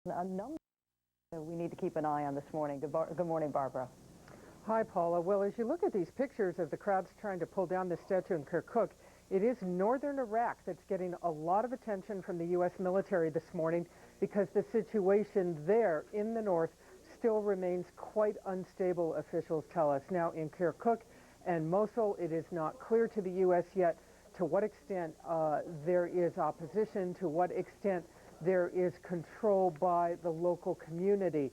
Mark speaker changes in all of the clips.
Speaker 1: A number we need to keep an eye on this morning. Good morning, Barbara.
Speaker 2: Hi, Paula. Well, as you look at these pictures of the crowds trying to pull down the statue in Kirkuk, it is northern Iraq that's getting a lot of attention from the U.S. military this morning because the situation there in the north still remains quite unstable, officials tell us. Now, in Kirkuk and Mosul, it is not clear to the U.S. yet to what extent there is opposition, to what extent there is control by the local community.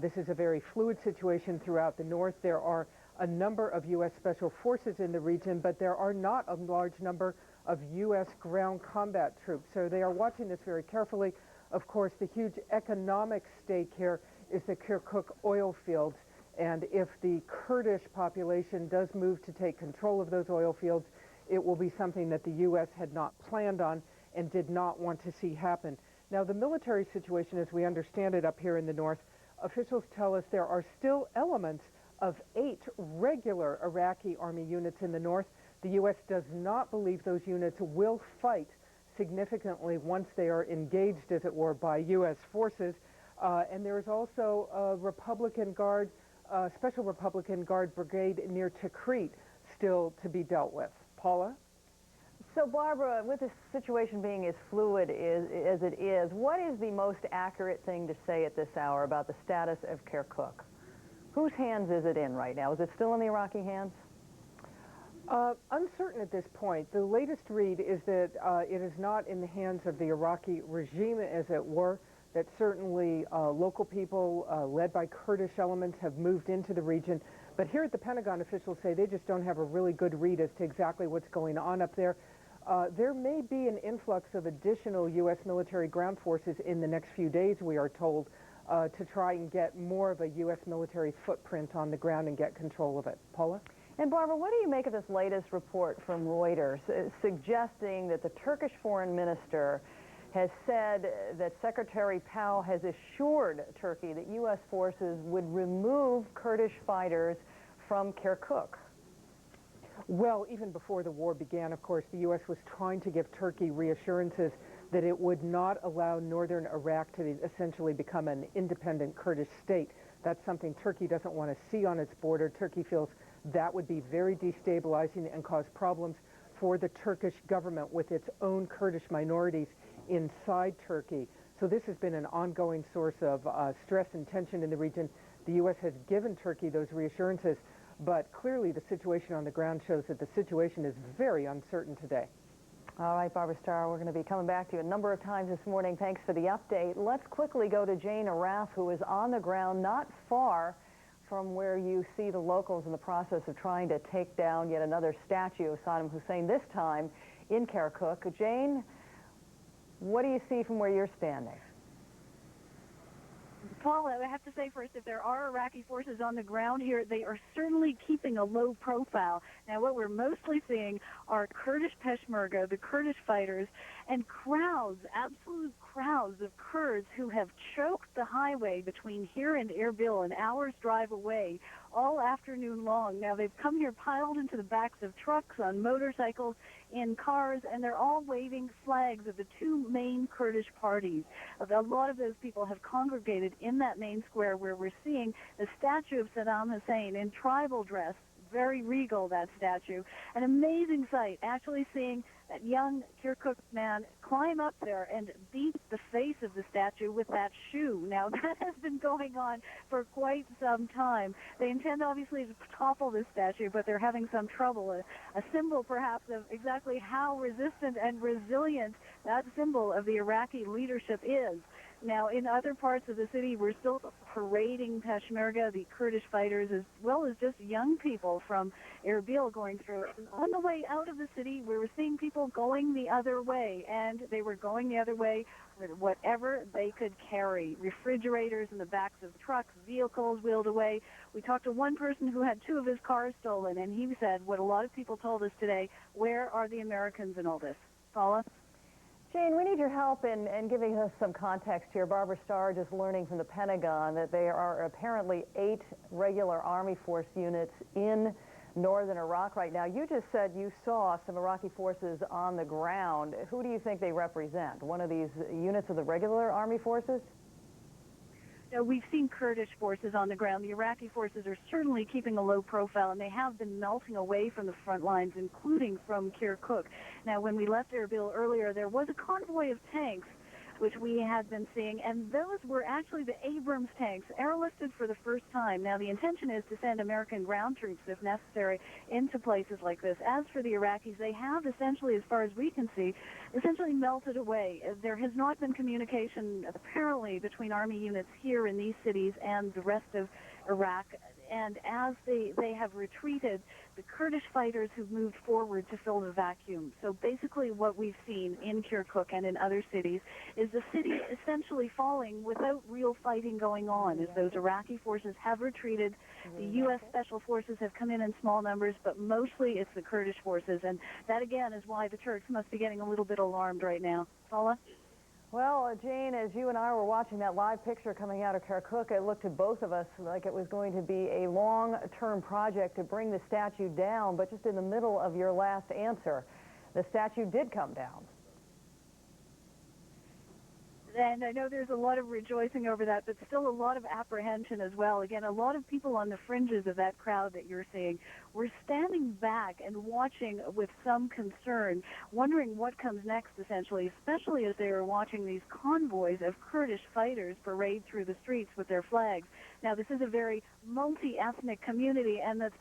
Speaker 2: This is a very fluid situation throughout the north. There are a number of U.S. Special Forces in the region, but there are not a large number of U.S. ground combat troops. So they are watching this very carefully. Of course, the huge economic stake here is the Kirkuk oil fields. And if the Kurdish population does move to take control of those oil fields, it will be something that the U.S. had not planned on and did not want to see happen. Now, the military situation, as we understand it up here in the north, officials tell us there are still elements of 8 regular Iraqi army units in the north. The U.S. does not believe those units will fight significantly once they are engaged, as it were, by U.S. forces. And there is also a Republican Guard, Special Republican Guard brigade near Tikrit still to be dealt with. Paula?
Speaker 1: So, Barbara, with this situation being as fluid as it is, what is the most accurate thing to say at this hour about the status of Kirkuk? Whose hands is it in right now? Is it still in the Iraqi hands?
Speaker 2: Uncertain at this point. The latest read is that it is not in the hands of the Iraqi regime, as it were, that certainly local people led by Kurdish elements have moved into the region. But here at the Pentagon, officials say they just don't have a really good read as to exactly what's going on up there. There may be an influx of additional U.S. military ground forces in the next few days, we are told, to try and get more of a U.S. military footprint on the ground and get control of it. Paula?
Speaker 1: And Barbara, what do you make of this latest report from Reuters suggesting that the Turkish foreign minister has said that Secretary Powell has assured Turkey that U.S. forces would remove Kurdish fighters from Kirkuk?
Speaker 2: Well, even before the war began, of course, the U.S. was trying to give Turkey reassurances that it would not allow northern Iraq to essentially become an independent Kurdish state. That's something Turkey doesn't want to see on its border. Turkey feels that would be very destabilizing and cause problems for the Turkish government with its own Kurdish minorities inside Turkey. So this has been an ongoing source of stress and tension in the region. The U.S. has given Turkey those reassurances, but clearly the situation on the ground shows that the situation is very uncertain today.
Speaker 1: All right, Barbara Starr, we're going to be coming back to you a number of times this morning. Thanks for the update. Let's quickly go to Jane Araf, who is on the ground not far from where you see the locals in the process of trying to take down yet another statue of Saddam Hussein, this time in Kirkuk. Jane, what do you see from where you're standing?
Speaker 3: Paula, I have to say first, if there are Iraqi forces on the ground here, they are certainly keeping a low profile. Now, what we're mostly seeing are Kurdish Peshmerga, the Kurdish fighters, and crowds, absolute crowds of Kurds who have choked the highway between here and Erbil, an hour's drive away, all afternoon long. Now, they've come here piled into the backs of trucks, on motorcycles, in cars, and they're all waving flags of the two main Kurdish parties. A lot of those people have congregated in that main square where we're seeing the statue of Saddam Hussein in tribal dress, very regal, that statue. An amazing sight, actually seeing that young Kirkuk man climb up there and beat the face of the statue with that shoe. Now, that has been going on for quite some time. They intend, obviously, to topple this statue, but they're having some trouble. A symbol, perhaps, of exactly how resistant and resilient that symbol of the Iraqi leadership is. Now, in other parts of the city, we're still parading Peshmerga, the Kurdish fighters, as well as just young people from Erbil going through. On the way out of the city, we were seeing people going the other way, and they were going the other way with whatever they could carry. Refrigerators in the backs of trucks, vehicles wheeled away. We talked to one person who had 2 of his cars stolen, and he said what a lot of people told us today: where are the Americans in all this? Paula?
Speaker 1: Jane, we need your help in giving us some context here. Barbara Starr just learning from the Pentagon that there are apparently 8 regular Army Force units in northern Iraq right now. You just said you saw some Iraqi forces on the ground. Who do you think they represent? One of these units of the regular Army forces?
Speaker 3: We've seen Kurdish forces on the ground. The Iraqi forces are certainly keeping a low profile, and they have been melting away from the front lines, including from Kirkuk. Now, when we left Erbil earlier, there was a convoy of tanks which we had been seeing, and those were actually the Abrams tanks, airlifted for the first time. Now, the intention is to send American ground troops, if necessary, into places like this. As for the Iraqis, they have essentially, as far as we can see, essentially melted away. There has not been communication, apparently, between Army units here in these cities and the rest of Iraq. And as they have retreated, the Kurdish fighters have moved forward to fill the vacuum. So basically what we've seen in Kirkuk and in other cities is the city essentially falling without real fighting going on, as those Iraqi forces have retreated. The U.S. Special Forces have come in small numbers, but mostly it's the Kurdish forces. And that, again, is why the Turks must be getting a little bit alarmed right now. Paula?
Speaker 1: Well, Jane, as you and I were watching that live picture coming out of Kirkuk, it looked to both of us like it was going to be a long-term project to bring the statue down, but just in the middle of your last answer, the statue did come down.
Speaker 3: And I know there's a lot of rejoicing over that, but still a lot of apprehension as well. Again, a lot of people on the fringes of that crowd that you're seeing were standing back and watching with some concern, wondering what comes next, essentially, especially as they were watching these convoys of Kurdish fighters parade through the streets with their flags. Now, this is a very multi-ethnic community, and that's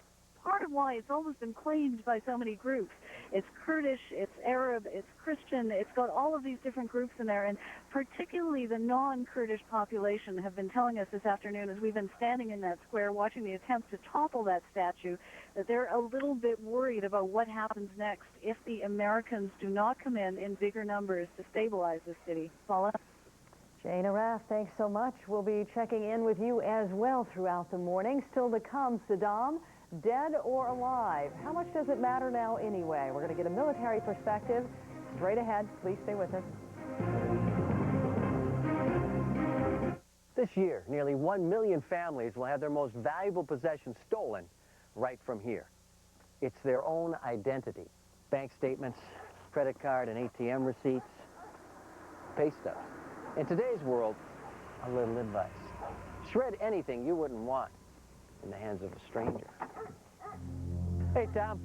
Speaker 3: part of why it's almost been claimed by so many groups. It's Kurdish, it's Arab, it's Christian, it's got all of these different groups in there, and particularly the non-Kurdish population have been telling us this afternoon as we've been standing in that square watching the attempt to topple that statue, that they're a little bit worried about what happens next if the Americans do not come in bigger numbers to stabilize the city. Paula?
Speaker 1: Jane Araf, thanks so much. We'll be checking in with you as well throughout the morning. Still to come, Saddam, dead or alive? How much does it matter now anyway? We're going to get a military perspective straight ahead. Please stay with us.
Speaker 4: This year, nearly 1 million families will have their most valuable possessions stolen right from here. It's their own identity. Bank statements, credit card and ATM receipts, pay stubs. In today's world, a little advice. Shred anything you wouldn't want in the hands of a stranger. Hey, Tom.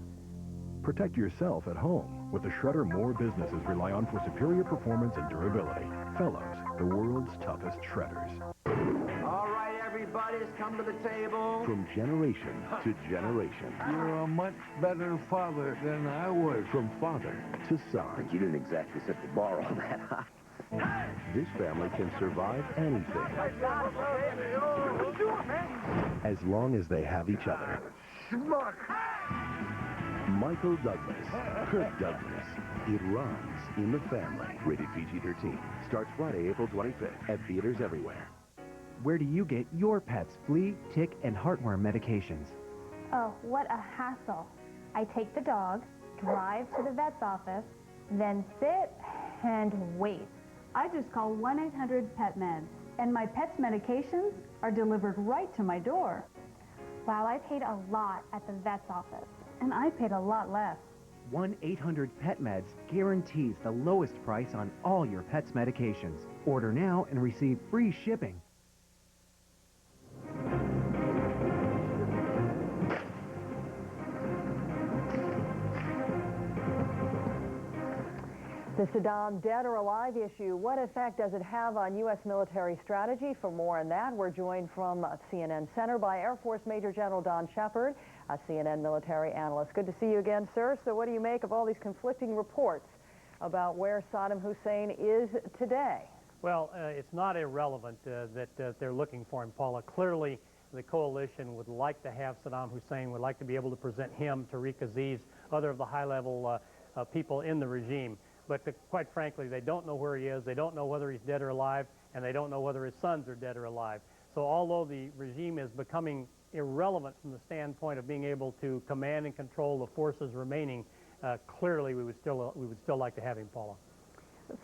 Speaker 5: Protect yourself at home with the shredder more businesses rely on for superior performance and durability. Fellows, the world's toughest shredders.
Speaker 6: All right, everybody, let's come to the table.
Speaker 5: From generation to generation.
Speaker 7: You're a much better father than I was.
Speaker 5: From father to son.
Speaker 6: You didn't exactly set the bar on that high.
Speaker 5: This family can survive anything. As long as they have each other.
Speaker 7: Schmuck!
Speaker 5: Michael Douglas, Kirk Douglas. It runs in the family. Rated PG-13. Starts Friday, April 25th at theaters everywhere.
Speaker 8: Where do you get your pet's flea, tick, and heartworm medications?
Speaker 9: Oh, what a hassle. I take the dog, drive to the vet's office, then sit and wait. I just call 1-800-PET-MEDS, and my pet's medications are delivered right to my door.
Speaker 10: Wow, I paid a lot at the vet's office.
Speaker 9: And I paid a lot less.
Speaker 8: 1-800-PET-MEDS guarantees the lowest price on all your pet's medications. Order now and receive free shipping.
Speaker 1: The Saddam dead or alive issue, what effect does it have on U.S. military strategy? For more on that, we're joined from CNN Center by Air Force Major General Don Shepard, a CNN military analyst. Good to see you again, sir. So what do you make of all these conflicting reports about where Saddam Hussein is today?
Speaker 11: Well, it's not irrelevant that they're looking for him, Paula. Clearly, the coalition would like to have Saddam Hussein, would like to be able to present him, Tariq Aziz, other of the high-level people in the regime. But quite frankly, they don't know where he is, they don't know whether he's dead or alive, and they don't know whether his sons are dead or alive. So although the regime is becoming irrelevant from the standpoint of being able to command and control the forces remaining, clearly we would still like to have him, Paula.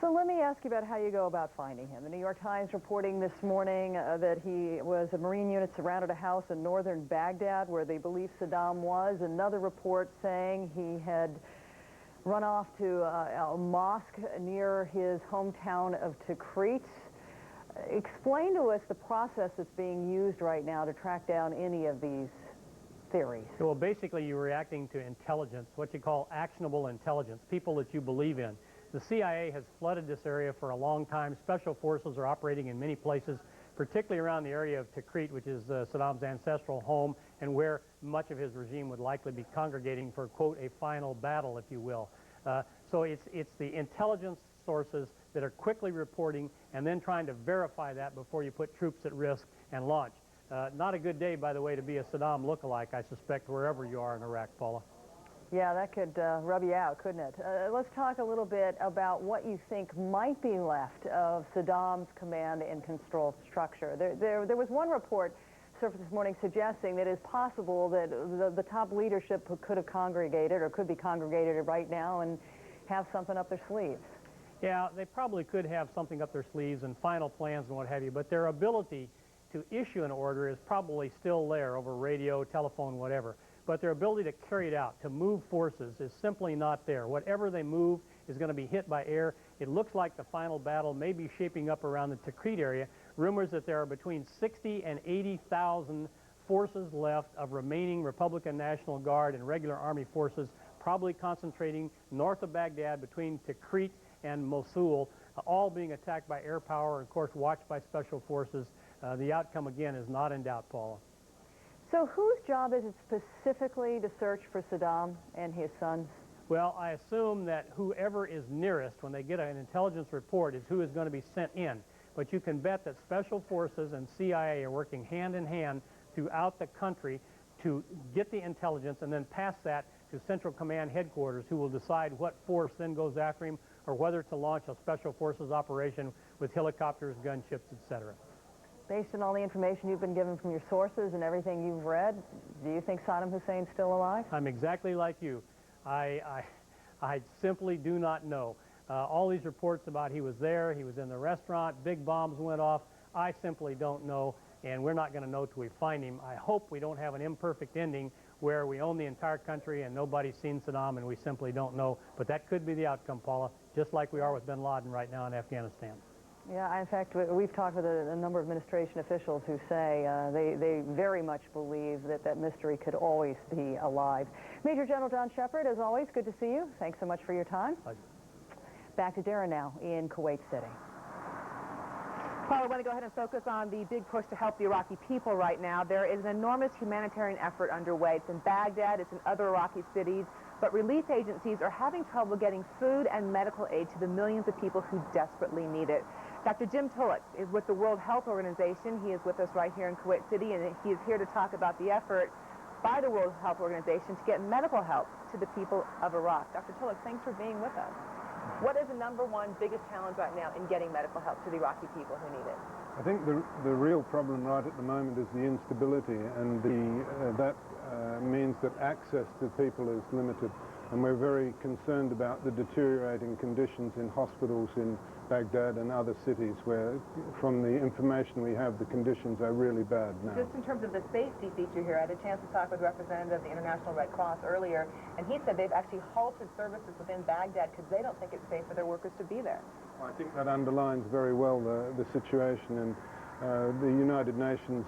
Speaker 1: So let me ask you about how you go about finding him. The New York Times reporting this morning that he was a Marine unit surrounded a house in northern Baghdad where they believe Saddam was. Another report saying he had run off to a mosque near his hometown of Tikrit. Explain to us the process that's being used right now to track down any of these theories.
Speaker 11: Well, basically you're reacting to intelligence, what you call actionable intelligence, people that you believe in. The CIA has flooded this area for a long time. Special forces are operating in many places, particularly around the area of Tikrit, which is Saddam's ancestral home, and where much of his regime would likely be congregating for, quote, a final battle, if you will. So it's the intelligence sources that are quickly reporting and then trying to verify that before you put troops at risk and launch. Not a good day, by the way, to be a Saddam lookalike, I suspect, wherever you are in Iraq, Paula.
Speaker 1: Yeah, that could rub you out, couldn't it? Let's talk a little bit about what you think might be left of Saddam's command and control structure. There was one report surfaced this morning suggesting that it's possible that the top leadership could have congregated or could be congregated right now and have something up their sleeves.
Speaker 11: Yeah, they probably could have something up their sleeves and final plans and what have you, but their ability to issue an order is probably still there over radio, telephone, whatever. But their ability to carry it out, to move forces, is simply not there. Whatever they move is going to be hit by air. It looks like the final battle may be shaping up around the Tikrit area. Rumors that there are between 60 and 80,000 forces left of remaining Republican National Guard and regular Army forces, probably concentrating north of Baghdad between Tikrit and Mosul, all being attacked by air power and, of course, watched by special forces. The outcome, again, is not in doubt, Paula.
Speaker 1: So whose job is it specifically to search for Saddam and his sons?
Speaker 11: Well, I assume that whoever is nearest when they get an intelligence report is who is going to be sent in. But you can bet that special forces and CIA are working hand in hand throughout the country to get the intelligence and then pass that to Central Command headquarters, who will decide what force then goes after him or whether to launch a special forces operation with helicopters, gunships, etc.
Speaker 1: Based on all the information you've been given from your sources and everything you've read, do you think Saddam Hussein's still alive?
Speaker 11: I'm exactly like you. I simply do not know. All these reports about he was there, he was in the restaurant, big bombs went off, I simply don't know, and we're not going to know till we find him. I hope we don't have an imperfect ending where we own the entire country and nobody's seen Saddam and we simply don't know, but that could be the outcome, Paula, just like we are with bin Laden right now in Afghanistan.
Speaker 1: Yeah, in fact, we've talked with a number of administration officials who say they very much believe that that mystery could always be alive. Major General John Shepard, as always, good to see you. Thanks so much for your time.
Speaker 11: Pleasure.
Speaker 1: Back to Darren now in Kuwait City.
Speaker 12: Paul, I want to go ahead and focus on the big push to help the Iraqi people right now. There is an enormous humanitarian effort underway. It's in Baghdad, it's in other Iraqi cities, but relief agencies are having trouble getting food and medical aid to the millions of people who desperately need it. Dr. Jim Tulloch is with the World Health Organization. He is with us right here in Kuwait City, and he is here to talk about the effort by the World Health Organization to get medical help to the people of Iraq. Dr. Tulloch, thanks for being with us. What is the #1 biggest challenge right now in getting medical help to the Iraqi people who need it?
Speaker 13: I think the real problem right at the moment is the instability, and that means that access to people is limited. And we're very concerned about the deteriorating conditions in hospitals in Baghdad and other cities where, from the information we have, the conditions are really bad now.
Speaker 12: Just in terms of the safety feature here, I had a chance to talk with a representative of the International Red Cross earlier, and he said they've actually halted services within Baghdad because they don't think it's safe for their workers to be there.
Speaker 13: Well, I think that underlines very well the situation, and the United Nations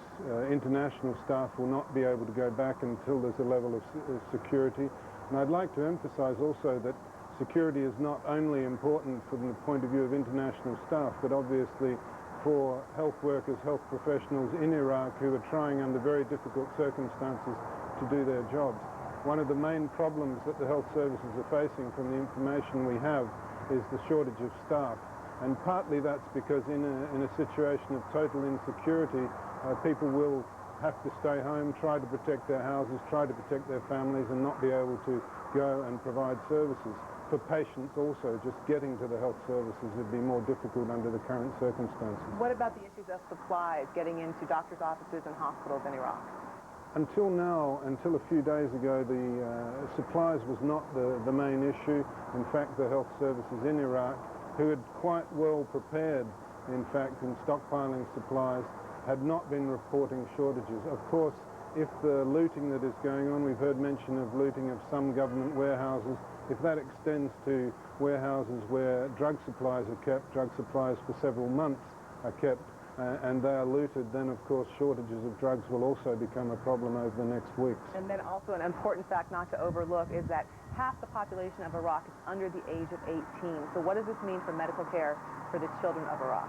Speaker 13: international staff will not be able to go back until there's a level of security. And I'd like to emphasize also that security is not only important from the point of view of international staff, but obviously for health workers, health professionals in Iraq who are trying under very difficult circumstances to do their jobs. One of the main problems that the health services are facing, from the information we have, is the shortage of staff. And partly that's because in a situation of total insecurity, people will have to stay home, try to protect their houses, try to protect their families, and not be able to go and provide services. For patients also, just getting to the health services would be more difficult under the current circumstances.
Speaker 12: What about the issues of supplies getting into doctors' offices and hospitals in Iraq?
Speaker 13: Until now, until a few days ago, the supplies was not the main issue. In fact, the health services in Iraq, who had quite well prepared, in fact, in stockpiling supplies, had not been reporting shortages. Of course, if the looting that is going on, we've heard mention of looting of some government warehouses, if that extends to warehouses where drug supplies are kept, drug supplies for several months are kept, and they are looted, then of course shortages of drugs will also become a problem over the next weeks.
Speaker 12: And then also an important fact not to overlook is that half the population of Iraq is under the age of 18. So what does this mean for medical care for the children of Iraq?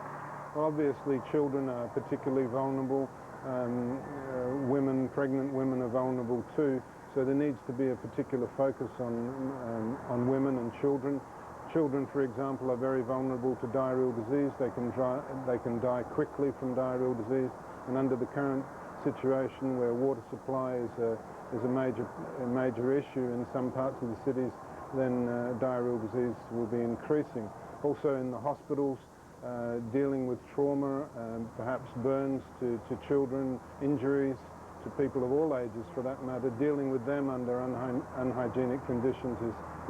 Speaker 13: Well, obviously children are particularly vulnerable. Women, pregnant women are vulnerable too. So there needs to be a particular focus on women and children. Children, for example, are very vulnerable to diarrheal disease. They can die quickly from diarrheal disease, and under the current situation where water supply is a major issue in some parts of the cities, then diarrheal disease will be increasing. Also in the hospitals, dealing with trauma, perhaps burns to children, injuries to people of all ages for that matter, dealing with them under unhygienic conditions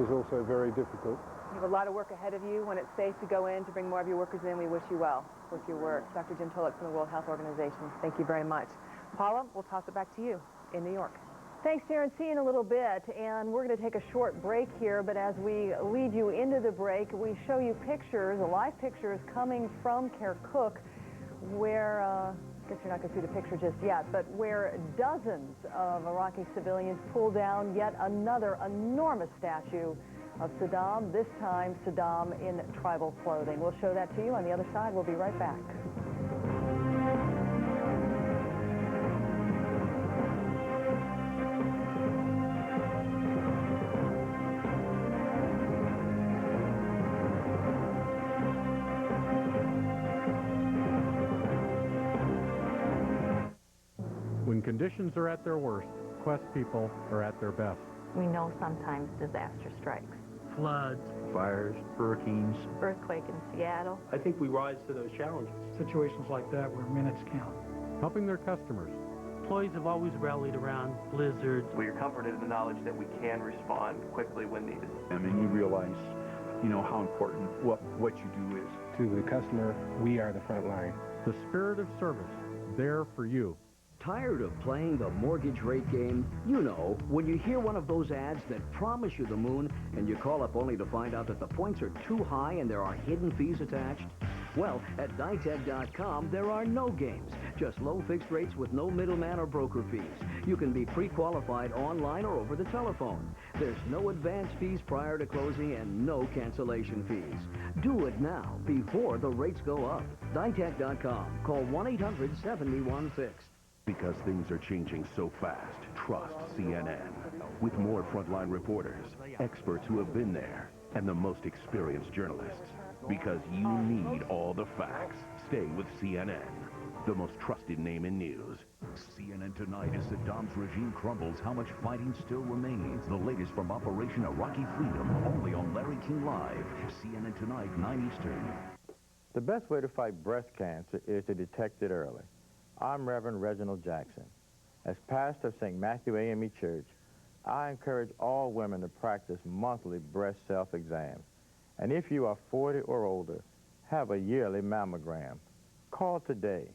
Speaker 13: is also very difficult.
Speaker 12: You have a lot of work ahead of you. When it's safe to go in, to bring more of your workers in, we wish you well with your work. Dr. Jim Tulloch from the World Health Organization, thank you very much. Paula, we'll toss it back to you in New York.
Speaker 1: Thanks, Darren. See you in a little bit. And we're going to take a short break here, but as we lead you into the break, we show you pictures, live pictures coming from Kirkuk, where, I guess you're not going to see the picture just yet, but where dozens of Iraqi civilians pull down yet another enormous statue of Saddam, this time Saddam in tribal clothing. We'll show that to you on the other side. We'll be right back.
Speaker 14: When conditions are at their worst, Quest people are at their best.
Speaker 15: We know sometimes disaster strikes.
Speaker 16: Floods, fires, hurricanes.
Speaker 15: Earthquake in Seattle.
Speaker 16: I think we rise to those challenges.
Speaker 17: Situations like that where minutes count.
Speaker 14: Helping their customers.
Speaker 16: Employees have always rallied around blizzards.
Speaker 18: We are comforted in the knowledge that we can respond quickly when needed.
Speaker 19: I mean, you realize, how important what you do is.
Speaker 20: To the customer, we are the front line.
Speaker 14: The spirit of service, there for you.
Speaker 21: Tired of playing the mortgage rate game? You know, when you hear one of those ads that promise you the moon and you call up only to find out that the points are too high and there are hidden fees attached? Well, at Ditech.com, there are no games, just low fixed rates with no middleman or broker fees. You can be pre-qualified online or over the telephone. There's no advance fees prior to closing and no cancellation fees. Do it now before the rates go up. Ditech.com. Call 1-800-71-FIXED.
Speaker 5: Because things are changing so fast, trust CNN. With more frontline reporters, experts who have been there, and the most experienced journalists. Because you need all the facts. Stay with CNN, the most trusted name in news. CNN Tonight as Saddam's regime crumbles, how much fighting still remains. The latest from Operation Iraqi Freedom, only on Larry King Live. CNN Tonight, 9 Eastern.
Speaker 22: The best way to fight breast cancer is to detect it early. I'm Reverend Reginald Jackson. As pastor of St. Matthew AME Church, I encourage all women to practice monthly breast self-exams. And if you are 40 or older, have a yearly mammogram. Call today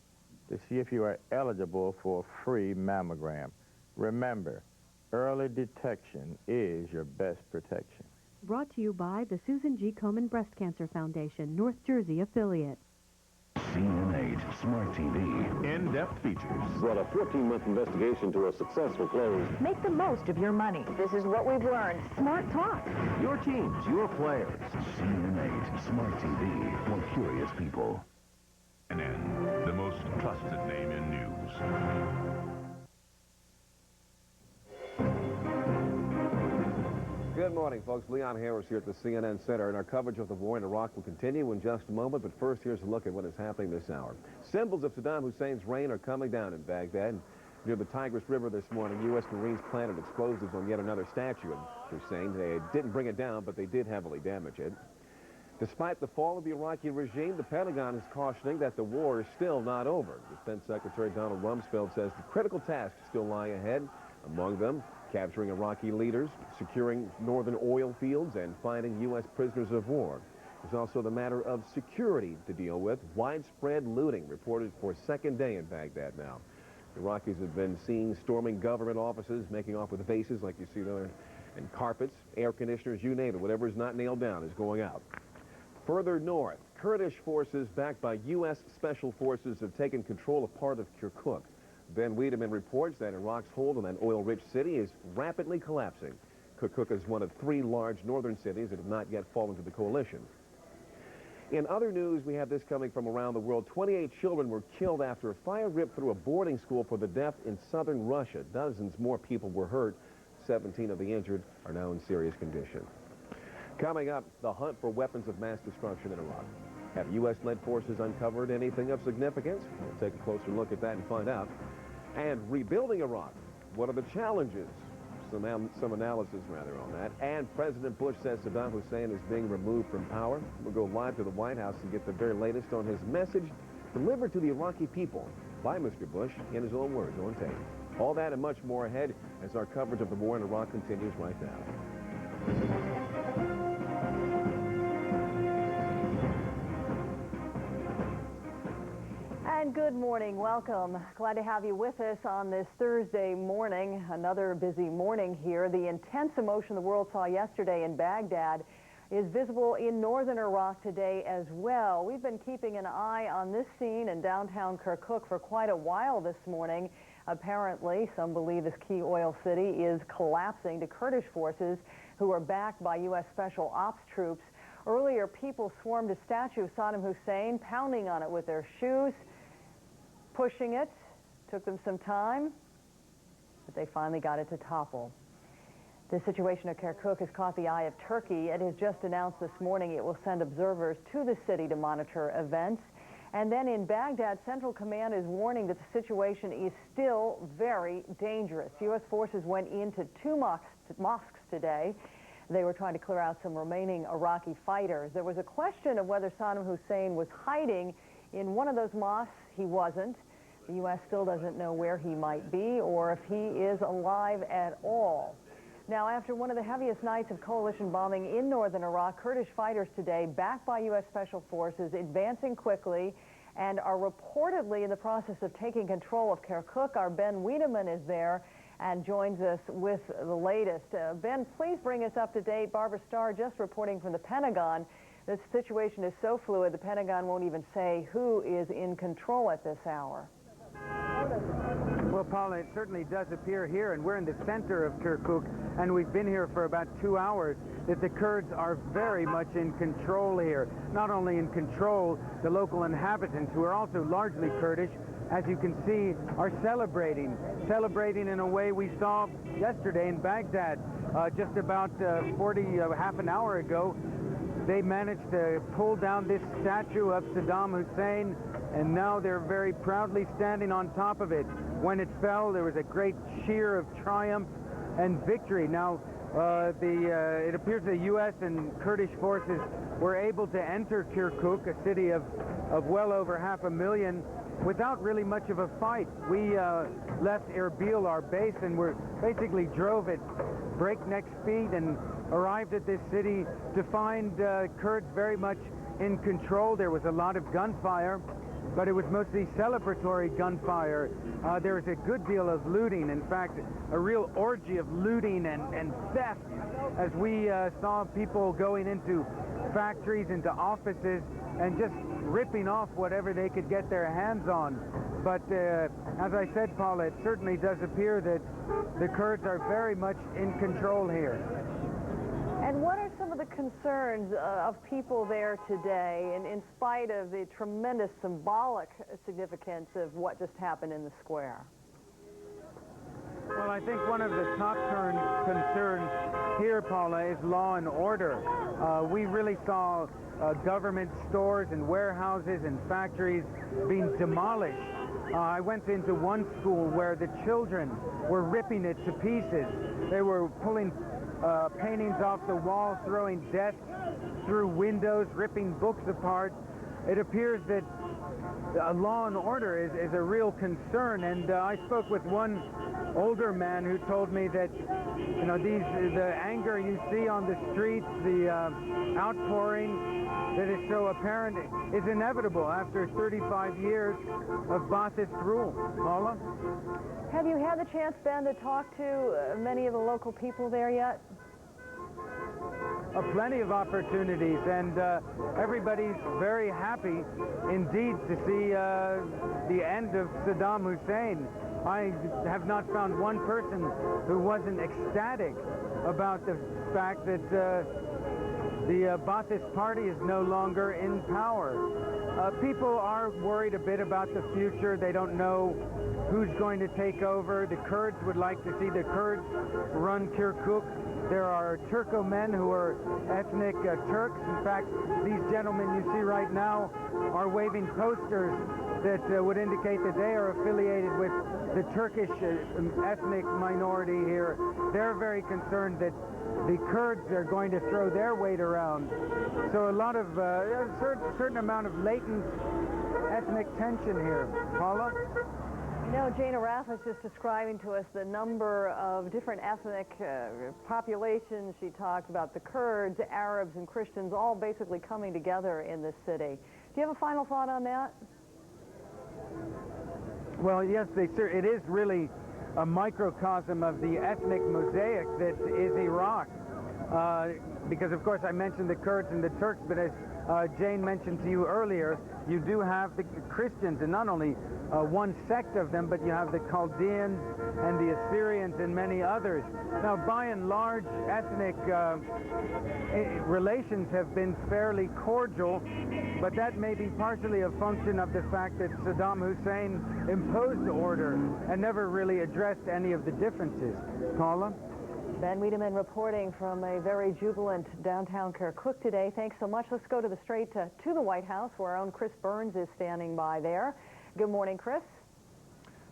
Speaker 22: to see if you are eligible for a free mammogram. Remember, early detection is your best protection.
Speaker 23: Brought to you by the Susan G. Komen Breast Cancer Foundation, North Jersey affiliate.
Speaker 5: CNN8 Smart TV. In-depth features.
Speaker 24: Brought a 14-month investigation to a successful close.
Speaker 25: Make the most of your money. This is what we've learned. Smart talk.
Speaker 5: Your teams, your players. CNN8 Smart TV for curious people. CNN, the most trusted name in news.
Speaker 26: Good morning, folks. Leon Harris here at the CNN Center, and our coverage of the war in Iraq will continue in just a moment, but first, here's a look at what is happening this hour. Symbols of Saddam Hussein's reign are coming down in Baghdad. Near the Tigris River this morning, U.S. Marines planted explosives on yet another statue of Hussein. They didn't bring it down, but they did heavily damage it. Despite the fall of the Iraqi regime, the Pentagon is cautioning that the war is still not over. Defense Secretary Donald Rumsfeld says the critical tasks still lie ahead, among them capturing Iraqi leaders, securing northern oil fields, and finding U.S. prisoners of war. There's also the matter of security to deal with. Widespread looting reported for a second day in Baghdad now. Iraqis have been seen storming government offices, making off with vases like you see there, and carpets, air conditioners, you name it. Whatever is not nailed down is going out. Further north, Kurdish forces backed by U.S. Special Forces have taken control of part of Kirkuk. Ben Wiedemann reports that Iraq's hold on that oil-rich city is rapidly collapsing. Kirkuk is one of 3 large northern cities that have not yet fallen to the coalition. In other news, we have this coming from around the world. 28 children were killed after a fire ripped through a boarding school for the deaf in southern Russia. Dozens more people were hurt. 17 of the injured are now in serious condition. Coming up, the hunt for weapons of mass destruction in Iraq. Have U.S.-led forces uncovered anything of significance? We'll take a closer look at that and find out. And rebuilding Iraq, what are the challenges? Some analysis, rather, on that. And President Bush says Saddam Hussein is being removed from power. We'll go live to the White House and get the very latest on his message delivered to the Iraqi people by Mr. Bush in his own words on tape. All that and much more ahead as our coverage of the war in Iraq continues right now.
Speaker 1: And good morning. Welcome. Glad to have you with us on this Thursday morning. Another busy morning here. The intense emotion the world saw yesterday in Baghdad is visible in northern Iraq today as well. We've been keeping an eye on this scene in downtown Kirkuk for quite a while this morning. Apparently, some believe this key oil city is collapsing to Kurdish forces who are backed by U.S. Special Ops troops. Earlier, people swarmed a statue of Saddam Hussein, pounding on it with their shoes, pushing it. Took them some time, but they finally got it to topple. The situation at Kirkuk has caught the eye of Turkey. It has just announced this morning it will send observers to the city to monitor events. And then in Baghdad, Central Command is warning that the situation is still very dangerous. U.S. forces went into 2 mosques today. They were trying to clear out some remaining Iraqi fighters. There was a question of whether Saddam Hussein was hiding in one of those mosques. He wasn't. The U.S. still doesn't know where he might be or if he is alive at all. Now, after one of the heaviest nights of coalition bombing in northern Iraq, Kurdish fighters today, backed by U.S. Special Forces, advancing quickly and are reportedly in the process of taking control of Kirkuk. Our Ben Wiedemann is there and joins us with the latest. Ben, please bring us up to date. Barbara Starr just reporting from the Pentagon. The situation is so fluid, the Pentagon won't even say who is in control at this hour.
Speaker 2: Well, Paula, it certainly does appear here, and we're in the center of Kirkuk, and we've been here for about 2 hours, that the Kurds are very much in control here. Not only in control, the local inhabitants, who are also largely Kurdish, as you can see, are celebrating in a way we saw yesterday in Baghdad. Just about half an hour ago, they managed to pull down this statue of Saddam Hussein, and now they're very proudly standing on top of it. When it fell, there was a great cheer of triumph and victory. Now, it appears the U.S. and Kurdish forces were able to enter Kirkuk, a city of well over 500,000, without really much of a fight. We left Erbil, our base, and we basically drove at breakneck speed and arrived at this city to find Kurds very much in control. There was a lot of gunfire, but it was mostly celebratory gunfire. There was a good deal of looting. In fact, a real orgy of looting and theft, as we saw people going into factories, into offices, and just ripping off whatever they could get their hands on. But as I said, Paula, it certainly does appear that the Kurds are very much in control here.
Speaker 1: And what are some of the concerns of people there today, and in spite of the tremendous symbolic significance of what just happened in the square?
Speaker 2: Well, I think one of the top concerns here, Paula, is law and order. We really saw government stores and warehouses and factories being demolished. I went into one school where the children were ripping it to pieces. They were pulling paintings off the wall, throwing desks through windows, ripping books apart. It appears that law and order is a real concern, and I spoke with one older man who told me that, you know, the anger you see on the streets, the outpouring that is so apparent, is inevitable after 35 years of Ba'athist rule. Paula?
Speaker 1: Have you had the chance, Ben, to talk to many of the local people there yet?
Speaker 2: plenty of opportunities, and everybody's very happy indeed to see the end of Saddam Hussein. I have not found one person who wasn't ecstatic about the fact that the Ba'athist Party is no longer in power. People are worried a bit about the future. They don't know who's going to take over. The Kurds would like to see the Kurds run Kirkuk. There are Turco men who are ethnic Turks. In fact, these gentlemen you see right now are waving posters that would indicate that they are affiliated with the Turkish ethnic minority here. They're very concerned that the Kurds are going to throw their weight around. So a lot of, a certain amount of latent ethnic tension here. Paula?
Speaker 1: You know, Jane Araf was just describing to us the number of different ethnic populations. She talked about the Kurds, Arabs, and Christians all basically coming together in this city. Do you have a final thought on that?
Speaker 2: Well, yes, it is really a microcosm of the ethnic mosaic that is Iraq. Because, of course, I mentioned the Kurds and the Turks, but as Jane mentioned to you earlier, you do have the Christians, and not only one sect of them, but you have the Chaldeans and the Assyrians and many others. Now, by and large, ethnic relations have been fairly cordial, but that may be partially a function of the fact that Saddam Hussein imposed order and never really addressed any of the differences. Paula?
Speaker 1: Ben Wiedemann reporting from a very jubilant downtown Kirkuk today. Thanks so much. Let's go to the the White House, where our own Chris Burns is standing by there. Good morning, Chris.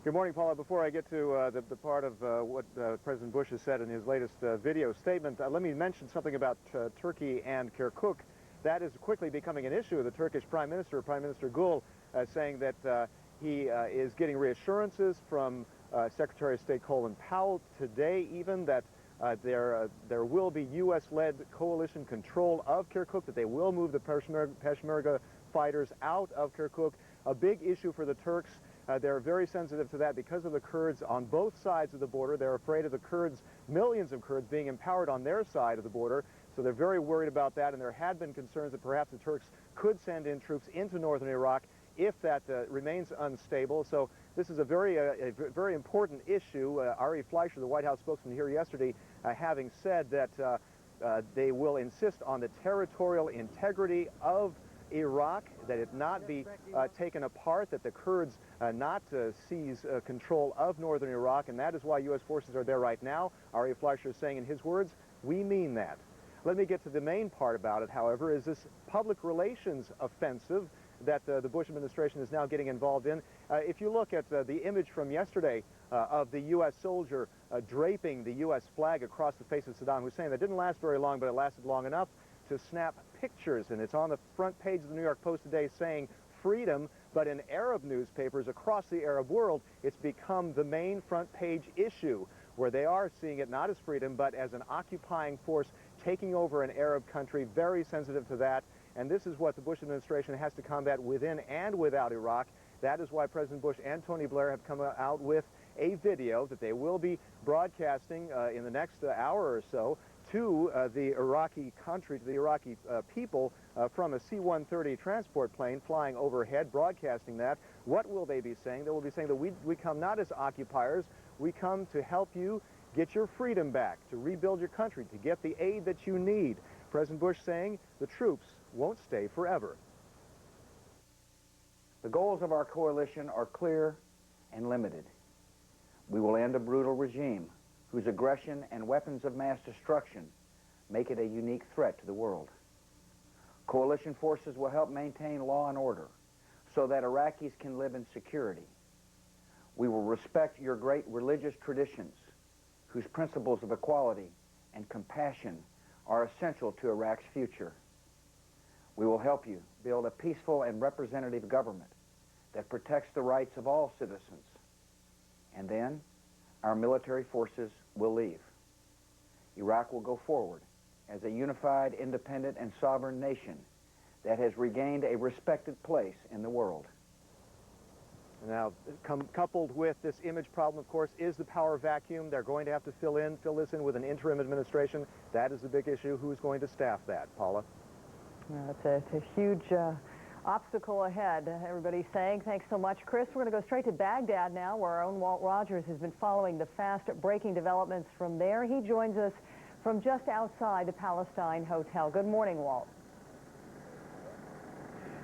Speaker 3: Good morning, Paula. Before I get to the part of what President Bush has said in his latest video statement, let me mention something about Turkey and Kirkuk. That is quickly becoming an issue. The Turkish Prime Minister Gül, saying that he is getting reassurances from Secretary of State Colin Powell today even that there will be U.S.-led coalition control of Kirkuk, that they will move the Peshmerga fighters out of Kirkuk. A big issue for the Turks. They're very sensitive to that because of the Kurds on both sides of the border. They're afraid of the Kurds, millions of Kurds, being empowered on their side of the border. So they're very worried about that, and there had been concerns that perhaps the Turks could send in troops into northern Iraq if that remains unstable. So this is a very important issue. Ari Fleischer, the White House spokesman here yesterday, having said that they will insist on the territorial integrity of Iraq, that it not be taken apart, that the Kurds not seize control of northern Iraq, and that is why U.S. forces are there right now. Ari Fleischer is saying in his words, we mean that. Let me get to the main part about it, however, is this public relations offensive that the Bush administration is now getting involved in. If you look at the image from yesterday of the U.S. soldier draping the U.S. flag across the face of Saddam Hussein, that didn't last very long, but it lasted long enough to snap pictures, and it's on the front page of the New York Post today saying freedom, but in Arab newspapers across the Arab world, it's become the main front page issue, where they are seeing it not as freedom, but as an occupying force taking over an Arab country, very sensitive to that. And this is what the Bush administration has to combat within and without Iraq. That is why President Bush and Tony Blair have come out with a video that they will be broadcasting in the next hour or so to the Iraqi country, to the Iraqi people from a C-130 transport plane flying overhead, broadcasting that. What will they be saying? They will be saying that we come not as occupiers, we come to help you get your freedom back, to rebuild your country, to get the aid that you need. President Bush saying the troops won't stay forever.
Speaker 4: The goals of our coalition are clear and limited. We will end a brutal regime whose aggression and weapons of mass destruction make it a unique threat to the world. Coalition forces will help maintain law and order so that Iraqis can live in security. We will respect your great religious traditions, whose principles of equality and compassion are essential to Iraq's future. We will help you build a peaceful and representative government that protects the rights of all citizens. And then, our military forces will leave. Iraq will go forward as a unified, independent, and sovereign nation that has regained a respected place in the world.
Speaker 3: Now, coupled with this image problem, of course, is the power vacuum. They're going to have to fill this in with an interim administration. That is the big issue. Who's going to staff that, Paula?
Speaker 1: It's a huge obstacle ahead, everybody's saying. Thanks so much, Chris. We're going to go straight to Baghdad now, where our own Walt Rogers has been following the fast-breaking developments from there. He joins us from just outside the Palestine Hotel. Good morning, Walt.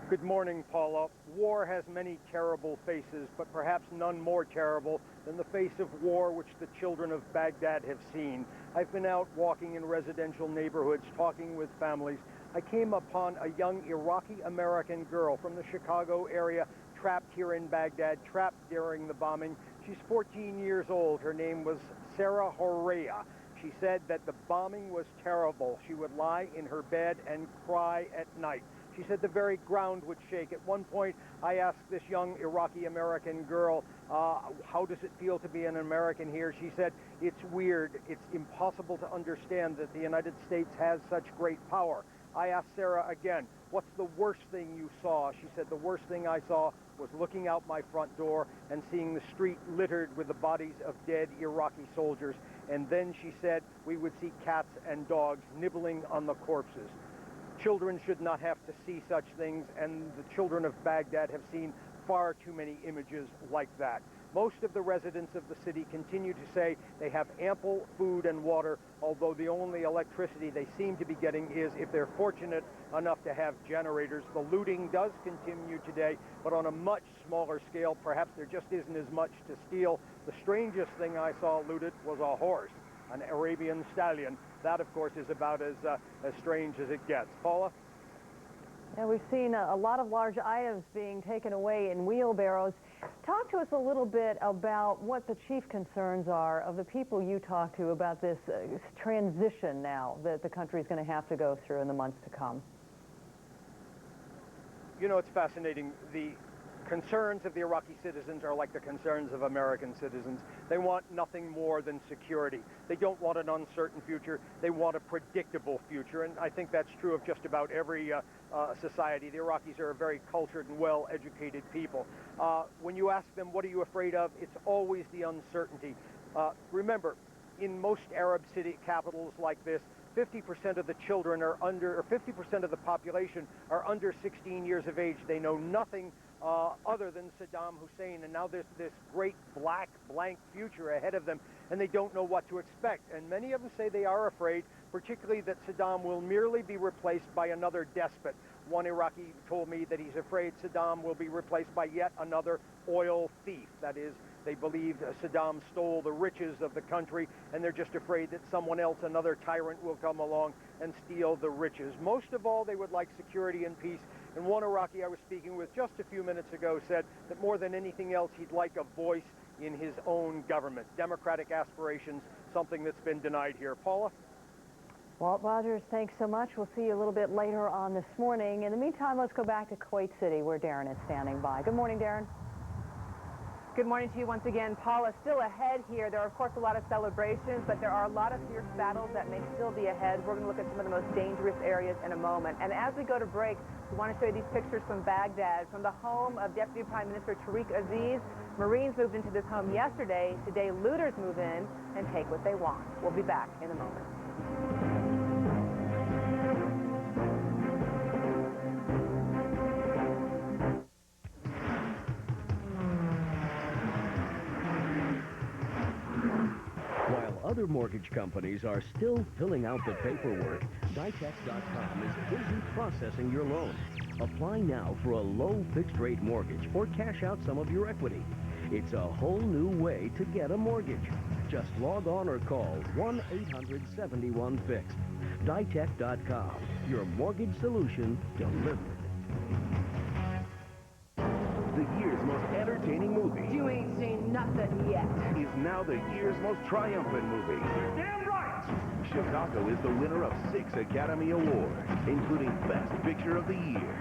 Speaker 6: Good morning, Paula. War has many terrible faces, but perhaps none more terrible than the face of war which the children of Baghdad have seen. I've been out walking in residential neighborhoods, talking with families. I came upon a young Iraqi-American girl from the Chicago area, trapped here in Baghdad, trapped during the bombing. She's 14 years old. Her name was Sarah Horea. She said that the bombing was terrible. She would lie in her bed and cry at night. She said the very ground would shake. At one point, I asked this young Iraqi-American girl, how does it feel to be an American here? She said, it's weird. It's impossible to understand that the United States has such great power. I asked Sarah again, what's the worst thing you saw? She said, the worst thing I saw was looking out my front door and seeing the street littered with the bodies of dead Iraqi soldiers. And then she said, we would see cats and dogs nibbling on the corpses. Children should not have to see such things, and the children of Baghdad have seen far too many images like that. Most of the residents of the city continue to say they have ample food and water, although the only electricity they seem to be getting is if they're fortunate enough to have generators. The looting does continue today, but on a much smaller scale. Perhaps there just isn't as much to steal. The strangest thing I saw looted was a horse, an Arabian stallion. That, of course, is about as strange as it gets. Paula?
Speaker 1: Yeah, we've seen a lot of large items being taken away in wheelbarrows. Talk to us a little bit about what the chief concerns are of the people you talk to about this transition now that the country is going to have to go through in the months to come.
Speaker 6: You know, it's fascinating. The concerns of the Iraqi citizens are like the concerns of American citizens. They want nothing more than security. They don't want an uncertain future. They want a predictable future, and I think that's true of just about every society. The Iraqis are a very cultured and well-educated people. When you ask them, what are you afraid of? It's always the uncertainty. Remember, in most Arab city capitals like this, 50% of the children are under, or 50% of the population are under 16 years of age. They know nothing other than Saddam Hussein, and now there's this great black blank future ahead of them, and they don't know what to expect. And many of them say they are afraid, particularly that Saddam will merely be replaced by another despot. One Iraqi told me that he's afraid Saddam will be replaced by yet another oil thief. That is, they believe Saddam stole the riches of the country, and they're just afraid that someone else, another tyrant, will come along and steal the riches. Most of all, they would like security and peace. And one Iraqi I was speaking with just a few minutes ago said that more than anything else, he'd like a voice in his own government. Democratic aspirations, something that's been denied here. Paula?
Speaker 1: Walt Rogers, thanks so much. We'll see you a little bit later on this morning. In the meantime, let's go back to Kuwait City, where Darren is standing by. Good morning, Darren.
Speaker 12: Good morning to you once again. Paula, still ahead here. There are, of course, a lot of celebrations, but there are a lot of fierce battles that may still be ahead. We're going to look at some of the most dangerous areas in a moment. And as we go to break, we want to show you these pictures from Baghdad, from the home of Deputy Prime Minister Tariq Aziz. Marines moved into this home yesterday. Today, looters move in and take what they want. We'll be back in a moment.
Speaker 21: Other mortgage companies are still filling out the paperwork. Dytex.com is busy processing your loan. Apply now for a low fixed-rate mortgage or cash out some of your equity. It's a whole new way to get a mortgage. Just log on or call 1-800-71-FIXED. Dytex.com, your mortgage solution delivered.
Speaker 5: The year's most entertaining movie.
Speaker 12: You ain't seen nothing yet.
Speaker 5: Is now the year's most triumphant movie.
Speaker 12: You're damn right!
Speaker 5: Chicago is the winner of 6 Academy Awards, including Best Picture of the Year.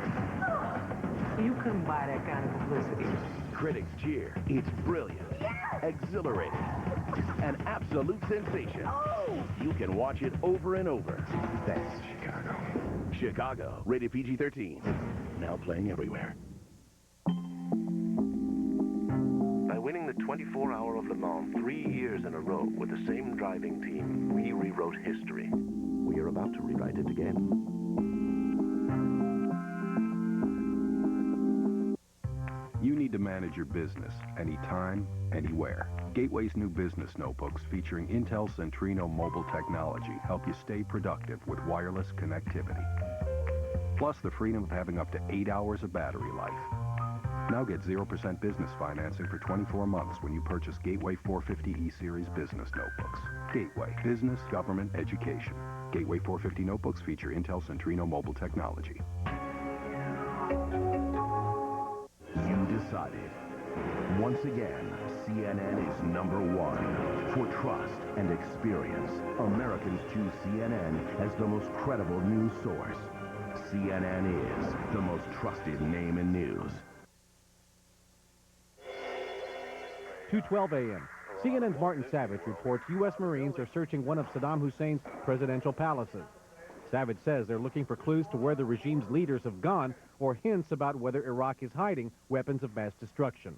Speaker 7: You couldn't buy that kind of publicity.
Speaker 5: Critics cheer. It's brilliant, exhilarating, an absolute sensation.
Speaker 7: Oh!
Speaker 5: You can watch it over and over. That's Chicago. Chicago, rated PG-13. Now playing everywhere. at 24-hour of Le Mans 3 years in a row with the same driving team, we rewrote history. We are about to rewrite it again. You need to manage your business anytime, anywhere. Gateway's new business notebooks featuring Intel Centrino mobile technology help you stay productive with wireless connectivity. Plus the freedom of having up to 8 hours of battery life. Now get 0% business financing for 24 months when you purchase Gateway 450 E-Series business notebooks. Gateway, business, government, education. Gateway 450 notebooks feature Intel Centrino mobile technology. You decided. Once again, CNN is #1. For trust and experience, Americans choose CNN as the most credible news source. CNN is the most trusted name in news.
Speaker 8: 2:12 a.m. CNN's Martin Savage reports U.S. Marines are searching one of Saddam Hussein's presidential palaces. Savage says they're looking for clues to where the regime's leaders have gone or hints about whether Iraq is hiding weapons of mass destruction.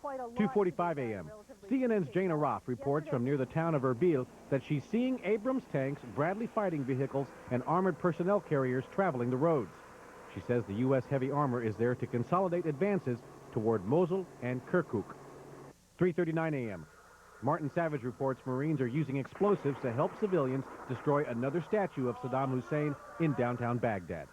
Speaker 8: 2:45 a.m. CNN's Jane Araf reports from near the town of Erbil that she's seeing Abrams tanks, Bradley fighting vehicles, and armored personnel carriers traveling the roads. She says the U.S. heavy armor is there to consolidate advances toward Mosul and Kirkuk. 3:39 a.m. Martin Savage reports Marines are using explosives to help civilians destroy another statue of Saddam Hussein in downtown Baghdad.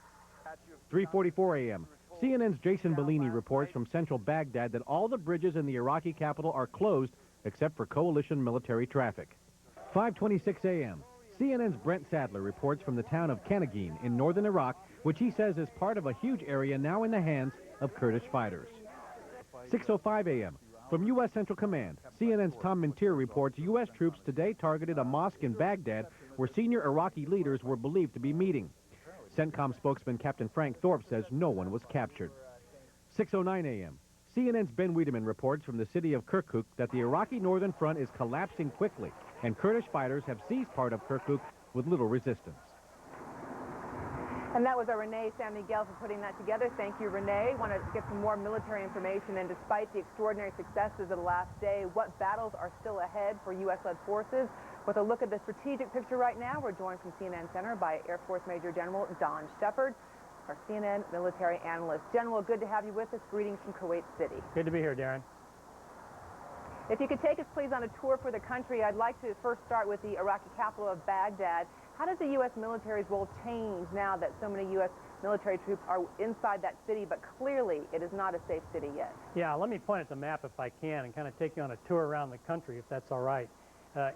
Speaker 8: 3:44 a.m. CNN's Jason Bellini reports from central Baghdad that all the bridges in the Iraqi capital are closed except for coalition military traffic. 5:26 a.m. CNN's Brent Sadler reports from the town of Kanagin in northern Iraq, which he says is part of a huge area now in the hands of Kurdish fighters. 6:05 a.m. From U.S. Central Command, CNN's Tom Mintier reports U.S. troops today targeted a mosque in Baghdad where senior Iraqi leaders were believed to be meeting. CENTCOM spokesman Captain Frank Thorpe says no one was captured. 6:09 a.m. CNN's Ben Wiedemann reports from the city of Kirkuk that the Iraqi northern front is collapsing quickly, and Kurdish fighters have seized part of Kirkuk with little resistance.
Speaker 12: And that was our Renee San Miguel for putting that together. Thank you, Renee. Want to get some more military information, and despite the extraordinary successes of the last day, what battles are still ahead for U.S.-led forces? With a look at the strategic picture right now, we're joined from CNN Center by Air Force Major General Don Shepard, our CNN military analyst. General, good to have you with us. Greetings from Kuwait City.
Speaker 9: Good to be here, Darren.
Speaker 12: If you could take us, please, on a tour for the country, I'd like to first start with the Iraqi capital of Baghdad. How does the U.S. military's role change now that so many U.S. military troops are inside that city, but clearly it is not a safe city yet?
Speaker 9: Yeah, let me point at the map if I can and kind of take you on a tour around the country, if that's all right.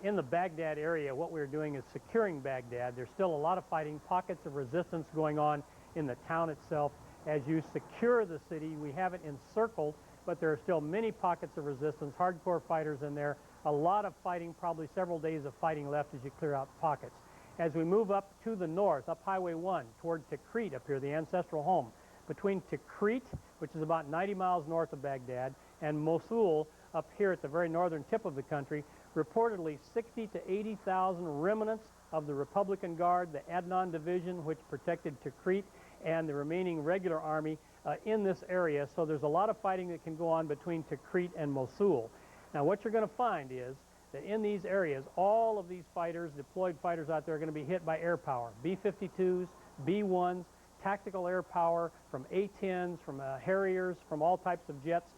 Speaker 9: In the Baghdad area, what we're doing is securing Baghdad. There's still a lot of fighting, pockets of resistance going on in the town itself. As you secure the city, we have it encircled, but there are still many pockets of resistance, hardcore fighters in there, a lot of fighting, probably several days of fighting left as you clear out pockets. As we move up to the north, up Highway 1, toward Tikrit up here, the ancestral home, between Tikrit, which is about 90 miles north of Baghdad, and Mosul up here at the very northern tip of the country, reportedly 60 to 80,000 remnants of the Republican Guard, the Adnan Division, which protected Tikrit, and the remaining regular army in this area. So there's a lot of fighting that can go on between Tikrit and Mosul. Now, what you're going to find is that in these areas, all of these fighters, deployed fighters out there, are going to be hit by air power. B-52s, B-1s, tactical air power from A-10s, from Harriers, from all types of jets.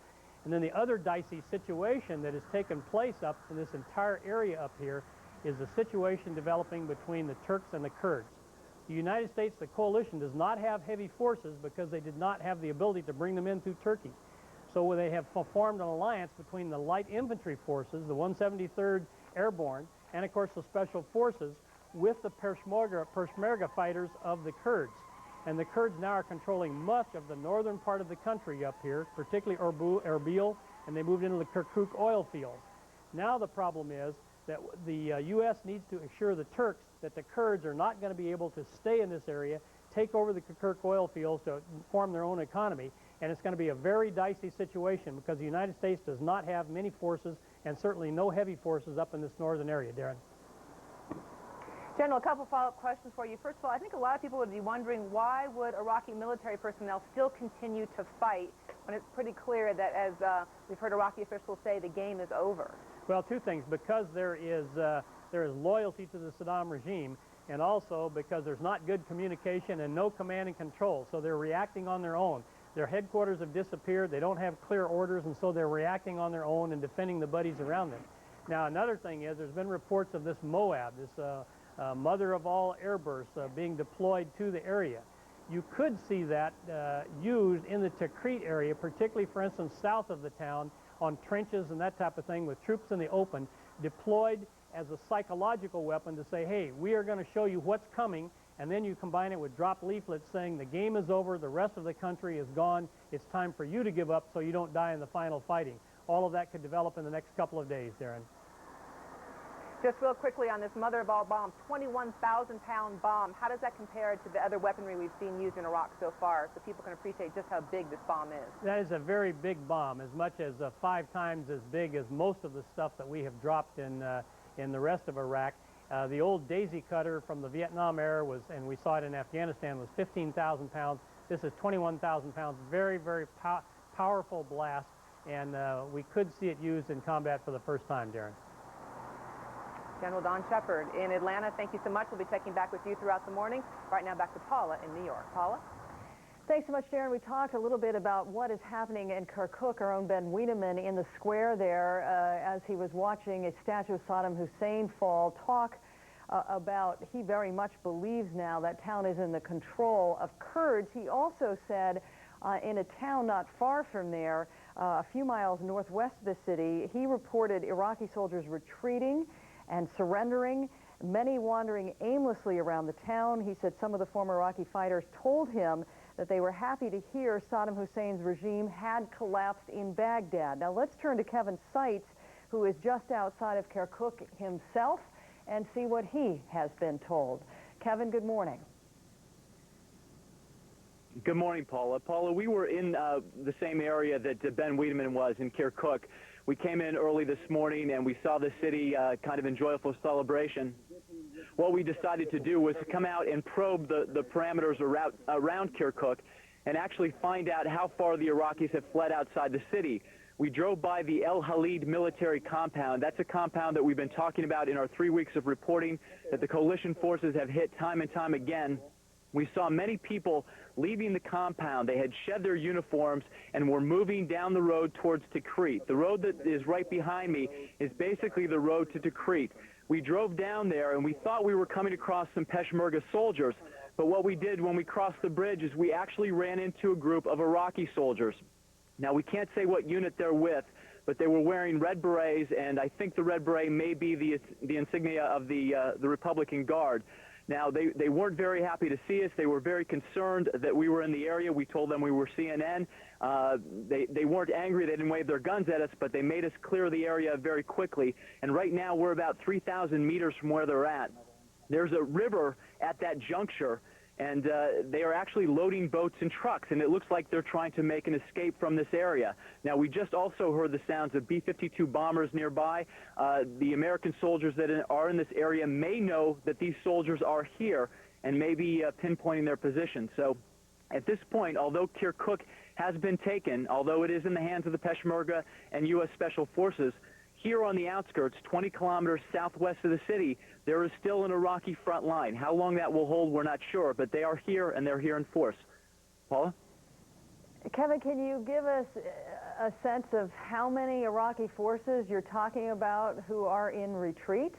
Speaker 9: And then the other dicey situation that has taken place up in this entire area up here is the situation developing between the Turks and the Kurds. The United States, the coalition, does not have heavy forces because they did not have the ability to bring them in through Turkey. So they have formed an alliance between the light infantry forces, the 173rd Airborne, and of course the Special Forces with the Peshmerga fighters of the Kurds. And the Kurds now are controlling much of the northern part of the country up here, particularly Erbil, and they moved into the Kirkuk oil fields. Now the problem is that the U.S. needs to assure the Turks that the Kurds are not going to be able to stay in this area, take over the Kirkuk oil fields to form their own economy, and it's going to be a very dicey situation because the United States does not have many forces and certainly no heavy forces up in this northern area, Darren.
Speaker 12: General, a couple follow-up questions for you. First of all, I think a lot of people would be wondering why would Iraqi military personnel still continue to fight when it's pretty clear that, as we've heard Iraqi officials say, the game is over.
Speaker 9: Well, two things. Because there is loyalty to the Saddam regime, and also because there's not good communication and no command and control, so they're reacting on their own. Their headquarters have disappeared, they don't have clear orders, and so they're reacting on their own and defending the buddies around them. Now, another thing is there's been reports of this Moab, this mother of all airbursts, being deployed to the area. You could see that used in the Tikrit area, particularly, for instance, south of the town, on trenches and that type of thing, with troops in the open, deployed as a psychological weapon to say, hey, we are going to show you what's coming, and then you combine it with drop leaflets saying the game is over, the rest of the country is gone, it's time for you to give up so you don't die in the final fighting. All of that could develop in the next couple of days, Darren.
Speaker 12: Just real quickly on this mother of all bombs, 21,000-pound bomb, how does that compare to the other weaponry we've seen used in Iraq so far, so people can appreciate just how big this bomb is?
Speaker 9: That is a very big bomb, as much as 5 times as big as most of the stuff that we have dropped in the rest of Iraq. The old daisy cutter from the Vietnam era was, and we saw it in Afghanistan, was 15,000 pounds. This is 21,000 pounds. Very, very powerful blast, and we could see it used in combat for the first time, Darren.
Speaker 12: General Don Shepard in Atlanta, thank you so much. We'll be checking back with you throughout the morning. Right now, back to Paula in New York. Paula?
Speaker 1: Thanks so much, Darren. We talked a little bit about what is happening in Kirkuk. Our own Ben Wiedemann in the square there as he was watching a statue of Saddam Hussein fall, talk about he very much believes now that town is in the control of Kurds. He also said in a town not far from there, a few miles northwest of the city, he reported Iraqi soldiers retreating and surrendering, many wandering aimlessly around the town. He said some of the former Iraqi fighters told him that they were happy to hear Saddam Hussein's regime had collapsed in Baghdad. Now let's turn to Kevin Seitz, who is just outside of Kirkuk himself, and see what he has been told. Kevin, good morning.
Speaker 10: Good morning, Paula. Paula, we were in the same area that Ben Wiedemann was in Kirkuk. We came in early this morning and we saw the city kind of in joyful celebration. What we decided to do was to come out and probe the parameters around Kirkuk and actually find out how far the Iraqis have fled outside the city. We drove by the El Halid military compound. That's a compound that we've been talking about in our 3 weeks of reporting that the coalition forces have hit time and time again. We saw many people leaving the compound. They had shed their uniforms and were moving down the road towards Tikrit. The road that is right behind me is basically the road to Tikrit. We drove down there and we thought we were coming across some Peshmerga soldiers, but what we did when we crossed the bridge is we actually ran into a group of Iraqi soldiers. Now, we can't say what unit they're with, but they were wearing red berets, and I think the red beret may be the insignia of the Republican Guard. Now, they weren't very happy to see us. They were very concerned that we were in the area. We told them we were CNN. They weren't angry. They didn't wave their guns at us, but they made us clear the area very quickly. And right now, we're about 3,000 meters from where they're at. There's a river at that juncture, and they are actually loading boats and trucks, and it looks like they're trying to make an escape from this area. Now, we just also heard the sounds of B-52 bombers nearby. The American soldiers that are in this area may know that these soldiers are here and may be pinpointing their position. So at this point, although Kirkuk has been taken, although it is in the hands of the Peshmerga and U.S. Special Forces, here on the outskirts, 20 kilometers southwest of the city, there is still an Iraqi front line. How long that will hold, we're not sure, but they are here, and they're here in force. Paula?
Speaker 1: Kevin, can you give us a sense of how many Iraqi forces you're talking about who are in retreat?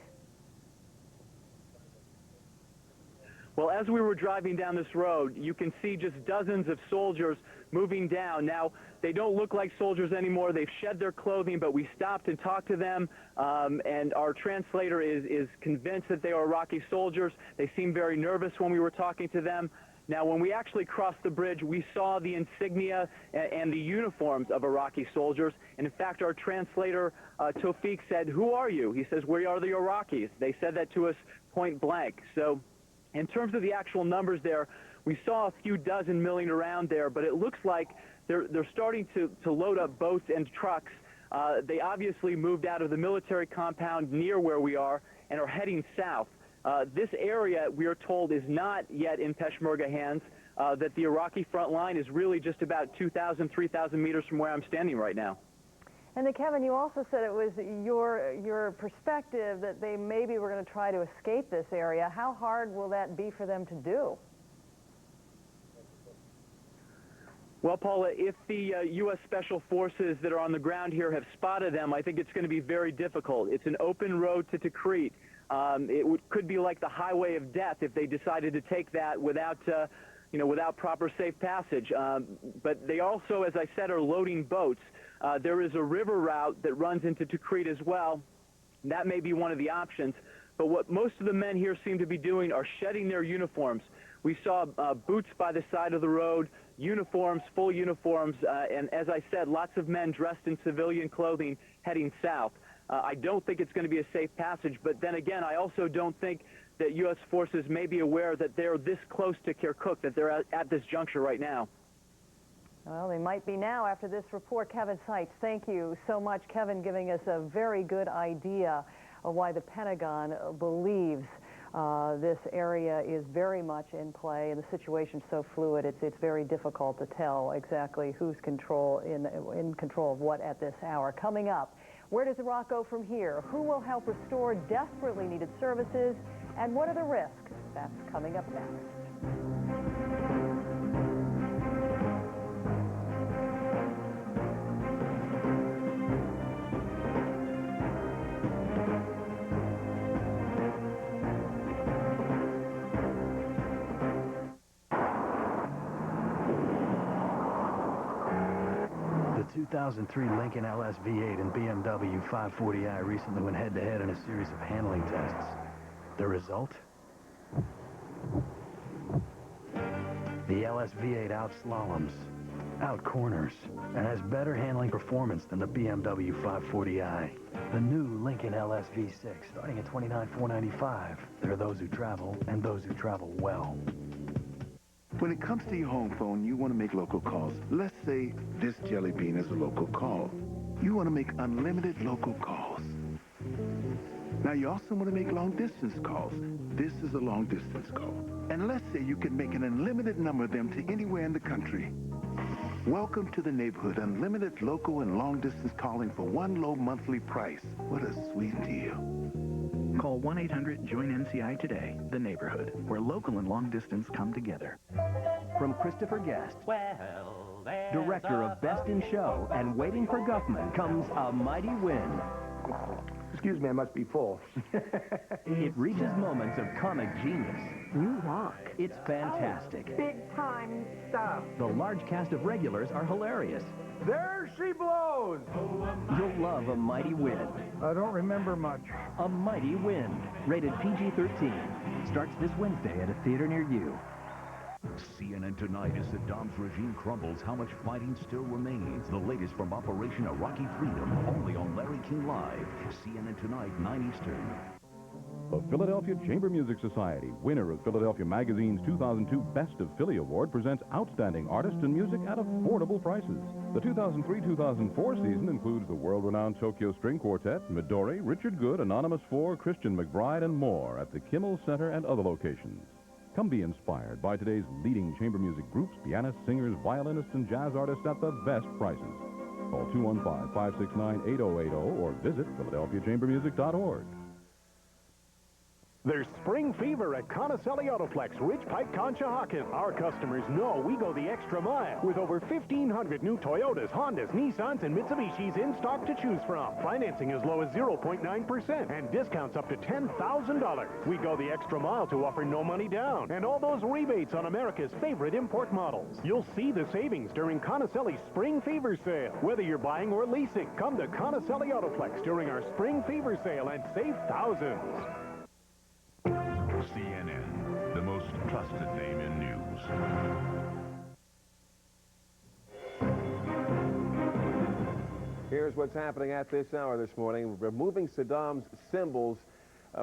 Speaker 10: Well, as we were driving down this road, you can see just dozens of soldiers moving down. Now, they don't look like soldiers anymore. They've shed their clothing, but we stopped and talked to them, and our translator is convinced that they are Iraqi soldiers. They seemed very nervous when we were talking to them. Now, when we actually crossed the bridge, we saw the insignia and the uniforms of Iraqi soldiers. And in fact, our translator, Tawfiq, said, "Who are you?" He says, "We are the Iraqis." They said that to us point blank. So in terms of the actual numbers there, we saw a few dozen milling around there, but it looks like they're starting to load up boats and trucks. They obviously moved out of the military compound near where we are and are heading south. This area, we are told, is not yet in Peshmerga hands, that the Iraqi front line is really just about 2,000, 3,000 meters from where I'm standing right now.
Speaker 1: And then, Kevin, you also said it was your perspective that they maybe were going to try to escape this area. How hard will that be for them to do?
Speaker 10: Well, Paula, if the U.S. Special Forces that are on the ground here have spotted them, I think it's going to be very difficult. It's an open road to Tikrit. Could be like the highway of death if they decided to take that without, without proper safe passage. But they also, as I said, are loading boats. There is a river route that runs into Tikrit as well. That may be one of the options. But what most of the men here seem to be doing are shedding their uniforms. We saw boots by the side of the road, uniforms, full uniforms, and as I said, lots of men dressed in civilian clothing heading south. I don't think it's going to be a safe passage, but then again, I also don't think that U.S. forces may be aware that they're this close to Kirkuk, that they're at this juncture right now.
Speaker 1: Well, they might be now after this report. Kevin Seitz, thank you so much. Kevin giving us a very good idea of why the Pentagon believes this area is very much in play, and the situation's so fluid, it's very difficult to tell exactly who's in control of what at this hour. Coming up, where does Iraq go from here? Who will help restore desperately needed services? And what are the risks? That's coming up next.
Speaker 11: The 2003 Lincoln LS V8 and BMW 540i recently went head-to-head in a series of handling tests. The result? The LS V8 out-slaloms, out-corners, and has better handling performance than the BMW 540i. The new Lincoln LS V6, starting at $29,495. There are those who travel, and those who travel well.
Speaker 13: When it comes to your home phone, you want to make local calls. Let's say this jelly bean is a local call. You want to make unlimited local calls. Now, you also want to make long-distance calls. This is a long-distance call. And let's say you can make an unlimited number of them to anywhere in the country. Welcome to the neighborhood. Unlimited local and long-distance calling for one low monthly price. What a sweet deal.
Speaker 15: Call 1-800-JOIN-NCI today, the neighborhood, where local and long distance come together.
Speaker 16: From Christopher Guest, director of Best in Show and Waiting for Guffman, comes A Mighty Wind.
Speaker 20: Excuse me, I must be full.
Speaker 16: It reaches moments of comic genius.
Speaker 17: You rock.
Speaker 16: It's fantastic.
Speaker 17: Big time stuff.
Speaker 16: The large cast of regulars are hilarious.
Speaker 20: There she blows!
Speaker 16: You'll love A Mighty Wind.
Speaker 20: I don't remember much.
Speaker 16: A Mighty Wind, rated PG-13. Starts this Wednesday at a theater near you.
Speaker 5: CNN Tonight, as Saddam's regime crumbles, how much fighting still remains. The latest from Operation Iraqi Freedom, only on Larry King Live. CNN Tonight, 9 Eastern.
Speaker 18: The Philadelphia Chamber Music Society, winner of Philadelphia Magazine's 2002 Best of Philly Award, presents outstanding artists and music at affordable prices. The 2003-2004 season includes the world-renowned Tokyo String Quartet, Midori, Richard Good, Anonymous 4, Christian McBride, and more at the Kimmel Center and other locations. Come be inspired by today's leading chamber music groups, pianists, singers, violinists, and jazz artists at the best prices. Call 215-569-8080 or visit PhiladelphiaChambermusic.org.
Speaker 27: There's spring fever at Conacelli Autoplex, Ridge Pike, Conshohocken. Our customers know we go the extra mile. With over 1,500 new Toyotas, Hondas, Nissans, and Mitsubishis in stock to choose from. Financing as low as 0.9% and discounts up to $10,000. We go the extra mile to offer no money down and all those rebates on America's favorite import models. You'll see the savings during Conacelli's Spring Fever Sale. Whether you're buying or leasing, come to Conacelli Autoplex during our Spring Fever Sale and save thousands.
Speaker 5: CNN, the most trusted name in news.
Speaker 26: Here's what's happening at this hour this morning. Removing Saddam's symbols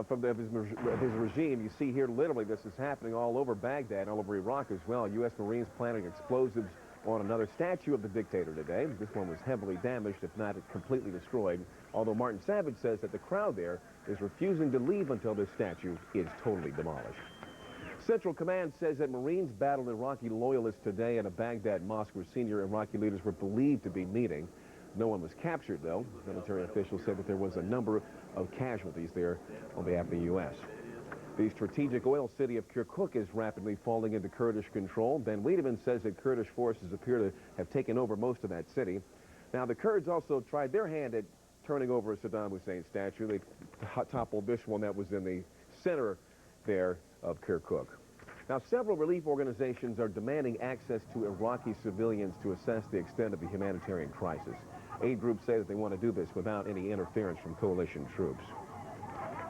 Speaker 26: from his regime. You see here, literally, this is happening all over Baghdad, all over Iraq as well. U.S. Marines planting explosives on another statue of the dictator today. This one was heavily damaged, if not completely destroyed, although Martin Savage says that the crowd there is refusing to leave until this statue is totally demolished. Central Command says that Marines battled Iraqi loyalists today at a Baghdad mosque where senior Iraqi leaders were believed to be meeting. No one was captured, though. Military officials said that there was a number of casualties there on behalf of the U.S. The strategic oil city of Kirkuk is rapidly falling into Kurdish control. Ben Wiedemann says that Kurdish forces appear to have taken over most of that city. Now, the Kurds also tried their hand at turning over a Saddam Hussein statue. They toppled this one that was in the center there of Kirkuk. Now, several relief organizations are demanding access to Iraqi civilians to assess the extent of the humanitarian crisis. Aid groups say that they want to do this without any interference from coalition troops.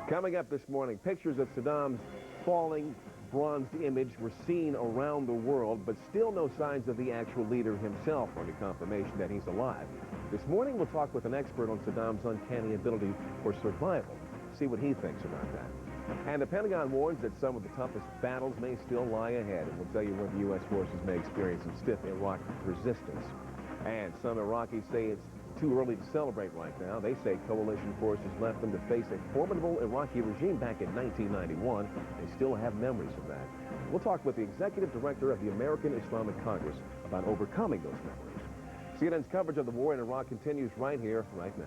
Speaker 26: Coming up this morning, pictures of Saddam's falling bronze image were seen around the world, but still no signs of the actual leader himself or any confirmation that he's alive. This morning, we'll talk with an expert on Saddam's uncanny ability for survival, see what he thinks about that. And the Pentagon warns that some of the toughest battles may still lie ahead, and we'll tell you where the U.S. forces may experience some stiff Iraq resistance. And some Iraqis say it's too early to celebrate right now. They say coalition forces left them to face a formidable Iraqi regime back in 1991. They still have memories of that. We'll talk with the executive director of the American Islamic Congress about overcoming those memories. CNN's coverage of the war in Iraq continues right here, right now.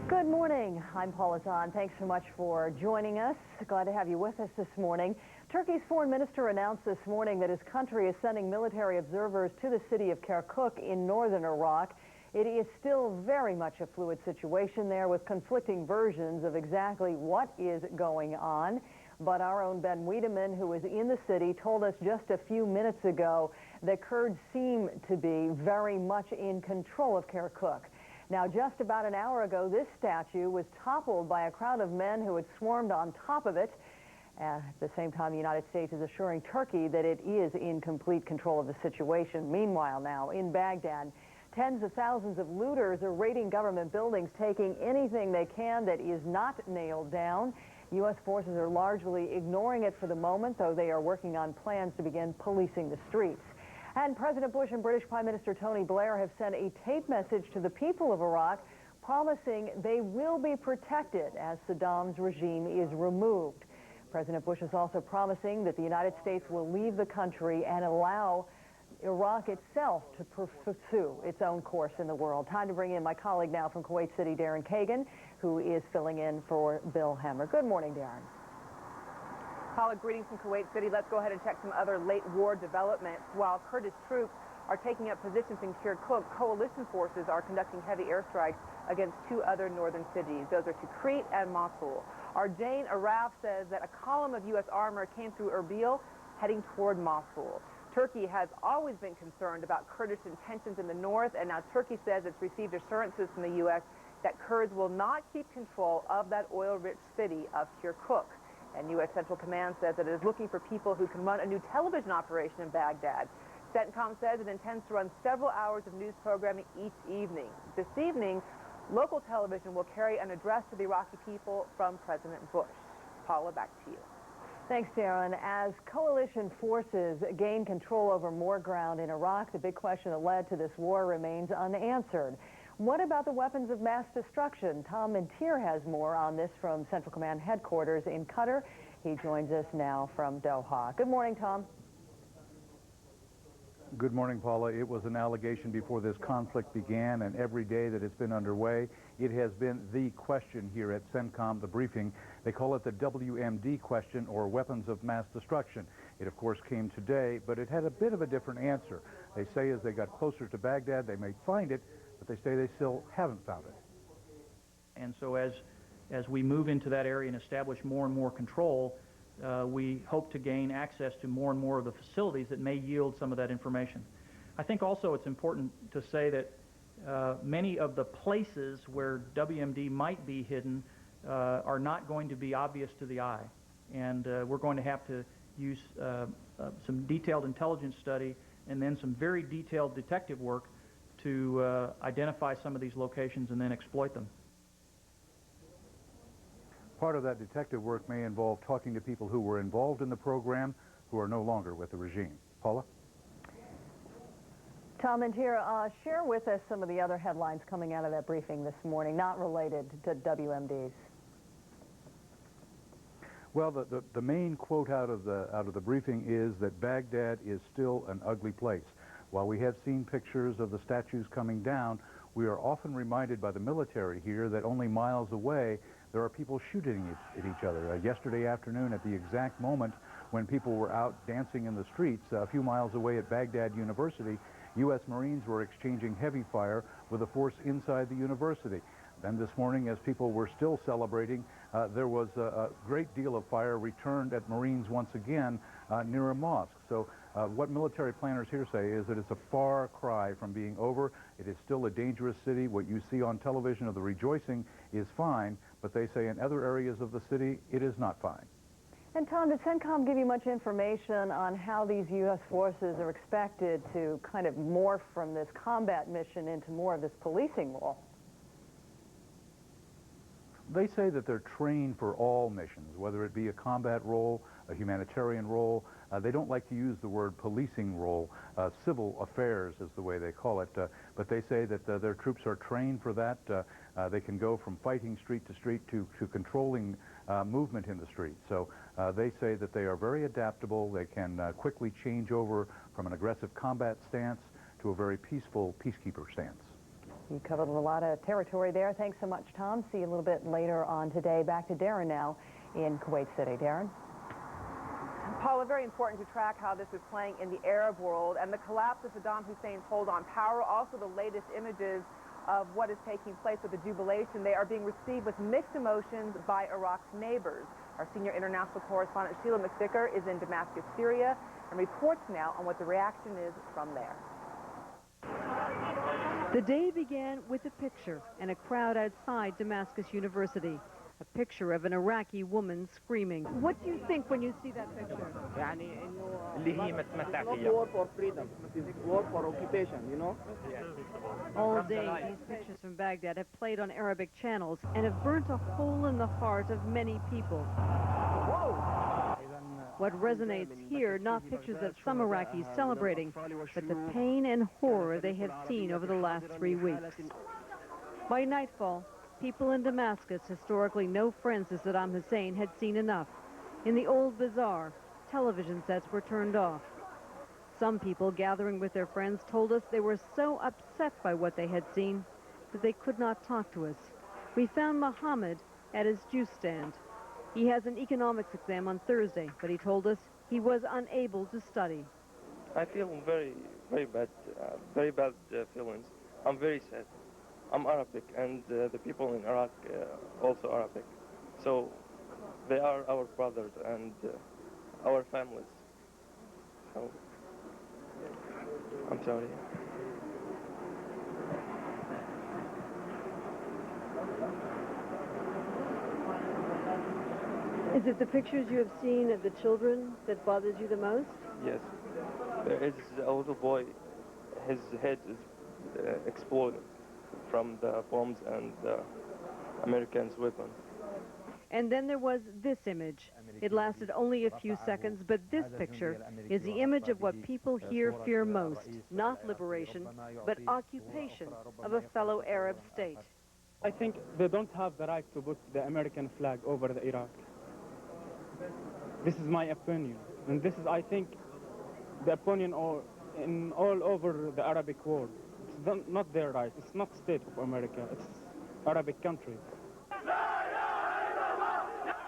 Speaker 1: Good morning. I'm Paula Zahn. Thanks so much for joining us. Glad to have you with us this morning. Turkey's foreign minister announced this morning that his country is sending military observers to the city of Kirkuk in northern Iraq. It is still very much a fluid situation there with conflicting versions of exactly what is going on. But our own Ben Wiedemann, who is in the city, told us just a few minutes ago that Kurds seem to be very much in control of Kirkuk. Now, just about an hour ago, this statue was toppled by a crowd of men who had swarmed on top of it. At the same time, the United States is assuring Turkey that it is in complete control of the situation. Meanwhile, now, in Baghdad, tens of thousands of looters are raiding government buildings, taking anything they can that is not nailed down. U.S. forces are largely ignoring it for the moment, though they are working on plans to begin policing the streets. And President Bush and British Prime Minister Tony Blair have sent a tape message to the people of Iraq promising they will be protected as Saddam's regime is removed. President Bush is also promising that the United States will leave the country and allow Iraq itself to pursue its own course in the world. Time to bring in my colleague now from Kuwait City, Darren Kagan, who is filling in for Bill Hemmer. Good morning, Darren.
Speaker 12: Paula, greetings from Kuwait City. Let's go ahead and check some other late war developments. While Kurdish troops are taking up positions in Kirkuk, coalition forces are conducting heavy airstrikes against two other northern cities. Those are Tikrit and Mosul. Our Jane Araf says that a column of U.S. armor came through Erbil heading toward Mosul. Turkey has always been concerned about Kurdish intentions in the north, and now Turkey says it's received assurances from the U.S. that Kurds will not keep control of that oil-rich city of Kirkuk. And U.S. Central Command says that it is looking for people who can run a new television operation in Baghdad. CENTCOM says it intends to run several hours of news programming each evening. This evening, local television will carry an address to the Iraqi people from President Bush. Paula, back to you.
Speaker 1: Thanks, Darren. As coalition forces gain control over more ground in Iraq, the big question that led to this war remains unanswered. What about the weapons of mass destruction? Tom Mentir has more on this from Central Command headquarters in Qatar. He joins us now from Doha. Good morning, Tom.
Speaker 2: Good morning, Paula. It was an allegation before this conflict began, and every day that it's been underway, it has been the question here at CENTCOM, the briefing. They call it the WMD question, or weapons of mass destruction. It, of course, came today, but it had a bit of a different answer. They say as they got closer to Baghdad, they may find it, but they say they still haven't found it.
Speaker 14: And so as we move into that area and establish more and more control, we hope to gain access to more and more of the facilities that may yield some of that information. I think also it's important to say that many of the places where WMD might be hidden are not going to be obvious to the eye. And we're going to have to use some detailed intelligence study and then some very detailed detective work to identify some of these locations and then exploit them.
Speaker 2: part of that detective work may involve talking to people who were involved in the program who are no longer with the regime. Paula?
Speaker 1: Tom and Tira, share with us some of the other headlines coming out of that briefing this morning, not related to WMDs.
Speaker 2: Well, the main quote out of the briefing is that Baghdad is still an ugly place. While we have seen pictures of the statues coming down, we are often reminded by the military here that only miles away there are people shooting at each other. Yesterday afternoon, at the exact moment when people were out dancing in the streets a few miles away at Baghdad University, U.S. Marines were exchanging heavy fire with a force inside the university. Then this morning, as people were still celebrating, there was a great deal of fire returned at Marines once again near a mosque. So what military planners here say is that it's a far cry from being over. It is still a dangerous city. What you see on television of the rejoicing is fine, but they say in other areas of the city, it is not fine.
Speaker 1: And Tom, did CENTCOM give you much information on how these U.S. forces are expected to kind of morph from this combat mission into more of this policing role?
Speaker 2: They say that they're trained for all missions, whether it be a combat role, a humanitarian role. They don't like to use the word policing role. Civil affairs is the way they call it. But they say that their troops are trained for that. They can go from fighting street to street to controlling movement in the street. So they say that they are very adaptable. They can quickly change over from an aggressive combat stance to a very peaceful peacekeeper stance.
Speaker 1: You covered a lot of territory there. Thanks so much, Tom. See you a little bit later on today. Back to Darren now in Kuwait City. Darren?
Speaker 12: Paula, very important to track how this is playing in the Arab world and the collapse of Saddam Hussein's hold on power. Also the latest images of what is taking place with the jubilation. They are being received with mixed emotions by Iraq's neighbors. Our senior international correspondent Sheila McVicker is in Damascus, Syria, and reports now on what the reaction is from there.
Speaker 3: The day began with a picture and a crowd outside Damascus University. A picture of an Iraqi woman screaming. What do you think when you see that picture?
Speaker 4: War for freedom, war for occupation, you know?
Speaker 3: All day, these pictures from Baghdad have played on Arabic channels and have burnt a hole in the heart of many people. What resonates here, not pictures of some Iraqis celebrating, but the pain and horror they have seen over the last 3 weeks. By nightfall, people in Damascus, historically no friends to Saddam Hussein, had seen enough. In the old bazaar, television sets were turned off. Some people gathering with their friends told us they were so upset by what they had seen that they could not talk to us. We found Mohammed at his juice stand. He has an economics exam on Thursday, but he told us he was unable to study.
Speaker 19: I feel very bad feelings. I'm very sad. I'm Arabic, and the people in Iraq also Arabic. So they are our brothers and our families. So I'm sorry.
Speaker 3: Is it the pictures you have seen of the children that bothers you the most?
Speaker 19: Yes. There is a little boy, his head is exploding from the bombs and the Americans' weapons.
Speaker 3: And then there was this image. It lasted only a few seconds, but this picture is the image of what people here fear most. Not liberation, but occupation of a fellow Arab state.
Speaker 22: I think they don't have the right to put the American flag over the Iraq. This is my opinion, and this is, I think, the opinion all over the Arabic world. It's not their right. It's not state of America. It's Arabic country.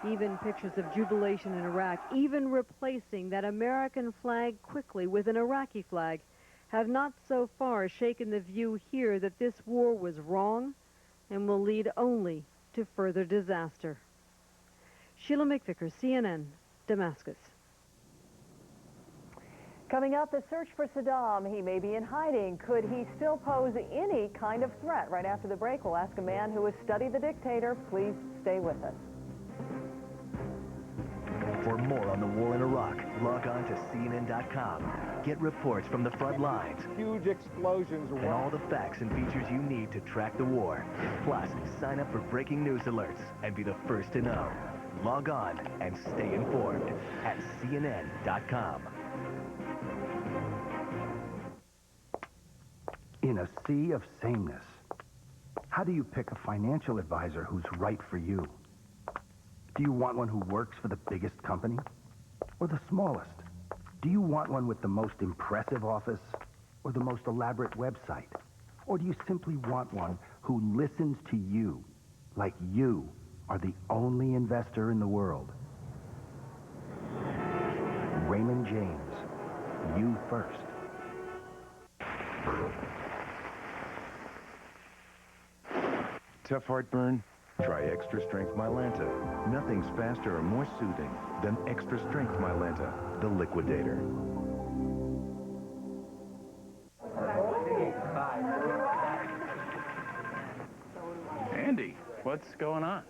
Speaker 3: Even pictures of jubilation in Iraq, even replacing that American flag quickly with an Iraqi flag, have not so far shaken the view here that this war was wrong and will lead only to further disaster. Sheila McVicker, CNN, Damascus.
Speaker 1: Coming up, the search for Saddam. He may be in hiding. Could he still pose any kind of threat? Right after the break, we'll ask a man who has studied the dictator. Please stay with us.
Speaker 23: For
Speaker 11: For more on the war in Iraq, log on to CNN.com. Get reports from the front lines.
Speaker 20: Huge explosions.
Speaker 11: And all the facts and features you need to track the war. Plus, sign up for breaking news alerts and be the first to know. Log on and stay informed at CNN.com.
Speaker 6: In a sea of sameness, how do you pick a financial advisor who's right for you? Do you want one who works for the biggest company or the smallest? Do you want one with the most impressive office or the most elaborate website? Or do you simply want one who listens to you like you are the only investor in the world? Raymond James, you first.
Speaker 7: Tough heartburn? Try Extra Strength Mylanta. Nothing's faster or more soothing than Extra Strength Mylanta, the liquidator.
Speaker 8: Andy, what's going on?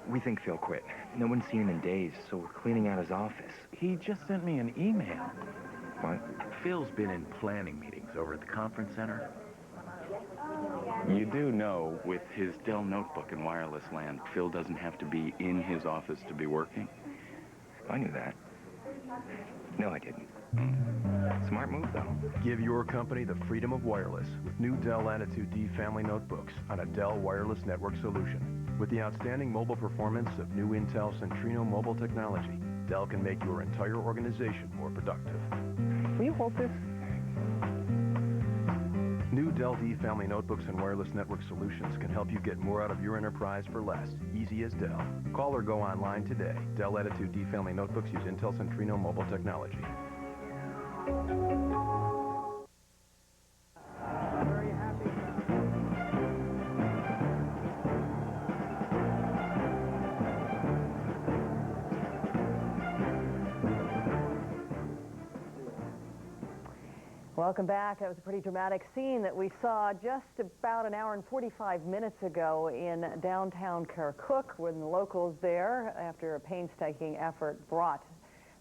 Speaker 21: We think Phil quit. No one's seen him in days, so we're cleaning out his office.
Speaker 8: He just sent me an email.
Speaker 21: What?
Speaker 8: Phil's been in planning meetings over at the conference center. You do know, with his Dell notebook and wireless land, Phil doesn't have to be in his office to be working.
Speaker 21: I knew that. No, I didn't. Smart move, though.
Speaker 26: Give your company the freedom of wireless with new Dell Latitude D family notebooks on a Dell wireless network solution. With the outstanding mobile performance of new Intel Centrino mobile technology, Dell can make your entire organization more productive.
Speaker 21: Will you hold this?
Speaker 26: New Dell D family notebooks and wireless network solutions can help you get more out of your enterprise for less. Easy as Dell. Call or go online today. Dell Latitude D family notebooks use Intel Centrino mobile technology.
Speaker 1: Welcome back. That was a pretty dramatic scene that we saw just about an hour and 45 minutes ago in downtown Kirkuk when the locals there, after a painstaking effort, brought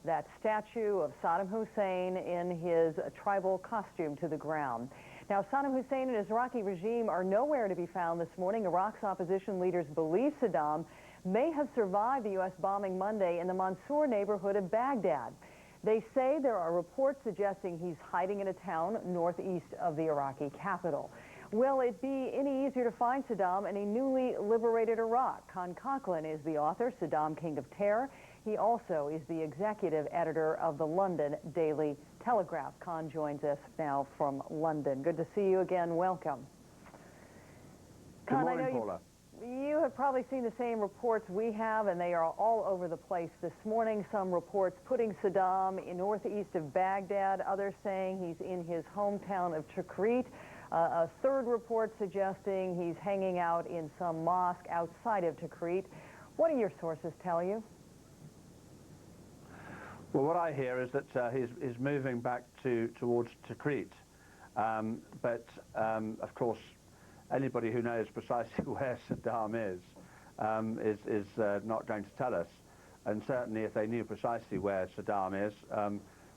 Speaker 1: that statue of Saddam Hussein in his tribal costume to the ground. Now, Saddam Hussein and his Iraqi regime are nowhere to be found this morning. Iraq's opposition leaders believe Saddam may have survived the U.S. bombing Monday in the Mansour neighborhood of Baghdad. They say there are reports suggesting he's hiding in a town northeast of the Iraqi capital. Will it be any easier to find Saddam in a newly liberated Iraq? Con Conklin is the author, Saddam, King of Terror. He also is the executive editor of the London Daily Telegraph. Con joins us now from London. Good to see you again. Welcome.
Speaker 23: Good morning, Paula.
Speaker 1: You have probably seen the same reports we have, and they are all over the place this morning. Some reports putting Saddam in northeast of Baghdad, others saying he's in his hometown of Tikrit. A third report suggesting he's hanging out in some mosque outside of Tikrit. What do your sources tell you?
Speaker 23: Well, what I hear is that he's moving back towards Tikrit. Of course, anybody who knows precisely where Saddam is not going to tell us. And certainly if they knew precisely where Saddam is,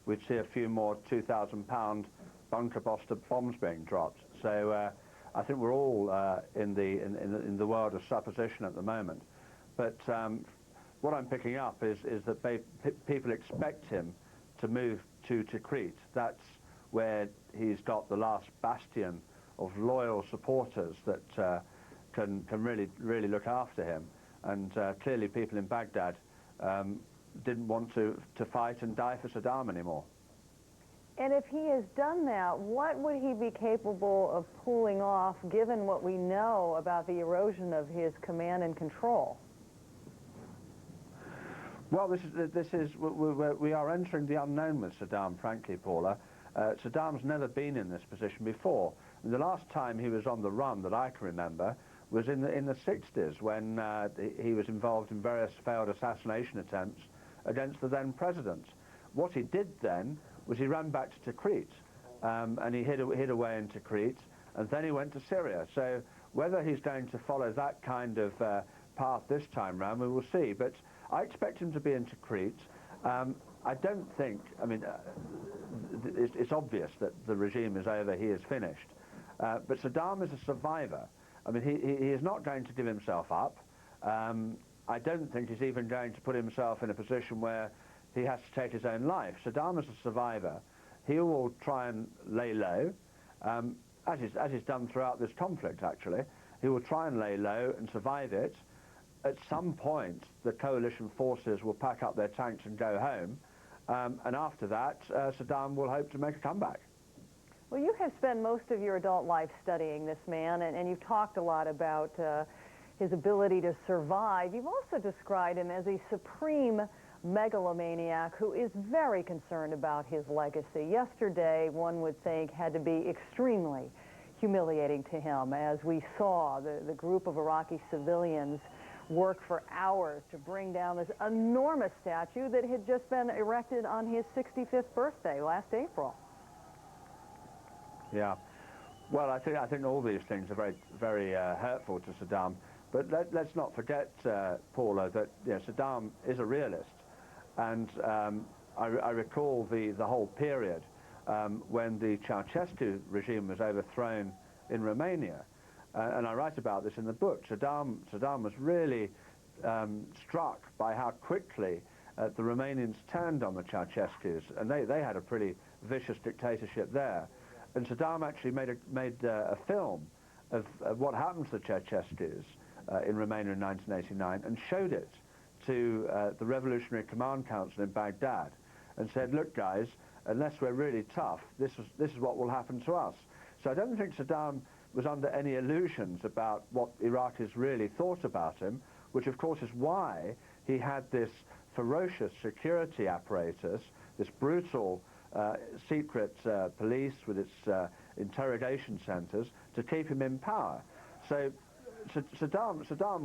Speaker 23: we'd see a few more 2,000-pound bunker bombs being dropped. So I think we're all in the world of supposition at the moment. But what I'm picking up is that people expect him to move to Tikrit. That's where he's got the last bastion of loyal supporters that can really look after him. And clearly people in Baghdad didn't want to fight and die for Saddam anymore.
Speaker 1: And if he has done that, what would he be capable of pulling off, given what we know about the erosion of his command and control?
Speaker 23: Well, we are entering the unknown with Saddam, frankly, Paula. Saddam's never been in this position before. And the last time he was on the run that I can remember was in the 60s when he was involved in various failed assassination attempts against the then president. What he did then was he ran back to Tikrit and he hid away in Tikrit, and then he went to Syria. So whether he's going to follow that kind of path this time round, we will see. But I expect him to be in Tikrit. I don't think, I mean, it's obvious that the regime is over, he is finished. But Saddam is a survivor. I mean, he is not going to give himself up. I don't think he's even going to put himself in a position where he has to take his own life. Saddam is a survivor. He will try and lay low, as he's done throughout this conflict, actually. He will try and lay low and survive it. At some point, the coalition forces will pack up their tanks and go home. And after that, Saddam will hope to make a comeback.
Speaker 1: Well, you have spent most of your adult life studying this man, and you've talked a lot about his ability to survive. You've also described him as a supreme megalomaniac who is very concerned about his legacy. Yesterday, one would think, had to be extremely humiliating to him, as we saw the group of Iraqi civilians work for hours to bring down this enormous statue that had just been erected on his 65th birthday last April.
Speaker 23: Yeah. Well, I think all these things are very, very hurtful to Saddam. But let's not forget, Paula, that Saddam is a realist. And I recall the whole period when the Ceausescu regime was overthrown in Romania. And I write about this in the book. Saddam was really struck by how quickly the Romanians turned on the Ceausescus, and they had a pretty vicious dictatorship there. And Saddam actually made a film of what happened to the Ceausescus in Romania in 1989 and showed it to the Revolutionary Command Council in Baghdad and said, look guys, unless we're really tough, this is what will happen to us. So I don't think Saddam was under any illusions about what Iraqis really thought about him, which of course is why he had this ferocious security apparatus, this brutal secret police with its interrogation centers to keep him in power. So Saddam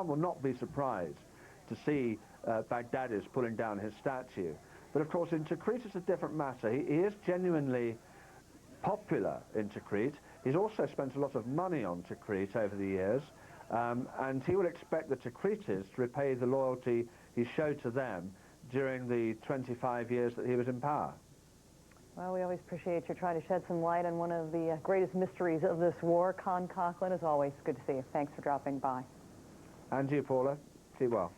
Speaker 23: will not be surprised to see Baghdadis pulling down his statue. But of course in Tikrit it's a different matter. He is genuinely popular in Tikrit. He's also spent a lot of money on Tikrit over the years, and he will expect the Tikritis to repay the loyalty he showed to them during the 25 years that he was in power.
Speaker 1: Well, we always appreciate you trying to shed some light on one of the greatest mysteries of this war. Con Conklin, as always, good to see you. Thanks for dropping by.
Speaker 23: And you, Paula. Keep well.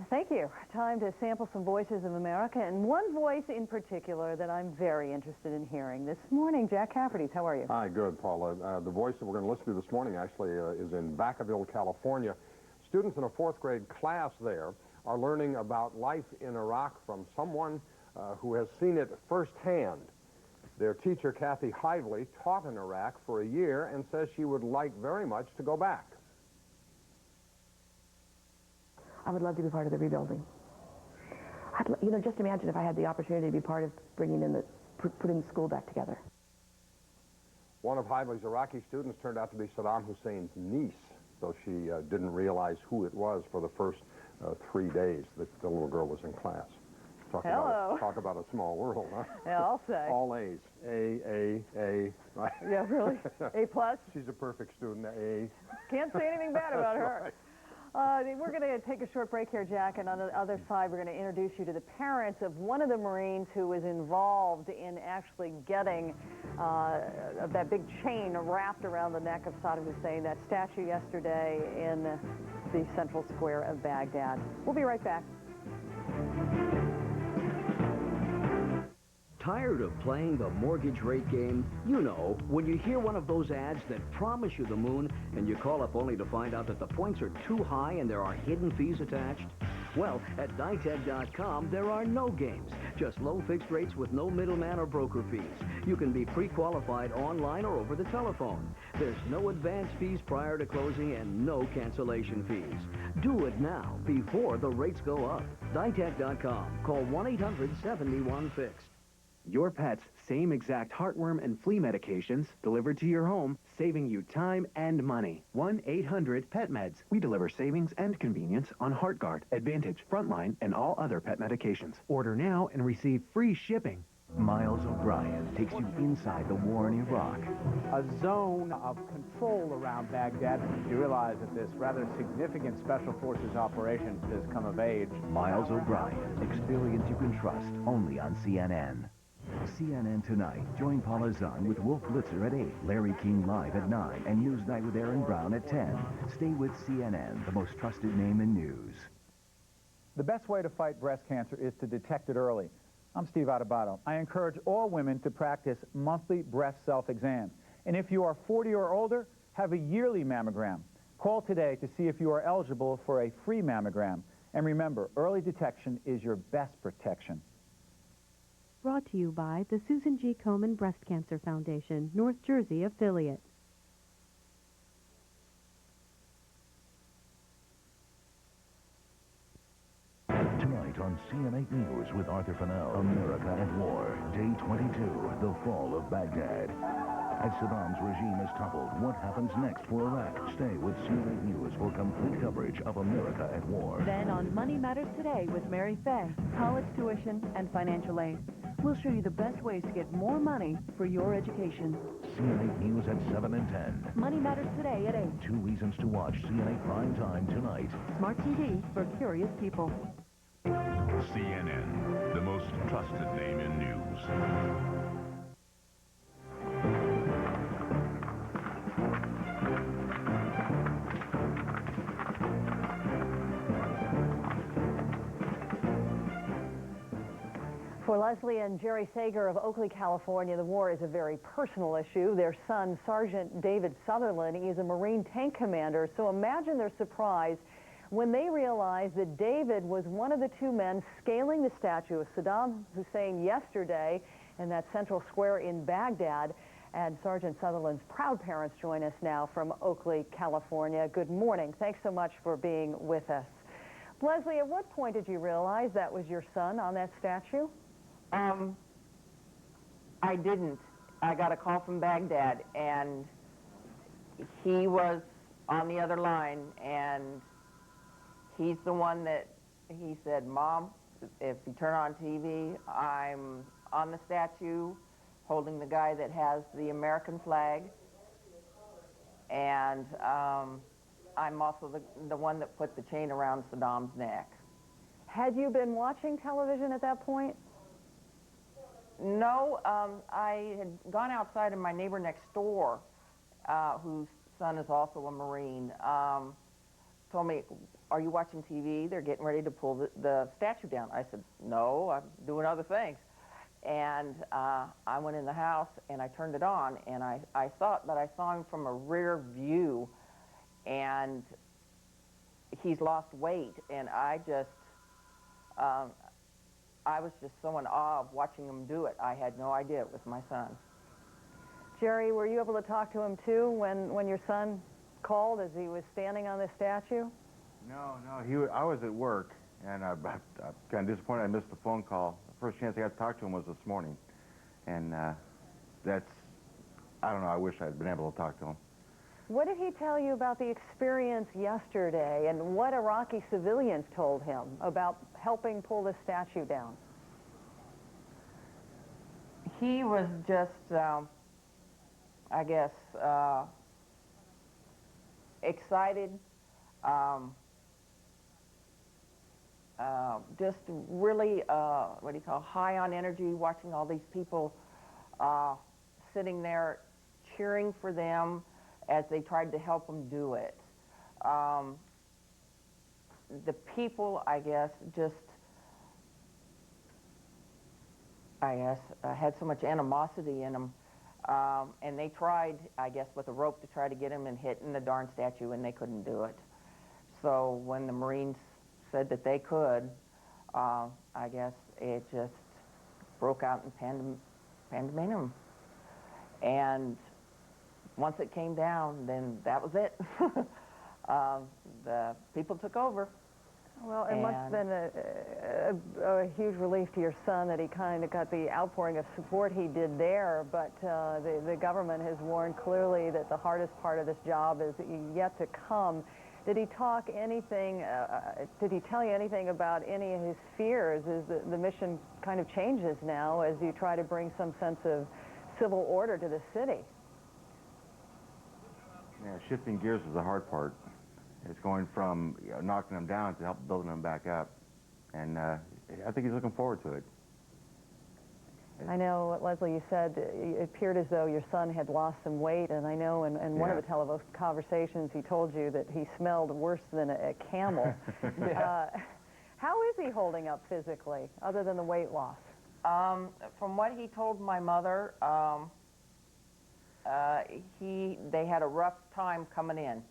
Speaker 1: Thank you. Time to sample some voices of America, and one voice in particular that I'm very interested in hearing this morning. Jack Cafferty, how are you?
Speaker 9: Hi, good, Paula. The voice that we're going to listen to this morning actually is in Vacaville, California. Students in a 4th grade class there are learning about life in Iraq from someone who has seen it firsthand. Their teacher, Kathy Hively, taught in Iraq for a year and says she would like very much to go back.
Speaker 10: I would love to be part of the rebuilding. Just imagine if I had the opportunity to be part of putting the school back together.
Speaker 9: One of Hively's Iraqi students turned out to be Saddam Hussein's niece, though she didn't realize who it was for the first 3 days that the little girl was in class. Talk about a small world, huh?
Speaker 1: Yeah, I'll say.
Speaker 9: All A's. A. Right?
Speaker 1: Yeah, really? A+?
Speaker 9: She's a perfect student, A.
Speaker 1: Can't say anything bad about her. We're going to take a short break here, Jack, and on the other side, we're going to introduce you to the parents of one of the Marines who was involved in actually getting that big chain wrapped around the neck of Saddam Hussein, that statue yesterday in the central square of Baghdad. We'll be right back.
Speaker 13: Tired of playing the mortgage rate game? You know, when you hear one of those ads that promise you the moon and you call up only to find out that the points are too high and there are hidden fees attached? Well, at Ditech.com, there are no games, just low fixed rates with no middleman or broker fees. You can be pre-qualified online or over the telephone. There's no advance fees prior to closing and no cancellation fees. Do it now, before the rates go up. Ditech.com. Call 1-800-71-FIXED.
Speaker 15: Your pet's same exact heartworm and flea medications delivered to your home, saving you time and money. 1-800-PET-MEDS. We deliver savings and convenience on HeartGuard, Advantage, Frontline, and all other pet medications. Order now and receive free shipping.
Speaker 6: Miles O'Brien takes you inside the war in Iraq.
Speaker 5: A zone of control around Baghdad. You realize that this rather significant Special Forces operation has come of age.
Speaker 6: Miles O'Brien, experience you can trust only on CNN. CNN Tonight. Join Paula Zahn with Wolf Blitzer at 8, Larry King Live at 9, and Newsnight with Aaron Brown at 10. Stay with CNN, the most trusted name in news.
Speaker 5: The best way to fight breast cancer is to detect it early. I'm Steve Adubato. I encourage all women to practice monthly breast self-exams. And if you are 40 or older, have a yearly mammogram. Call today to see if you are eligible for a free mammogram. And remember, early detection is your best protection.
Speaker 3: Brought to you by the Susan G. Komen Breast Cancer Foundation, North Jersey affiliate.
Speaker 16: Tonight on CNN News with Arthur Fennell, America at War, Day 22, the fall of Baghdad. As Saddam's regime is toppled, what happens next for Iraq? Stay with CNN News for complete coverage of America at War.
Speaker 17: Then on Money Matters Today with Mary Fay, college tuition and financial aid. We'll show you the best ways to get more money for your education.
Speaker 16: CNN News at 7 and 10.
Speaker 17: Money Matters Today at 8.
Speaker 16: 2 reasons to watch CNN Prime Time tonight.
Speaker 17: Smart TV for curious people.
Speaker 7: CNN, the most trusted name in news.
Speaker 1: For Leslie and Jerry Sager of Oakley, California, the war is a very personal issue. Their son, Sergeant David Sutherland, is a Marine tank commander, so imagine their surprise when they realized that David was one of the 2 men scaling the statue of Saddam Hussein yesterday in that central square in Baghdad. And Sergeant Sutherland's proud parents join us now from Oakley, California. Good morning. Thanks so much for being with us. Leslie, at what point did you realize that was your son on that statue?
Speaker 18: I didn't. I got a call from Baghdad, and he was on the other line, and he's the one that he said, Mom, if you turn on TV, I'm on the statue holding the guy that has the American flag, and I'm also the one that put the chain around Saddam's neck.
Speaker 1: Had you been watching television at that point?
Speaker 18: No, I had gone outside, and my neighbor next door, whose son is also a Marine, told me, are you watching TV? They're getting ready to pull the statue down. I said, no, I'm doing other things. And I went in the house, and I turned it on, and I thought that I saw him from a rear view, and he's lost weight, and I was just so in awe of watching him do it. I had no idea it was my son.
Speaker 1: Jerry, were you able to talk to him too when your son called as he was standing on the statue?
Speaker 24: No, I was at work, and I'm kind of disappointed I missed the phone call. The first chance I got to talk to him was this morning, and I don't know, I wish I'd been able to talk to him.
Speaker 1: What did he tell you about the experience yesterday and what Iraqi civilians told him about helping pull the statue down?
Speaker 18: He was just, I guess, excited, just really, what do you call, high on energy, watching all these people sitting there cheering for them as they tried to help him do it. The people, I guess, just, had so much animosity in them. And they tried, I guess, with a rope to try to get him and hit in the darn statue, and they couldn't do it. So when the Marines said that they could, I guess it just broke out in pandemonium. And once it came down, then that was it. The people took over.
Speaker 1: Well, it must have been a huge relief to your son that he kind of got the outpouring of support he did there, but the government has warned clearly that the hardest part of this job is yet to come. Did he talk anything, did he tell you anything about any of his fears as the mission kind of changes now as you try to bring some sense of civil order to the city?
Speaker 24: Yeah, shifting gears is the hard part. It's going from knocking them down to help building them back up. And I think he's looking forward to it.
Speaker 1: I know, Leslie, you said it appeared as though your son had lost some weight, and I know in one of the telephone conversations he told you that he smelled worse than a camel. How is he holding up physically, other than the weight loss?
Speaker 18: From what he told my mother, they had a rough time coming in.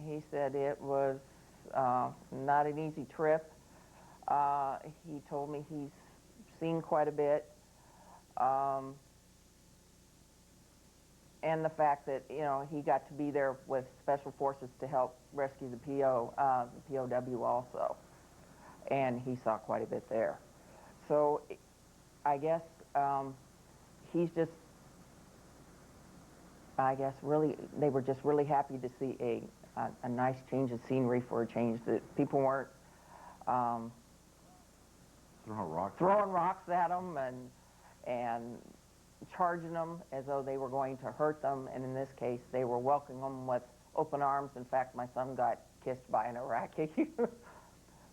Speaker 18: He said it was not an easy trip. He told me he's seen quite a bit, and the fact that he got to be there with special forces to help rescue the POW also, and he saw quite a bit there. So I guess he's just, really, they were just really happy to see a nice change of scenery for a change, that people weren't throwing rocks at them and charging them as though they were going to hurt them. And in this case, they were welcoming them with open arms. In fact, my son got kissed by an Iraqi,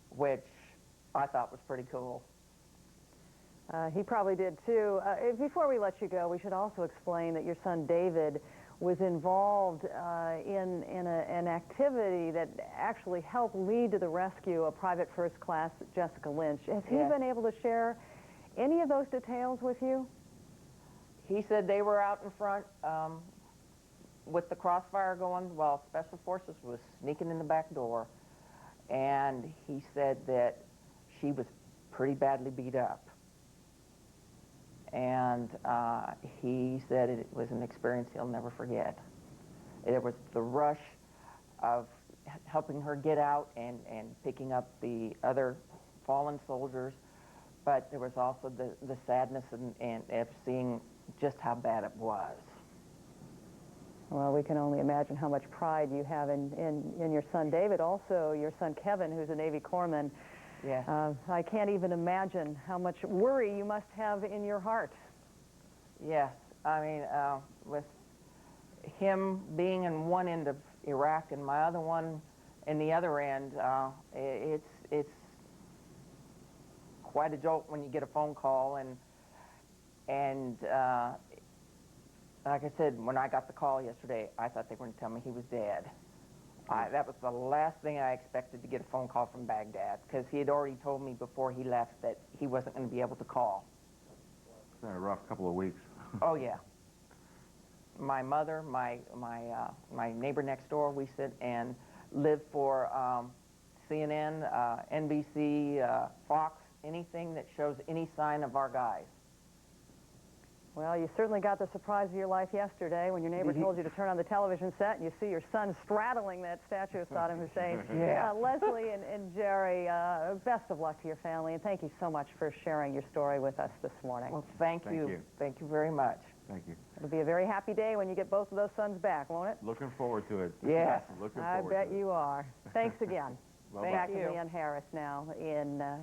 Speaker 18: which I thought was pretty cool.
Speaker 1: He probably did too. Before we let you go, we should also explain that your son David was involved in an activity that actually helped lead to the rescue of Private First Class Jessica Lynch. Has he been able to share any of those details with you?
Speaker 18: He said they were out in front with the crossfire going while Special Forces was sneaking in the back door, and he said that she was pretty badly beat up. And he said it was an experience he'll never forget. It was the rush of helping her get out and picking up the other fallen soldiers, but there was also the sadness and of seeing just how bad it was.
Speaker 1: Well, we can only imagine how much pride you have in your son David. Also, your son Kevin, who's a Navy corpsman.
Speaker 18: Yeah.
Speaker 1: I can't even imagine how much worry you must have in your heart.
Speaker 18: Yes. I mean, with him being in one end of Iraq and my other one in the other end, it's quite a jolt when you get a phone call. And like I said, when I got the call yesterday, I thought they were going to tell me he was dead. That was the last thing I expected, to get a phone call from Baghdad, because he had already told me before he left that he wasn't going to be able to call.
Speaker 24: It's been a rough couple of weeks.
Speaker 18: Oh, yeah. My mother, my neighbor next door, we sit and live for CNN, NBC, Fox, anything that shows any sign of our guys.
Speaker 1: Well, you certainly got the surprise of your life yesterday when your neighbor told you to turn on the television set and you see your son straddling that statue of Saddam Hussein.
Speaker 18: Yeah.
Speaker 1: Leslie and Jerry, best of luck to your family, and thank you so much for sharing your story with us this morning.
Speaker 18: Well, thank you. Thank you very much.
Speaker 24: Thank you.
Speaker 1: It'll be a very happy day when you get both of those sons back, won't it?
Speaker 24: Looking forward to it.
Speaker 18: Yes.
Speaker 24: Looking
Speaker 1: I
Speaker 24: forward
Speaker 1: bet
Speaker 24: to it.
Speaker 1: you are. Thanks again. Back to Leanne Harris now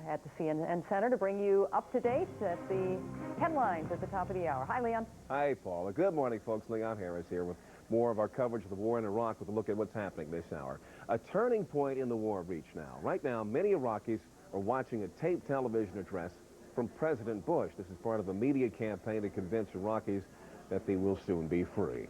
Speaker 1: at the CNN Center to bring you up to date at the headlines at the top of the hour. Hi, Leon.
Speaker 26: Hi, Paula. Good morning, folks. Leon Harris here with more of our coverage of the war in Iraq with a look at what's happening this hour. A turning point in the war reached now. Right now, many Iraqis are watching a taped television address from President Bush. This is part of a media campaign to convince Iraqis that they will soon be free.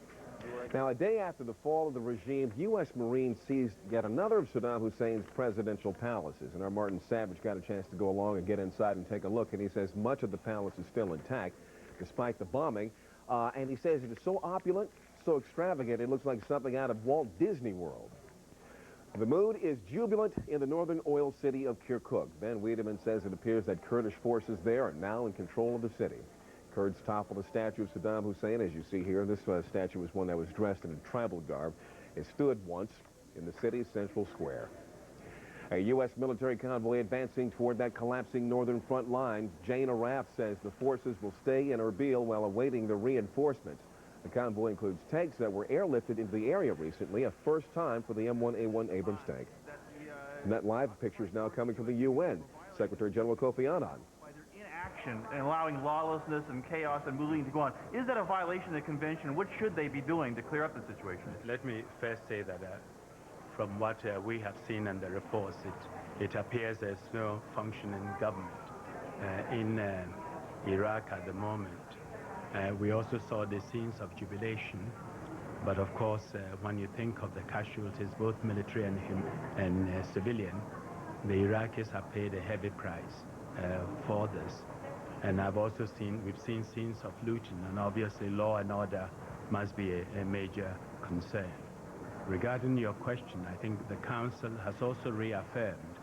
Speaker 26: Now, a day after the fall of the regime, U.S. Marines seized yet another of Saddam Hussein's presidential palaces. And our Martin Savage got a chance to go along and get inside and take a look. And he says much of the palace is still intact, despite the bombing. And he says it is so opulent, so extravagant, it looks like something out of Walt Disney World. The mood is jubilant in the northern oil city of Kirkuk. Ben Wiedemann says it appears that Kurdish forces there are now in control of the city. Kurds toppled a statue of Saddam Hussein, as you see here. This statue was one that was dressed in a tribal garb. It stood once in the city's central square. A U.S. military convoy advancing toward that collapsing northern front line. Jane Araf says the forces will stay in Erbil while awaiting the reinforcements. The convoy includes tanks that were airlifted into the area recently, a first time for the M1A1 Abrams tank. And that live picture is now coming from the UN. Secretary General Kofi Annan.
Speaker 2: Action and allowing lawlessness and chaos and bullying to go on. Is that a violation of the convention? What should they be doing to clear up the situation?
Speaker 4: Let me first say that from what we have seen in the reports, it appears there's no functioning government in Iraq at the moment. We also saw the scenes of jubilation, but of course when you think of the casualties, both military and civilian, the Iraqis have paid a heavy price for this. And we've seen scenes of looting, and obviously law and order must be a major concern. Regarding your question, I think the Council has also reaffirmed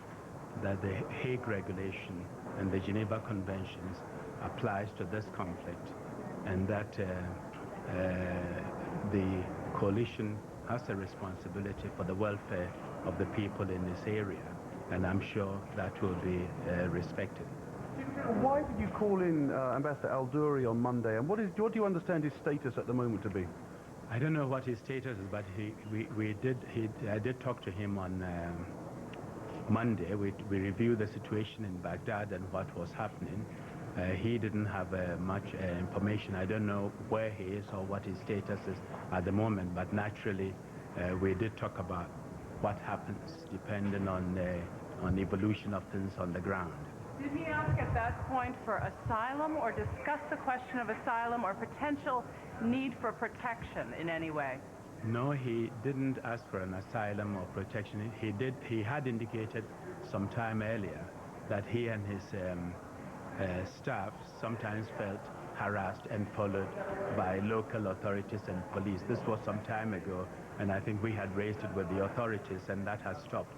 Speaker 4: that the Hague Regulation and the Geneva Conventions applies to this conflict, and that the coalition has a responsibility for the welfare of the people in this area, and I'm sure that will be respected.
Speaker 12: Why did you call in Ambassador Al-Duri on Monday, and what do you understand his status at the moment to be?
Speaker 4: I don't know what his status is, but I did talk to him on Monday. We reviewed the situation in Baghdad and what was happening. He didn't have much information. I don't know where he is or what his status is at the moment, but naturally we did talk about what happens depending on the evolution of things on the ground.
Speaker 14: Did he ask at that point for asylum or discuss the question of asylum or potential need for protection in any way?
Speaker 4: No, he didn't ask for an asylum or protection. He had indicated some time earlier that he and his staff sometimes felt harassed and followed by local authorities and police. This was some time ago, and I think we had raised it with the authorities, and that has stopped.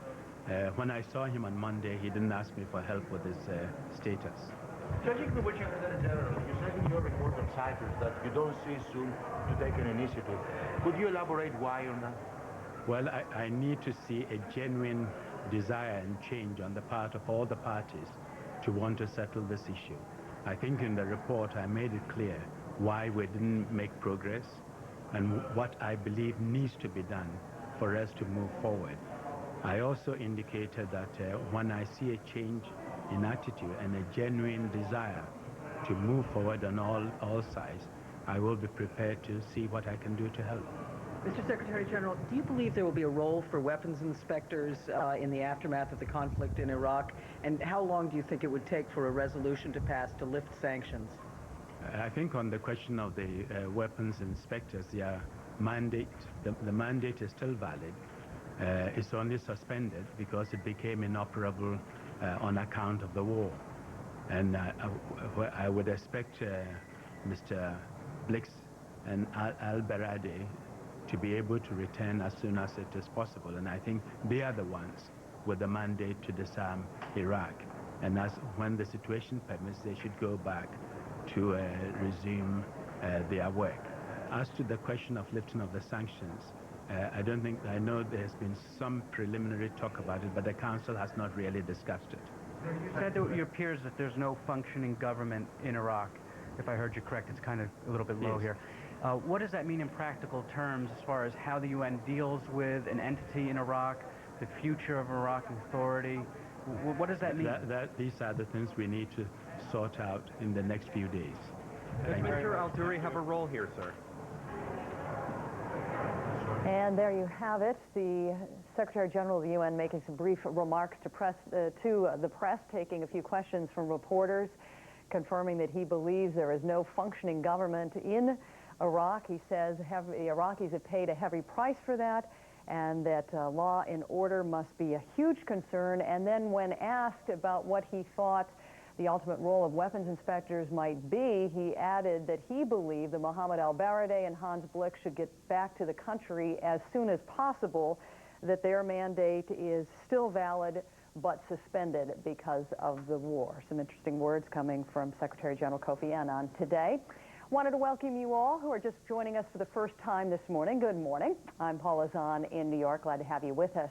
Speaker 4: When I saw him on Monday, he didn't ask me for help with his status.
Speaker 19: Judging from what you said in general, you said in your report on Cyprus that you don't see soon to take an initiative. Could you elaborate why on that?
Speaker 4: Well, I need to see a genuine desire and change on the part of all the parties to want to settle this issue. I think in the report I made it clear why we didn't make progress and what I believe needs to be done for us to move forward. I also indicated that when I see a change in attitude and a genuine desire to move forward on all sides, I will be prepared to see what I can do to help.
Speaker 25: Mr. Secretary General, do you believe there will be a role for weapons inspectors in the aftermath of the conflict in Iraq? And how long do you think it would take for a resolution to pass to lift sanctions?
Speaker 4: I think on the question of the weapons inspectors, the mandate is still valid. It's only suspended because it became inoperable on account of the war. And I would expect Mr. Blix and Al-Baradi to be able to return as soon as it is possible. And I think they are the ones with the mandate to disarm Iraq. And when the situation permits, they should go back to resume their work. As to the question of lifting of the sanctions, I know there's been some preliminary talk about it, but the Council has not really discussed it.
Speaker 27: You said that it appears that there's no functioning government in Iraq. If I heard you correct, it's kind of a little bit low here. What does that mean in practical terms as far as how the UN deals with an entity in Iraq, the future of Iraqi authority? What does that mean?
Speaker 4: These are the things we need to sort out in the next few days.
Speaker 28: Does Mr. Al-Duri have a role here, sir?
Speaker 1: And there you have it, the Secretary General of the UN making some brief remarks to the press, taking a few questions from reporters, confirming that he believes there is no functioning government in Iraq. He says the Iraqis have paid a heavy price for that, and that law and order must be a huge concern. And then when asked about what he thought the ultimate role of weapons inspectors might be, he added that he believed that Mohammed al-Baradei and Hans Blix should get back to the country as soon as possible, that their mandate is still valid but suspended because of the war. Some interesting words coming from Secretary General Kofi Annan today. Wanted to welcome you all who are just joining us for the first time this morning. Good morning. I'm Paula Zahn in New York. Glad to have you with us.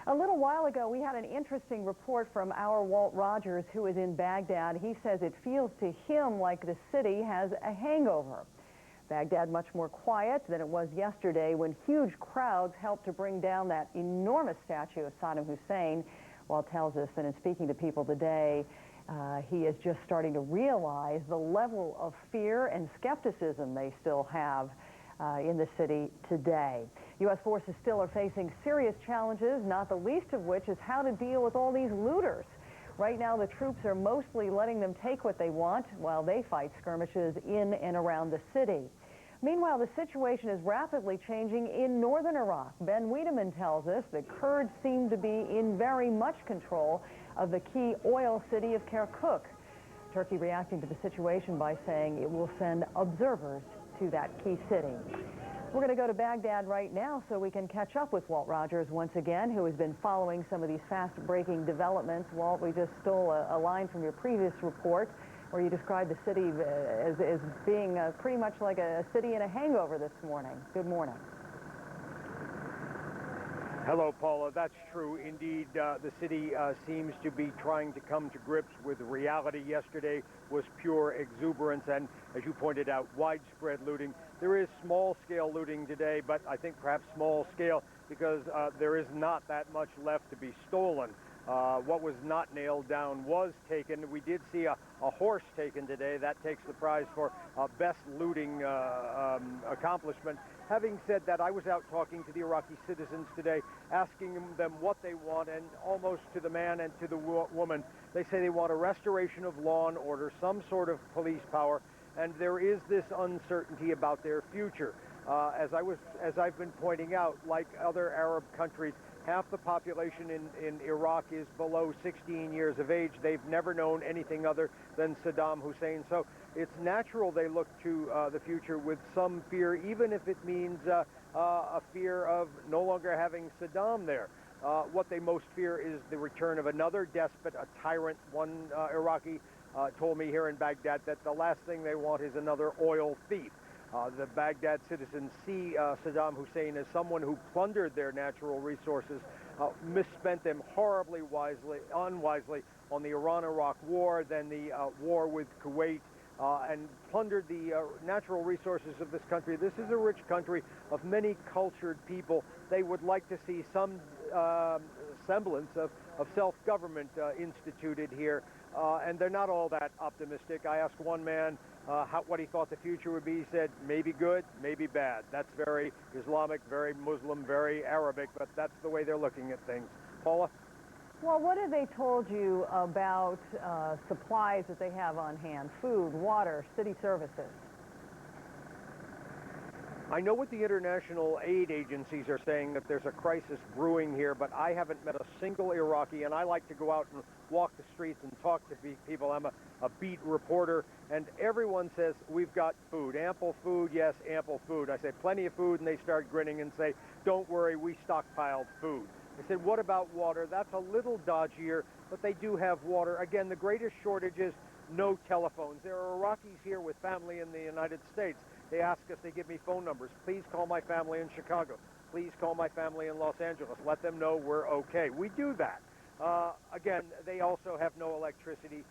Speaker 1: A little while ago, we had an interesting report from our Walt Rogers, who is in Baghdad. He says it feels to him like the city has a hangover. Baghdad much more quiet than it was yesterday when huge crowds helped to bring down that enormous statue of Saddam Hussein. Walt tells us that in speaking to people today, he is just starting to realize the level of fear and skepticism they still have in the city today. U.S. forces still are facing serious challenges, not the least of which is how to deal with all these looters. Right now, the troops are mostly letting them take what they want while they fight skirmishes in and around the city. Meanwhile, the situation is rapidly changing in northern Iraq. Ben Wiedemann tells us that Kurds seem to be in very much control of the key oil city of Kirkuk. Turkey reacting to the situation by saying it will send observers to that key city. We're going to go to Baghdad right now so we can catch up with Walt Rogers once again, who has been following some of these fast-breaking developments. Walt, we just stole a line from your previous report where you described the city as being pretty much like a city in a hangover this morning. Good morning.
Speaker 8: Hello, Paula. That's true. Indeed, the city seems to be trying to come to grips with reality. Yesterday was pure exuberance and, as you pointed out, widespread looting. There is small-scale looting today, but I think perhaps small-scale because there is not that much left to be stolen. What was not nailed down was taken. We did see a horse taken today. That takes the prize for best looting accomplishment. Having said that, I was out talking to the Iraqi citizens today, asking them what they want, and almost to the man and to the woman, they say they want a restoration of law and order, some sort of police power, and there is this uncertainty about their future. As I've been pointing out, like other Arab countries, half the population in Iraq is below 16 years of age. They've never known anything other than Saddam Hussein. So it's natural they look to the future with some fear, even if it means a fear of no longer having Saddam there. What they most fear is the return of another despot, a tyrant. One Iraqi told me here in Baghdad that the last thing they want is another oil thief. The Baghdad citizens see Saddam Hussein as someone who plundered their natural resources, misspent them horribly unwisely on the Iran-Iraq war, then the war with Kuwait, and plundered the natural resources of this country. This is a rich country of many cultured people. They would like to see some semblance of self-government instituted here, and they're not all that optimistic. I asked one man what he thought the future would be. He said, maybe good, maybe bad. That's very Islamic, very Muslim, very Arabic, but that's the way they're looking at things. Paula?
Speaker 1: Well, what have they told you about supplies that they have on hand? Food, water, city services?
Speaker 8: I know what the international aid agencies are saying, that there's a crisis brewing here, but I haven't met a single Iraqi, and I like to go out and walk the streets and talk to people. I'm a beat reporter, and everyone says, we've got food. Ample food, yes, ample food. I say, plenty of food, and they start grinning and say, don't worry, we stockpiled food. I said, what about water? That's a little dodgier, but they do have water. Again, the greatest shortage is no telephones. There are Iraqis here with family in the United States. They ask us, they give me phone numbers. Please call my family in Chicago. Please call my family in Los Angeles. Let them know we're okay. We do that. Again, they also have no electricity.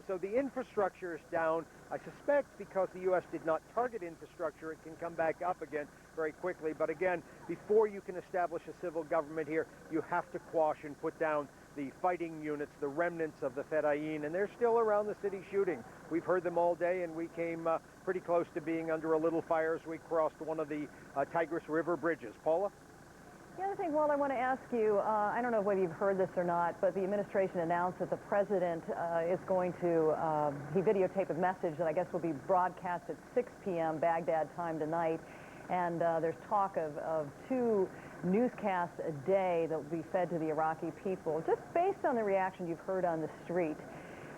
Speaker 8: So the infrastructure is down. I suspect because the U.S. did not target infrastructure, it can come back up again very quickly. But again, before you can establish a civil government here, you have to quash and put down the fighting units, the remnants of the Fedayeen, and they're still around the city shooting. We've heard them all day, and we came pretty close to being under a little fire as we crossed one of the Tigris River bridges. Paula?
Speaker 1: The other thing, Walt, I want to ask you, I don't know whether you've heard this or not, but the administration announced that the president is going to, he videotaped a message that I guess will be broadcast at 6 p.m. Baghdad time tonight, and there's talk of 2 newscasts a day that will be fed to the Iraqi people. Just based on the reaction you've heard on the street,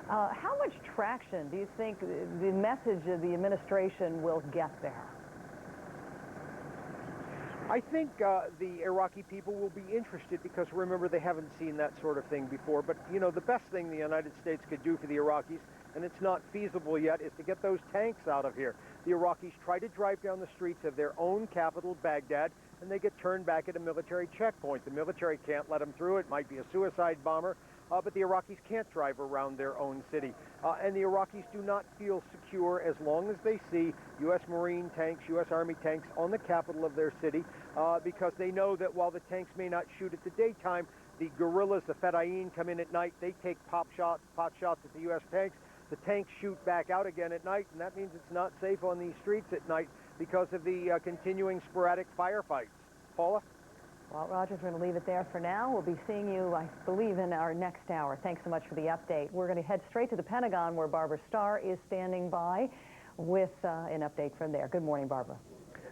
Speaker 1: how much traction do you think the message of the administration will get there?
Speaker 8: I think the Iraqi people will be interested because, remember, they haven't seen that sort of thing before. But, you know, the best thing the United States could do for the Iraqis, and it's not feasible yet, is to get those tanks out of here. The Iraqis try to drive down the streets of their own capital, Baghdad, and they get turned back at a military checkpoint. The military can't let them through. It might be a suicide bomber. but the Iraqis can't drive around their own city. And the Iraqis do not feel secure as long as they see U.S. Marine tanks, U.S. Army tanks on the capital of their city, because they know that while the tanks may not shoot at the daytime, the guerrillas, the Fedayeen, come in at night. They take pot shots at the U.S. tanks. The tanks shoot back out again at night, and that means it's not safe on these streets at night because of the continuing sporadic firefights. Paula?
Speaker 1: Well, Rogers, we're going to leave it there for now. We'll be seeing you, I believe, in our next hour. Thanks so much for the update. We're going to head straight to the Pentagon, where Barbara Starr is standing by with an update from there. Good morning, Barbara.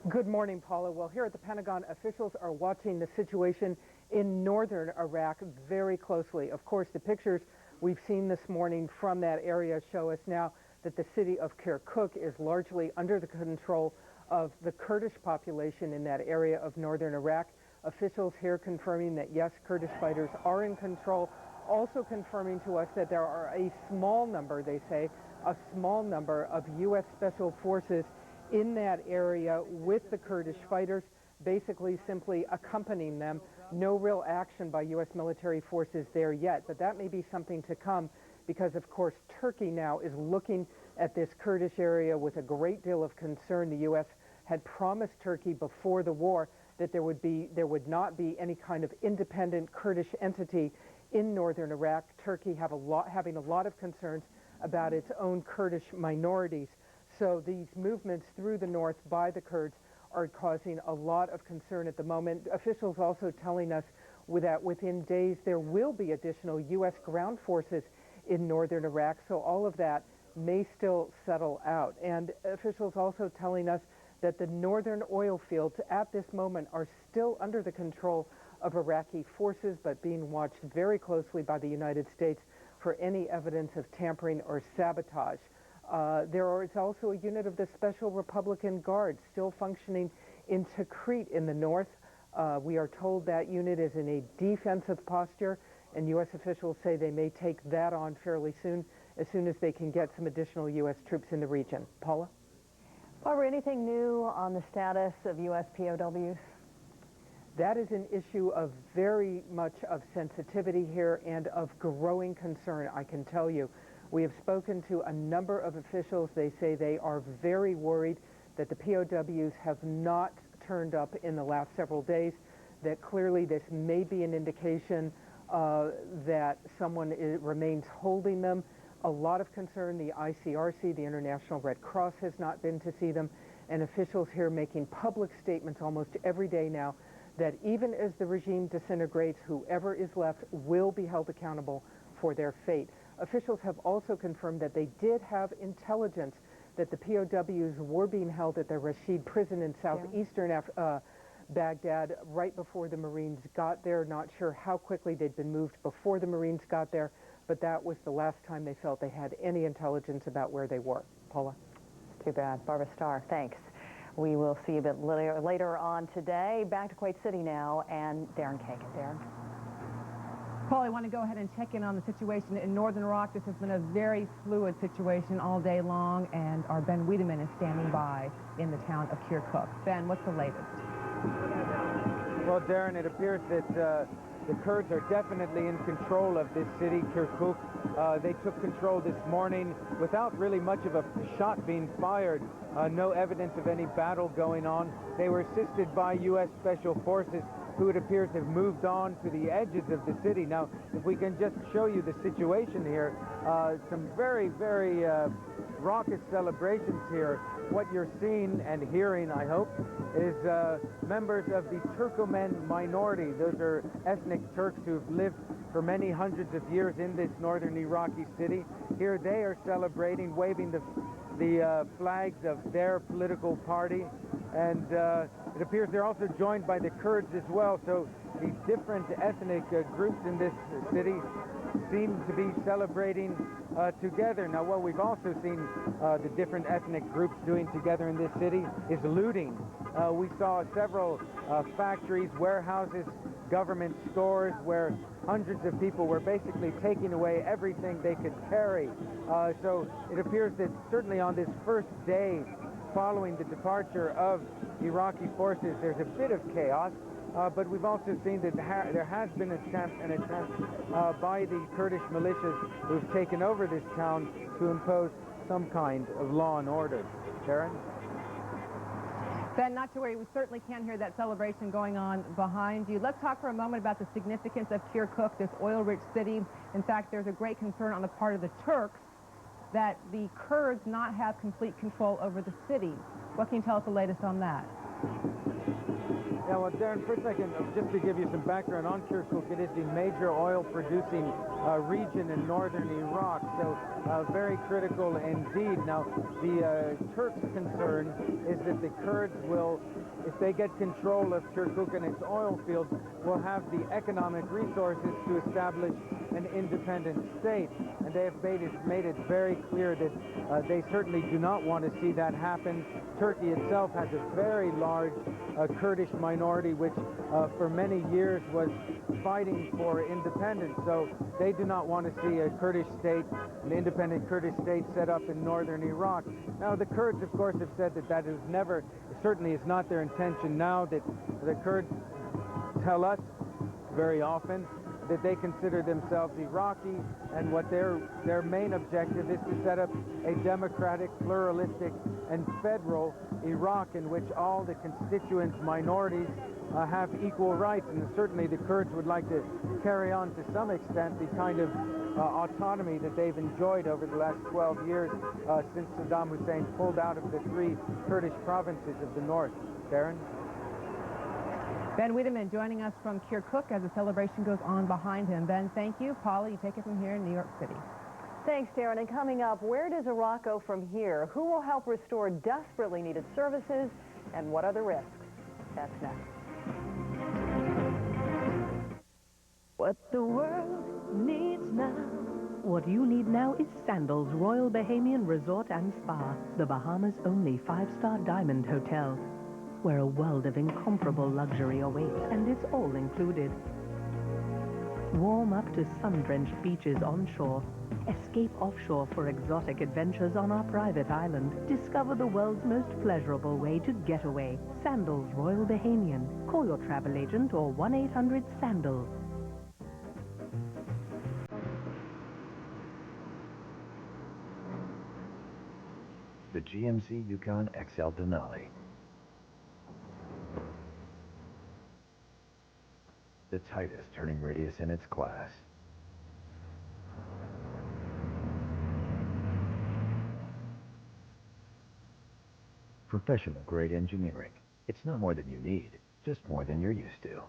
Speaker 9: Good morning, Paula. Well, here at the Pentagon, officials are watching the situation in northern Iraq very closely. Of course, the pictures we've seen this morning from that area show us now that the city of Kirkuk is largely under the control of the Kurdish population in that area of northern Iraq. Officials here confirming that, yes, Kurdish fighters are in control, also confirming to us that there are a small number, they say, a small number of U.S. Special Forces in that area with the Kurdish fighters, basically simply accompanying them. No real action by U.S. military forces there yet, but that may be something to come because, of course, Turkey now is looking at this Kurdish area with a great deal of concern. The U.S. had promised Turkey before the war that there would not be any kind of independent Kurdish entity in northern Iraq. Turkey having a lot of concerns about its own Kurdish minorities. So these movements through the north by the Kurds are causing a lot of concern at the moment. Officials also telling us that within days there will be additional U.S. ground forces in northern Iraq, so all of that may still settle out. And officials also telling us that the northern oil fields at this moment are still under the control of Iraqi forces, but being watched very closely by the United States for any evidence of tampering or sabotage. There is also a unit of the Special Republican Guard still functioning in Tikrit in the north. We are told that unit is in a defensive posture, and U.S. officials say they may take that on fairly soon as they can get some additional U.S. troops in the region. Paula?
Speaker 1: Barbara, anything new on the status of U.S. POWs?
Speaker 9: That is an issue of very much of sensitivity here and of growing concern, I can tell you. We have spoken to a number of officials. They say they are very worried that the POWs have not turned up in the last several days, that clearly this may be an indication that someone remains holding them. A lot of concern. The ICRC, the International Red Cross, has not been to see them, and officials here making public statements almost every day now that even as the regime disintegrates, whoever is left will be held accountable for their fate. Officials have also confirmed that they did have intelligence that the POWs were being held at the Rashid prison in southeastern Baghdad right before the Marines got there. Not sure how quickly they'd been moved before the Marines got there, but that was the last time they felt they had any intelligence about where they were. Paula?
Speaker 1: Too bad. Barbara Starr, thanks. We will see you a bit later on today. Back to Kuwait City now, and Darren Kagan. Darren?
Speaker 10: Paul, I want to go ahead and check in on the situation in northern Iraq. This has been a very fluid situation all day long, and our Ben Wiedemann is standing by in the town of Kirkuk. Ben, what's the latest?
Speaker 11: Well, Darren, it appears that the Kurds are definitely in control of this city, Kirkuk. They took control this morning without really much of a shot being fired. No evidence of any battle going on. They were assisted by U.S. Special Forces, who it appears have moved on to the edges of the city. Now, if we can just show you the situation here, some very, very raucous celebrations here. What you're seeing and hearing, I hope, is members of the Turkoman minority. Those are ethnic Turks who've lived for many hundreds of years in this northern Iraqi city. Here they are celebrating, waving the flags of their political party, and it appears they're also joined by the Kurds as well. So the different ethnic groups in this city seem to be celebrating together. Now, what we've also seen the different ethnic groups doing together in this city is looting. We saw several factories, warehouses, government stores where hundreds of people were basically taking away everything they could carry. So it appears that certainly on this first day following the departure of Iraqi forces, there's a bit of chaos. but we've also seen that there has been an attempt by the Kurdish militias who've taken over this town to impose some kind of law and order. Karen?
Speaker 10: Ben, not to worry, we certainly can hear that celebration going on behind you. Let's talk for a moment about the significance of Kirkuk, this oil-rich city. In fact, there's a great concern on the part of the Turks that the Kurds not have complete control over the city. What can you tell us the latest on that?
Speaker 11: Yeah, well, Darren, for a second, just to give you some background on Kirkuk, it is the major oil-producing region in northern Iraq, so very critical indeed. Now, the Turks' concern is that the Kurds will, if they get control of Kirkuk and its oil fields, will have the economic resources to establish an independent state. And they have made it very clear that they certainly do not want to see that happen. Turkey itself has a very large Kurdish minority, which for many years was fighting for independence. So they do not want to see a Kurdish state, an independent Kurdish state set up in northern Iraq. Now, the Kurds, of course, have said that that is never, certainly is not their intention now, that the Kurds tell us very often that they consider themselves Iraqi, and what their main objective is to set up a democratic, pluralistic, and federal Iraq in which all the constituent minorities have equal rights. And certainly the Kurds would like to carry on to some extent the kind of autonomy that they've enjoyed over the last 12 years since Saddam Hussein pulled out of the 3 Kurdish provinces of the north. Darren?
Speaker 10: Ben Wiedemann joining us from Kirkuk as the celebration goes on behind him. Ben, thank you. Paula, you take it from here in New York City.
Speaker 1: Thanks, Darren. And coming up, where does Iraq go from here? Who will help restore desperately needed services? And what are the risks? That's next.
Speaker 5: What the world needs now. What you need now is Sandals Royal Bahamian Resort and Spa, the Bahamas' only 5-star diamond hotel, where a world of incomparable luxury awaits, and it's all included. Warm up to sun-drenched beaches onshore. Escape offshore for exotic adventures on our private island. Discover the world's most pleasurable way to get away. Sandals Royal Bahamian. Call your travel agent or 1-800-SANDALS.
Speaker 6: The GMC Yukon XL Denali. The tightest turning radius in its class. Professional grade engineering. It's not more than you need, just more than you're used to.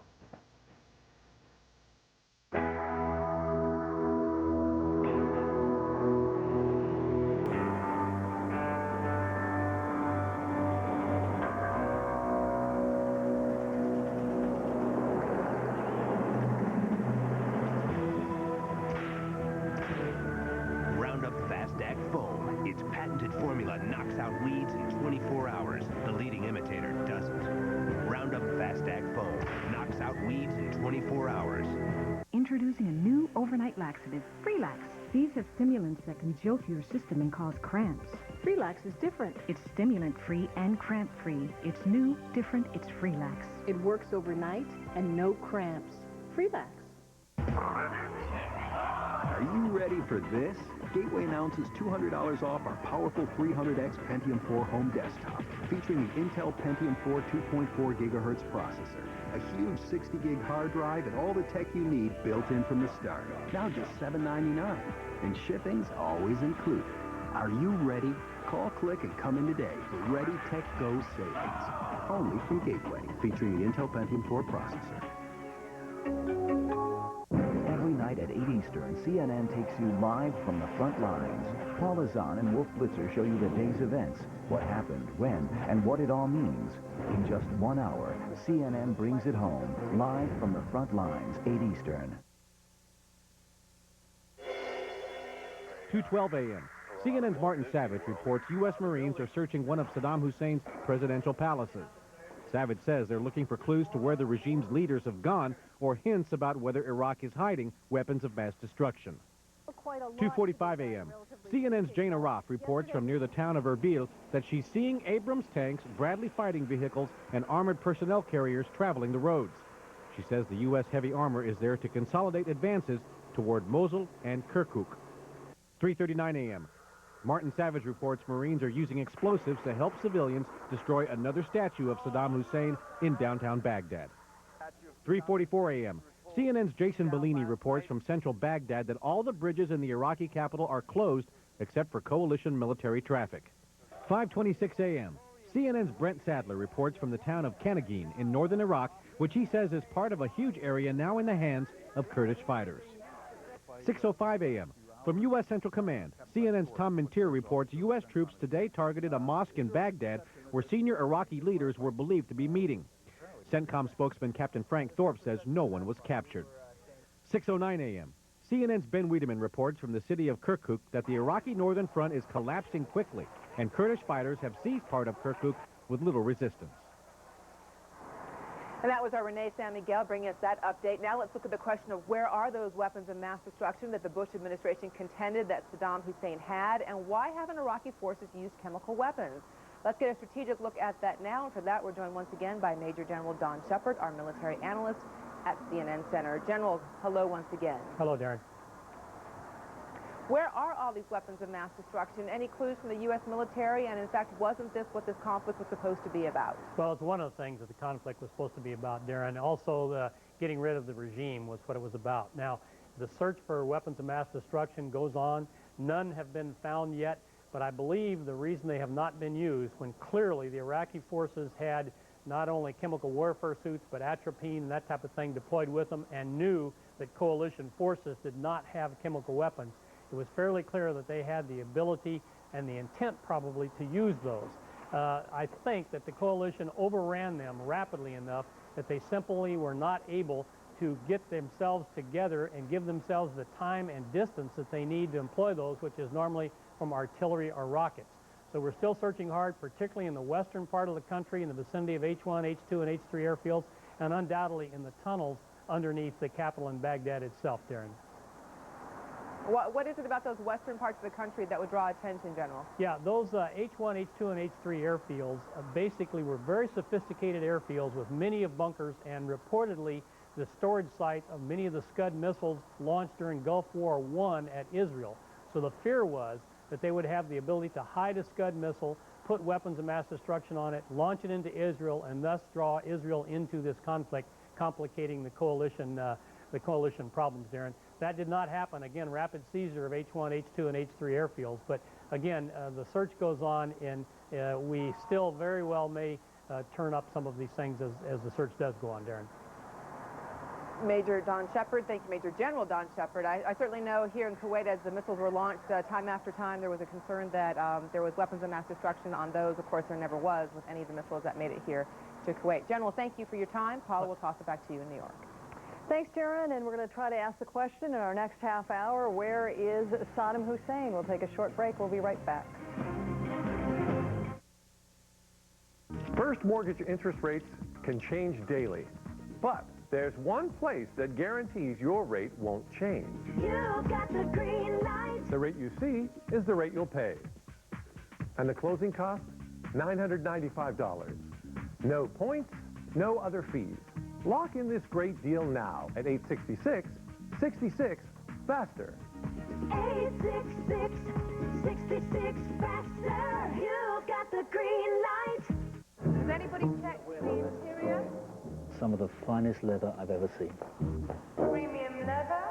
Speaker 13: Its patented formula knocks out weeds in 24 hours. The leading imitator doesn't. Roundup Fast Act Foam knocks out weeds in 24 hours.
Speaker 15: Introducing a new overnight laxative, Freelax. These have stimulants that can jolt your system and cause cramps. Freelax is different. It's stimulant-free and cramp-free. It's new, different, it's Freelax.
Speaker 20: It works overnight and no cramps. Freelax.
Speaker 21: Are you ready for this? Gateway announces $200 off our powerful 300X Pentium 4 home desktop, featuring the Intel Pentium 4 2.4 gigahertz processor, a huge 60-gig hard drive, and all the tech you need built in from the start. Now just $7.99, and shipping's always included. Are you ready? Call, click, and come in today for Ready Tech Go savings. Only from Gateway, featuring the Intel Pentium 4 processor.
Speaker 16: Every night at 8 Eastern, CNN takes you live from the front lines. Paul Azan and Wolf Blitzer show you the day's events, what happened, when, and what it all means. In just 1 hour, CNN brings it home, live from the front lines, 8 Eastern.
Speaker 22: 2:12 a.m. CNN's Martin Savage reports U.S. Marines are searching one of Saddam Hussein's presidential palaces. Savage says they're looking for clues to where the regime's leaders have gone or hints about whether Iraq is hiding weapons of mass destruction. 2:45 a.m. CNN's Jane Araf reports from near the town of Erbil that she's seeing Abrams tanks, Bradley fighting vehicles, and armored personnel carriers traveling the roads. She says the U.S. heavy armor is there to consolidate advances toward Mosul and Kirkuk. 3:39 a.m. Martin Savage reports Marines are using explosives to help civilians destroy another statue of Saddam Hussein in downtown Baghdad. 3:44 a.m. CNN's Jason Bellini reports from central Baghdad that all the bridges in the Iraqi capital are closed except for coalition military traffic. 5:26 a.m. CNN's Brent Sadler reports from the town of Kanagin in northern Iraq, which he says is part of a huge area now in the hands of Kurdish fighters. 6:05 a.m. From U.S. Central Command, CNN's Tom Mintier reports U.S. troops today targeted a mosque in Baghdad where senior Iraqi leaders were believed to be meeting. CENTCOM spokesman Captain Frank Thorpe says no one was captured. 6:09 a.m. CNN's Ben Wiedemann reports from the city of Kirkuk that the Iraqi Northern Front is collapsing quickly, and Kurdish fighters have seized part of Kirkuk with little resistance.
Speaker 10: And that was our Renee San Miguel bringing us that update. Now let's look at the question of where are those weapons of mass destruction that the Bush administration contended that Saddam Hussein had, and why haven't Iraqi forces used chemical weapons? Let's get a strategic look at that now, and for that we're joined once again by Major General Don Shepard, our military analyst at CNN Center. General, hello once again.
Speaker 2: Hello, Darren.
Speaker 10: Where are all these weapons of mass destruction? Any clues from the U.S. military? And in fact, wasn't this what this conflict was supposed to be about?
Speaker 2: Well, it's one of the things that the conflict was supposed to be about, Darren. Also, getting rid of the regime was what it was about. Now, the search for weapons of mass destruction goes on. None have been found yet, but I believe the reason they have not been used, when clearly the Iraqi forces had not only chemical warfare suits, but atropine and that type of thing deployed with them, and knew that coalition forces did not have chemical weapons, it was fairly clear that they had the ability and the intent probably to use those. I think that the coalition overran them rapidly enough that they simply were not able to get themselves together and give themselves the time and distance that they need to employ those, which is normally from artillery or rockets. So we're still searching hard, particularly in the western part of the country, in the vicinity of H1, H2, and H3 airfields, and undoubtedly in the tunnels underneath the capital in Baghdad itself, Darren.
Speaker 10: What is it about those western parts of the country that would draw attention, General?
Speaker 2: Yeah, those H1, H2, and H3 airfields basically were very sophisticated airfields with many of bunkers, and reportedly the storage site of many of the Scud missiles launched during Gulf War I at Israel. So the fear was that they would have the ability to hide a Scud missile, put weapons of mass destruction on it, launch it into Israel, and thus draw Israel into this conflict, complicating the coalition problems, Darren. That did not happen. Again, rapid seizure of H1, H2, and H3 airfields. But again, the search goes on, and we still very well may turn up some of these things as the search does go on, Darren.
Speaker 10: Major Don Shepard, thank you, Major General Don Shepard. I certainly know here in Kuwait, as the missiles were launched time after time, there was a concern that there was weapons of mass destruction on those. Of course, there never was with any of the missiles that made it here to Kuwait. General, thank you for your time. Paula will toss it back to you in New York.
Speaker 1: Thanks, Sharon, and we're going to try to ask the question in our next half hour, where is Saddam Hussein? We'll take a short break. We'll be right back.
Speaker 3: First mortgage interest rates can change daily, but there's one place that guarantees your rate won't change.
Speaker 7: You've got the green light.
Speaker 3: The rate you see is the rate you'll pay. And the closing cost? $995. No points, no other fees. Lock in this great deal now at 866-66 faster.
Speaker 7: 866-66 faster. You've got the green light.
Speaker 10: Does anybody check the interior?
Speaker 17: Some of the finest leather I've ever seen.
Speaker 7: Premium leather.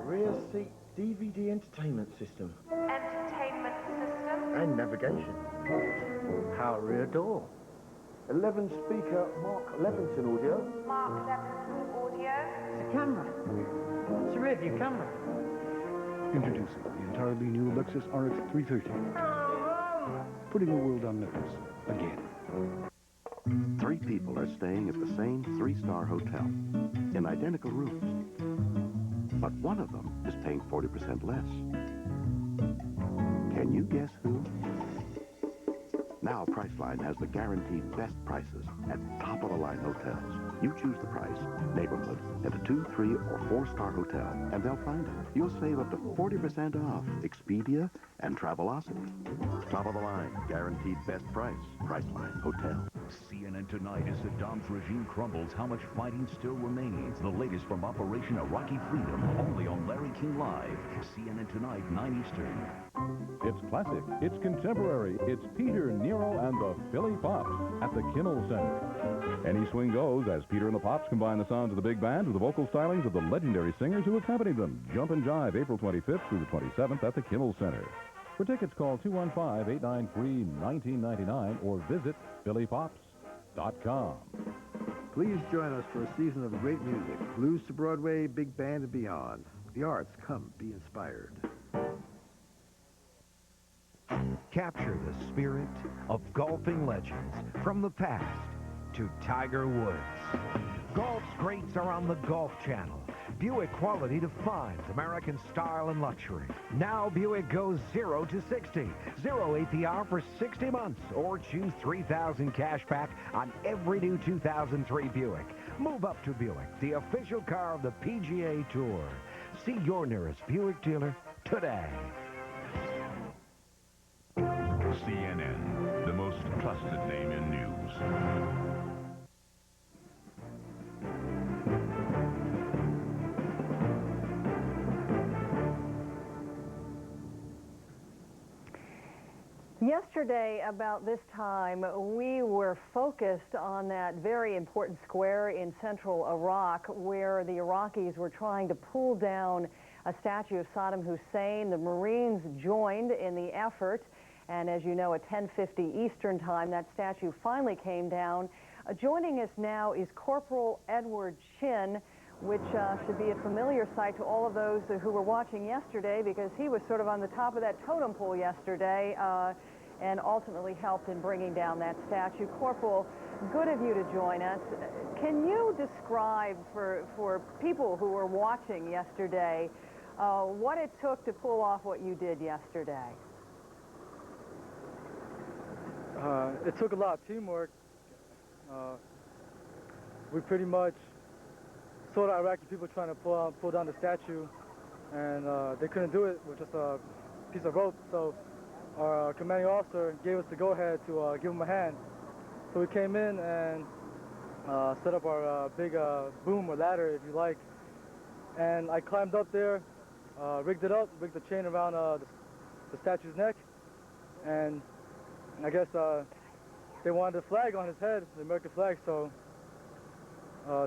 Speaker 19: Rear seat DVD entertainment system.
Speaker 7: Entertainment system.
Speaker 19: And navigation.
Speaker 17: Power rear door.
Speaker 19: 11 speaker Mark Levinson audio.
Speaker 7: Mark Levinson audio.
Speaker 17: It's a camera. It's a rear view camera.
Speaker 18: Introducing the entirely new Lexus RX 330. Putting the world on notice again.
Speaker 23: 3 people are staying at the same 3-star hotel in identical rooms, but one of them is paying 40% less. Can you guess who? Now Priceline has the guaranteed best prices at top-of-the-line hotels. You choose the price, neighborhood, and a 2, 3, or 4-star hotel, and they'll find it. You'll save up to 40% off Expedia and Travelocity. Top-of-the-line, guaranteed best price, Priceline Hotel.
Speaker 16: CNN Tonight as Saddam's regime crumbles, how much fighting still remains. The latest from Operation Iraqi Freedom, only on Larry King Live. CNN Tonight, 9 Eastern.
Speaker 4: It's classic, it's contemporary, it's Peter, Nero, and the Philly Pops at the Kimmel Center. Any swing goes as Peter and the Pops combine the sounds of the big band with the vocal stylings of the legendary singers who accompany them. Jump and Jive, April 25th through the 27th at the Kimmel Center. For tickets, call 215-893-1999 or visit phillypops.com.
Speaker 12: Please join us for a season of great music, blues to Broadway, big band, and beyond. The arts, come be inspired.
Speaker 14: Capture the spirit of golfing legends from the past to Tiger Woods. Golf's greats are on the Golf Channel. Buick quality defines American style and luxury. Now Buick goes 0 to 60. 0 APR for 60 months. Or choose $3,000 cash back on every new 2003 Buick. Move up to Buick, the official car of the PGA Tour. See your nearest Buick dealer today.
Speaker 16: CNN, the most trusted name in news.
Speaker 1: Yesterday, about this time, we were focused on that very important square in central Iraq where the Iraqis were trying to pull down a statue of Saddam Hussein. The Marines joined in the effort, and as you know, at 10:50 Eastern Time, that statue finally came down. Joining us now is Corporal Edward Chin, which should be a familiar sight to all of those who were watching yesterday, because he was sort of on the top of that totem pole yesterday and ultimately helped in bringing down that statue. Corporal, good of you to join us. Can you describe for people who were watching yesterday what it took to pull off what you did yesterday?
Speaker 24: It took a lot of teamwork. We pretty much saw the Iraqi people trying to pull down the statue, and they couldn't do it with just a piece of rope. So our commanding officer gave us the go-ahead to give him a hand. So we came in and set up our big boom or ladder, if you like. And I climbed up there, rigged it up, rigged the chain around the statue's neck, and I guess they wanted a flag on his head, the American flag, so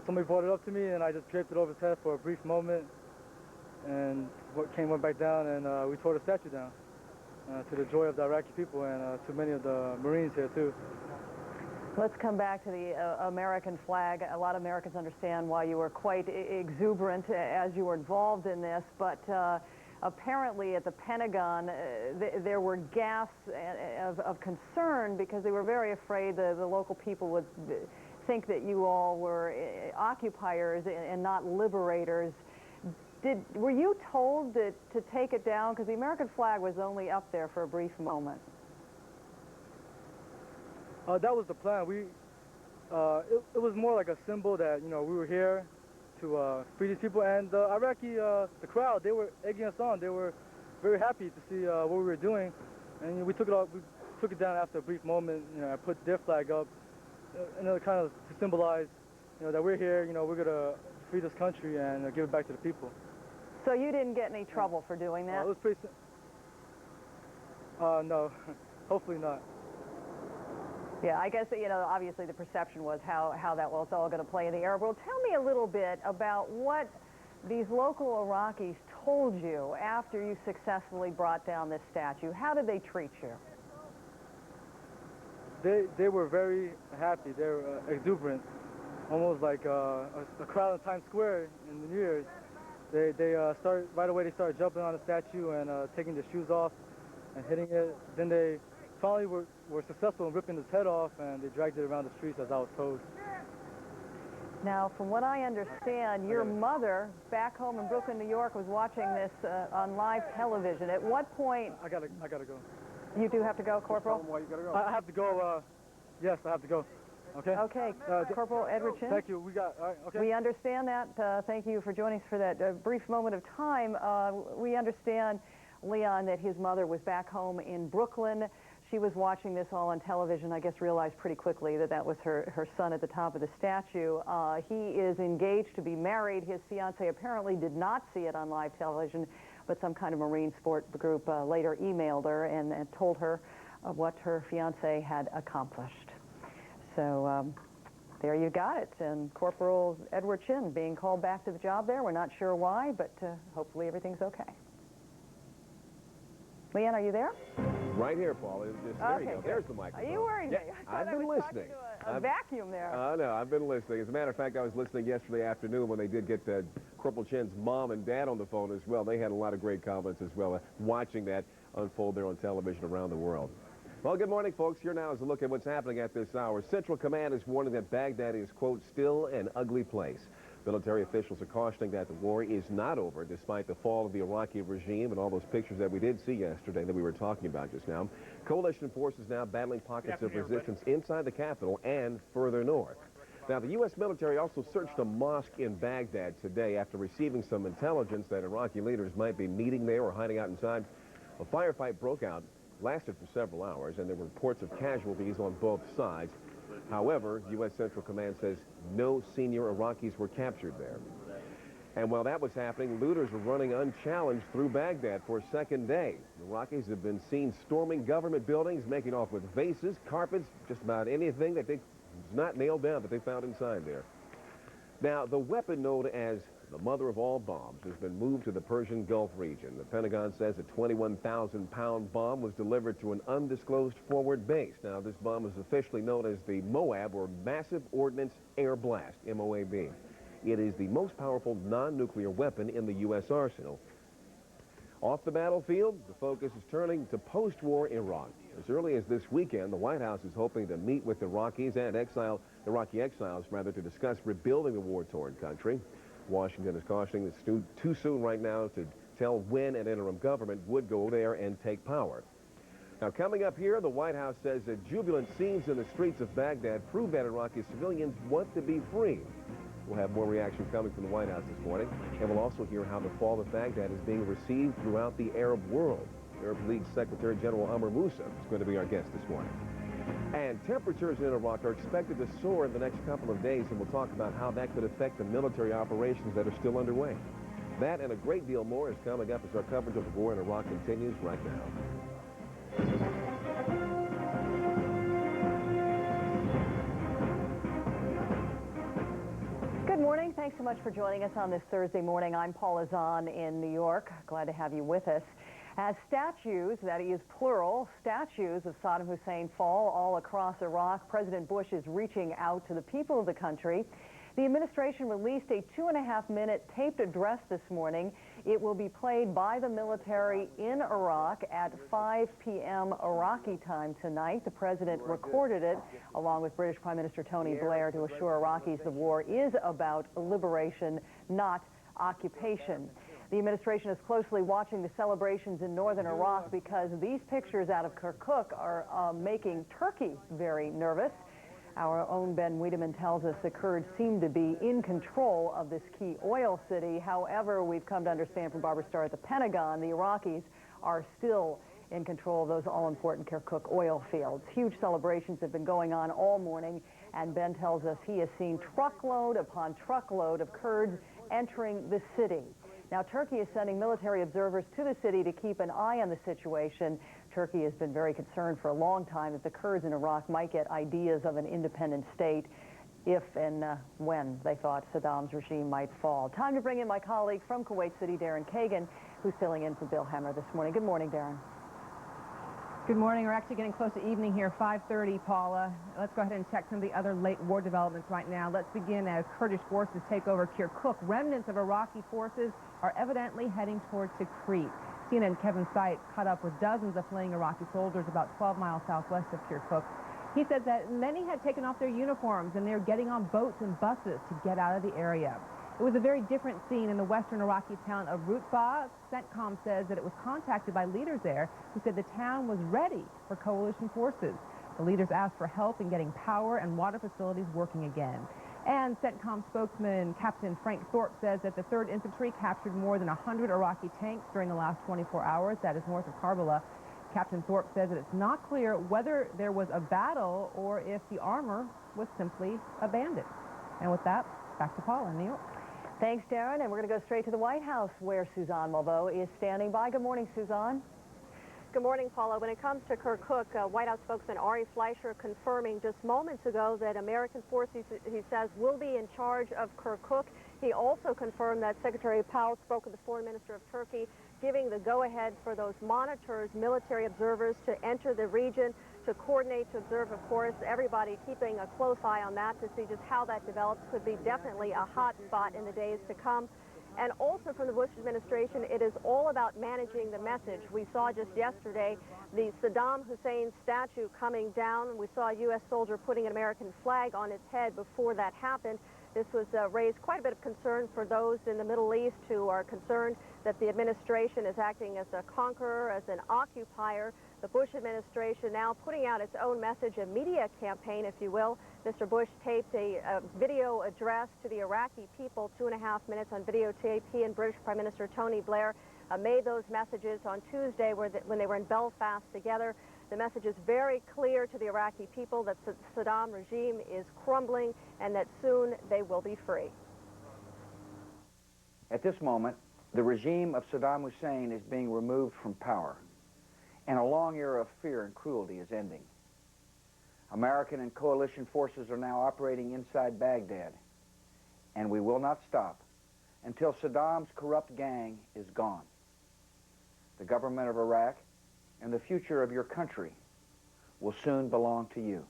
Speaker 24: somebody brought it up to me and I just draped it over his head for a brief moment, and went back down, and we tore the statue down to the joy of the Iraqi people and to many of the Marines here too.
Speaker 1: Let's come back to the American flag. A lot of Americans understand why you were quite exuberant as you were involved in this, but apparently at the Pentagon there were gasps of concern because they were very afraid the local people would think that you all were occupiers and not liberators. Were you told to take it down? Because the American flag was only up there for a brief moment.
Speaker 24: That was the plan. It was more like a symbol that, you know, we were here to free these people, and the Iraqi, the crowd, they were egging us on. They were very happy to see what we were doing, and we took it down after a brief moment. You know, I put their flag up, and kind of to symbolize, you know, that we're here. You know, we're gonna free this country and give it back to the people.
Speaker 1: So you didn't get any trouble for doing that?
Speaker 24: It was pretty. No, hopefully not.
Speaker 1: Yeah, I guess, you know, obviously the perception was how that was all going to play in the Arab world. Tell me a little bit about what these local Iraqis told you after you successfully brought down this statue. How did they treat you?
Speaker 24: They were very happy. They were exuberant, almost like a crowd in Times Square in the New Year's. They started right away. They started jumping on the statue and taking their shoes off and hitting it. Then they finally were successful in ripping his head off, and they dragged it around the streets, as I was told.
Speaker 1: Now, from what I understand, your mother back home in Brooklyn, New York, was watching this on live television. At what point?
Speaker 24: I gotta go.
Speaker 1: You do have to go, Corporal?
Speaker 24: Tell them why you gotta go. I have to go, yes, I have to go. Okay?
Speaker 1: Okay, Corporal Edward Chin.
Speaker 24: Thank you. All right, okay.
Speaker 1: We understand that. Thank you for joining us for that brief moment of time. We understand, Leon, that his mother was back home in Brooklyn. She was watching this all on television, I guess realized pretty quickly that that was her son at the top of the statue. He is engaged to be married. His fiancée apparently did not see it on live television, but some kind of Marine sport group later emailed her and told her what her fiancé had accomplished. So there you got it. And Corporal Edward Chin being called back to the job there. We're not sure why, but hopefully everything's okay. Leon, are you there?
Speaker 3: Right here, Paul. There you go. There's the microphone.
Speaker 1: Are you worried me?
Speaker 3: I've been listening.
Speaker 1: A vacuum there.
Speaker 3: No, I've been listening. As a matter of fact, I was listening yesterday afternoon when they did get Corporal Chin's mom and dad on the phone as well. They had a lot of great comments as well, watching that unfold there on television around the world. Well, good morning, folks. Here now is a look at what's happening at this hour. Central Command is warning that Baghdad is, quote, still an ugly place. Military officials are cautioning that the war is not over, despite the fall of the Iraqi regime and all those pictures that we did see yesterday that we were talking about just now. Coalition forces now battling pockets of resistance inside the capital and further north. Now, the U.S. military also searched a mosque in Baghdad today after receiving some intelligence that Iraqi leaders might be meeting there or hiding out inside. A firefight broke out, lasted for several hours, and there were reports of casualties on both sides. However, U.S. Central Command says no senior Iraqis were captured there. And while that was happening, looters were running unchallenged through Baghdad for a second day. The Iraqis have been seen storming government buildings, making off with vases, carpets, just about anything that they not nailed down that they found inside there. Now, the weapon known as the mother of all bombs has been moved to the Persian Gulf region. The Pentagon says a 21,000-pound bomb was delivered to an undisclosed forward base. Now, this bomb is officially known as the MOAB, or Massive Ordnance Air Blast, MOAB. It is the most powerful non-nuclear weapon in the U.S. arsenal. Off the battlefield, the focus is turning to post-war Iraq. As early as this weekend, the White House is hoping to meet with Iraqis and Iraqi exiles, to discuss rebuilding the war-torn country. Washington is cautioning it's too soon right now to tell when an interim government would go there and take power. Now, coming up here, the White House says that jubilant scenes in the streets of Baghdad prove that Iraqi civilians want to be free. We'll have more reaction coming from the White House this morning, and we'll also hear how the fall of Baghdad is being received throughout the Arab world. Arab League Secretary General Amr Moussa is going to be our guest this morning. And temperatures in Iraq are expected to soar in the next couple of days, and we'll talk about how that could affect the military operations that are still underway. That and a great deal more is coming up as our coverage of the war in Iraq continues right now.
Speaker 1: Good morning. Thanks so much for joining us on this Thursday morning. I'm Paula Zahn in New York. Glad to have you with us. As statues, that is plural, statues of Saddam Hussein fall all across Iraq, President Bush is reaching out to the people of the country. The administration released a 2.5-minute taped address this morning. It will be played by the military in Iraq at 5 p.m. Iraqi time tonight. The president recorded it along with British Prime Minister Tony Blair to assure Iraqis the war is about liberation, not occupation. The administration is closely watching the celebrations in northern Iraq because these pictures out of Kirkuk are making Turkey very nervous. Our own Ben Wiedemann tells us the Kurds seem to be in control of this key oil city. However, we've come to understand from Barbara Starr at the Pentagon, the Iraqis are still in control of those all-important Kirkuk oil fields. Huge celebrations have been going on all morning, and Ben tells us he has seen truckload upon truckload of Kurds entering the city. Now, Turkey is sending military observers to the city to keep an eye on the situation. Turkey has been very concerned for a long time that the Kurds in Iraq might get ideas of an independent state if and when they thought Saddam's regime might fall. Time to bring in my colleague from Kuwait City, Darren Kagan, who's filling in for Bill Hemmer this morning. Good morning, Darren.
Speaker 10: Good morning. We're actually getting close to evening here, 5:30, Paula. Let's go ahead and check some of the other late war developments right now. Let's begin as Kurdish forces take over Kirkuk. Remnants of Iraqi forces are evidently heading toward Tikrit. CNN Kevin Sight caught up with dozens of fleeing Iraqi soldiers about 12 miles southwest of Kirkuk. He said that many had taken off their uniforms and they're getting on boats and buses to get out of the area. It was a very different scene in the western Iraqi town of Rutba. CENTCOM says that it was contacted by leaders there who said the town was ready for coalition forces. The leaders asked for help in getting power and water facilities working again. And CENTCOM spokesman Captain Frank Thorpe says that the 3rd Infantry captured more than 100 Iraqi tanks during the last 24 hours. That is north of Karbala. Captain Thorpe says that it's not clear whether there was a battle or if the armor was simply abandoned. And with that, back to Paula in New York.
Speaker 1: Thanks, Darren. And we're going to go straight to the White House, where Suzanne Malveaux is standing by. Good morning, Suzanne.
Speaker 5: Good morning, Paula. When it comes to Kirkuk, White House spokesman Ari Fleischer confirming just moments ago that American forces, he says, will be in charge of Kirkuk. He also confirmed that Secretary Powell spoke with the Foreign Minister of Turkey, giving the go-ahead for those monitors, military observers, to enter the region, to coordinate, to observe, of course. Everybody keeping a close eye on that to see just how that develops. Could be definitely a hot spot in the days to come. And also from the Bush administration, it is all about managing the message. We saw just yesterday the Saddam Hussein statue coming down. We saw a U.S. soldier putting an American flag on its head before that happened. This was raised quite a bit of concern for those in the Middle East who are concerned that the administration is acting as a conqueror, as an occupier. The Bush administration now putting out its own message, a media campaign, if you will. Mr. Bush taped a video address to the Iraqi people, 2.5 minutes on videotape. He and British Prime Minister Tony Blair made those messages on Tuesday when they were in Belfast together. The message is very clear to the Iraqi people that the Saddam regime is crumbling and that soon they will be free.
Speaker 8: At this moment, the regime of Saddam Hussein is being removed from power, and a long era of fear and cruelty is ending. American and coalition forces are now operating inside Baghdad, and we will not stop until Saddam's corrupt gang is gone. The government of Iraq and the future of your country will soon belong to you.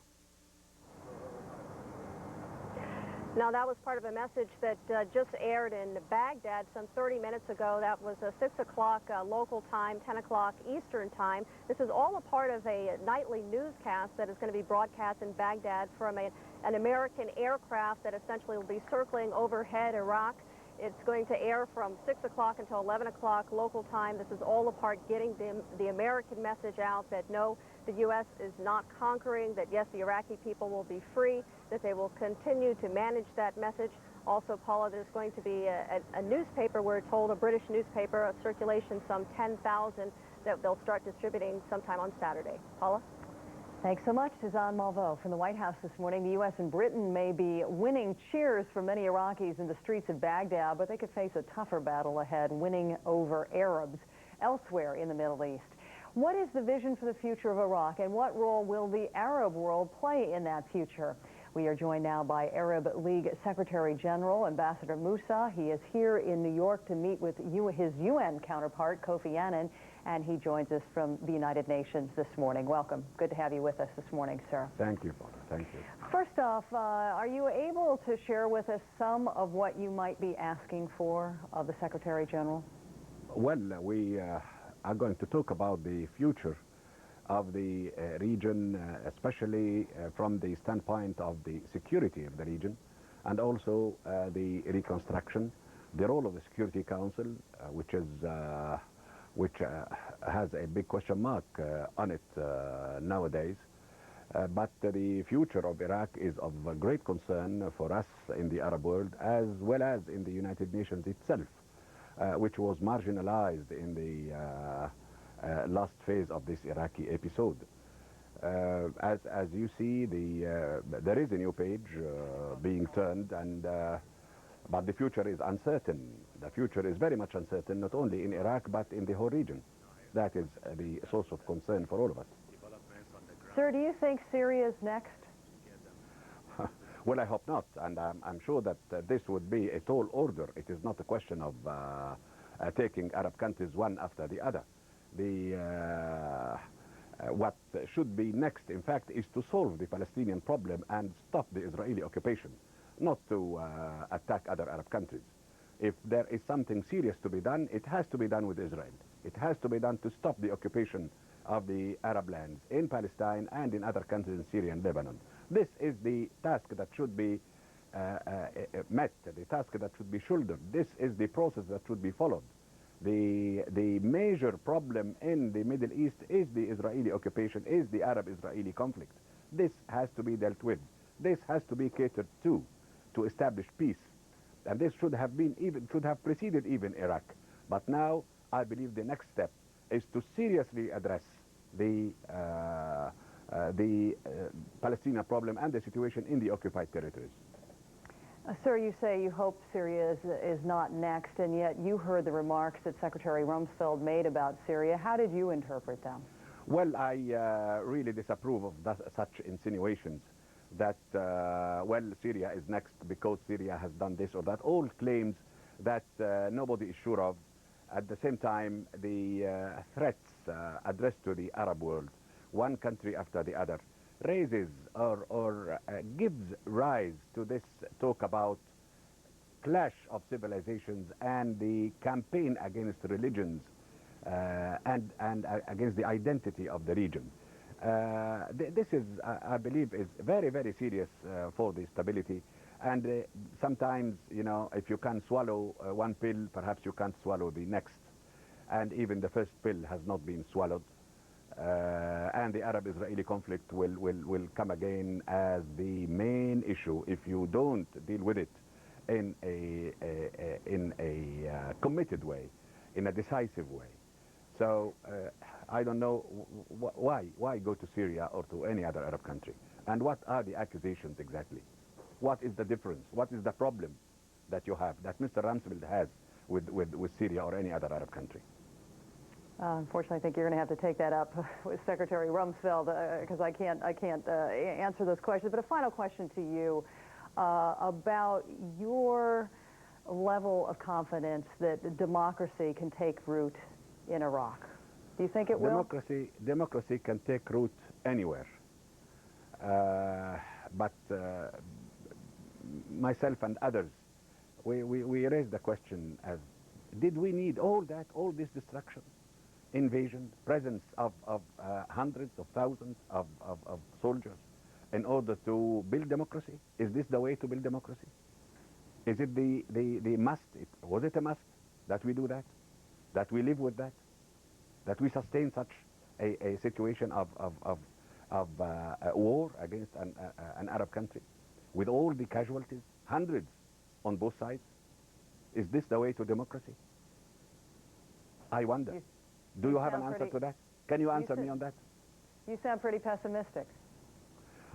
Speaker 5: Now, that was part of a message that just aired in Baghdad some 30 minutes ago. That was 6 o'clock local time, 10 o'clock Eastern time. This is all a part of a nightly newscast that is going to be broadcast in Baghdad from an American aircraft that essentially will be circling overhead Iraq. It's going to air from 6 o'clock until 11 o'clock local time. This is all a part getting the American message out that no, the U.S. is not conquering, that yes, the Iraqi people will be free, that they will continue to manage that message. Also, Paula, there's going to be a newspaper, we're told, a British newspaper, a circulation, some 10,000, that they'll start distributing sometime on Saturday. Paula?
Speaker 1: Thanks so much, Suzanne Malveaux from the White House this morning. The U.S. and Britain may be winning cheers for many Iraqis in the streets of Baghdad, but they could face a tougher battle ahead, winning over Arabs elsewhere in the Middle East. What is the vision for the future of Iraq, and what role will the Arab world play in that future? We are joined now by Arab League Secretary General Ambassador Moussa. He is here in New York to meet with his UN counterpart, Kofi Annan, and he joins us from the United Nations this morning. Welcome. Good to have you with us this morning, sir.
Speaker 9: Thank you, Paula. Thank you.
Speaker 1: First off, are you able to share with us some of what you might be asking for of the Secretary General?
Speaker 9: Well, we are going to talk about the future of the region, especially from the standpoint of the security of the region, and also the reconstruction, the role of the Security Council, which has a big question mark on it nowadays. But the future of Iraq is of great concern for us in the Arab world, as well as in the United Nations itself, which was marginalized in the last phase of this Iraqi episode. As you see, there is a new page being turned, but the future is uncertain. The future is very much uncertain, not only in Iraq, but in the whole region. That is the source of concern for all of us.
Speaker 1: Sir, do you think Syria is next?
Speaker 9: Well, I hope not, and I'm sure that this would be a tall order. It is not a question of taking Arab countries one after the other. What should be next, in fact, is to solve the Palestinian problem and stop the Israeli occupation, not to attack other Arab countries. If there is something serious to be done, it has to be done with Israel. It has to be done to stop the occupation of the Arab lands in Palestine and in other countries in Syria and Lebanon. This is the task that should be met, the task that should be shouldered. This is the process that should be followed. The major problem in the Middle East is the Israeli occupation, is the Arab-Israeli conflict. This has to be dealt with. This has to be catered to establish peace. And this should have preceded even Iraq. But now, I believe the next step is to seriously address the Palestinian problem and the situation in the occupied territories.
Speaker 1: Sir, you say you hope Syria is not next, and yet you heard the remarks that Secretary Rumsfeld made about Syria. How did you interpret them?
Speaker 9: Well, I really disapprove of such insinuations that, well, Syria is next because Syria has done this or that. All claims that nobody is sure of. At the same time, the threats addressed to the Arab world, one country after the other, raises or gives rise to this talk about clash of civilizations and the campaign against religions and against the identity of the region. This is, I believe, is very, very serious for the stability. And sometimes, you know, if you can swallow one pill, perhaps you can't swallow the next. And even the first pill has not been swallowed. And the Arab-Israeli conflict will come again as the main issue if you don't deal with it in a committed way, in a decisive way. So I don't know why go to Syria or to any other Arab country, and what are the accusations exactly? What is the difference? What is the problem that you have, that Mr. Rumsfeld has with Syria or any other Arab country?
Speaker 1: Unfortunately, I think you're going to have to take that up with Secretary Rumsfeld because I can't answer those questions. But a final question to you about your level of confidence that democracy can take root in Iraq. Do you think it will?
Speaker 9: Democracy can take root anywhere. But myself and others, we raised the question as, did we need all this destruction? Invasion, presence of hundreds of thousands of soldiers in order to build democracy? Is this the way to build democracy? Is it the must? Was it a must that we do that? That we live with that? That we sustain such a situation of war against an Arab country with all the casualties, hundreds on both sides? Is this the way to democracy? I wonder. Do you have an answer to that? Can you answer me on that?
Speaker 1: You sound pretty pessimistic.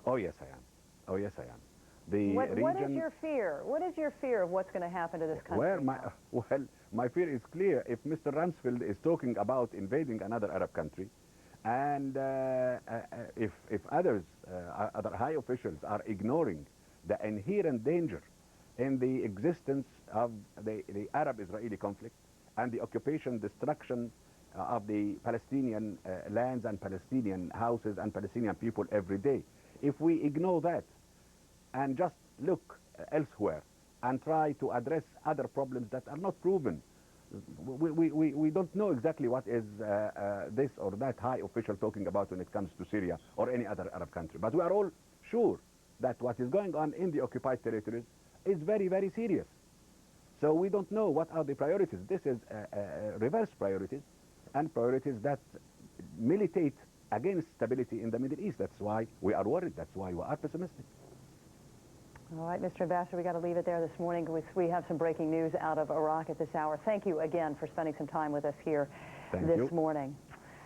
Speaker 9: Oh, yes, I am. Oh, yes, I am.
Speaker 1: What is your fear? What is your fear of what's going to happen to this country?
Speaker 9: Well, my fear is clear. If Mr. Rumsfeld is talking about invading another Arab country, and if others, other high officials are ignoring the inherent danger in the existence of the Arab-Israeli conflict and the occupation, destruction of the Palestinian lands and Palestinian houses and Palestinian people every day, if we ignore that and just look elsewhere and try to address other problems that are not proven, we don't know exactly what is this or that high official talking about when it comes to Syria or any other Arab country. But we are all sure that what is going on in the occupied territories is very, very serious. So we don't know what are the priorities. This is reverse priorities, and priorities that militate against stability in the Middle East. That's why we are worried. That's why we are pessimistic.
Speaker 1: All right, Mr. Ambassador, we got to leave it there this morning. We have some breaking news out of Iraq at this hour. Thank you again for spending some time with us here this morning.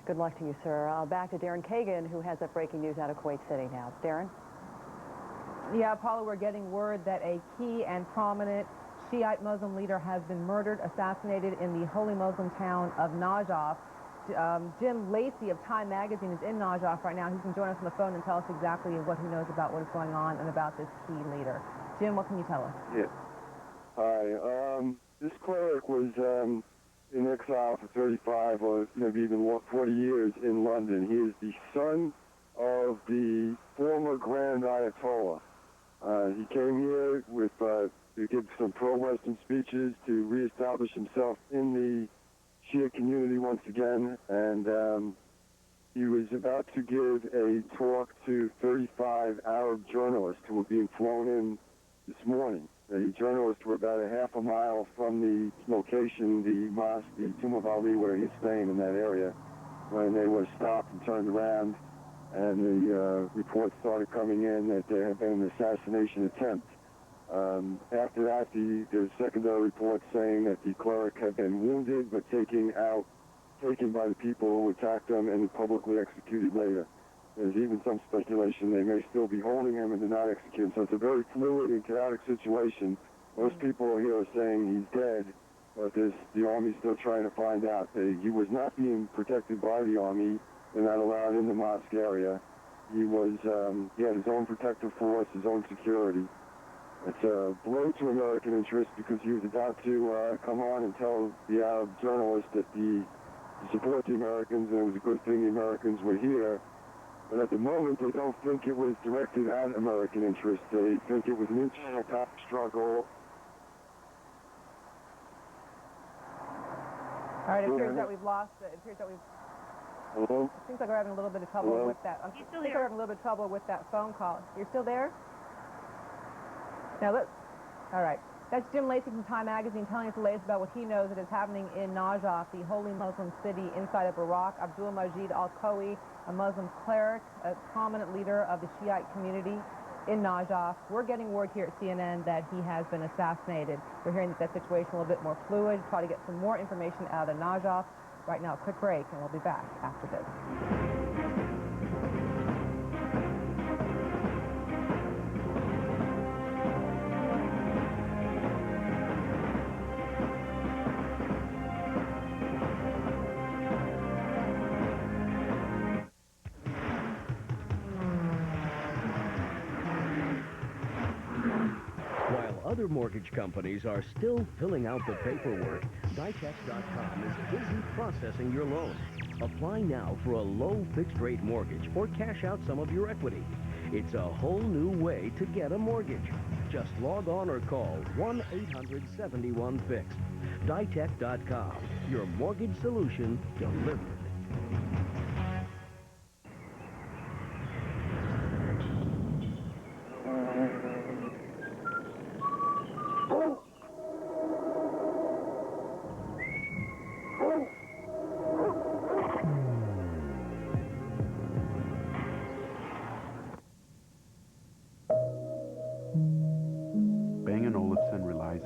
Speaker 1: Good luck to you, sir. Back to Darren Kagan, who has that breaking news out of Kuwait City now. Darren?
Speaker 10: Yeah, Paula, we're getting word that a key and prominent Shiite Muslim leader has been murdered, assassinated in the holy Muslim town of Najaf. Jim Lacey of Time Magazine is in Najaf right now. He can join us on the phone and tell us exactly what he knows about what is going on and about this key leader. Jim, what can you tell us?
Speaker 6: Yeah. Hi. This cleric was in exile for 35 or maybe even 40 years in London. He is the son of the former Grand Ayatollah. He came here with to give some pro-Western speeches to reestablish himself in the Shia community once again, and he was about to give a talk to 35 Arab journalists who were being flown in this morning. The journalists were about a half a mile from the location, the mosque, the Tomb of Ali, where he's staying in that area, when they were stopped and turned around, and the reports started coming in that there had been an assassination attempt. After that, there's secondary reports saying that the cleric had been wounded but taken by the people who attacked him and publicly executed later. There's even some speculation they may still be holding him and did not execute him. So it's a very fluid and chaotic situation. Most people here are saying he's dead, but the Army's still trying to find out. He was not being protected by the Army. They're not allowed in the mosque area. He had his own protective force, his own security. It's a blow to American interests because he was about to come on and tell the Arab journalists that to support the Americans, and it was a good thing the Americans were here. But at the moment, they don't think it was directed at American interests. They think it was an internal power struggle.
Speaker 10: All right, it appears that we've lost. It appears that we've.
Speaker 6: Hello?
Speaker 10: It seems like we're having a little bit of trouble with that.
Speaker 5: He's still
Speaker 10: I think
Speaker 5: here.
Speaker 10: we're having a little bit of trouble with that phone call. You're still there? Now let's. All right. That's Jim Lacey from Time Magazine telling us the latest about what he knows that is happening in Najaf, the holy Muslim city inside of Iraq. Abdul Majid al-Qawi, a Muslim cleric, a prominent leader of the Shiite community in Najaf. We're getting word here at CNN that he has been assassinated. We're hearing that situation a little bit more fluid. Try to get some more information out of Najaf. Right now, a quick break, and we'll be back after this.
Speaker 11: Other mortgage companies are still filling out the paperwork. Dytex.com is busy processing your loan. Apply now for a low fixed-rate mortgage or cash out some of your equity. It's a whole new way to get a mortgage. Just log on or call 1-800-71-FIXED. Dytex.com, your mortgage solution delivered.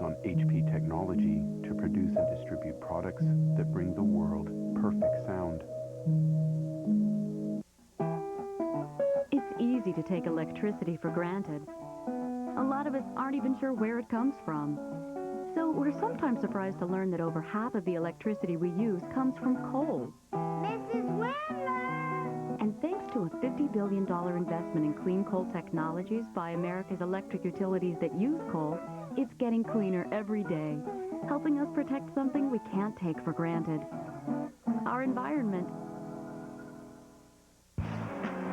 Speaker 13: On HP technology to produce and distribute products that bring the world perfect sound.
Speaker 15: It's easy to take electricity for granted. A lot of us aren't even sure where it comes from. So we're sometimes surprised to learn that over half of the electricity we use comes from coal.
Speaker 7: Mrs. Wendler!
Speaker 15: And thanks to a $50 billion investment in clean coal technologies by America's electric utilities that use coal, it's getting cleaner every day, helping us protect something we can't take for granted. Our environment.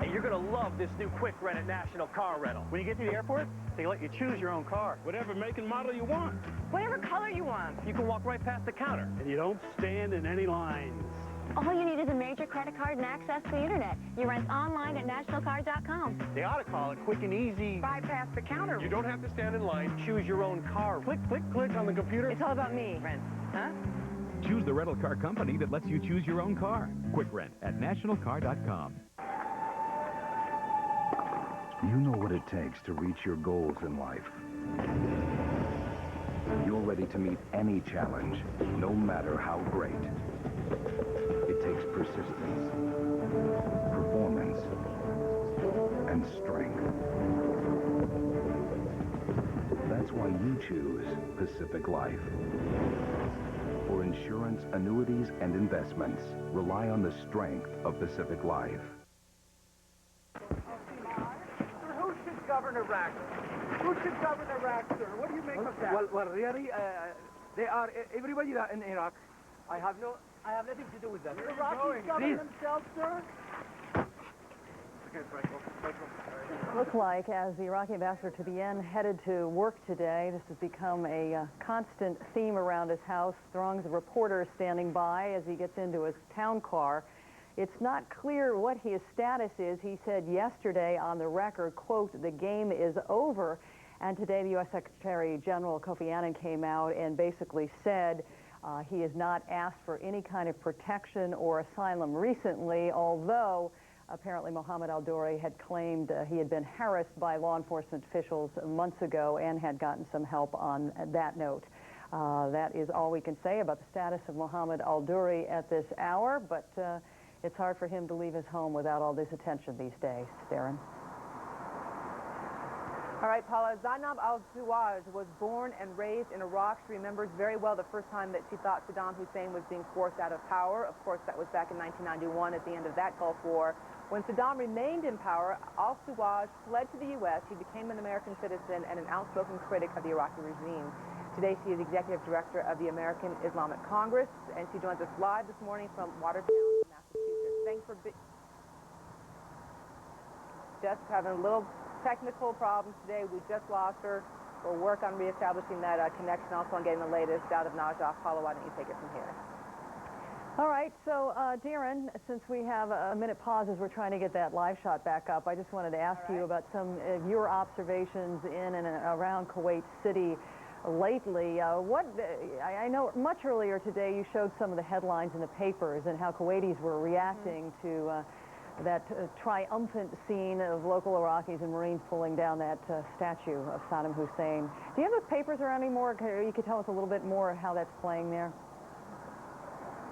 Speaker 20: Hey, you're gonna love this new quick rent at National Car Rental. When you get to the airport, they let you choose your own car. Whatever make and model you want. Whatever color you want. You can walk right past the counter. And you don't stand in any lines.
Speaker 25: All you need is a major credit card and access to the internet. You rent online at nationalcar.com.
Speaker 20: They ought to call it quick and easy. Bypass the counter. You don't have to stand in line. Choose your own car. Click, click, click on the computer.
Speaker 10: It's all about me.
Speaker 25: Rent, huh?
Speaker 26: Choose the rental car company that lets you choose your own car. Quick rent at nationalcar.com.
Speaker 14: You know what it takes to reach your goals in life. You're ready to meet any challenge, no matter how great. It takes persistence, performance, and strength. That's why you choose Pacific Life. For insurance, annuities, and investments, rely on the strength of Pacific Life.
Speaker 27: Who should govern Iraq? Who should govern Iraq, sir? What do you make of that?
Speaker 28: Well, really, they are everybody in Iraq. I have nothing to do with that.
Speaker 27: The Iraqis govern themselves, sir?
Speaker 1: Looks like as the Iraqi ambassador to the UN headed to work today, this has become a constant theme around his house. Throngs of reporters standing by as he gets into his town car. It's not clear what his status is. He said yesterday on the record, quote, "The game is over." And today the U.S. Secretary General Kofi Annan came out and basically said he has not asked for any kind of protection or asylum recently, although apparently Mohammed al-Douri had claimed he had been harassed by law enforcement officials months ago and had gotten some help on that note. That is all we can say about the status of Mohammed al-Douri at this hour, but it's hard for him to leave his home without all this attention these days. Darren?
Speaker 10: All right, Paula, Zainab al-Zawaj was born and raised in Iraq. She remembers very well the first time that she thought Saddam Hussein was being forced out of power. Of course, that was back in 1991 at the end of that Gulf War. When Saddam remained in power, al-Zawaj fled to the U.S. She became an American citizen and an outspoken critic of the Iraqi regime. Today, she is executive director of the American Islamic Congress, and she joins us live this morning from Watertown, Massachusetts. Thanks for just having a little technical problems today. We just lost her. We'll work on reestablishing that connection, also on getting the latest out of Najaf. Paula, why don't you take it from here?
Speaker 1: All right, so Darren, since we have a minute pause as we're trying to get that live shot back up, I just wanted to ask you about some of your observations in and around Kuwait City lately. I know much earlier today you showed some of the headlines in the papers and how Kuwaitis were reacting to that triumphant scene of local Iraqis and Marines pulling down that statue of Saddam Hussein. Do you have those papers around anymore? You could tell us a little bit more how that's playing there.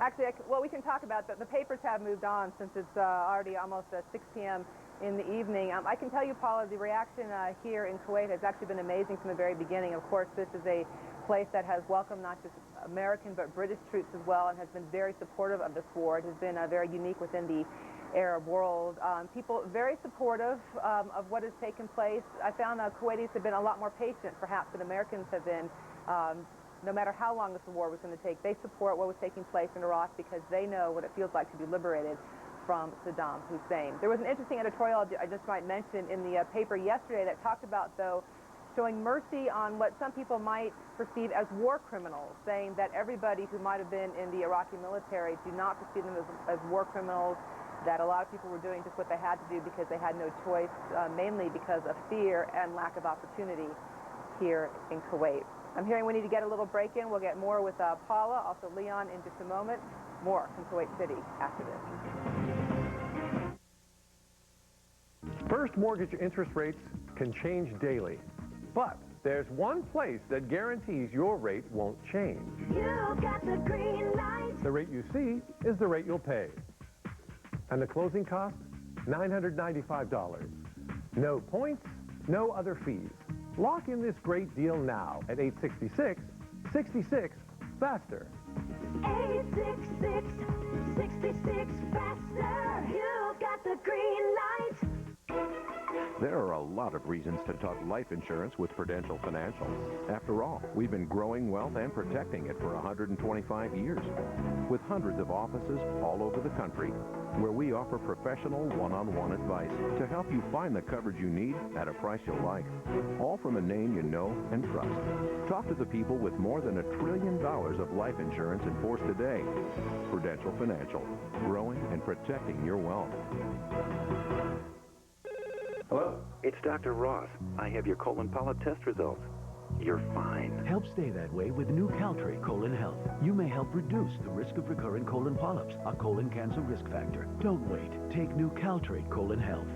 Speaker 10: Actually, well, we can talk about that. The papers have moved on since it's already almost 6 p.m. in the evening. I can tell you, Paula, the reaction here in Kuwait has actually been amazing from the very beginning. Of course, this is a place that has welcomed not just American but British troops as well and has been very supportive of this war. It has been very unique within the Arab world. People very supportive of what has taken place. I found Kuwaitis have been a lot more patient, perhaps, than Americans have been. No matter how long this war was going to take, they support what was taking place in Iraq because they know what it feels like to be liberated from Saddam Hussein. There was an interesting editorial I just might mention in the paper yesterday that talked about, though, showing mercy on what some people might perceive as war criminals, saying that everybody who might have been in the Iraqi military do not perceive them as war criminals, that a lot of people were doing just what they had to do because they had no choice, mainly because of fear and lack of opportunity here in Kuwait. I'm hearing we need to get a little break in. We'll get more with Paula, also Leon in just a moment. More from Kuwait City after this.
Speaker 3: First mortgage interest rates can change daily, but there's one place that guarantees your rate won't change.
Speaker 7: You got the green light.
Speaker 3: The rate you see is the rate you'll pay. And the closing cost? $995. No points, no other fees. Lock in this great deal now at 866-66 faster.
Speaker 7: 866-66 faster. You got the green light.
Speaker 2: There are a lot of reasons to talk life insurance with Prudential Financial. After all, we've been growing wealth and protecting it for 125 years, with hundreds of offices all over the country, where we offer professional one-on-one advice to help you find the coverage you need at a price you'll like, all from a name you know and trust. Talk to the people with more than $1 trillion of life insurance in force today. Prudential Financial, growing and protecting your wealth.
Speaker 4: Hello? It's Dr. Ross. I have your colon polyp test results. You're fine.
Speaker 11: Help stay that way with new Caltrate Colon Health. You may help reduce the risk of recurrent colon polyps, a colon cancer risk factor. Don't wait. Take new Caltrate Colon Health.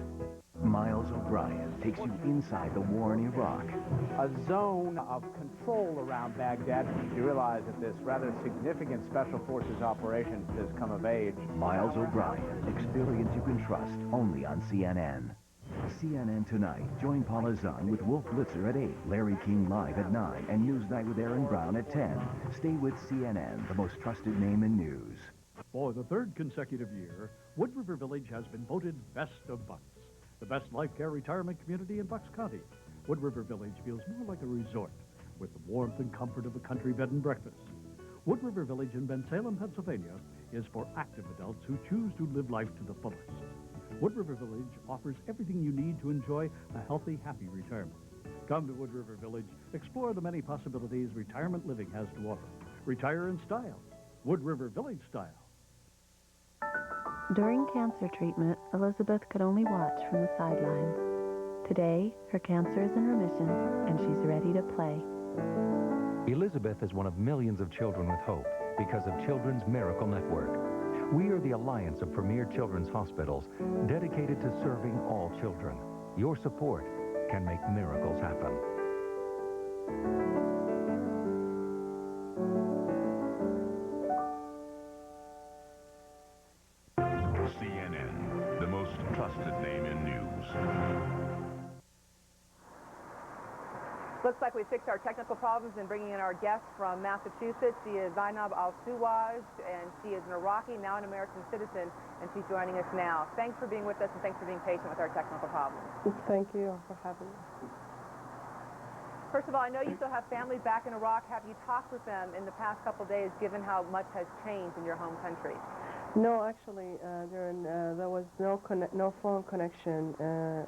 Speaker 17: Miles O'Brien takes you inside the war in Iraq.
Speaker 18: A zone of control around Baghdad. You realize that this rather significant Special Forces operation has come of age.
Speaker 17: Miles O'Brien, experience you can trust only on CNN. CNN Tonight. Join Paula Zahn with Wolf Blitzer at 8, Larry King live at 9, and Newsnight with Aaron Brown at 10. Stay with CNN, the most trusted name in news.
Speaker 19: For the third consecutive year, Wood River Village has been voted Best of Bucks, the best life care retirement community in Bucks County. Wood River Village feels more like a resort with the warmth and comfort of a country bed and breakfast. Wood River Village in Bensalem, Pennsylvania is for active adults who choose to live life to the fullest. Wood River Village offers everything you need to enjoy a healthy, happy retirement. Come to Wood River Village, explore the many possibilities retirement living has to offer. Retire in style. Wood River Village style.
Speaker 21: During cancer treatment, Elizabeth could only watch from the sidelines.
Speaker 15: Today, her cancer is in remission, and she's ready to play.
Speaker 8: Elizabeth is one of millions of children with hope because of Children's Miracle Network. We are the alliance of premier children's hospitals dedicated to serving all children. Your support can make miracles happen.
Speaker 9: CNN, the most trusted name in news.
Speaker 10: Looks like we fixed our technical problems in bringing in our guest from Massachusetts. She is Zainab Al-Suwaj, and she is an Iraqi, now an American citizen, and she's joining us now. Thanks for being with us, and thanks for being patient with our technical problems.
Speaker 12: Thank you for having me.
Speaker 10: First of all, I know you still have family back in Iraq. Have you talked with them in the past couple of days, given how much has changed in your home country?
Speaker 12: No, actually, there was no phone connection.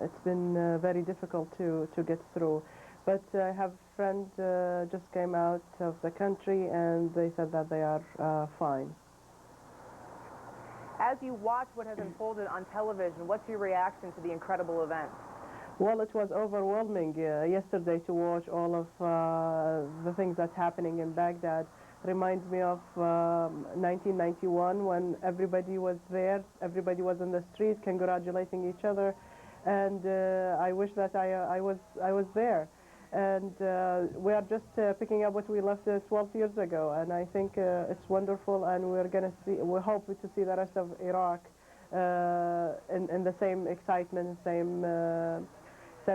Speaker 12: It's been very difficult to get through. But I have a friend just came out of the country, and they said that they are fine.
Speaker 10: As you watch what has unfolded on television, what's your reaction to the incredible event?
Speaker 12: Well, it was overwhelming yesterday to watch all of the things that's happening in Baghdad. Reminds me of 1991 when everybody was there, everybody was in the street congratulating each other, and I wish that I was there. And we are just picking up what we left 12 years ago, and I think it's wonderful, and we hope to see the rest of Iraq in the same excitement, same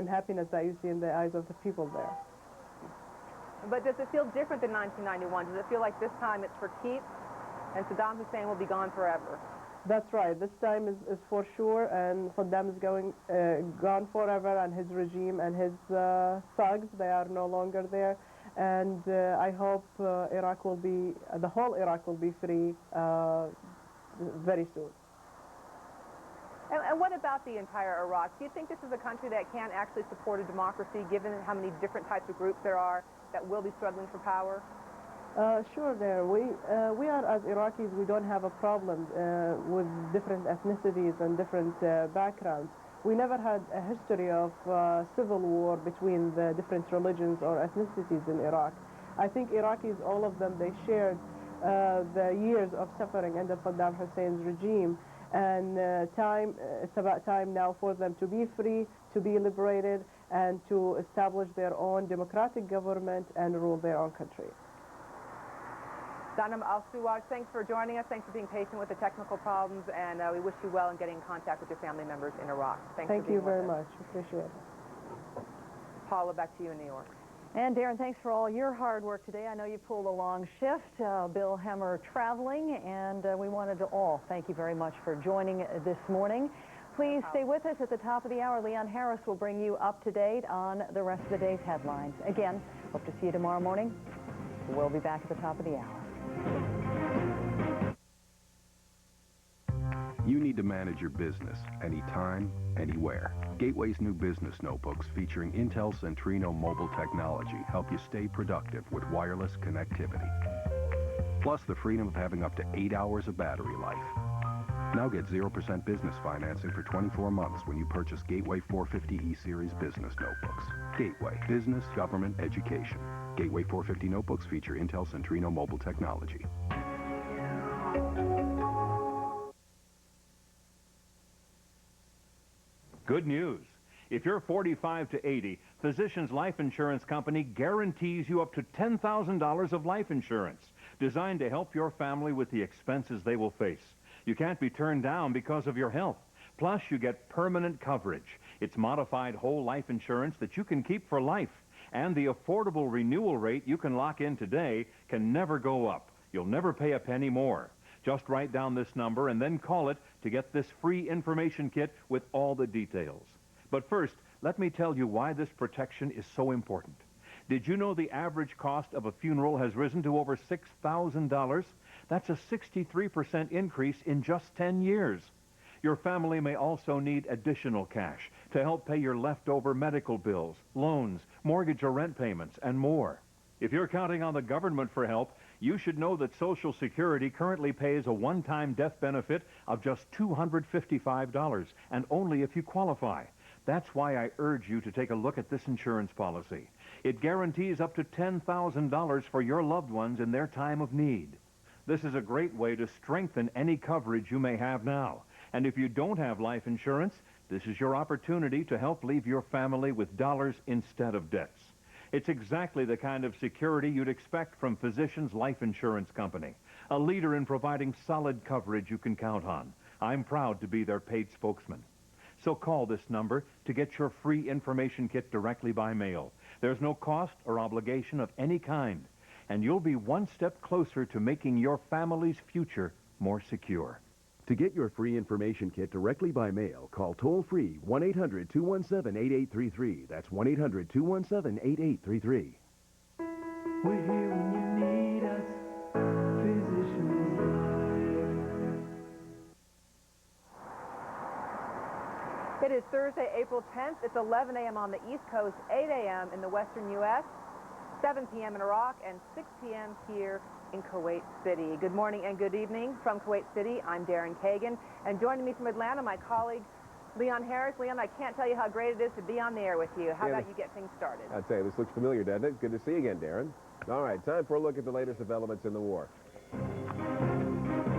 Speaker 12: happiness that you see in the eyes of the people there.
Speaker 10: But does it feel different than 1991? Does it feel like this time it's for keeps and Saddam Hussein will be gone forever?
Speaker 12: That's right. This time is for sure, and Saddam is gone forever, and his regime and his thugs, they are no longer there. And I hope the whole Iraq will be free very soon.
Speaker 10: And what about the entire Iraq? Do you think this is a country that can actually support a democracy, given how many different types of groups there are that will be struggling for power?
Speaker 12: Sure, we are, as Iraqis, we don't have a problem with different ethnicities and different backgrounds. We never had a history of civil war between the different religions or ethnicities in Iraq. I think Iraqis, all of them, they shared the years of suffering under Saddam Hussein's regime, and it's about time now for them to be free, to be liberated, and to establish their own democratic government and rule their own country.
Speaker 10: Zainab Al-Suwaj, thanks for joining us. Thanks for being patient with the technical problems, and we wish you well in getting in contact with your family members in Iraq.
Speaker 12: Thank you very much. Appreciate it.
Speaker 10: Paula, back to you in New York.
Speaker 1: And Darren, thanks for all your hard work today. I know you pulled a long shift. Bill Hemmer traveling, and we wanted to all thank you very much for joining this morning. Please stay with us at the top of the hour. Leon Harris will bring you up to date on the rest of the day's headlines. Again, hope to see you tomorrow morning. We'll be back at the top of the hour.
Speaker 2: You need to manage your business anytime, anywhere. Gateway's new business notebooks featuring Intel Centrino mobile technology help you stay productive with wireless connectivity. Plus the freedom of having up to 8 hours of battery life. Now get 0% business financing for 24 months when you purchase Gateway 450E Series business notebooks. Gateway, business, government, education. Gateway 450 notebooks feature Intel Centrino mobile technology.
Speaker 16: Good news. If you're 45 to 80, Physicians Life Insurance Company guarantees you up to $10,000 of life insurance, designed to help your family with the expenses they will face. You can't be turned down because of your health. Plus, you get permanent coverage. It's modified whole life insurance that you can keep for life. And the affordable renewal rate you can lock in today can never go up. You'll never pay a penny more. Just write down this number and then call it to get this free information kit with all the details. But first, let me tell you why this protection is so important. Did you know the average cost of a funeral has risen to over $6,000? That's a 63% increase in just 10 years. Your family may also need additional cash to help pay your leftover medical bills, loans, mortgage or rent payments, and more. If you're counting on the government for help, you should know that Social Security currently pays a one-time death benefit of just $255, and only if you qualify. That's why I urge you to take a look at this insurance policy. It guarantees up to $10,000 for your loved ones in their time of need. This is a great way to strengthen any coverage you may have now. And if you don't have life insurance, this is your opportunity to help leave your family with dollars instead of debts. It's exactly the kind of security you'd expect from Physicians Life Insurance Company, a leader in providing solid coverage you can count on. I'm proud to be their paid spokesman. So call this number to get your free information kit directly by mail. There's no cost or obligation of any kind, and you'll be one step closer to making your family's future more secure.
Speaker 5: To get your free information kit directly by mail, call toll-free 1-800-217-8833. That's 1-800-217-8833.
Speaker 6: We're here when you need us, Physicians Life.
Speaker 1: It is Thursday, April 10th. It's 11 a.m. on the East Coast, 8 a.m. in the western U.S., 7 p.m. in Iraq, and 6 p.m. here in Kuwait City. Good morning and good evening from Kuwait City. I'm Darren Kagan, and joining me from Atlanta, my colleague Leon Harris. Leon, I can't tell you how great it is to be on the air with you. How about you get things started?
Speaker 13: I'd say this looks familiar, doesn't it? Good to see you again, Darren. All right, time for a look at the latest developments in the war.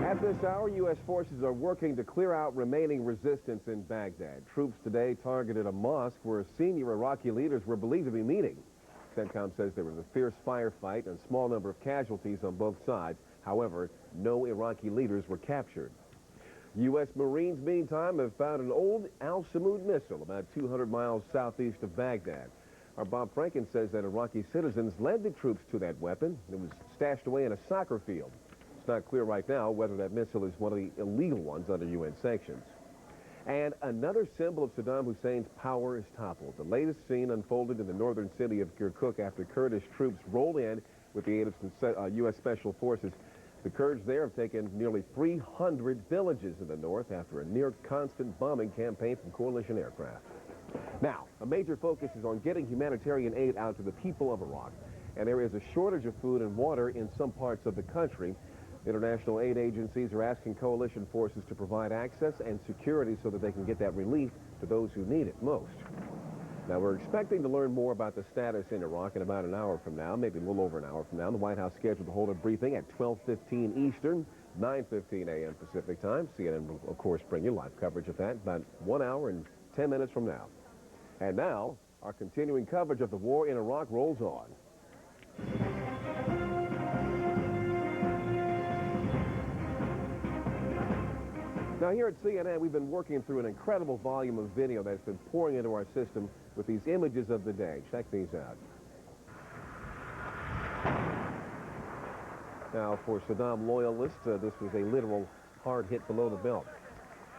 Speaker 13: At this hour, U.S. forces are working to clear out remaining resistance in Baghdad. Troops today targeted a mosque where senior Iraqi leaders were believed to be meeting. CENTCOM says there was a fierce firefight and a small number of casualties on both sides. However, no Iraqi leaders were captured. U.S. Marines, meantime, have found an old Al-Samud missile about 200 miles southeast of Baghdad. Our Bob Franken says that Iraqi citizens led the troops to that weapon. It was stashed away in a soccer field. It's not clear right now whether that missile is one of the illegal ones under UN sanctions. And another symbol of Saddam Hussein's power is toppled. The latest scene unfolded in the northern city of Kirkuk after Kurdish troops rolled in with the aid of U.S. Special Forces. The Kurds there have taken nearly 300 villages in the north after a near-constant bombing campaign from coalition aircraft. Now, a major focus is on getting humanitarian aid out to the people of Iraq. And there is a shortage of food and water in some parts of the country. International aid agencies are asking coalition forces to provide access and security so that they can get that relief to those who need it most. Now, we're expecting to learn more about the status in Iraq in about an hour from now, maybe a little over an hour from now. The White House scheduled to hold a briefing at 12:15 Eastern, 9:15 a.m. Pacific time. CNN will, of course, bring you live coverage of that about 1 hour and 10 minutes from now. And now, our continuing coverage of the war in Iraq rolls on. Now, here at CNN, we've been working through an incredible volume of video that's been pouring into our system with these images of the day. Check these out. Now, for Saddam loyalists, this was a literal hard hit below the belt.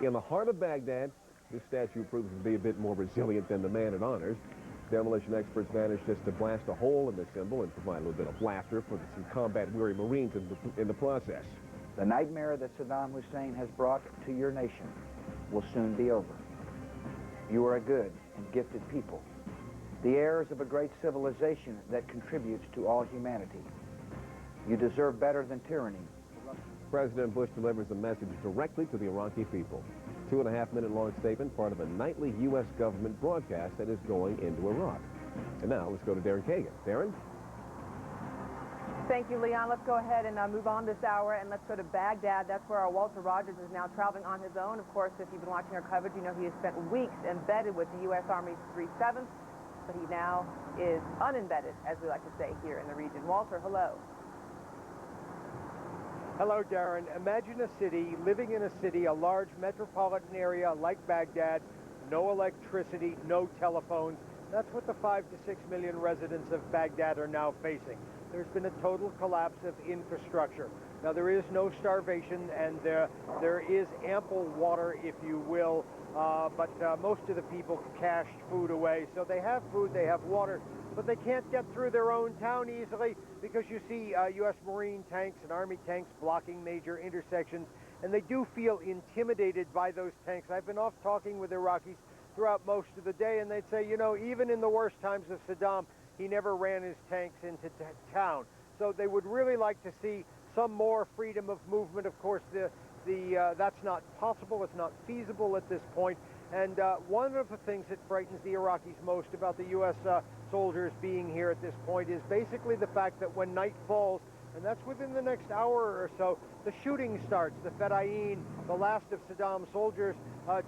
Speaker 13: In the heart of Baghdad, this statue proves to be a bit more resilient than the man it honors. Demolition experts managed just to blast a hole in the symbol and provide a little bit of laughter for some combat-weary Marines in the process.
Speaker 20: The nightmare that Saddam Hussein has brought to your nation will soon be over. You are a good and gifted people, the heirs of a great civilization that contributes to all humanity. You deserve better than tyranny.
Speaker 13: President Bush delivers a message directly to the Iraqi people. 2.5-minute long statement, part of a nightly U.S. government broadcast that is going into Iraq. And now, let's go to Darren Kagan. Darren?
Speaker 1: Thank you, Leon. Let's go ahead and move on this hour, and let's go to Baghdad. That's where our Walter Rogers is now traveling on his own. Of course, if you've been watching our coverage, you know he has spent weeks embedded with the U.S. Army's 3/7th, but he now is unembedded, as we like to say here in the region. Walter, hello.
Speaker 27: Hello, Darren. Imagine a city, living in a city, a large metropolitan area like Baghdad, no electricity, no telephones. That's what the 5 to 6 million residents of Baghdad are now facing. There's been a total collapse of infrastructure. Now, there is no starvation, and there is ample water, if you will, but most of the people cached food away. So they have food, they have water, but they can't get through their own town easily because you see U.S. Marine tanks and Army tanks blocking major intersections, and they do feel intimidated by those tanks. I've been off talking with Iraqis throughout most of the day, and they'd say, you know, even in the worst times of Saddam, he never ran his tanks into town. So they would really like to see some more freedom of movement. Of course, that's not possible. It's not feasible at this point. And one of the things that frightens the Iraqis most about the U.S. Soldiers being here at this point is basically the fact that when night falls, and that's within the next hour or so, the shooting starts. The Fedayeen, the last of Saddam's soldiers,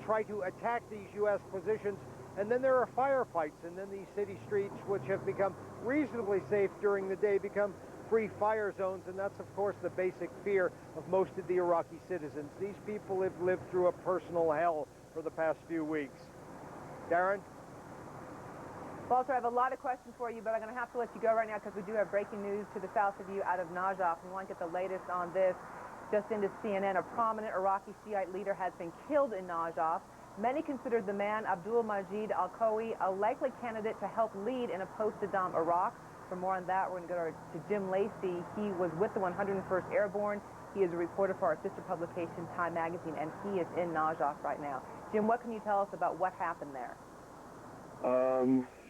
Speaker 27: try to attack these U.S. positions, and then there are firefights, and then these city streets, which have become reasonably safe during the day, become free fire zones, and that's, of course, the basic fear of most of the Iraqi citizens. These people have lived through a personal hell for the past few weeks. Darren?
Speaker 10: Walter, I have a lot of questions for you, but I'm going to have to let you go right now because we do have breaking news to the south of you out of Najaf. We want to get the latest on this. Just into CNN, a prominent Iraqi Shiite leader has been killed in Najaf. Many considered the man, Abdul Majid al-Qawi, a likely candidate to help lead in a post-Saddam Iraq. For more on that, we're going to go to Jim Lacey. He was with the 101st Airborne. He is a reporter for our sister publication, Time Magazine, and he is in Najaf right now. Jim, what can you tell us about what happened there?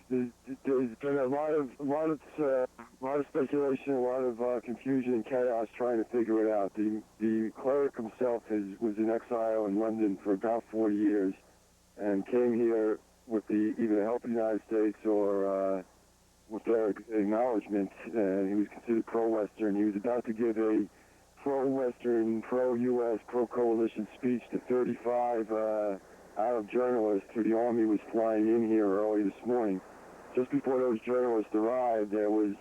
Speaker 14: There's been a lot of speculation, a lot of confusion and chaos trying to figure it out. The cleric himself was in exile in London for about 4 years, and came here with either help of the United States or with their acknowledgement. He was considered pro-Western. He was about to give a pro-Western, pro-U.S., pro-coalition speech to 35 Arab journalists who the Army was flying in here early this morning. Just before those journalists arrived, there was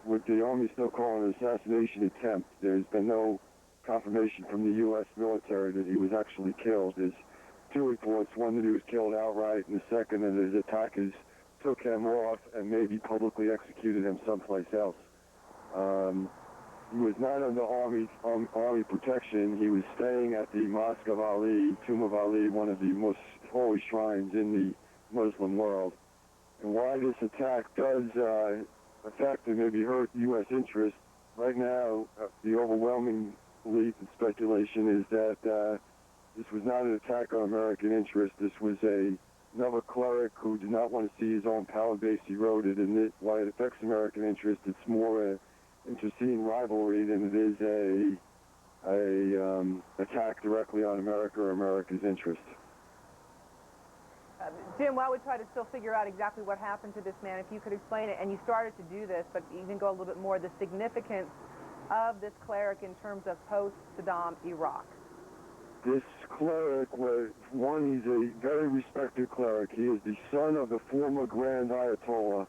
Speaker 14: what the Army still calling an assassination attempt. There's been no confirmation from the U.S. military that he was actually killed. There's two reports, one that he was killed outright, and the second that his attackers took him off and maybe publicly executed him someplace else. He was not under Army protection. He was staying at the Mosque of Ali, Tomb of Ali, one of the most holy shrines in the Muslim world. And why this attack does affect and maybe hurt U.S. interests, right now the overwhelming belief and speculation is that this was not an attack on American interests. This was another cleric who did not want to see his own power base eroded, and why it affects American interests, it's more an interceding rivalry than it is a attack directly on America or America's interests.
Speaker 10: Jim, while we try to still figure out exactly what happened to this man, if you could explain it, and you started to do this, but even go a little bit more, the significance of this cleric in terms of post-Saddam Iraq.
Speaker 14: This cleric was, he's a very respected cleric. He is the son of the former Grand Ayatollah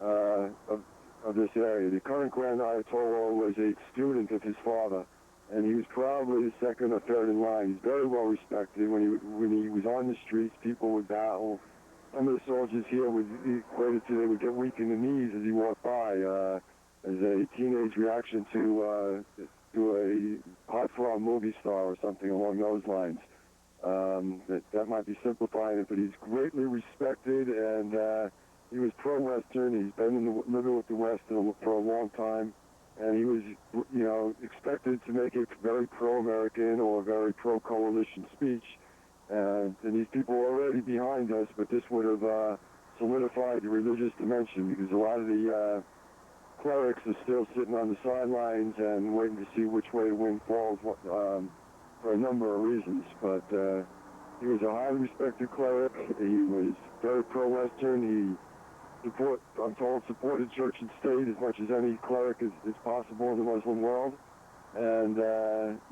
Speaker 14: of this area. The current Grand Ayatollah was a student of his father, and he was probably the second or third in line. He's very well respected. When he was on the streets, people would bow. Some of the soldiers here would they would get weak in the knees as he walked by, as a teenage reaction to a hot-for-our movie star or something along those lines. That might be simplifying it, but he's greatly respected, and he was pro-Western. He's been living with the West for a long time. And he was, expected to make a very pro-American or very pro-coalition speech. And these people were already behind us, but this would have solidified the religious dimension, because a lot of the clerics are still sitting on the sidelines and waiting to see which way the wind falls for a number of reasons. But he was a highly respected cleric. He was very pro-Western. I'm told, supported church and state as much as any cleric is possible in the Muslim world. And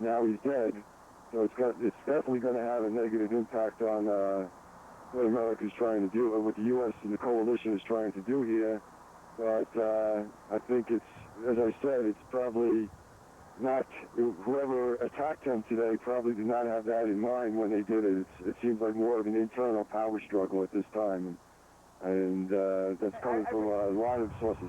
Speaker 14: now he's dead. So it's definitely going to have a negative impact on what America is trying to do, and what the U.S. and the coalition is trying to do here. But I think it's, as I said, it's probably not, whoever attacked him today probably did not have that in mind when they did it. It seems like more of an internal power struggle at this time. And that's coming from a lot of sources.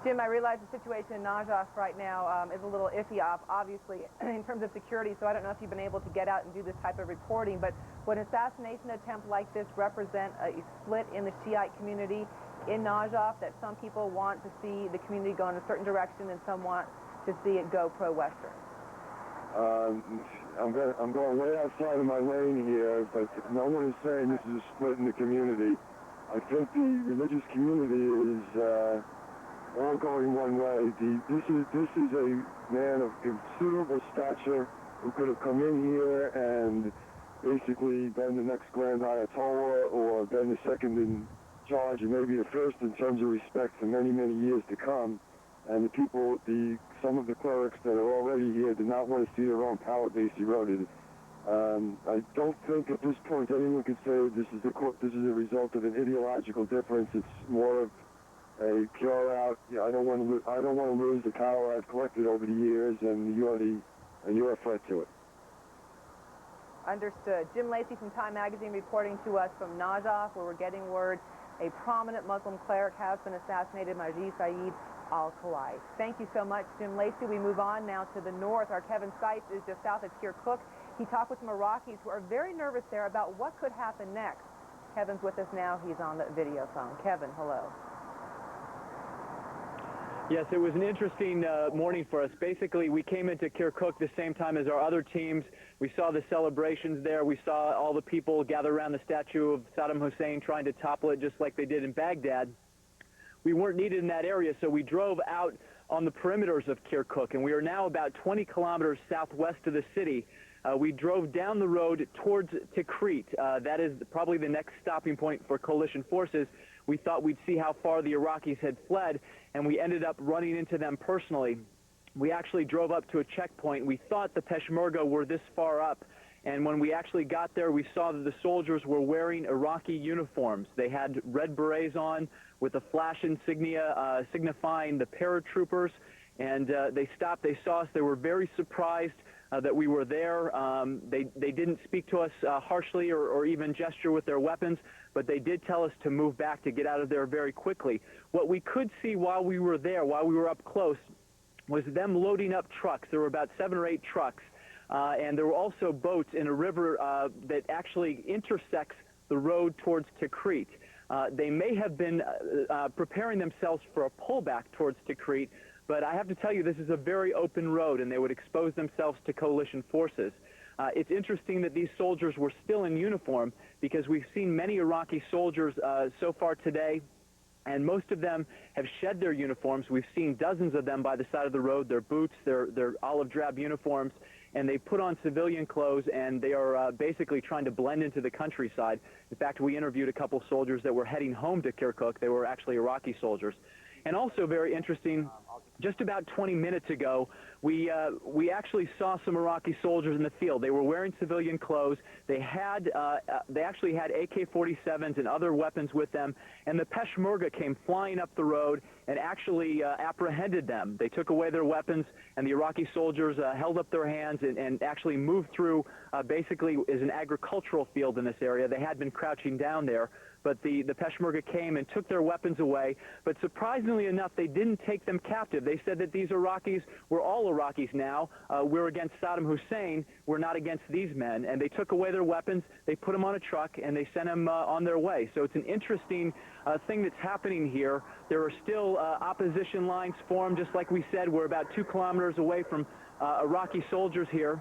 Speaker 10: Jim, I realize the situation in Najaf right now is a little iffy, obviously, in terms of security, so I don't know if you've been able to get out and do this type of reporting, but would an assassination attempt like this represent a split in the Shiite community in Najaf, that some people want to see the community go in a certain direction and some want to see it go pro-Western?
Speaker 14: I'm going way outside of my lane here, but no one is saying this is a split in the community. I think the religious community is all going one way. This is a man of considerable stature who could have come in here and basically been the next Grand Ayatollah or been the second in charge and maybe the first in terms of respect for many, many years to come. And the people, some of the clerics that are already here do not want to see their own power base eroded. I don't think at this point anyone can say this is a result of an ideological difference. It's more of a pure out. I don't want to lose the power I've collected over the years, and you're a threat to it.
Speaker 10: Understood. Jim Lacey from Time Magazine reporting to us from Najaf, where we're getting word a prominent Muslim cleric has been assassinated, Majid Saeed al-Khalai. Thank you so much, Jim Lacey. We move on now to the north. Our Kevin Seitz is just south of Kirkuk. He talked with some Iraqis who are very nervous there about what could happen next. Kevin's with us now. He's on the video phone. Kevin, hello.
Speaker 3: Yes, it was an interesting morning for us. Basically, we came into Kirkuk the same time as our other teams. We saw the celebrations there. We saw all the people gather around the statue of Saddam Hussein trying to topple it just like they did in Baghdad. We weren't needed in that area, so we drove out on the perimeters of Kirkuk, and we are now about 20 kilometers southwest of the city. We drove down the road towards Tikrit. That is probably the next stopping point for coalition forces. We thought we'd see how far the Iraqis had fled, and we ended up running into them personally. We actually drove up to a checkpoint. We thought the Peshmerga were this far up, and when we actually got there, we saw that the soldiers were wearing Iraqi uniforms. They had red berets on with a flash insignia signifying the paratroopers, and they stopped. They saw us. They were very surprised that we were there. They didn't speak to us harshly or even gesture with their weapons, but they did tell us to move back, to get out of there very quickly. What we could see while we were there, while we were up close, was them loading up trucks. There were about 7 or 8 trucks, and there were also boats in a river that actually intersects the road towards Tikrit. They may have been preparing themselves for a pullback towards Tikrit, but I have to tell you, this is a very open road, and they would expose themselves to coalition forces. It's interesting that these soldiers were still in uniform, because we've seen many Iraqi soldiers so far today, and most of them have shed their uniforms. We've seen dozens of them by the side of the road, their boots, their olive drab uniforms, and they put on civilian clothes, and they are basically trying to blend into the countryside. In fact, we interviewed a couple soldiers that were heading home to Kirkuk. They were actually Iraqi soldiers. And also very interesting, just about 20 minutes ago, we actually saw some Iraqi soldiers in the field. They were wearing civilian clothes. They actually had AK-47s and other weapons with them, and the Peshmerga came flying up the road and actually apprehended them. They took away their weapons, and the Iraqi soldiers held up their hands and actually moved through basically is an agricultural field in this area. They had been crouching down there, but the Peshmerga came and took their weapons away. But surprisingly enough, they didn't take them captive. They said that these Iraqis were all Iraqis now. We're against Saddam Hussein. We're not against these men. And they took away their weapons, they put them on a truck, and they sent them on their way. So it's an interesting thing that's happening here. There are still opposition lines formed. Just like we said, we're about 2 kilometers away from Iraqi soldiers here.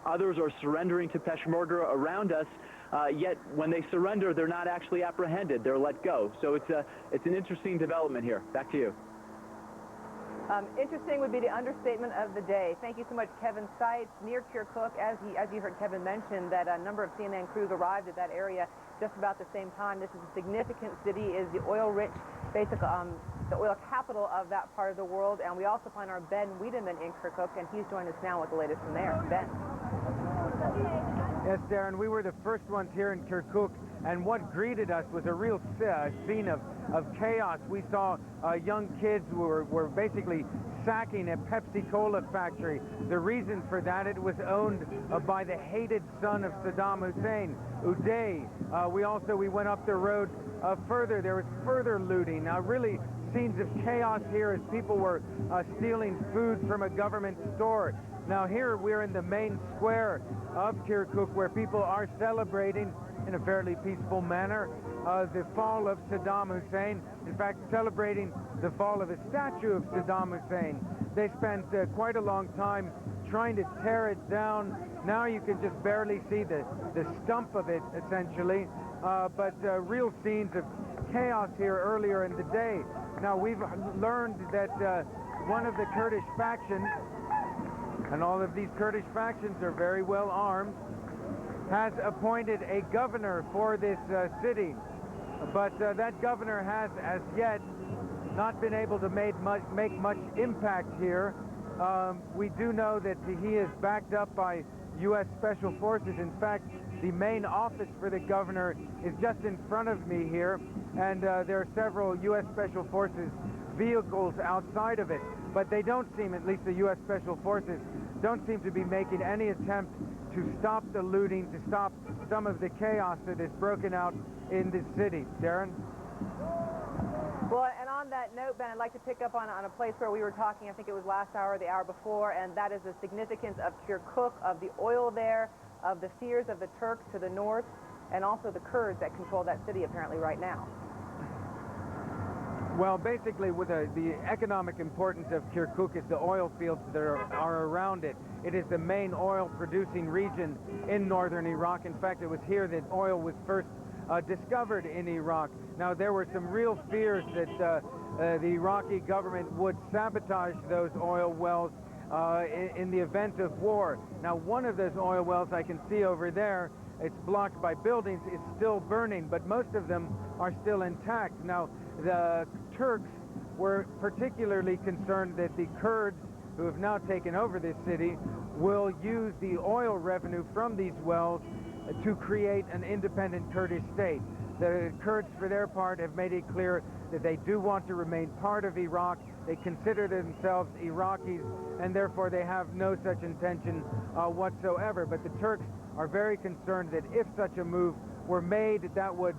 Speaker 3: Others are surrendering to Peshmerga around us, yet when they surrender, they're not actually apprehended. They're let go. So it's an interesting development here. Back to you.
Speaker 10: Interesting would be the understatement of the day. Thank you so much, Kevin Seitz, near Kirkuk. As you heard Kevin mention, that a number of CNN crews arrived at that area just about the same time. This is a significant city, is the oil-rich, the oil capital of that part of the world. And we also find our Ben Wiedemann in Kirkuk, and he's joined us now with the latest from there. Ben.
Speaker 27: Yes, Darren, we were the first ones here in Kirkuk, and what greeted us was a real scene of chaos. We saw young kids who were basically sacking a Pepsi Cola factory. The reason for that, it was owned by the hated son of Saddam Hussein, Uday. We went up the road further. There was further looting. Really scenes of chaos here as people were stealing food from a government store. Now here we're in the main square of Kirkuk, where people are celebrating in a fairly peaceful manner the fall of Saddam Hussein. In fact, celebrating the fall of a statue of Saddam Hussein. They spent quite a long time trying to tear it down. Now you can just barely see the stump of it, essentially. But real scenes of chaos here earlier in the day. Now we've learned that one of the Kurdish factions, and all of these Kurdish factions are very well armed, has appointed a governor for this city, but that governor has as yet not been able to make much impact here. We do know that he is backed up by U.S. Special Forces. In fact, the main office for the governor is just in front of me here, and there are several U.S. Special Forces vehicles outside of it, but they don't seem, at least the U.S. Special Forces, don't seem to be making any attempt to stop the looting, to stop some of the chaos that has broken out in this city. Darren?
Speaker 10: Well, and on that note, Ben, I'd like to pick up on a place where we were talking, I think it was last hour or the hour before, and that is the significance of Kirkuk, of the oil there, of the fears of the Turks to the north, and also the Kurds that control that city apparently right now.
Speaker 27: Well, basically, with the economic importance of Kirkuk is the oil fields that are around it. It is the main oil-producing region in northern Iraq. In fact, it was here that oil was first discovered in Iraq. Now, there were some real fears that the Iraqi government would sabotage those oil wells in the event of war. Now, one of those oil wells I can see over there, it's blocked by buildings, it's still burning, but most of them are still intact. Now, the Turks were particularly concerned that the Kurds, who have now taken over this city, will use the oil revenue from these wells to create an independent Kurdish state. The Kurds, for their part, have made it clear that they do want to remain part of Iraq. They consider themselves Iraqis, and therefore they have no such intention whatsoever. But the Turks are very concerned that if such a move were made, that would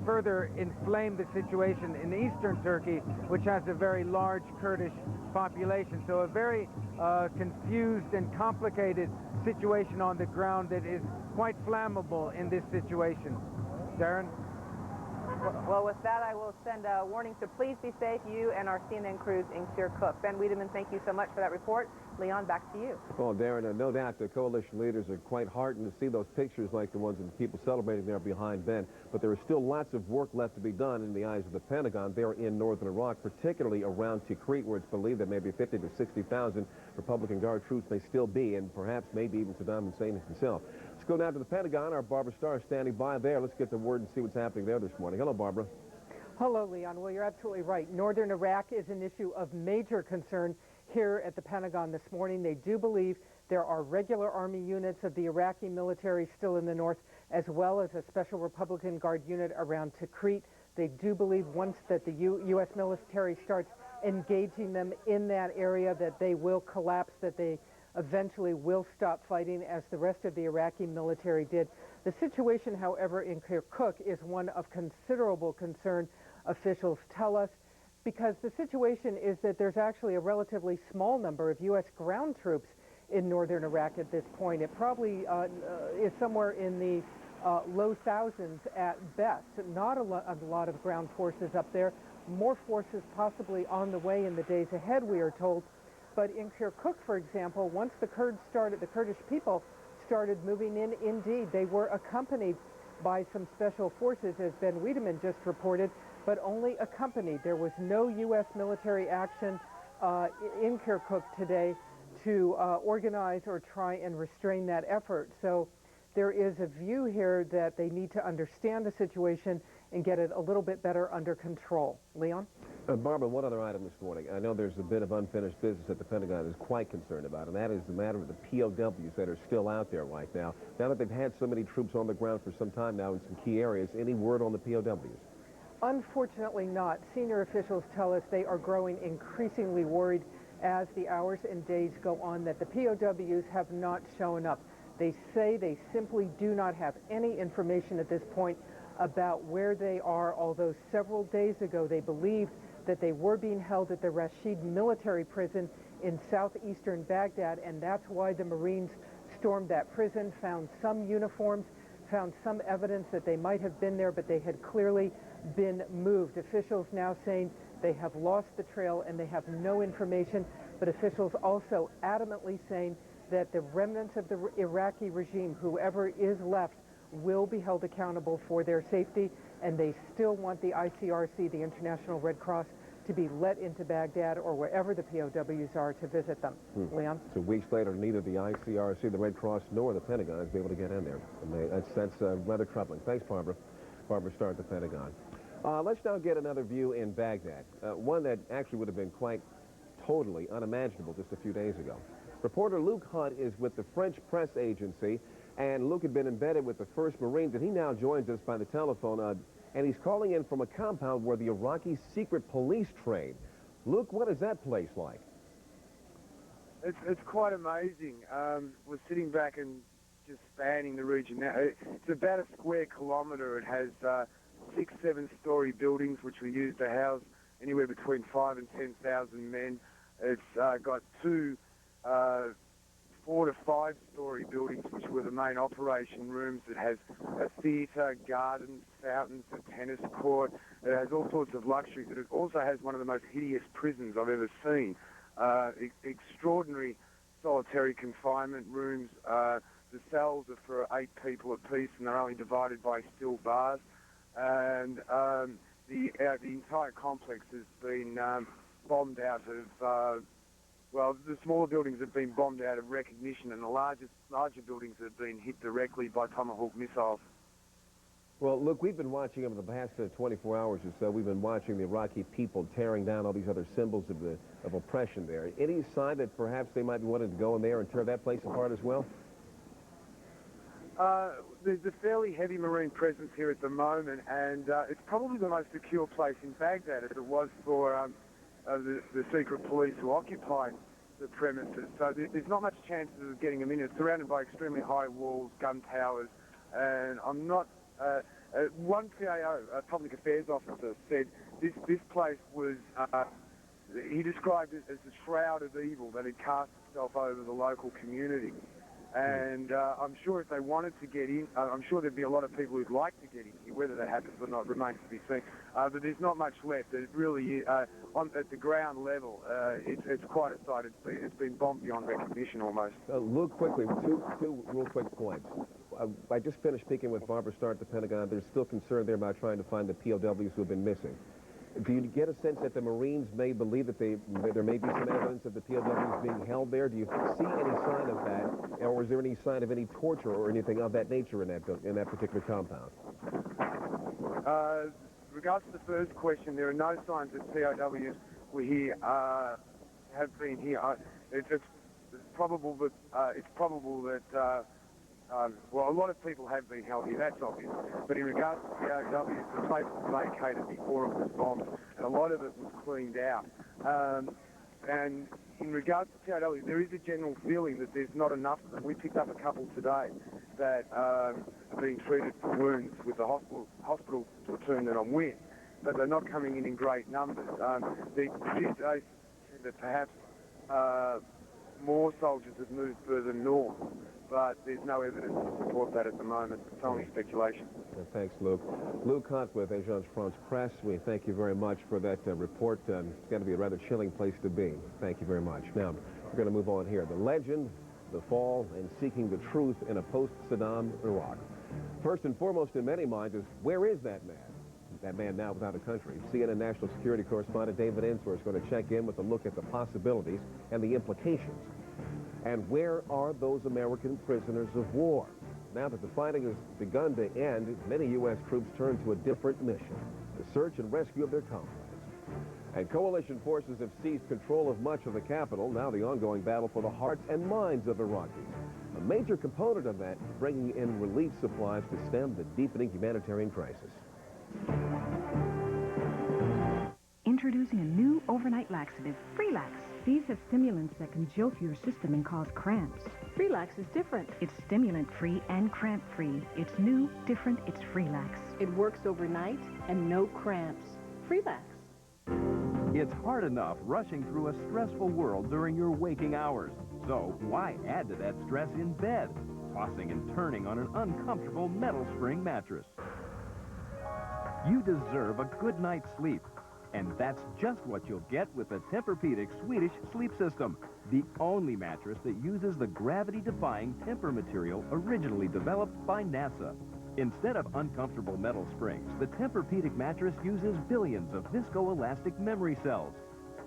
Speaker 27: further inflame the situation in eastern Turkey, which has a very large Kurdish population. So a very confused and complicated situation on the ground that is quite flammable in this situation. Darren?
Speaker 10: Well, with that, I will send a warning to please be safe, you and our CNN crews in Kirkuk. Ben Wiedemann, thank you so much for that report. Leon, back to you.
Speaker 13: Well, Darren, no doubt the coalition leaders are quite heartened to see those pictures like the ones of the people celebrating there behind Ben. But there is still lots of work left to be done in the eyes of the Pentagon there in northern Iraq, particularly around Tikrit, where it's believed that maybe 50 to 60,000 Republican Guard troops may still be, and perhaps maybe even Saddam Hussein himself. Let's go down to the Pentagon. Our Barbara Starr is standing by there. Let's get the word and see what's happening there this morning. Hello, Barbara.
Speaker 7: Hello, Leon. Well, you're absolutely right. Northern Iraq is an issue of major concern here at the Pentagon this morning. They do believe there are regular Army units of the Iraqi military still in the north, as well as a special Republican Guard unit around Tikrit. They do believe once that the U.S. military starts engaging them in that area that they will collapse, that they eventually will stop fighting as the rest of the Iraqi military did. The situation, however, in Kirkuk is one of considerable concern, officials tell us, because the situation is that there's actually a relatively small number of U.S. ground troops in northern Iraq at this point. It probably is somewhere in the low thousands at best. Not a lot of ground forces up there. More forces possibly on the way in the days ahead, we are told. But in Kirkuk, for example, once the Kurdish people started moving in, indeed, they were accompanied by some special forces, as Ben Wiedemann just reported, but only accompanied. There was no U.S. military action in Kirkuk today to organize or try and restrain that effort. So there is a view here that they need to understand the situation and get it a little bit better under control. Leon?
Speaker 13: Barbara, one other item this morning. I know there's a bit of unfinished business that the Pentagon is quite concerned about, and that is the matter of the POWs that are still out there right now. Now that they've had so many troops on the ground for some time now in some key areas, any word on the POWs?
Speaker 7: Unfortunately not. Senior officials tell us they are growing increasingly worried as the hours and days go on that the POWs have not shown up. They say they simply do not have any information at this point about where they are, although several days ago they believed that they were being held at the Rashid military prison in southeastern Baghdad, and that's why the Marines stormed that prison, found some uniforms, found some evidence that they might have been there, but they had clearly been moved. Officials now saying they have lost the trail and they have no information, but officials also adamantly saying that the remnants of the Iraqi regime, whoever is left, will be held accountable for their safety, and they still want the ICRC, the International Red Cross, to be let into Baghdad or wherever the POWs are to visit them. Leon?
Speaker 13: So weeks later, neither the ICRC, the Red Cross, nor the Pentagon is able to get in there. And that's rather troubling. Thanks, Barbara. Barbara Starr at the Pentagon. Let's now get another view in Baghdad, one that actually would have been quite totally unimaginable just a few days ago. Reporter Luke Hunt is with the French press agency, and Luke had been embedded with the 1st Marines, and he now joins us by the telephone, and he's calling in from a compound where the Iraqi secret police train. Luke, what is that place like?
Speaker 4: It's quite amazing. We're sitting back and just spanning the region now. It's about a square kilometre. It has 6, 7-storey buildings which we use to house anywhere between 5,000 and 10,000 men. It's got 2 4 to 5-storey buildings which were the main operation rooms. It has a theatre, gardens, fountains, a tennis court. It has all sorts of luxuries. It also has one of the most hideous prisons I've ever seen. Extraordinary solitary confinement rooms. The cells are for 8 people apiece, and they're only divided by steel bars. And the entire complex has been bombed out of, well, the smaller buildings have been bombed out of recognition, and the larger buildings have been hit directly by Tomahawk missiles.
Speaker 13: Well, look, we've been watching over the past 24 hours or so, we've been watching the Iraqi people tearing down all these other symbols of oppression there. Any sign that perhaps they might be wanting to go in there and tear that place apart as well?
Speaker 4: There's a fairly heavy Marine presence here at the moment, and it's probably the most secure place in Baghdad, as it was for the secret police who occupied the premises. So there's not much chance of getting them in. It's surrounded by extremely high walls, gun towers, and I'm not... one PAO, public affairs officer, said this place was... he described it as a shroud of evil that had cast itself over the local community. And I'm sure if they wanted to get in, I'm sure there'd be a lot of people who'd like to get in here. Whether that happens or not remains to be seen. But there's not much left. It really is, at the ground level, it's quite a sight. It's been bombed beyond recognition almost.
Speaker 13: Luke, quickly, two real quick points. I just finished speaking with Barbara Starr at the Pentagon. There's still concern there about trying to find the POWs who have been missing. Do you get a sense that the Marines may believe that there may be some evidence of the POWs being held there? Do you see any sign of that, or is there any sign of any torture or anything of that nature in that particular compound?
Speaker 4: Regards to the first question, there are no signs that POWs were here, have been here. It's probable that well, a lot of people have been held here, that's obvious. But in regards to POWs, the place was vacated before it was bombed, and a lot of it was cleaned out. And in regards to POWs, there is a general feeling that there's not enough of them. We picked up a couple today that are being treated for wounds with the hospital platoon that I'm with, but they're not coming in great numbers. They say that perhaps more soldiers have moved further north, but there's no evidence to support that at the moment. It's only speculation.
Speaker 13: Thanks, Luke. Luke Hunt with Agence France Presse. We thank you very much for that report. It's got to be a rather chilling place to be. Thank you very much. Now, we're going to move on here. The legend, the fall, and seeking the truth in a post-Saddam Iraq. First and foremost in many minds is, where is that man? That man now without a country. CNN national security correspondent David Ensor is going to check in with a look at the possibilities and the implications. And where are those American prisoners of war? Now that the fighting has begun to end, many U.S. troops turn to a different mission, the search and rescue of their comrades. And coalition forces have seized control of much of the capital. Now the ongoing battle for the hearts and minds of Iraqis. A major component of that, bringing in relief supplies to stem the deepening humanitarian crisis.
Speaker 21: Introducing a new overnight laxative, Freelax. These have stimulants that can jolt your system and cause cramps. Freelax is different. It's stimulant-free and cramp-free. It's new, different, it's Freelax. It works overnight and no cramps. Freelax.
Speaker 5: It's hard enough rushing through a stressful world during your waking hours. So why add to that stress in bed, tossing and turning on an uncomfortable metal spring mattress? You deserve a good night's sleep. And that's just what you'll get with the Tempur-Pedic Swedish Sleep System, the only mattress that uses the gravity-defying Tempur material originally developed by NASA. Instead of uncomfortable metal springs, the Tempur-Pedic mattress uses billions of viscoelastic memory cells.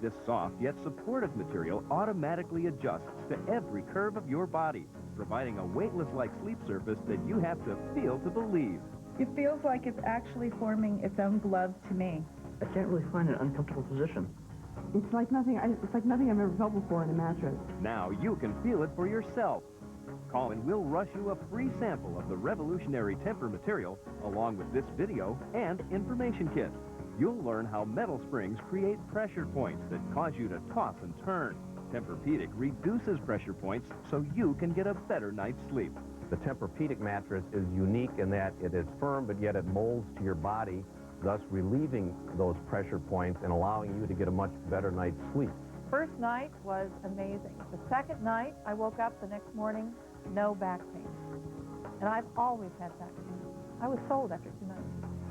Speaker 5: This soft yet supportive material automatically adjusts to every curve of your body, providing a weightless-like sleep surface that you have to feel to believe.
Speaker 11: It feels like it's actually forming its own glove to me.
Speaker 18: I can't really find an uncomfortable position.
Speaker 11: It's like nothing I've ever felt before in a mattress.
Speaker 5: Now you can feel it for yourself. Call and we'll rush you a free sample of the revolutionary Tempur material along with this video and information kit. You'll learn how metal springs create pressure points that cause you to toss and turn. Tempur-Pedic reduces pressure points so you can get a better night's sleep.
Speaker 2: The Tempur-Pedic mattress is unique in that it is firm, but yet it molds to your body, thus relieving those pressure points and allowing you to get a much better night's sleep.
Speaker 22: First night was amazing. The second night, I woke up the next morning, no back pain. And I've always had back pain. I was sold after 2 nights.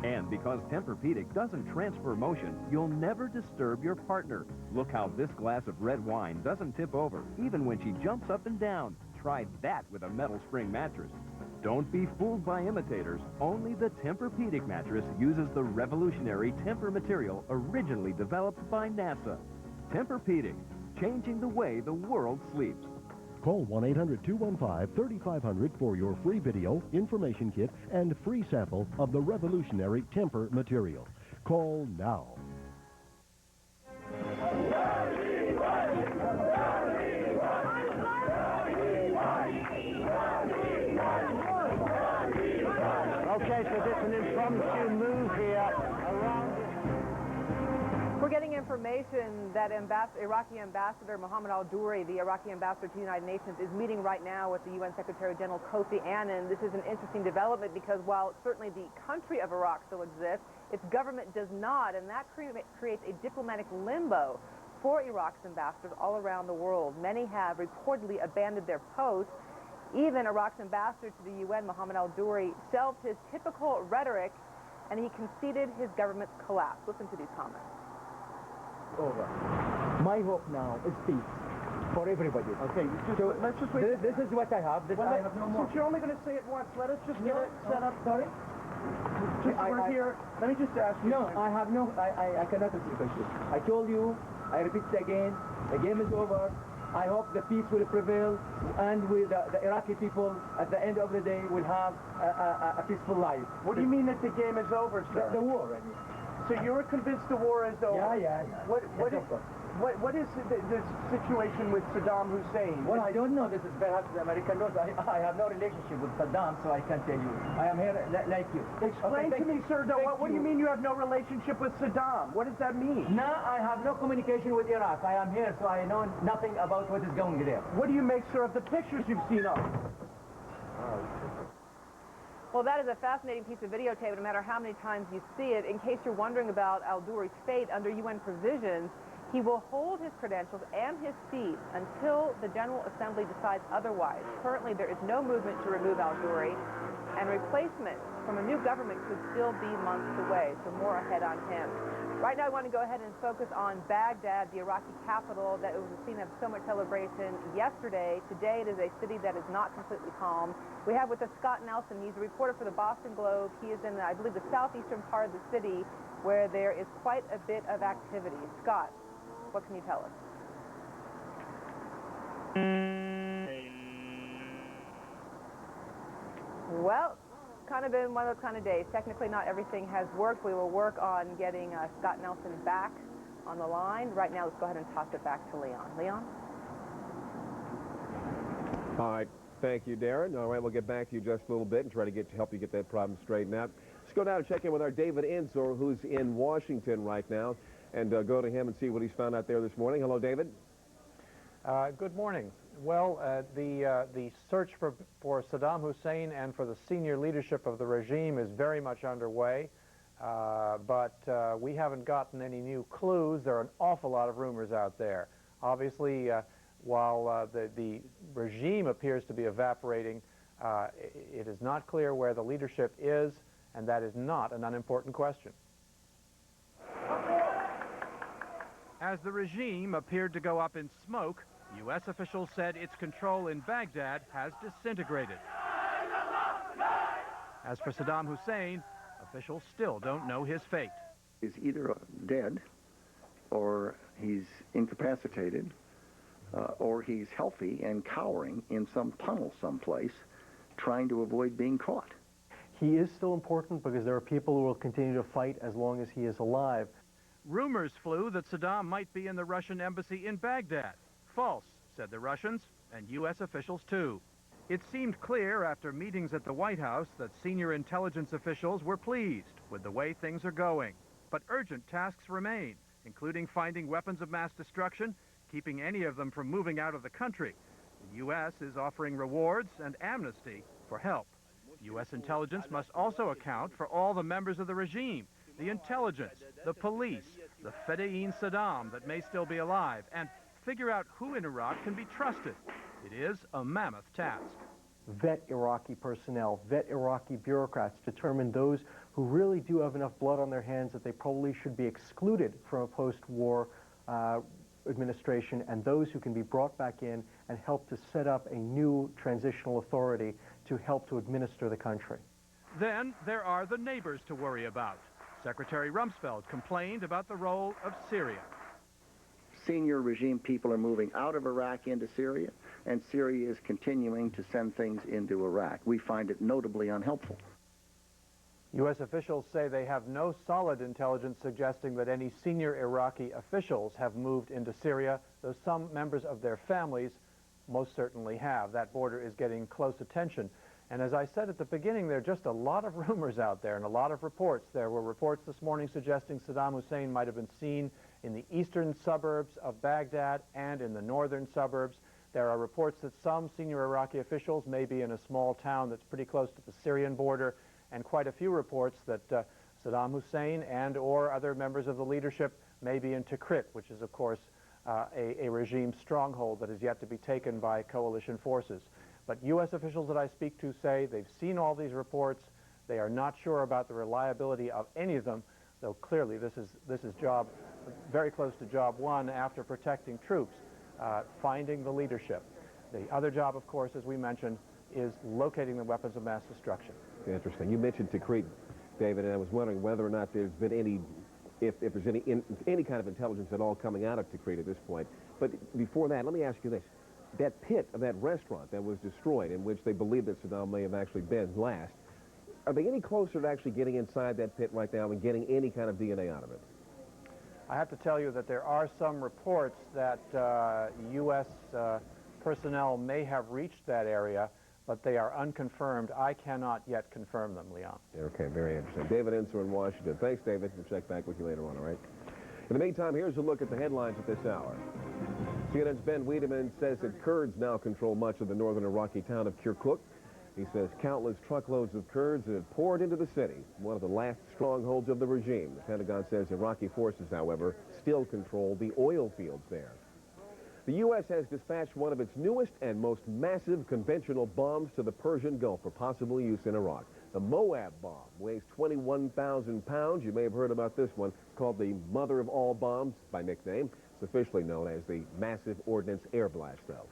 Speaker 5: And because Tempur-Pedic doesn't transfer motion, you'll never disturb your partner. Look how this glass of red wine doesn't tip over, even when she jumps up and down. Try that with a metal spring mattress. Don't be fooled by imitators. Only the Tempur-Pedic mattress uses the revolutionary Tempur material originally developed by NASA. Tempur-Pedic, changing the way the world sleeps.
Speaker 23: Call 1-800-215-3500 for your free video, information kit, and free sample of the revolutionary Tempur material. Call now.
Speaker 27: Okay, so this is an impromptu move here around.
Speaker 10: We're getting information that Iraqi Ambassador Mohammed al-Douri, the Iraqi ambassador to the United Nations, is meeting right now with the UN Secretary General Kofi Annan. This is an interesting development because while certainly the country of Iraq still exists, its government does not, and that creates a diplomatic limbo for Iraq's ambassadors all around the world. Many have reportedly abandoned their posts. Even Iraq's ambassador to the UN, Mohammed al-Douri, shelved his typical rhetoric, and he conceded his government's collapse. Listen to these comments.
Speaker 24: Over. My hope now is peace for everybody. Okay, so let's just wait. This is what I have. I have no more.
Speaker 27: Since you're only going to say it once, let us just get it set up.
Speaker 24: Sorry?
Speaker 27: We're here. Let me just ask you.
Speaker 24: No, I have no. I cannot answer the question. I told you. I repeat it again. The game is over. I hope the peace will prevail, and with the Iraqi people at the end of the day will have a peaceful life.
Speaker 27: What do you mean that the game is over, sir?
Speaker 24: The war, I mean.
Speaker 27: So you're convinced the war is over?
Speaker 24: Yeah.
Speaker 27: What is the situation with Saddam Hussein?
Speaker 24: Well, I don't know. This is perhaps the American knows. I have no relationship with Saddam, so I can't tell you. I am here like you.
Speaker 27: Explain to me, sir. What do you mean you have no relationship with Saddam? What does that mean?
Speaker 24: No, I have no communication with Iraq. I am here, so I know nothing about what is going there.
Speaker 27: What do you make, sir, of the pictures you've seen of?
Speaker 10: Well, that is a fascinating piece of videotape, no matter how many times you see it. In case you're wondering about al-Douri's fate under UN provisions, he will hold his credentials and his seat until the General Assembly decides otherwise. Currently, there is no movement to remove al-Douri, and replacement from a new government could still be months away, so more ahead on him. Right now, I want to go ahead and focus on Baghdad, the Iraqi capital that was a scene of so much celebration yesterday. Today, it is a city that is not completely calm. We have with us Scott Nelson. He's a reporter for the Boston Globe. He is in, I believe, the southeastern part of the city where there is quite a bit of activity. Scott, what can you tell us? Well, kind of been one of those kind of days. Technically, not everything has worked. We will work on getting Scott Nelson back on the line. Right now, let's go ahead and toss it back to Leon. Leon?
Speaker 13: All right. Thank you, Darren. All right, we'll get back to you just a little bit and try to help you get that problem straightened out. Let's go down and check in with our David Ensor, who's in Washington right now, and go to him and see what he's found out there this morning. Hello, David.
Speaker 25: Good morning. Well, the search for Saddam Hussein and for the senior leadership of the regime is very much underway, but we haven't gotten any new clues. There are an awful lot of rumors out there. Obviously, while the regime appears to be evaporating, it is not clear where the leadership is, and that is not an unimportant question.
Speaker 26: As the regime appeared to go up in smoke, U.S. officials said its control in Baghdad has disintegrated. As for Saddam Hussein, officials still don't know his fate.
Speaker 8: He's either dead, or he's incapacitated, or he's healthy and cowering in some tunnel someplace, trying to avoid being caught.
Speaker 9: He is still important because there are people who will continue to fight as long as he is alive.
Speaker 26: Rumors flew that Saddam might be in the Russian embassy in Baghdad. False, said the Russians, and U.S. officials too. It seemed clear after meetings at the White House that senior intelligence officials were pleased with the way things are going. But urgent tasks remain, including finding weapons of mass destruction, keeping any of them from moving out of the country. The U.S. is offering rewards and amnesty for help. U.S. intelligence must also account for all the members of the regime, the intelligence, the police, the Fedayeen Saddam that may still be alive, and figure out who in Iraq can be trusted. It is a mammoth task.
Speaker 9: Vet Iraqi personnel, vet Iraqi bureaucrats, determine those who really do have enough blood on their hands that they probably should be excluded from a post-war administration, and those who can be brought back in and help to set up a new transitional authority to help to administer the country.
Speaker 26: Then there are the neighbors to worry about. Secretary Rumsfeld complained about the role of Syria.
Speaker 8: Senior regime people are moving out of Iraq into Syria, and Syria is continuing to send things into Iraq. We find it notably unhelpful.
Speaker 25: U.S. officials say they have no solid intelligence suggesting that any senior Iraqi officials have moved into Syria, though some members of their families most certainly have. That border is getting close attention. And as I said at the beginning, there are just a lot of rumors out there and a lot of reports. There were reports this morning suggesting Saddam Hussein might have been seen in the eastern suburbs of Baghdad and in the northern suburbs. There are reports that some senior Iraqi officials may be in a small town that's pretty close to the Syrian border, and quite a few reports that Saddam Hussein and or other members of the leadership may be in Tikrit, which is, of course, a regime stronghold that is yet to be taken by coalition forces. But U.S. officials that I speak to say they've seen all these reports. They are not sure about the reliability of any of them, though clearly this is job very close to job one after protecting troops, finding the leadership. The other job, of course, as we mentioned, is locating the weapons of mass destruction.
Speaker 13: Interesting. You mentioned Tikrit, David, and I was wondering whether or not there's been any, if there's any kind of intelligence at all coming out of Tikrit at this point. But before that, let me ask you this. That pit of that restaurant that was destroyed, in which they believe that Saddam may have actually been last, are they any closer to actually getting inside that pit right now and getting any kind of DNA out of it?
Speaker 25: I have to tell you that there are some reports that U.S. personnel may have reached that area, but they are unconfirmed. I cannot yet confirm them, Leon.
Speaker 13: Okay, very interesting. David Inser in Washington. Thanks, David. We'll check back with you later on, all right? In the meantime, here's a look at the headlines at this hour. CNN's Ben Wiedemann says that Kurds now control much of the northern Iraqi town of Kirkuk. He says countless truckloads of Kurds have poured into the city, one of the last strongholds of the regime. The Pentagon says Iraqi forces, however, still control the oil fields there. The U.S. has dispatched one of its newest and most massive conventional bombs to the Persian Gulf for possible use in Iraq. The Moab bomb weighs 21,000 pounds. You may have heard about this one, called the mother of all bombs by nickname. It's officially known as the Massive Ordnance Air Blast, though.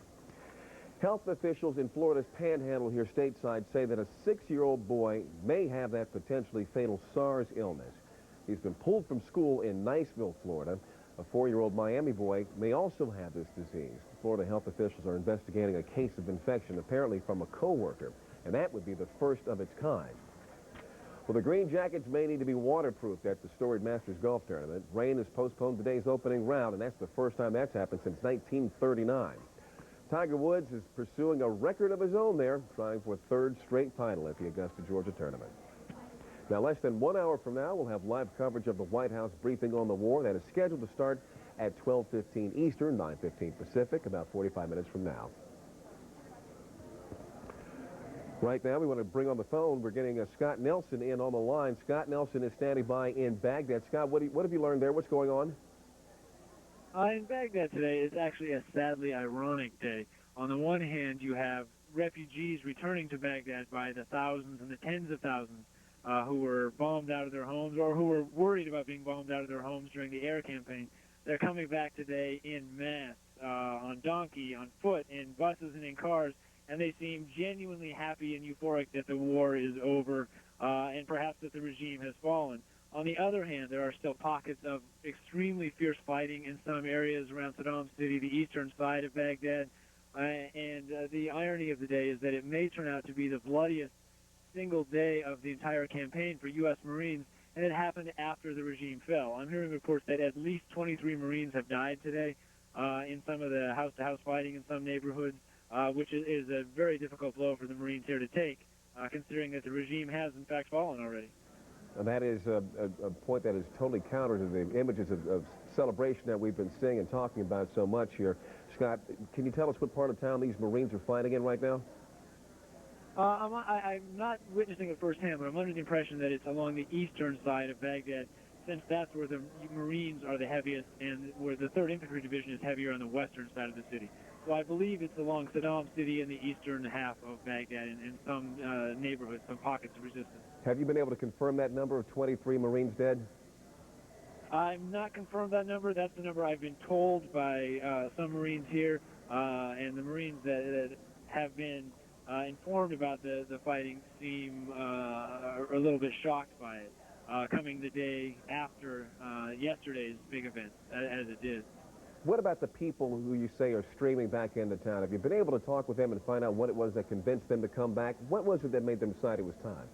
Speaker 13: Health officials in Florida's Panhandle here stateside say that a 6-year-old boy may have that potentially fatal SARS illness. He's been pulled from school in Niceville, Florida. A 4-year-old Miami boy may also have this disease. Florida health officials are investigating a case of infection, apparently from a co-worker, and that would be the first of its kind. Well, the Green Jackets may need to be waterproofed at the storied Masters Golf Tournament. Rain has postponed today's opening round, and that's the first time that's happened since 1939. Tiger Woods is pursuing a record of his own there, trying for a third straight title at the Augusta, Georgia Tournament. Now, less than 1 hour from now, we'll have live coverage of the White House briefing on the war. That is scheduled to start at 12:15 Eastern, 9:15 Pacific, about 45 minutes from now. Right now, we want to bring on the phone. We're getting Scott Nelson in on the line. Scott Nelson is standing by in Baghdad. Scott, what have you learned there? What's going on?
Speaker 12: In Baghdad today, it's actually a sadly ironic day. On the one hand, you have refugees returning to Baghdad by the thousands and the tens of thousands who were bombed out of their homes or who were worried about being bombed out of their homes during the air campaign. They're coming back today in mass, on donkey, on foot, in buses and in cars, and they seem genuinely happy and euphoric that the war is over. and perhaps that the regime has fallen. On the other hand, there are still pockets of extremely fierce fighting in some areas around Saddam City, the eastern side of Baghdad, and the irony of the day is that it may turn out to be the bloodiest single day of the entire campaign for U.S. Marines, and it happened after the regime fell. I'm hearing reports that at least 23 Marines have died today in some of the house-to-house fighting in some neighborhoods, which is a very difficult blow for the Marines here to take, considering that the regime has, in fact, fallen already.
Speaker 13: And that is a point that is totally counter to the images of celebration that we've been seeing and talking about so much here. Scott, can you tell us what part of town these Marines are fighting in right now?
Speaker 12: I'm not witnessing it firsthand, but I'm under the impression that it's along the eastern side of Baghdad, since that's where the Marines are the heaviest and where the 3rd Infantry Division is heavier on the western side of the city. So I believe it's along Saddam City in the eastern half of Baghdad in some neighborhoods, some pockets of resistance.
Speaker 13: Have you been able to confirm that number of 23 Marines dead?
Speaker 12: I'm not confirmed that number. That's the number I've been told by some Marines here, and the Marines that have been informed about the fighting seem a little bit shocked by it, coming the day after yesterday's big event, as it did.
Speaker 13: What about the people who you say are streaming back into town? Have you been able to talk with them and find out what it was that convinced them to come back? What was it that made them decide it was time?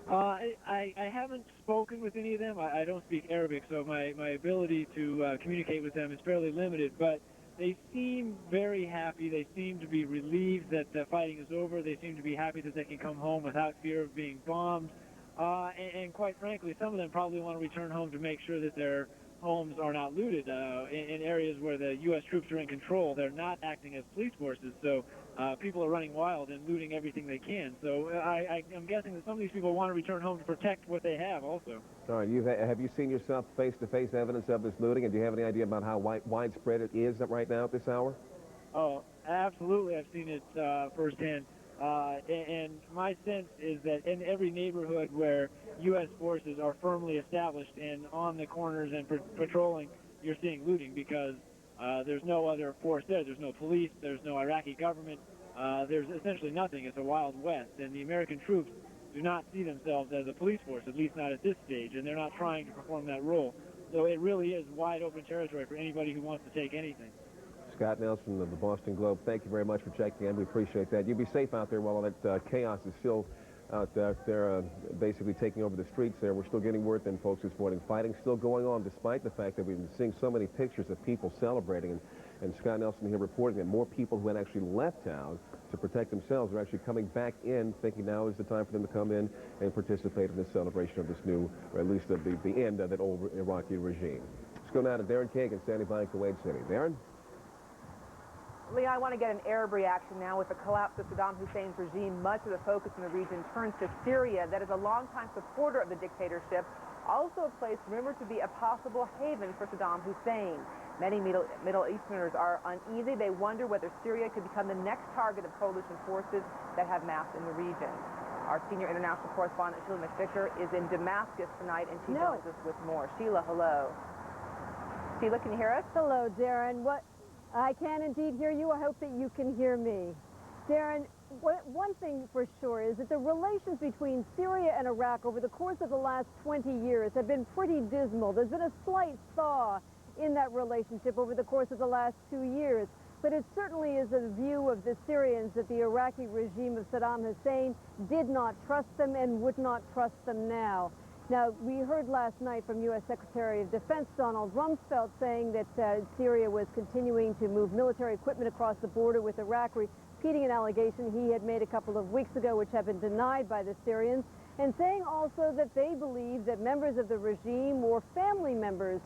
Speaker 12: I haven't spoken with any of them. I don't speak Arabic, so my ability to communicate with them is fairly limited, but they seem very happy. They seem to be relieved that the fighting is over. They seem to be happy that they can come home without fear of being bombed. And quite frankly, some of them probably want to return home to make sure that their homes are not looted in areas where the U.S. troops are in control. They're not acting as police forces, so people are running wild and looting everything they can. So I'm guessing that some of these people want to return home to protect what they have also.
Speaker 13: All right, have you seen yourself face-to-face evidence of this looting, and do you have any idea about how widespread it is right now at this hour?
Speaker 12: Oh, absolutely. I've seen it firsthand. And my sense is that in every neighborhood where U.S. forces are firmly established and on the corners and patrolling, you're seeing looting because there's no other force there. There's no police. There's no Iraqi government. There's essentially nothing. It's a Wild West. And the American troops do not see themselves as a police force, at least not at this stage, and they're not trying to perform that role. So it really is wide open territory for anybody who wants to take anything.
Speaker 13: Scott Nelson of the Boston Globe, thank you very much for checking in. We appreciate that. You be safe out there while all that chaos is still out there, basically taking over the streets there. We're still getting word then, folks, this morning. Fighting still going on despite the fact that we've been seeing so many pictures of people celebrating. And Scott Nelson here reporting that more people who had actually left town to protect themselves are actually coming back in, thinking now is the time for them to come in and participate in this celebration of this new, or at least of the end of that old Iraqi regime. Let's go now to Darren Kagan, standing by in Kuwait City. Darren?
Speaker 10: Lee, I want to get an Arab reaction now. With the collapse of Saddam Hussein's regime, much of the focus in the region turns to Syria, that is a longtime supporter of the dictatorship, also a place rumored to be a possible haven for Saddam Hussein. Many Middle Easterners are uneasy. They wonder whether Syria could become the next target of coalition forces that have massed in the region. Our senior international correspondent, Sheila McVicker, is in Damascus tonight, and she joins us with more. Sheila, hello. Sheila, can you hear us?
Speaker 1: Hello, Darren. I can indeed hear you. I hope that you can hear me. Darren, one thing for sure is that the relations between Syria and Iraq over the course of the last 20 years have been pretty dismal. There's been a slight thaw in that relationship over the course of the last 2 years. But it certainly is a view of the Syrians that the Iraqi regime of Saddam Hussein did not trust them and would not trust them now. Now, we heard last night from U.S. Secretary of Defense Donald Rumsfeld saying that Syria was continuing to move military equipment across the border with Iraq, repeating an allegation he had made a couple of weeks ago, which have been denied by the Syrians, and saying also that they believe that members of the regime or family members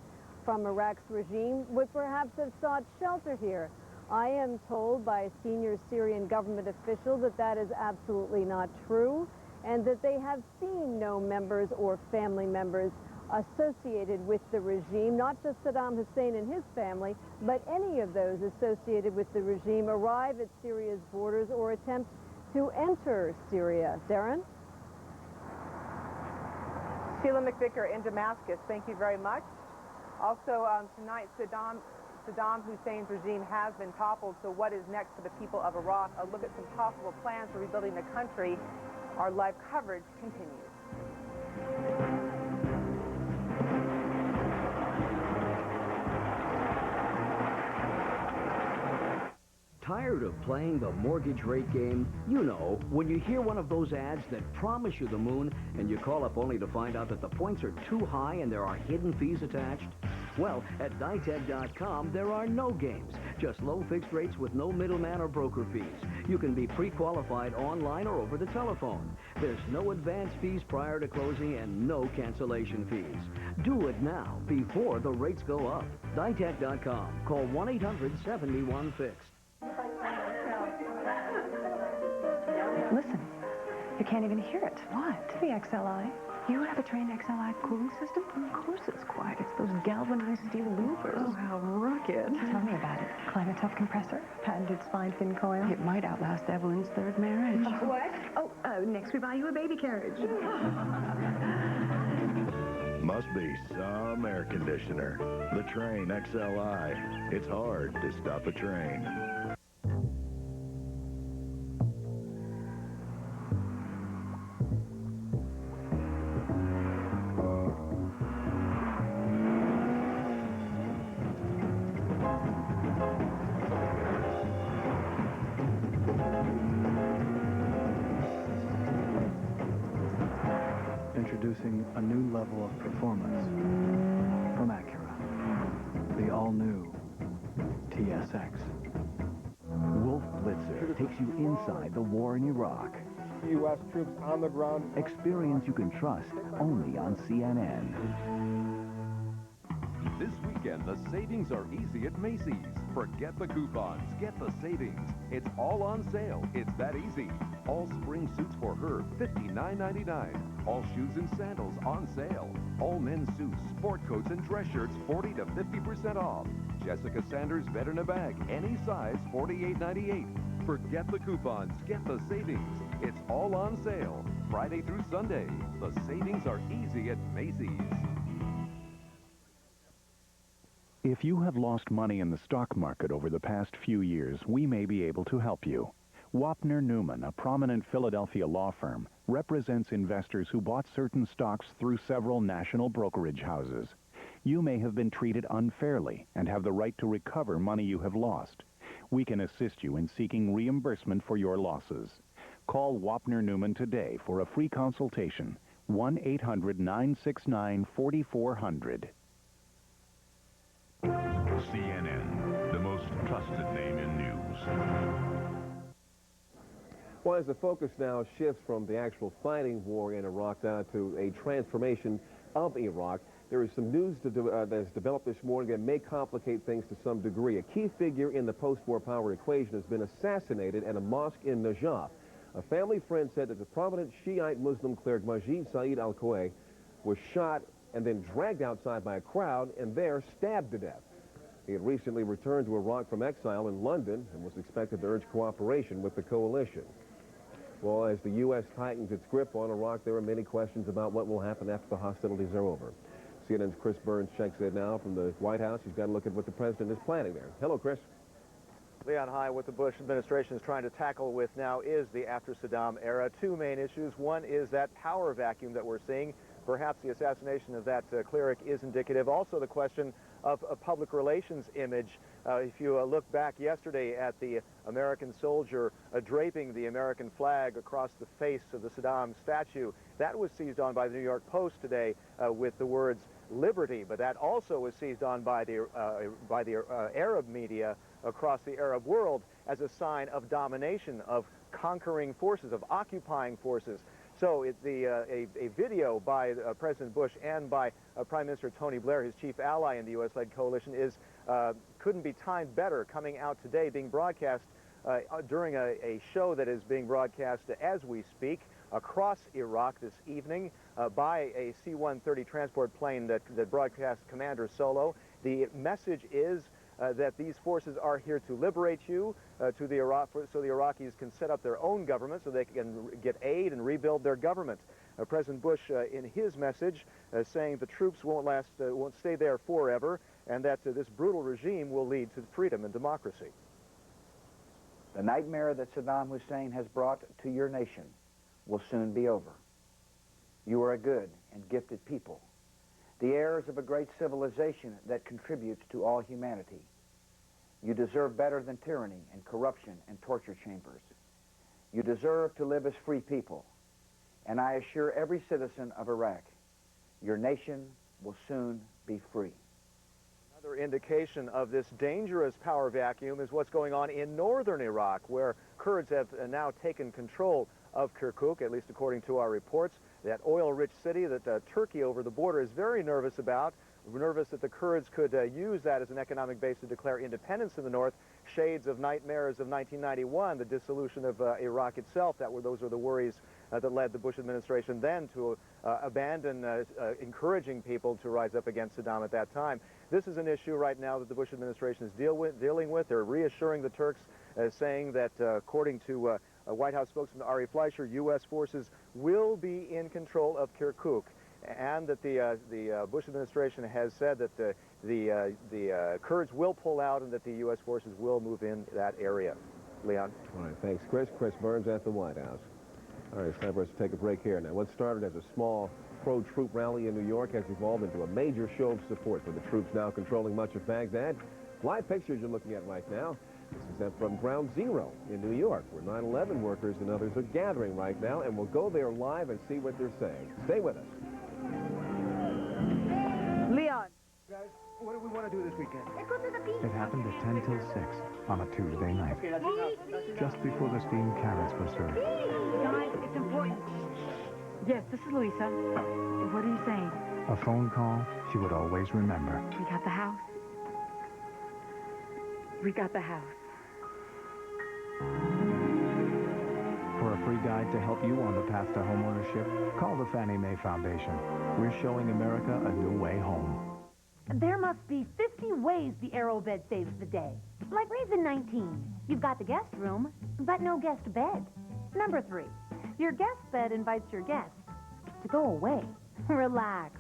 Speaker 1: from Iraq's regime would perhaps have sought shelter here. I am told by a senior Syrian government official that that is absolutely not true, and that they have seen no members or family members associated with the regime, not just Saddam Hussein and his family, but any of those associated with the regime arrive at Syria's borders or attempt to enter Syria. Darren?
Speaker 10: Sheila McVicker in Damascus, thank you very much. Also, tonight, Saddam Hussein's regime has been toppled, so what is next for the people of Iraq? A look at some possible plans for rebuilding the country
Speaker 6: Our live coverage continues.
Speaker 14: Tired of playing the mortgage rate game? You know, when you hear one of those ads that promise you the moon and you call up only to find out that the points are too high and there are hidden fees attached? Well, at Ditech.com, there are no games, just low fixed rates with no middleman or broker fees. You can be pre-qualified online or over the telephone. There's no advance fees prior to closing and no cancellation fees. Do it now, before the rates go up. Ditech.com. Call 1-800-71-FIXED.
Speaker 21: Listen, you can't even hear it. What? The XLI. You have a trained XLI cooling system? Of course it's quiet. It's those galvanized steel louvers. Oh, how rugged. Tell me about it. Climate tough compressor, patented spine fin coil. It might outlast Evelyn's third marriage. What? Oh, next we buy you a baby carriage.
Speaker 15: Must be some air conditioner. The Train XLI. It's hard to stop a train.
Speaker 16: Introducing a new level of performance from Acura. The all-new TSX.
Speaker 17: Wolf Blitzer takes you inside the war in Iraq.
Speaker 19: U.S. troops on the ground.
Speaker 17: Experience you can trust only on CNN.
Speaker 5: This weekend, the savings are easy at Macy's. Forget the coupons, get the savings. It's all on sale. It's that easy. All spring suits for her, $59.99. All shoes and sandals on sale. All men's suits, sport coats, and dress shirts 40 to 50% off. Jessica Sanders bed in a bag, any size, $48.98. Forget the coupons, get the savings. It's all on sale, Friday through Sunday. The savings are easy at Macy's.
Speaker 17: If you have lost money in the stock market over the past few years, we may be able to help you. Wapner Newman, a prominent Philadelphia law firm, represents investors who bought certain stocks through several national brokerage houses. You may have been treated unfairly and have the right to recover money you have lost. We can assist you in seeking reimbursement for your losses. Call Wapner Newman today for a free consultation. 1-800-969-4400.
Speaker 15: CNN, the most trusted name in news.
Speaker 13: Well, as the focus now shifts from the actual fighting war in Iraq down to a transformation of Iraq, there is some news that's developed this morning that may complicate things to some degree. A key figure in the post-war power equation has been assassinated at a mosque in Najaf. A family friend said that the prominent Shiite Muslim cleric Majid Saeed al-Khouei was shot and then dragged outside by a crowd and there stabbed to death. He had recently returned to Iraq from exile in London and was expected to urge cooperation with the coalition. Well, as the U.S. tightens its grip on Iraq, there are many questions about what will happen after the hostilities are over. CNN's Chris Burns checks in now from the White House. He's got to look at what the president is planning there. Hello, Chris.
Speaker 20: Leon, hi. What the Bush administration is trying to tackle with now is the after-Saddam era. Two main issues. One is that power vacuum that we're seeing. Perhaps the assassination of that cleric is indicative. Also the question of a public relations image. If you look back yesterday at the American soldier draping the American flag across the face of the Saddam statue, that was seized on by the New York Post today with the words liberty, but that also was seized on by the Arab media across the Arab world as a sign of domination, of conquering forces, of occupying forces. So a video by President Bush and by Prime Minister Tony Blair, his chief ally in the U.S.-led coalition, couldn't be timed better, coming out today, being broadcast during a show that is being broadcast as we speak across Iraq this evening by a C-130 transport plane that broadcasts Commander Solo. The message is that these forces are here to liberate you, so the Iraqis can set up their own government, so they can get aid and rebuild their government. President Bush, in his message, saying the troops won't stay there forever, and that this brutal regime will lead to freedom and democracy.
Speaker 28: The nightmare that Saddam Hussein has brought to your nation
Speaker 2: will soon be over. You are a good and gifted people, the heirs of a great civilization that contributes to all humanity. You deserve better than tyranny and corruption and torture chambers. You deserve to live as free people, and I assure every citizen of Iraq, your nation will soon be free.
Speaker 20: Another indication of this dangerous power vacuum is what's going on in northern Iraq, where Kurds have now taken control of Kirkuk, at least according to our reports. That oil-rich city that Turkey over the border is very nervous about, nervous that the Kurds could use that as an economic base to declare independence in the north. Shades of nightmares of 1991, the dissolution of Iraq itself. Those were the worries that led the Bush administration then to abandon encouraging people to rise up against Saddam at that time. This is an issue right now that the Bush administration is dealing with. They're reassuring the Turks, saying that according to White House spokesman Ari Fleischer, U.S. forces will be in control of Kirkuk, and that the Bush administration has said that the Kurds will pull out and that the U.S. forces will move in that area. Leon?
Speaker 13: All right, thanks, Chris. Chris Burns at the White House. All right, it's time for us to take a break here. Now, what started as a small pro-troop rally in New York has evolved into a major show of support for the troops now controlling much of Baghdad. Live pictures you're looking at right now. This is them from Ground Zero in New York, where 9/11 workers and others are gathering right now, and we'll go there live and see what they're saying. Stay with us.
Speaker 22: Leon.
Speaker 24: Guys, what do we want to do this weekend?
Speaker 21: Let's go to the beach.
Speaker 16: It happened at 10 till 6 on a Tuesday night, just before the steamed carrots were served.
Speaker 21: Guys, it's important. Yes, this is Louisa. What are you saying?
Speaker 16: A phone call she would always remember.
Speaker 21: We got the house. We got the house.
Speaker 16: For a free guide to help you on the path to homeownership, call the Fannie Mae Foundation. We're showing America a new way home.
Speaker 21: There must be 50 ways the aero bed saves the day. Like reason 19. You've got the guest room, but no guest bed. Number 3. Your guest bed invites your guests to go away. Relax.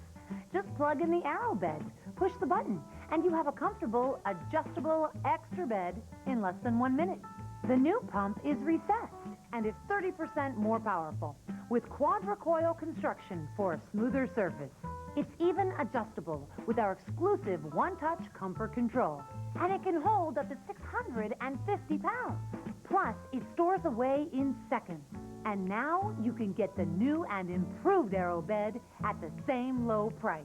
Speaker 21: Just plug in the aero bed, push the button, and you have a comfortable, adjustable, extra bed in less than 1 minute. The new pump is recessed, and it's 30% more powerful, with quadra-coil construction for a smoother surface. It's even adjustable with our exclusive one-touch comfort control, and it can hold up to 650 pounds. Plus, it stores away in seconds. And now you can get the new and improved aero bed at the same low price.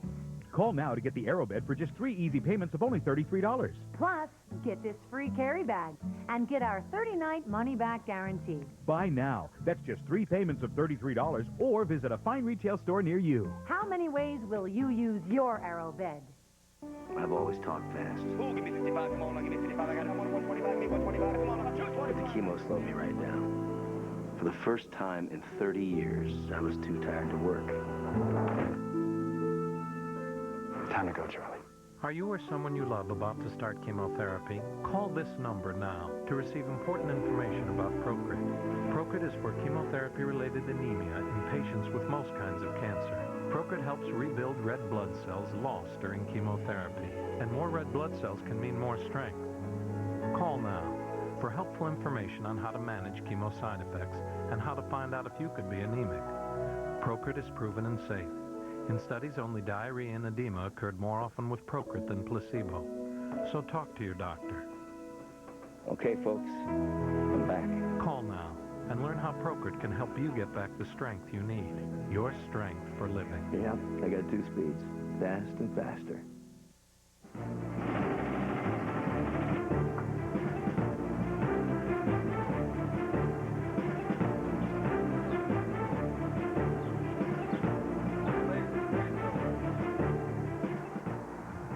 Speaker 3: Call now to get the aero bed for just 3 easy payments of only $33.
Speaker 21: Plus, get this free carry bag and get our 30-night money-back guarantee.
Speaker 3: Buy now. That's just 3 payments of $33, or visit a fine retail store near you.
Speaker 21: How many ways will you use your aero bed?
Speaker 2: I've always talked fast.
Speaker 4: Ooh, give me 55, come on, give me 55, I got 125, give me 125, come on,
Speaker 2: But the chemo slowed me right down. For the first time in 30 years, I was too tired to work.
Speaker 16: Time to go, Charlie.
Speaker 6: Are you or someone you love about to start chemotherapy? Call this number now to receive important information about Procrit. Procrit is for chemotherapy-related anemia in patients with most kinds of cancer. Procrit helps rebuild red blood cells lost during chemotherapy, and more red blood cells can mean more strength. Call now for helpful information on how to manage chemo side effects and how to find out if you could be anemic. Procrit is proven and safe. In studies, only diarrhea and edema occurred more often with Procrit than placebo. So talk to your doctor.
Speaker 2: Okay, folks, I'm back.
Speaker 6: Call now and learn how Procrit can help you get back the strength you need. Your strength for living.
Speaker 2: Yeah, I got 2 speeds, fast and faster.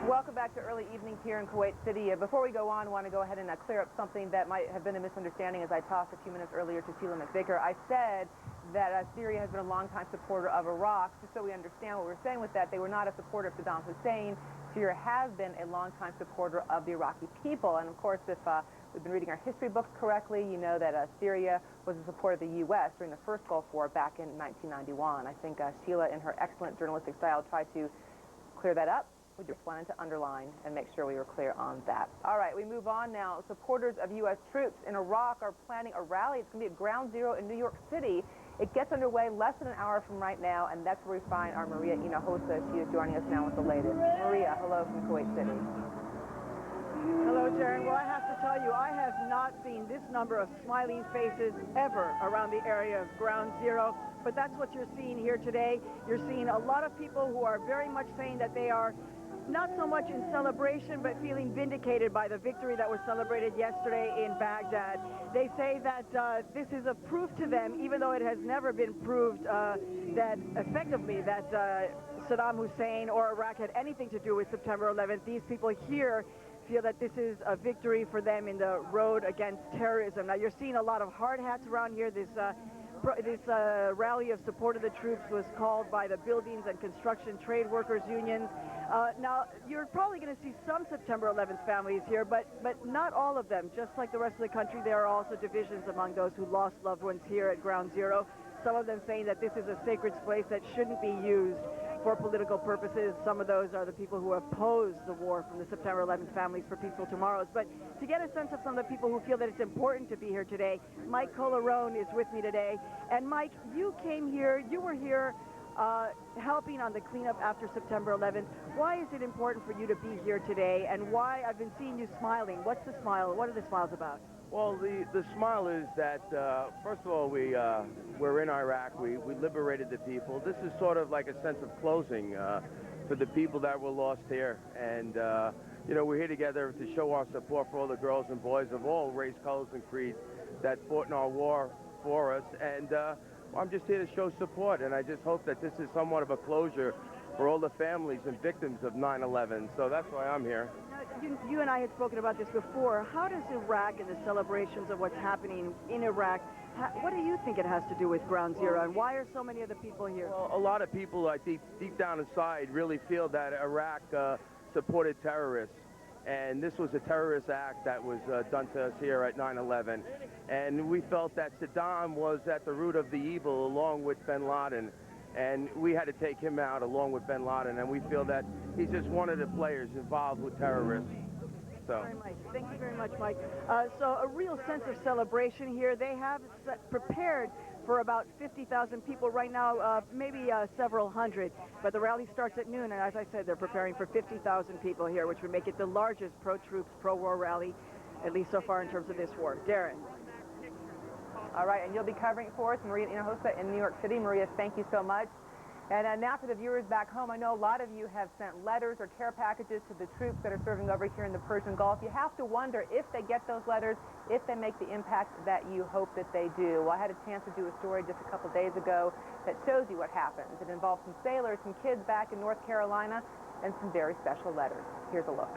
Speaker 10: Welcome back to early evening here in Kuwait City. Before we go on, I want to go ahead and clear up something that might have been a misunderstanding as I talked a few minutes earlier to Sheila McVicker. I said that Syria has been a longtime supporter of Iraq. Just so we understand what we're saying with that, they were not a supporter of Saddam Hussein. Syria has been a longtime supporter of the Iraqi people. And of course, if we've been reading our history books correctly, you know that Syria was a supporter of the U.S. during the first Gulf War back in 1991. I think Sheila, in her excellent journalistic style, tried to clear that up. We just wanted to underline and make sure we were clear on that. All right, we move on now. Supporters of U.S. troops in Iraq are planning a rally. It's going to be at Ground Zero in New York City. It gets underway less than an hour from right now, and that's where we find our Maria Hinojosa. She is joining us now with the latest. Maria, hello from Kuwait City.
Speaker 7: Hello, Darren. Well, I have to tell you, I have not seen this number of smiling faces ever around the area of Ground Zero, but that's what you're seeing here today. You're seeing a lot of people who are very much saying that they are not so much in celebration, but feeling vindicated by the victory that was celebrated yesterday in Baghdad. They say that this is a proof to them, even though it has never been proved that effectively that Saddam Hussein or Iraq had anything to do with September 11th. These people here feel that this is a victory for them in the road against terrorism. Now, you're seeing a lot of hard hats around here. This rally of support of the troops was called by the buildings and construction trade workers unions. Now, you're probably going to see some September 11th families here, but not all of them. Just like the rest of the country, there are also divisions among those who lost loved ones here at Ground Zero. Some of them saying that this is a sacred place that shouldn't be used for political purposes. Some of those are the people who oppose the war from the September 11th Families for Peaceful Tomorrows. But to get a sense of some of the people who feel that it's important to be here today, Mike Collarone is with me today. And Mike, you came here, you were here helping on the cleanup after September 11th. Why is it important for you to be here today, and why I've been seeing you smiling? What's the smile? What are the smiles about?
Speaker 9: Well, the smile is that, first of all, we're in Iraq. We liberated the people. This is sort of like a sense of closing for the people that were lost here. And, you know, we're here together to show our support for all the girls and boys of all race, colors, and creeds that fought in our war for us. And I'm just here to show support, and I just hope that this is somewhat of a closure for all the families and victims of 9/11. So that's why I'm here.
Speaker 7: You and I had spoken about this before. How does Iraq and the celebrations of what's happening in Iraq, what do you think it has to do with Ground Zero, and why are so many of the people here?
Speaker 9: Well, a lot of people, I think, deep down inside really feel that Iraq supported terrorists. And this was a terrorist act that was done to us here at 9/11. And we felt that Saddam was at the root of the evil along with bin Laden. And we had to take him out along with bin Laden. And we feel that he's just one of the players involved with terrorists. So.
Speaker 7: Thank you very much, Mike. So a real sense of celebration here. They have prepared for about 50,000 people right now, maybe several hundred. But the rally starts at noon, and as I said, they're preparing for 50,000 people here, which would make it the largest pro-troops, pro-war rally, at least so far in terms of this war. Darren.
Speaker 10: All right, and you'll be covering it for us, Maria Hinojosa in New York City. Maria, thank you so much. And now for the viewers back home, I know a lot of you have sent letters or care packages to the troops that are serving over here in the Persian Gulf. You have to wonder if they get those letters, if they make the impact that you hope that they do. Well, I had a chance to do a story just a couple days ago that shows you what happens. It involves some sailors, some kids back in North Carolina, and some very special letters. Here's a look.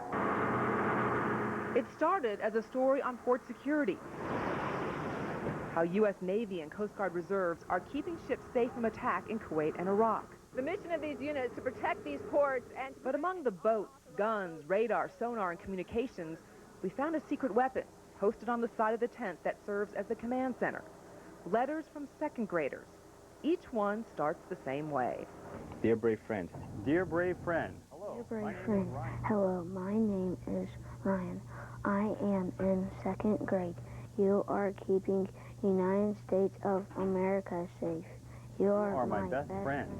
Speaker 10: It started as a story on port security. How U.S. Navy and Coast Guard reserves are keeping ships safe from attack in Kuwait and Iraq.
Speaker 11: The mission of these units is to protect these ports and...
Speaker 10: But among the boats, guns, radar, sonar, and communications, we found a secret weapon posted on the side of the tent that serves as the command center. Letters from second graders. Each one starts the same way.
Speaker 18: Dear brave friend. Dear brave friend.
Speaker 23: Dear brave friend. Hello, my name is Ryan. I am in second grade. You are keeping United States of America safe. You are
Speaker 18: my best friend.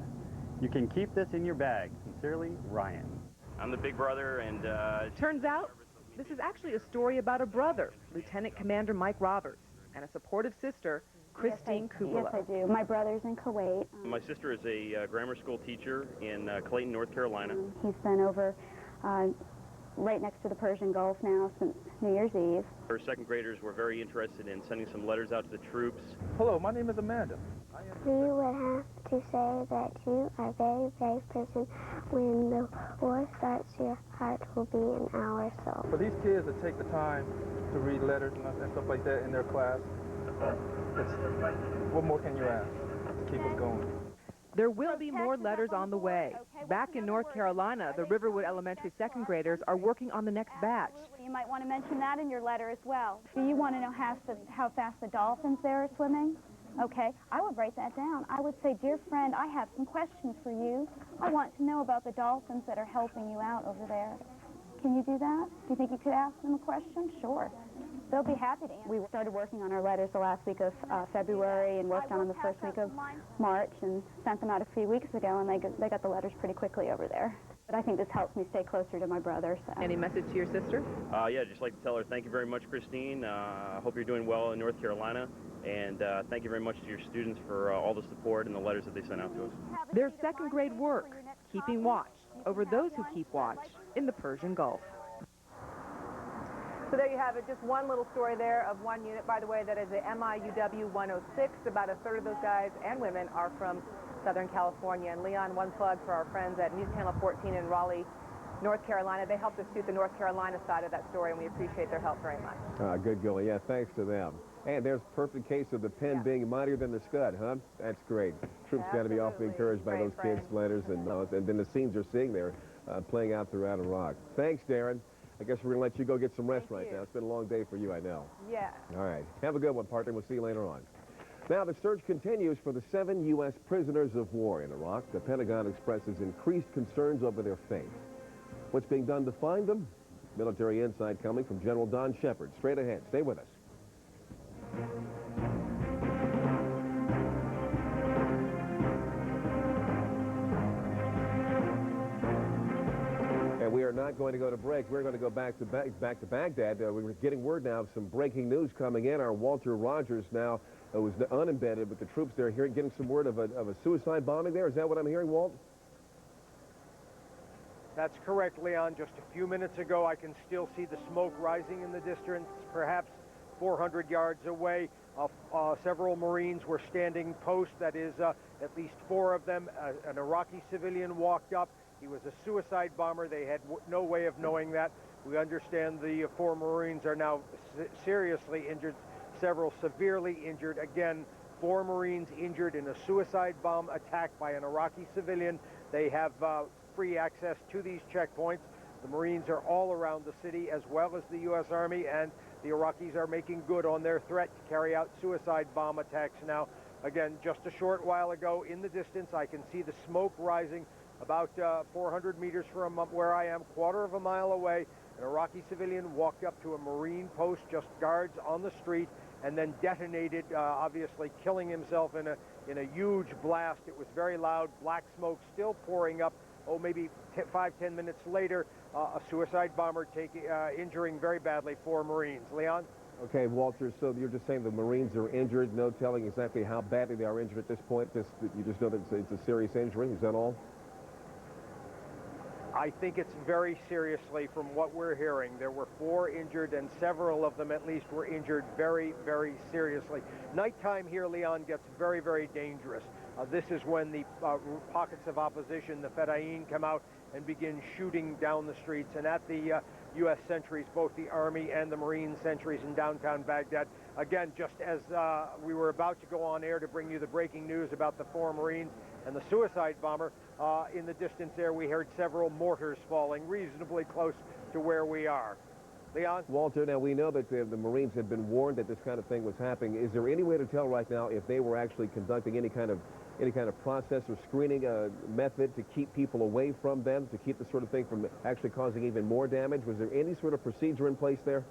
Speaker 18: You can keep this in your bag. Sincerely, Ryan.
Speaker 26: I'm the big brother, and
Speaker 10: Turns out, this is actually a story about a brother, Lieutenant Commander Mike Roberts, and a supportive sister, Christine Kubala.
Speaker 23: Yes, I do. My brother's in Kuwait.
Speaker 26: My sister is a grammar school teacher in Clayton, North Carolina.
Speaker 23: He's been over right next to the Persian Gulf now since New Year's Eve.
Speaker 26: Her second graders were very interested in sending some letters out to the troops.
Speaker 27: Hello, my name is Amanda.
Speaker 23: We would have to say that you are a very brave person. When the war starts, your heart will be in our soul.
Speaker 27: For these kids that take the time to read letters and stuff like that in their class, what more can you ask to keep us going?
Speaker 10: There will be more letters on the way. Back in North Carolina, the Riverwood Elementary second graders are working on the next batch.
Speaker 28: You might want to mention that in your letter as well. Do you want to know how fast the dolphins there are swimming? Okay, I would write that down. I would say, dear friend, I have some questions for you. I want to know about the dolphins that are helping you out over there. Can you do that? Do you think you could ask them a question? Sure. They'll be happy to answer. We started working on our letters the last week of February and worked on them the first week of March and sent them out a few weeks ago, and they got the letters pretty quickly over there. But I think this helps me stay closer to my brother. So.
Speaker 10: Any message to your sister?
Speaker 26: Yeah, just like to tell her thank you very much, Christine. I hope you're doing well in North Carolina, and thank you very much to your students for all the support and the letters that they sent out to us.
Speaker 10: Their second grade work, keeping watch over those who keep watch in the Persian Gulf.
Speaker 11: So there you have it, just one little story there of one unit. By the way, that is a MIUW 106. About a third of those guys and women are from Southern California. And Leon, one plug for our friends at News Channel 14 in Raleigh, North Carolina. They helped us shoot the North Carolina side of that story, and we appreciate their help very much.
Speaker 13: Good going. Yeah, thanks to them. And there's a perfect case of the pen being mightier than the scud, huh? That's great. Troops got to be awfully encouraged by those kids' letters and then the scenes they're seeing there playing out throughout Iraq. Thanks, Darren. I guess we're going to let you go get some rest right now. It's been a long day for you, I know.
Speaker 11: Yeah.
Speaker 13: All right. Have a good one, partner. We'll see you later on. Now, the search continues for the 7 U.S. prisoners of war in Iraq. The Pentagon expresses increased concerns over their fate. What's being done to find them? Military insight coming from General Don Shepard. Straight ahead. Stay with us. And we are not going to go to break. We're going to go back to Baghdad. We're getting word now of some breaking news coming in. Our Walter Rogers now was unembedded with the troops there, getting some word of a suicide bombing there. Is that what I'm hearing, Walt?
Speaker 1: That's correct, Leon. Just a few minutes ago, I can still see the smoke rising in the distance, perhaps 400 yards away. Several Marines were standing post, that is, at least 4 of them. An Iraqi civilian walked up. He was a suicide bomber. They had no way of knowing that. We understand the 4 Marines are now seriously injured, several severely injured. Again, 4 Marines injured in a suicide bomb attack by an Iraqi civilian. They have free access to these checkpoints. The Marines are all around the city, as well as the U.S. Army, and the Iraqis are making good on their threat to carry out suicide bomb attacks now. Again, just a short while ago, in the distance, I can see the smoke rising about 400 meters from where I am, quarter of a mile away. An Iraqi civilian walked up to a Marine post, just guards on the street, and then detonated, obviously killing himself in a huge blast. It was very loud, black smoke still pouring up. Oh, maybe 5-10 minutes later, a suicide bomber injuring very badly 4 Marines. Leon?
Speaker 13: Okay, Walter, so you're just saying the Marines are injured, no telling exactly how badly they are injured at this point. You just know that it's a serious injury. Is that all?
Speaker 1: I think it's very seriously from what we're hearing. There were 4 injured, and several of them at least were injured very, very seriously. Nighttime here, Leon, gets very, very dangerous. This is when the pockets of opposition, the Fedayeen, come out and begin shooting down the streets. And at the U.S. sentries, both the Army and the Marine sentries in downtown Baghdad, again, just as we were about to go on air to bring you the breaking news about the 4 Marines and the suicide bomber, in the distance there we heard several mortars falling reasonably close to where we are. Leon?
Speaker 13: Walter, now we know that the Marines had been warned that this kind of thing was happening. Is there any way to tell right now if they were actually conducting any kind of process or screening method to keep people away from them, to keep this sort of thing from actually causing even more damage? Was there any sort of procedure in place there?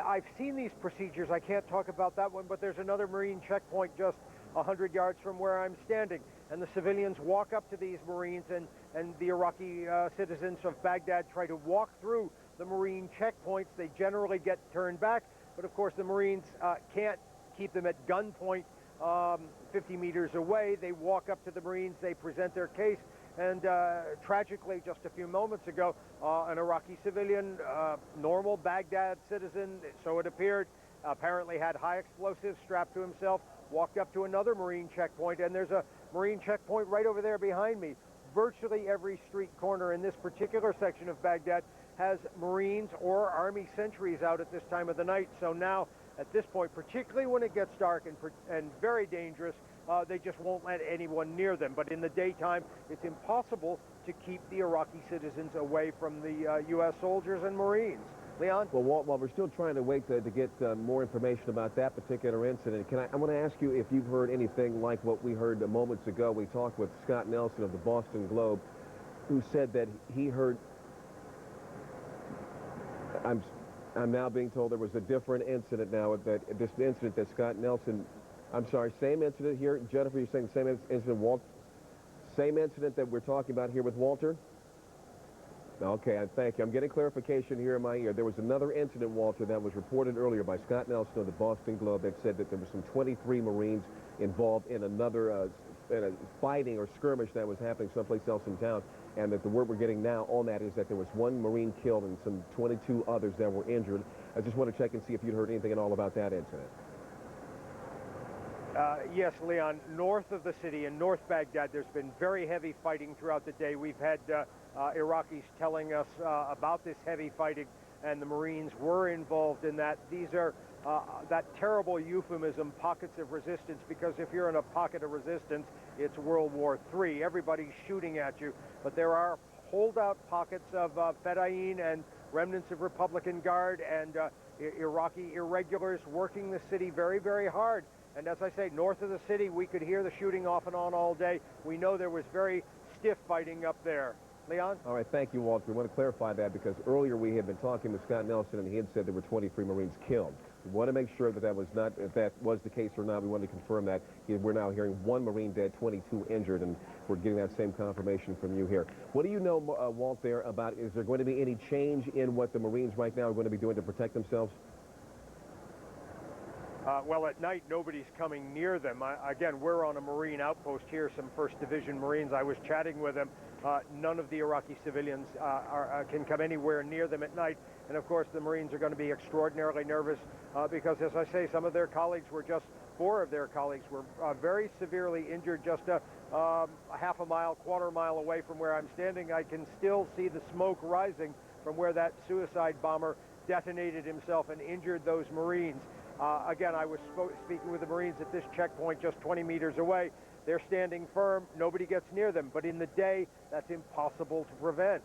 Speaker 1: I've seen these procedures. I can't talk about that one, but there's another Marine checkpoint just 100 yards from where I'm standing. And the civilians walk up to these Marines, and the Iraqi citizens of Baghdad try to walk through the Marine checkpoints. They generally get turned back, but of course the Marines can't keep them at gunpoint 50 meters away. They walk up to the Marines, they present their case, and tragically, just a few moments ago, an Iraqi civilian, normal Baghdad citizen, so it appeared, apparently had high explosives strapped to himself, walked up to another Marine checkpoint, and there's a Marine checkpoint right over there behind me. Virtually every street corner in this particular section of Baghdad has Marines or Army sentries out at this time of the night. So now, at this point, particularly when it gets dark and very dangerous, they just won't let anyone near them. But in the daytime, it's impossible to keep the Iraqi citizens away from the U.S. soldiers and Marines. Leon?
Speaker 13: Well, Walt, while we're still trying to wait to get more information about that particular incident, I want to ask you if you've heard anything like what we heard moments ago. We talked with Scott Nelson of the Boston Globe, who said that he heard... I'm now being told there was a different incident now, that this incident that Scott Nelson, I'm sorry, same incident here. Jennifer, you're saying the same incident, Walt? Same incident that we're talking about here with Walter? Okay, thank you. I'm getting clarification here in my ear. There was another incident, Walter, that was reported earlier by Scott Nelson of the Boston Globe that said that there were some 23 Marines involved in another in a fighting or skirmish that was happening someplace else in town, and that the word we're getting now on that is that there was one Marine killed and some 22 others that were injured. I just want to check and see if you'd heard anything at all about that incident.
Speaker 1: Yes, Leon, north of the city in North Baghdad, there's been very heavy fighting throughout the day. We've had Iraqis telling us about this heavy fighting, and the Marines were involved in that. These are that terrible euphemism, pockets of resistance, because if you're in a pocket of resistance, it's World War III. Everybody's shooting at you, but there are holdout pockets of Fedayeen and remnants of Republican Guard and Iraqi irregulars working the city very, very hard. And as I say, north of the city, we could hear the shooting off and on all day. We know there was very stiff fighting up there. Leon?
Speaker 13: All right, thank you, Walter. We want to clarify that because earlier we had been talking with Scott Nelson and he had said there were 23 Marines killed. We want to make sure that that was not, if that was the case or not. We want to confirm that. We're now hearing one Marine dead, 22 injured, and we're getting that same confirmation from you here. What do you know, Walt, there about, is there going to be any change in what the Marines right now are going to be doing to protect themselves?
Speaker 1: Well, at night, nobody's coming near them. Again, we're on a Marine outpost here, some 1st Division Marines. I was chatting with them. None of the Iraqi civilians can come anywhere near them at night. And, of course, the Marines are going to be extraordinarily nervous because, as I say, some of their colleagues were just, 4 of their colleagues were very severely injured just a half a mile, quarter mile away from where I'm standing. I can still see the smoke rising from where that suicide bomber detonated himself and injured those Marines. Again, I was speaking with the Marines at this checkpoint just 20 meters away. They're standing firm. Nobody gets near them. But in the day, that's impossible to prevent.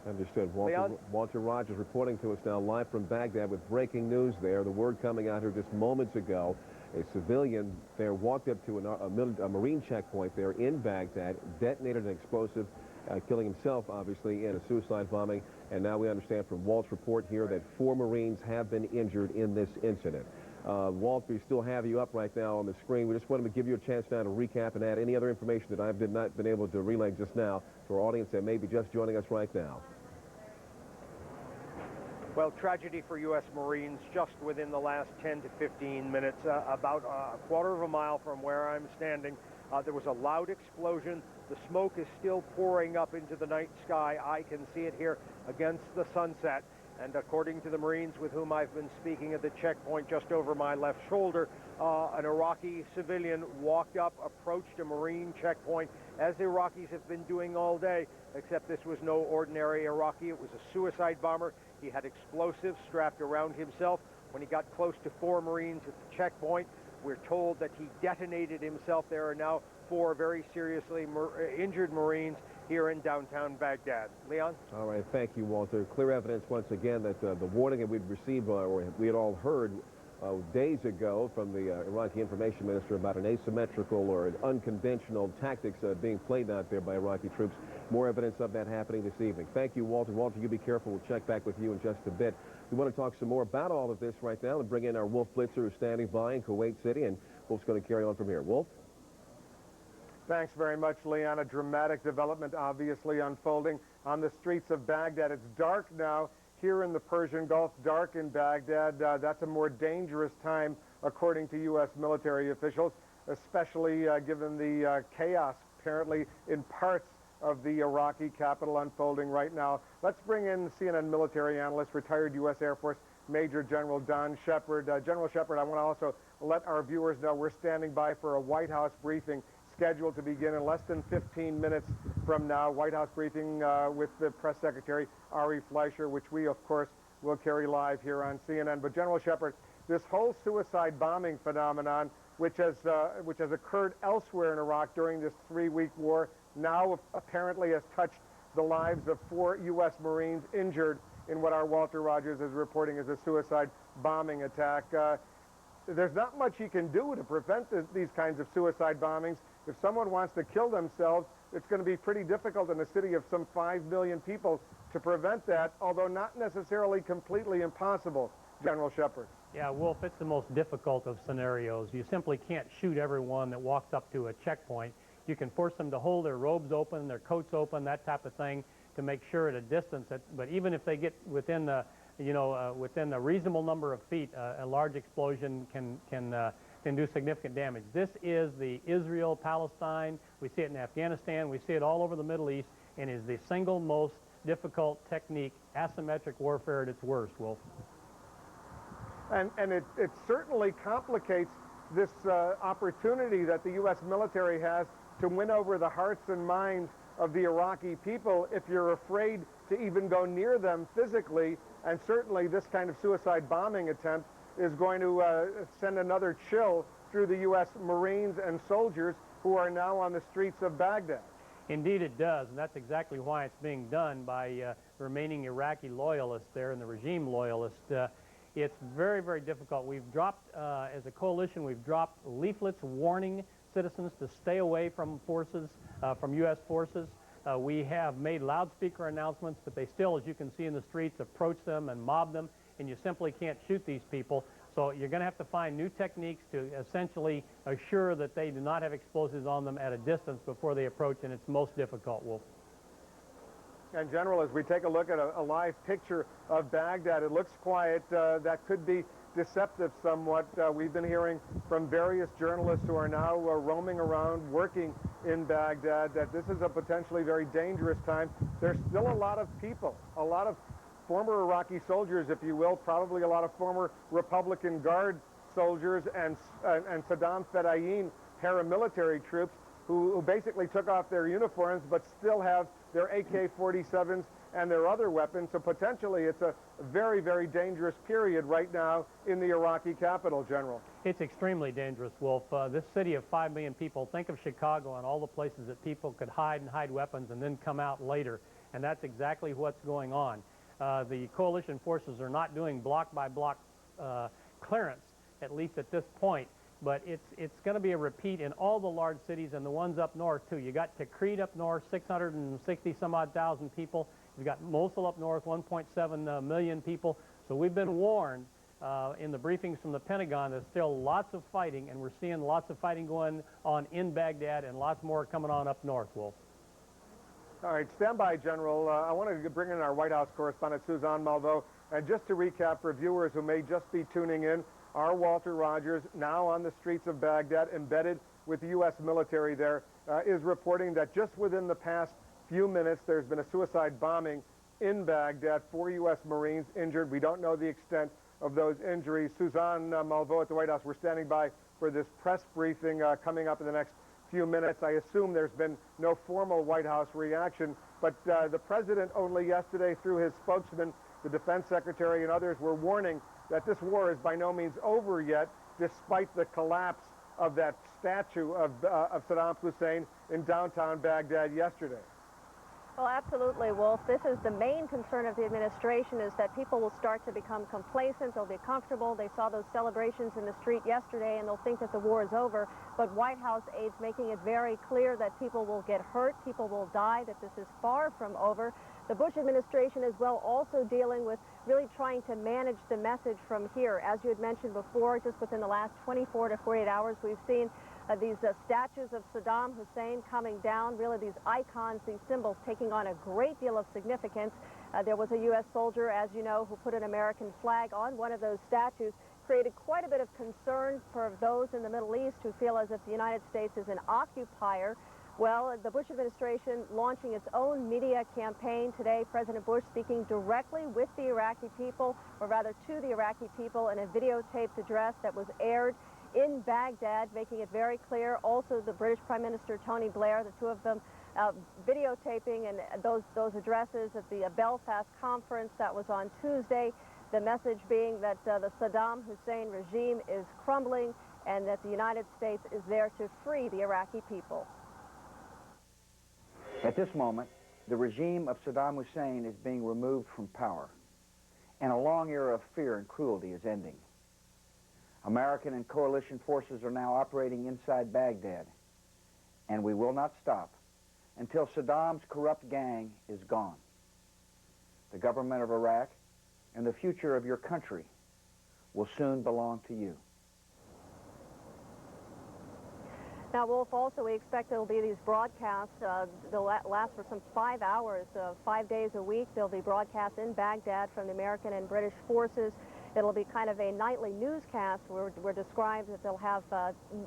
Speaker 13: Understood. Walter Rogers reporting to us now live from Baghdad with breaking news there. The word coming out here just moments ago. A civilian there walked up to a Marine checkpoint there in Baghdad, detonated an explosive, killing himself, obviously, in a suicide bombing. And now we understand from Walt's report here that 4 Marines have been injured in this incident. Walt, we still have you up right now on the screen. We just wanted to give you a chance now to recap and add any other information that I've not been able to relay just now to our audience that may be just joining us right now.
Speaker 1: Well, tragedy for U.S. Marines just within the last 10 to 15 minutes. About a quarter of a mile from where I'm standing, there was a loud explosion. The smoke is still pouring up into the night sky. I can see it here against the sunset. And according to the Marines with whom I've been speaking at the checkpoint just over my left shoulder, an Iraqi civilian walked up, approached a Marine checkpoint, as Iraqis have been doing all day, except this was no ordinary Iraqi. It was a suicide bomber. He had explosives strapped around himself. When he got close to 4 Marines at the checkpoint, we're told that he detonated himself. There are now 4 very seriously injured Marines here in downtown Baghdad. Leon?
Speaker 13: All right, thank you, Walter. Clear evidence once again that the warning that we'd received, or we had all heard days ago from the Iraqi information minister about an asymmetrical or an unconventional tactics being played out there by Iraqi troops. More evidence of that happening this evening. Thank you, Walter. Walter, you be careful. We'll check back with you in just a bit. We want to talk some more about all of this right now and bring in our Wolf Blitzer who's standing by in Kuwait City, and Wolf's going to carry on from here. Wolf?
Speaker 5: Thanks very much, Leon. A dramatic development obviously unfolding on the streets of Baghdad. It's dark now here in the Persian Gulf, dark in Baghdad. That's a more dangerous time, according to U.S. military officials, especially given the chaos apparently in parts of the Iraqi capital unfolding right now. Let's bring in CNN military analyst, retired U.S. Air Force Major General Don Shepard. General Shepard, I want to also let our viewers know we're standing by for a White House briefing scheduled to begin in less than 15 minutes from now. White House briefing with the press secretary, Ari Fleischer, which we, of course, will carry live here on CNN. But General Shepard, this whole suicide bombing phenomenon, which has occurred elsewhere in Iraq during this 3-week war, now apparently has touched the lives of 4 U.S. Marines injured in what our Walter Rogers is reporting as a suicide bombing attack. There's not much you can do to prevent these kinds of suicide bombings. If someone wants to kill themselves, it's going to be pretty difficult in a city of some 5 million people to prevent that, although not necessarily completely impossible, General Shepard.
Speaker 8: Yeah, Wolf, it's the most difficult of scenarios. You simply can't shoot everyone that walks up to a checkpoint. You can force them to hold their robes open, their coats open, that type of thing, to make sure at a distance that, but even if they get within the, within a reasonable number of feet, a large explosion can do significant damage. This is the Israel-Palestine. We see it in Afghanistan. We see it all over the Middle East, and is the single most difficult technique, asymmetric warfare at its worst, Wolf.
Speaker 5: And it certainly complicates this opportunity that the U.S. military has to win over the hearts and minds of the Iraqi people if you're afraid to even go near them physically. And certainly this kind of suicide bombing attempt is going to send another chill through the U.S. Marines and soldiers who are now on the streets of Baghdad.
Speaker 8: Indeed it does, and that's exactly why it's being done by remaining Iraqi loyalists there and the regime loyalists. It's very, very difficult. We've dropped, as a coalition, we've dropped leaflets warning citizens to stay away from forces, from U.S. forces. We have made loudspeaker announcements, but they still, as you can see in the streets, approach them and mob them, and you simply can't shoot these people. So you're going to have to find new techniques to essentially assure that they do not have explosives on them at a distance before they approach, and it's most difficult, Wolf.
Speaker 5: And General, as we take a look at a live picture of Baghdad, it looks quiet. That could be deceptive somewhat. We've been hearing from various journalists who are now roaming around, working in Baghdad, that this is a potentially very dangerous time. There's still a lot of people, a lot of former Iraqi soldiers, if you will, probably a lot of former Republican Guard soldiers and Saddam Fedayeen paramilitary troops who basically took off their uniforms but still have their AK-47s and their other weapons. So potentially it's a very, very dangerous period right now in the Iraqi capital, General.
Speaker 8: It's extremely dangerous, Wolf. This city of 5 million people, think of Chicago and all the places that people could hide and hide weapons and then come out later. And that's exactly what's going on. The coalition forces are not doing block-by-block clearance, at least at this point. But it's going to be a repeat in all the large cities and the ones up north, too. You got Tikrit up north, 660-some-odd thousand people. You've got Mosul up north, 1.7 million people. So we've been warned in the briefings from the Pentagon there's still lots of fighting, and we're seeing lots of fighting going on in Baghdad and lots more coming on up north, Wolf.
Speaker 5: All right, stand by, General. I want to bring in our White House correspondent, Suzanne Malveaux. And just to recap for viewers who may just be tuning in, our Walter Rogers, now on the streets of Baghdad, embedded with the U.S. military there, is reporting that just within the past few minutes, there's been a suicide bombing in Baghdad. 4 U.S. Marines injured. We don't know the extent of those injuries. Suzanne Malveaux at the White House, we're standing by for this press briefing coming up in the next few minutes. I assume there's been no formal White House reaction, but the president only yesterday, through his spokesman, the defense secretary and others, were warning that this war is by no means over yet, despite the collapse of that statue of Saddam Hussein in downtown Baghdad yesterday.
Speaker 11: Well, absolutely, Wolf. This is the main concern of the administration, is that people will start to become complacent. They'll be comfortable. They saw those celebrations in the street yesterday, and they'll think that the war is over. But White House aides making it very clear that people will get hurt, people will die, that this is far from over. The Bush administration as well also dealing with really trying to manage the message from here. As you had mentioned before, just within the last 24 to 48 hours, we've seen these statues of Saddam Hussein coming down, really these icons, these symbols taking on a great deal of significance. There was a U.S. soldier, as you know, who put an American flag on one of those statues, created quite a bit of concern for those in the Middle East who feel as if the United States is an occupier. Well, the Bush administration launching its own media campaign today. President Bush speaking directly with the Iraqi people, or rather to the Iraqi people, in a videotaped address that was aired in Baghdad, making it very clear. Also, the British Prime Minister Tony Blair, the two of them videotaping and those addresses at the Belfast conference that was on Tuesday. The message being that the Saddam Hussein regime is crumbling and that the United States is there to free the Iraqi people.
Speaker 2: At this moment, the regime of Saddam Hussein is being removed from power, and a long era of fear and cruelty is ending. American and coalition forces are now operating inside Baghdad, and we will not stop until Saddam's corrupt gang is gone. the government of Iraq, and the future of your country will soon belong to you.
Speaker 11: Now, Wolf, also we expect there will be these broadcasts. They'll last for some 5 hours, 5 days a week. There'll be broadcasts in Baghdad from the American and British forces. It'll be kind of a nightly newscast where we're described that they'll have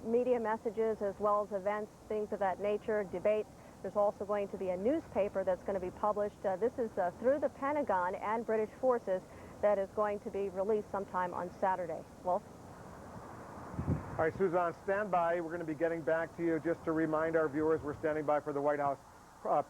Speaker 11: media messages as well as events, things of that nature, debates. There's also going to be a newspaper that's going to be published. This is through the Pentagon and British forces that is going to be released sometime on Saturday. Wolf?
Speaker 5: All right, Suzanne, stand by. We're going to be getting back to you. Just to remind our viewers, we're standing by for the White House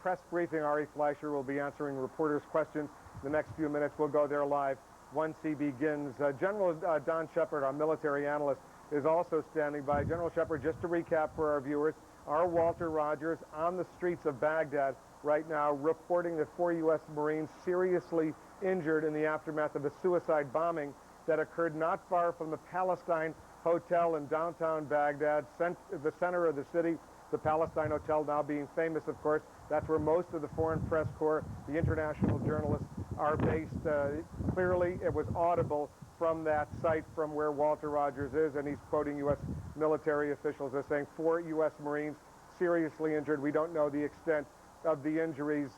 Speaker 5: press briefing. Ari Fleischer will be answering reporters' questions. The next few minutes, we'll go there live once he begins. General Don Shepard, our military analyst, is also standing by. General Shepard, just to recap for our viewers, our Walter Rogers on the streets of Baghdad right now reporting that 4 U.S. Marines seriously injured in the aftermath of a suicide bombing that occurred not far from the Palestine Hotel in downtown Baghdad, the center of the city. The Palestine Hotel now being famous, of course. That's where most of the foreign press corps, the international journalists, are based. Clearly, it was audible from that site from where Walter Rogers is, and he's quoting U.S. military officials as saying 4 U.S. Marines seriously injured. We don't know the extent of the injuries.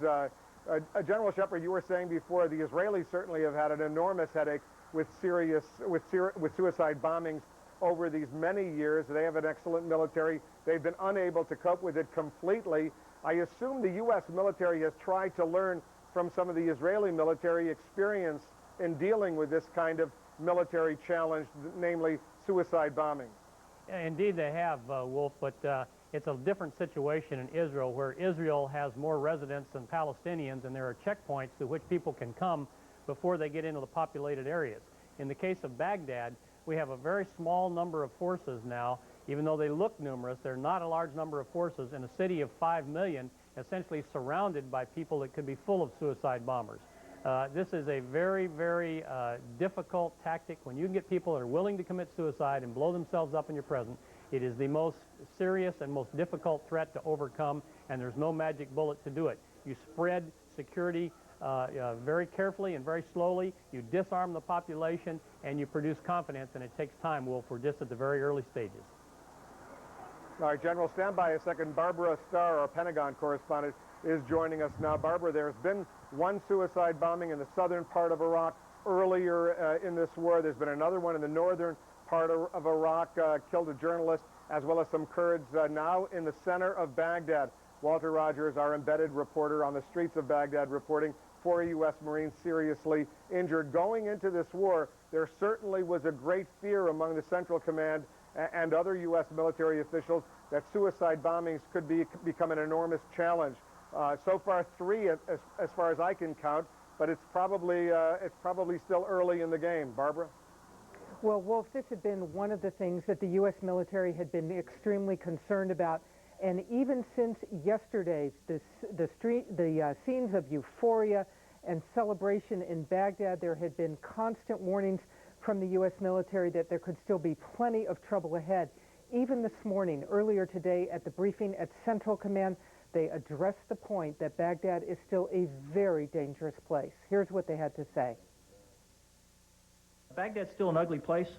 Speaker 5: General Shepard, you were saying before, the Israelis certainly have had an enormous headache with suicide bombings over these many years. They have an excellent military. They've been unable to cope with it completely. I assume the U.S. military has tried to learn from some of the Israeli military experience in dealing with this kind of military challenge, namely suicide bombing.
Speaker 8: Indeed they have, Wolf, but it's a different situation in Israel, where Israel has more residents than Palestinians, and there are checkpoints to which people can come before they get into the populated areas. In the case of Baghdad, we have a very small number of forces now. Even though they look numerous, they're not a large number of forces in a city of 5 million, essentially surrounded by people that could be full of suicide bombers. This is a very, very difficult tactic. When you can get people that are willing to commit suicide and blow themselves up in your presence, it is the most serious and most difficult threat to overcome, and there's no magic bullet to do it. You spread security very carefully and very slowly. You disarm the population, and you produce confidence, and it takes time, Wolf. We're just at the very early stages.
Speaker 5: All right, General, stand by a second. Barbara Starr, our Pentagon correspondent, is joining us now. Barbara, there's been one suicide bombing in the southern part of Iraq earlier in this war. There's been another one in the northern part of Iraq, killed a journalist, as well as some Kurds. Now in the center of Baghdad, Walter Rogers, our embedded reporter on the streets of Baghdad, reporting 4 U.S. Marines seriously injured. Going into this war, there certainly was a great fear among the Central Command and other U.S. military officials that suicide bombings could become an enormous challenge. So far, 3 as far as I can count, but it's probably still early in the game. Barbara?
Speaker 12: Well, Wolf, this had been one of the things that the U.S. military had been extremely concerned about. And even since yesterday, the scenes of euphoria and celebration in Baghdad, there had been constant warnings from the U.S. military that there could still be plenty of trouble ahead. Even this morning, earlier today at the briefing at Central Command, they addressed the point that Baghdad is still a very dangerous place. Here's what they had to say.
Speaker 14: Baghdad's still an ugly place.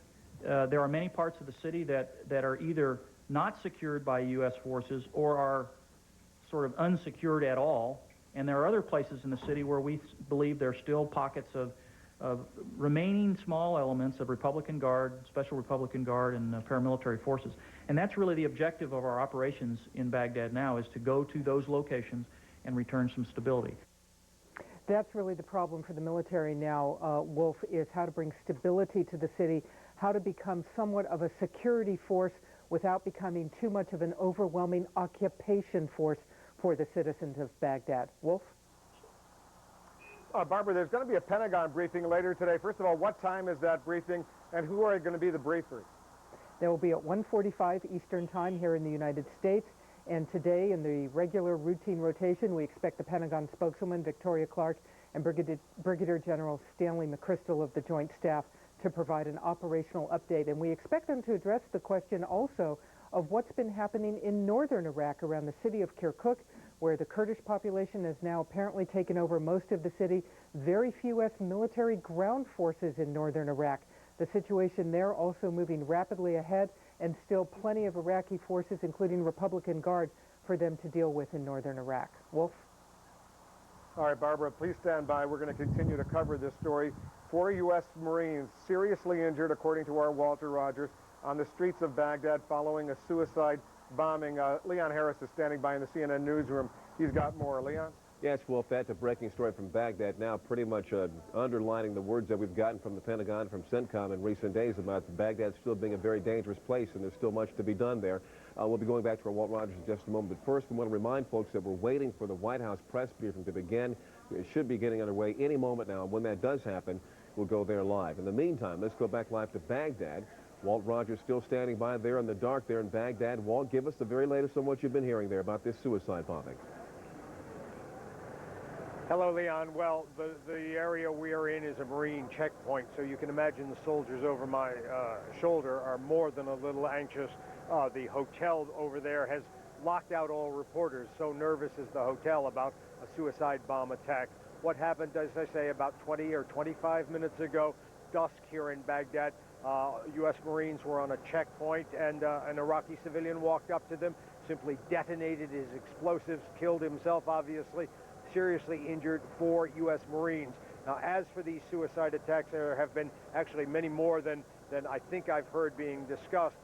Speaker 14: There are many parts of the city that are either not secured by U.S. forces or are sort of unsecured at all. And there are other places in the city where we believe there are still pockets of remaining small elements of Republican Guard, Special Republican Guard, and paramilitary forces. And that's really the objective of our operations in Baghdad now, is to go to those locations and return some stability.
Speaker 12: That's really the problem for the military now, Wolf, is how to bring stability to the city, how to become somewhat of a security force without becoming too much of an overwhelming occupation force for the citizens of Baghdad. Wolf?
Speaker 5: Barbara, there's going to be a Pentagon briefing later today. First of all, what time is that briefing, and who are going to be the briefers?
Speaker 12: They will be at 1:45 Eastern Time here in the United States. And today, in the regular routine rotation, we expect the Pentagon spokeswoman, Victoria Clark, and Brigadier General Stanley McChrystal of the Joint Staff to provide an operational update. And we expect them to address the question also of what's been happening in northern Iraq around the city of Kirkuk, where the Kurdish population has now apparently taken over most of the city. Very few U.S. military ground forces in northern Iraq. The situation there also moving rapidly ahead, and still plenty of Iraqi forces, including Republican Guard, for them to deal with in northern Iraq. Wolf?
Speaker 5: All right, Barbara, please stand by. We're going to continue to cover this story. 4 U.S. Marines seriously injured, according to our Walter Rogers, on the streets of Baghdad following a suicide bombing. Leon Harris is standing by in the CNN newsroom. He's got more. Leon?
Speaker 13: Yes, Wolf, that's a breaking story from Baghdad now, pretty much underlining the words that we've gotten from the Pentagon, from CENTCOM in recent days about Baghdad still being a very dangerous place, and there's still much to be done there. We'll be going back to our Walt Rogers in just a moment, but first we want to remind folks that we're waiting for the White House press briefing to begin. It should be getting underway any moment now, and when that does happen, we'll go there live. In the meantime, let's go back live to Baghdad. Walt Rogers still standing by there in the dark there in Baghdad. Walt, give us the very latest on what you've been hearing there about this suicide bombing.
Speaker 1: Hello, Leon. Well, the area we are in is a Marine checkpoint, so you can imagine the soldiers over my shoulder are more than a little anxious. The hotel over there has locked out all reporters. So nervous is the hotel about a suicide bomb attack. What happened, as I say, about 20 or 25 minutes ago, dusk here in Baghdad. U.S. Marines were on a checkpoint, and an Iraqi civilian walked up to them, simply detonated his explosives, killed himself, obviously, seriously injured 4 U.S. Marines. Now, as for these suicide attacks, there have been actually many more than I think I've heard being discussed.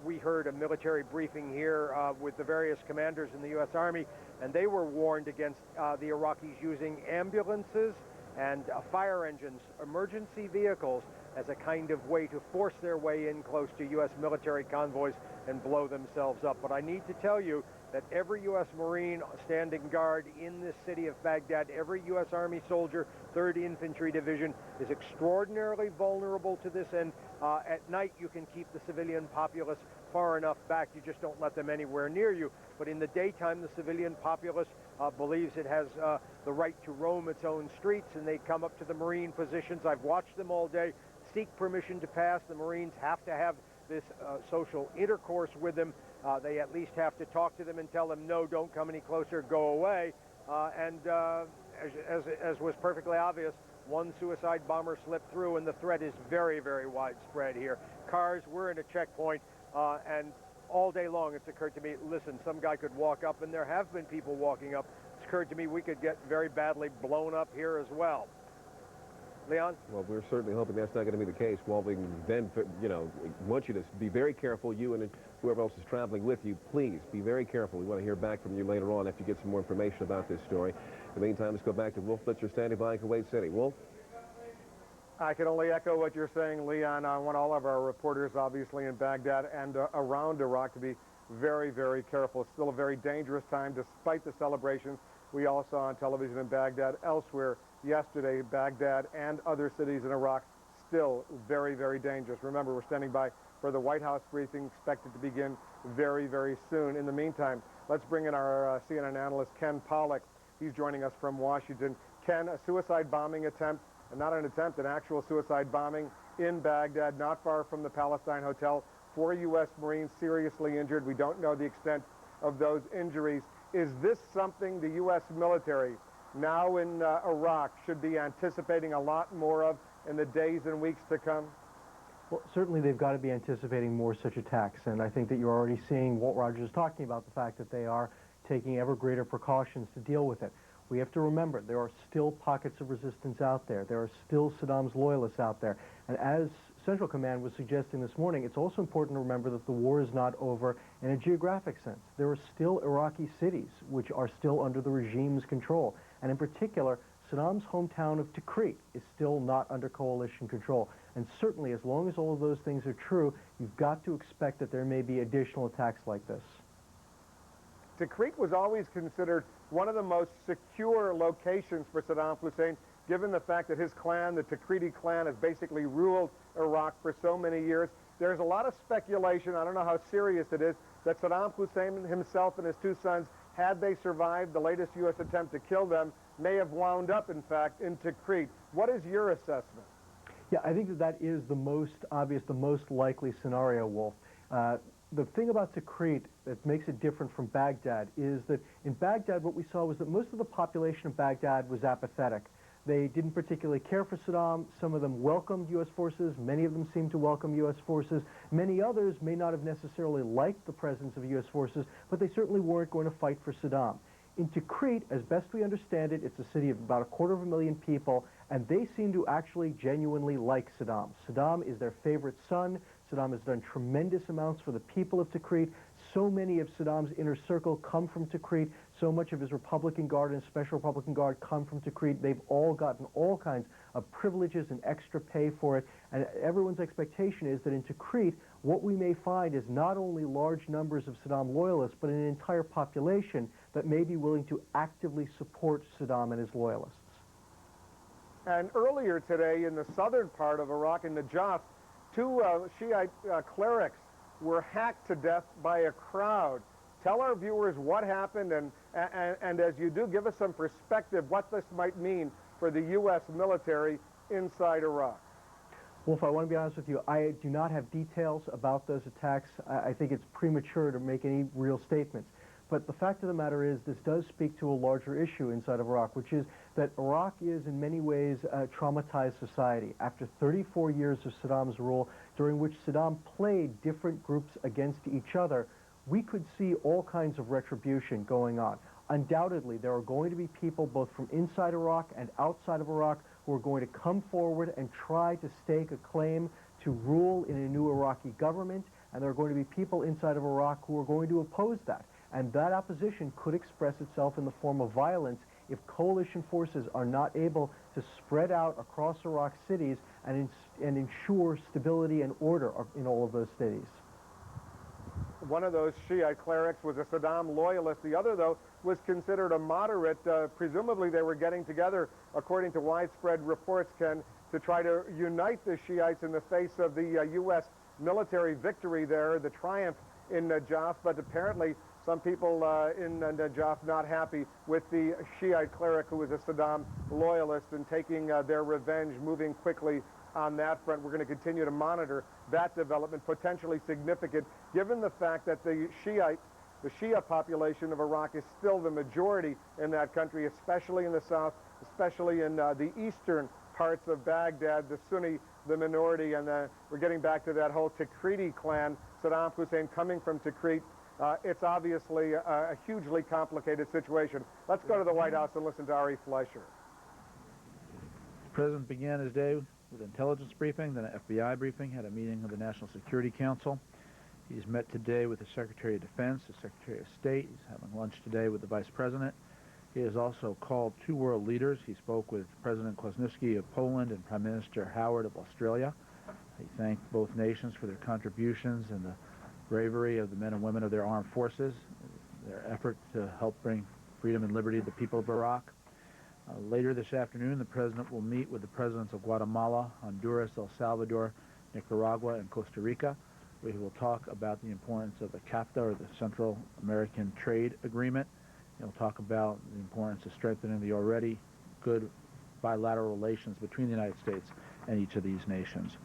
Speaker 1: We heard a military briefing here with the various commanders in the U.S. Army, and they were warned against the Iraqis using ambulances and fire engines, emergency vehicles, as a kind of way to force their way in close to U.S. military convoys and blow themselves up. But I need to tell you that every U.S. Marine standing guard in this city of Baghdad, every U.S. Army soldier, 3rd Infantry Division, is extraordinarily vulnerable to this, and at night you can keep the civilian populace far enough back. You just don't let them anywhere near you. But in the daytime, the civilian populace believes it has the right to roam its own streets, and they come up to the Marine positions. I've watched them all day, seek permission to pass. The Marines have to have this social intercourse with them. They at least have to talk to them and tell them, no, don't come any closer, go away. As was perfectly obvious, one suicide bomber slipped through, and the threat is very, very widespread here. Cars, we're in a checkpoint, and all day long it's occurred to me, listen, some guy could walk up, and there have been people walking up. It's occurred to me we could get very badly blown up here as well. Leon?
Speaker 13: Well, we're certainly hoping that's not going to be the case. Well, we then, want you to be very careful, you and whoever else is traveling with you. Please be very careful. We want to hear back from you later on after you get some more information about this story. In the meantime, let's go back to Wolf Blitzer standing by in Kuwait City. Wolf?
Speaker 5: I can only echo what you're saying, Leon. I want all of our reporters, obviously, in Baghdad and around Iraq to be very, very careful. It's still a very dangerous time, despite the celebrations we all saw on television in Baghdad. Elsewhere, yesterday, Baghdad and other cities in Iraq still very, very dangerous. Remember, we're standing by for the White House briefing, expected to begin very, very soon. In the meantime, let's bring in our CNN analyst, Ken Pollack. He's joining us from Washington. Ken, a suicide bombing attempt, not an attempt, an actual suicide bombing in Baghdad, not far from the Palestine Hotel. 4 U.S. Marines seriously injured. We don't know the extent of those injuries. Is this something the U.S. military now in Iraq should be anticipating a lot more of in the days and weeks to come?
Speaker 3: Well, certainly they've got to be anticipating more such attacks, and I think that you're already seeing Walt Rogers talking about the fact that they are taking ever greater precautions to deal with it. We have to remember there are still pockets of resistance out there. There are still Saddam's loyalists out there. And as Central Command was suggesting this morning, it's also important to remember that the war is not over in a geographic sense. There are still Iraqi cities which are still under the regime's control. And in particular, Saddam's hometown of Tikrit is still not under coalition control. And certainly, as long as all of those things are true, you've got to expect that there may be additional attacks like this.
Speaker 5: Tikrit was always considered one of the most secure locations for Saddam Hussein, given the fact that his clan, the Tikriti clan, has basically ruled Iraq for so many years. There's a lot of speculation, I don't know how serious it is, that Saddam Hussein himself and his 2 sons, had they survived the latest U.S. attempt to kill them, may have wound up, in fact, in Tikrit. What is your assessment?
Speaker 3: Yeah, I think that is the most obvious, the most likely scenario, Wolf. the thing about Tikrit that makes it different from Baghdad is that in Baghdad what we saw was that most of the population of Baghdad was apathetic. They didn't particularly care for Saddam. Some of them welcomed U.S. forces. Many of them seemed to welcome U.S. forces. Many others may not have necessarily liked the presence of U.S. forces, but they certainly weren't going to fight for Saddam. In Tikrit, as best we understand it, it's a city of about 250,000 people, and they seem to actually genuinely like Saddam. Saddam is their favorite son. Saddam has done tremendous amounts for the people of Tikrit. So many of Saddam's inner circle come from Tikrit. So much of his Republican Guard and Special Republican Guard come from Tikrit. They've all gotten all kinds of privileges and extra pay for it. And everyone's expectation is that in Tikrit, what we may find is not only large numbers of Saddam loyalists, but an entire population that may be willing to actively support Saddam and his loyalists.
Speaker 5: And earlier today, in the southern part of Iraq, in Najaf, two Shiite clerics were hacked to death by a crowd. Tell our viewers what happened, and as you do, give us some perspective what this might mean for the U.S. military inside Iraq.
Speaker 3: Well, if I want to be honest with you, I do not have details about those attacks. I think it's premature to make any real statements. But the fact of the matter is this does speak to a larger issue inside of Iraq, which is that Iraq is in many ways a traumatized society. After 34 years of Saddam's rule, during which Saddam played different groups against each other, we could see all kinds of retribution going on. Undoubtedly, there are going to be people both from inside Iraq and outside of Iraq who are going to come forward and try to stake a claim to rule in a new Iraqi government, and there are going to be people inside of Iraq who are going to oppose that. And that opposition could express itself in the form of violence if coalition forces are not able to spread out across Iraq cities and ensure stability and order in all of those cities.
Speaker 5: One of those Shiite clerics was a Saddam loyalist. The other, though, was considered a moderate. Presumably they were getting together, according to widespread reports, Ken, to try to unite the Shiites in the face of the U.S. military victory there, the triumph in Najaf. But apparently some people in Najaf not happy with the Shiite cleric who was a Saddam loyalist and taking their revenge, moving quickly on that front. We're going to continue to monitor that development, potentially significant, given the fact that the Shia population of Iraq is still the majority in that country, especially in the south, especially in the eastern parts of Baghdad, the Sunni, the minority, and we're getting back to that whole Tikriti clan, Saddam Hussein coming from Tikrit. It's obviously a hugely complicated situation. Let's go to the White House and listen to Ari Fleischer.
Speaker 15: The President began his day with an intelligence briefing, then an FBI briefing, had a meeting with the National Security Council. He's met today with the Secretary of Defense, the Secretary of State. He's having lunch today with the Vice President. He has also called two world leaders. He spoke with President Kwasniewski of Poland and Prime Minister Howard of Australia. He thanked both nations for their contributions and the bravery of the men and women of their armed forces, their effort to help bring freedom and liberty to the people of Iraq. Later this afternoon, the President will meet with the Presidents of Guatemala, Honduras, El Salvador, Nicaragua, and Costa Rica. We will talk about the importance of the CAFTA, or the Central American Trade Agreement. He'll talk about the importance of strengthening the already good bilateral relations between the United States and each of these nations.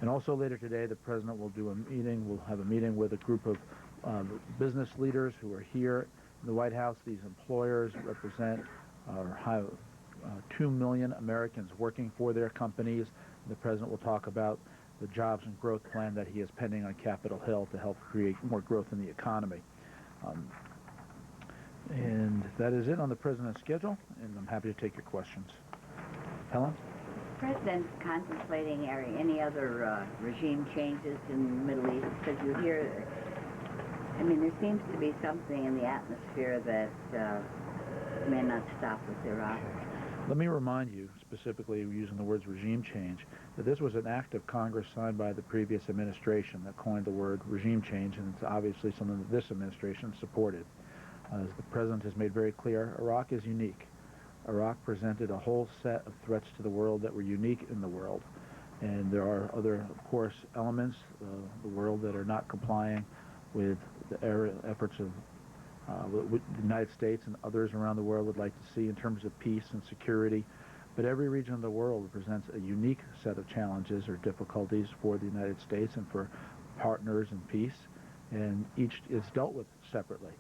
Speaker 15: And also later today, the President will do a meeting. We'll have a meeting with a group of business leaders who are here in the White House. These employers represent or have 2 million Americans working for their companies. The President will talk about the jobs and growth plan that he is pending on Capitol Hill to help create more growth in the economy. And that is it on the President's schedule, and I'm happy to take your questions. Helen?
Speaker 17: The President's contemplating any other regime changes in the Middle East, because you hear, I mean, there seems to be something in the atmosphere that may not stop with Iraq.
Speaker 15: Let me remind you, specifically using the words regime change, that this was an act of Congress signed by the previous administration that coined the word regime change, and it's obviously something that this administration supported. As the President has made very clear, Iraq is unique. Iraq presented a whole set of threats to the world that were unique in the world. And there are other, of course, elements of the world that are not complying with the efforts of what the United States and others around the world would like to see in terms of peace and security. But every region of the world presents a unique set of challenges or difficulties for the United States and for partners in peace. and each is dealt with separately.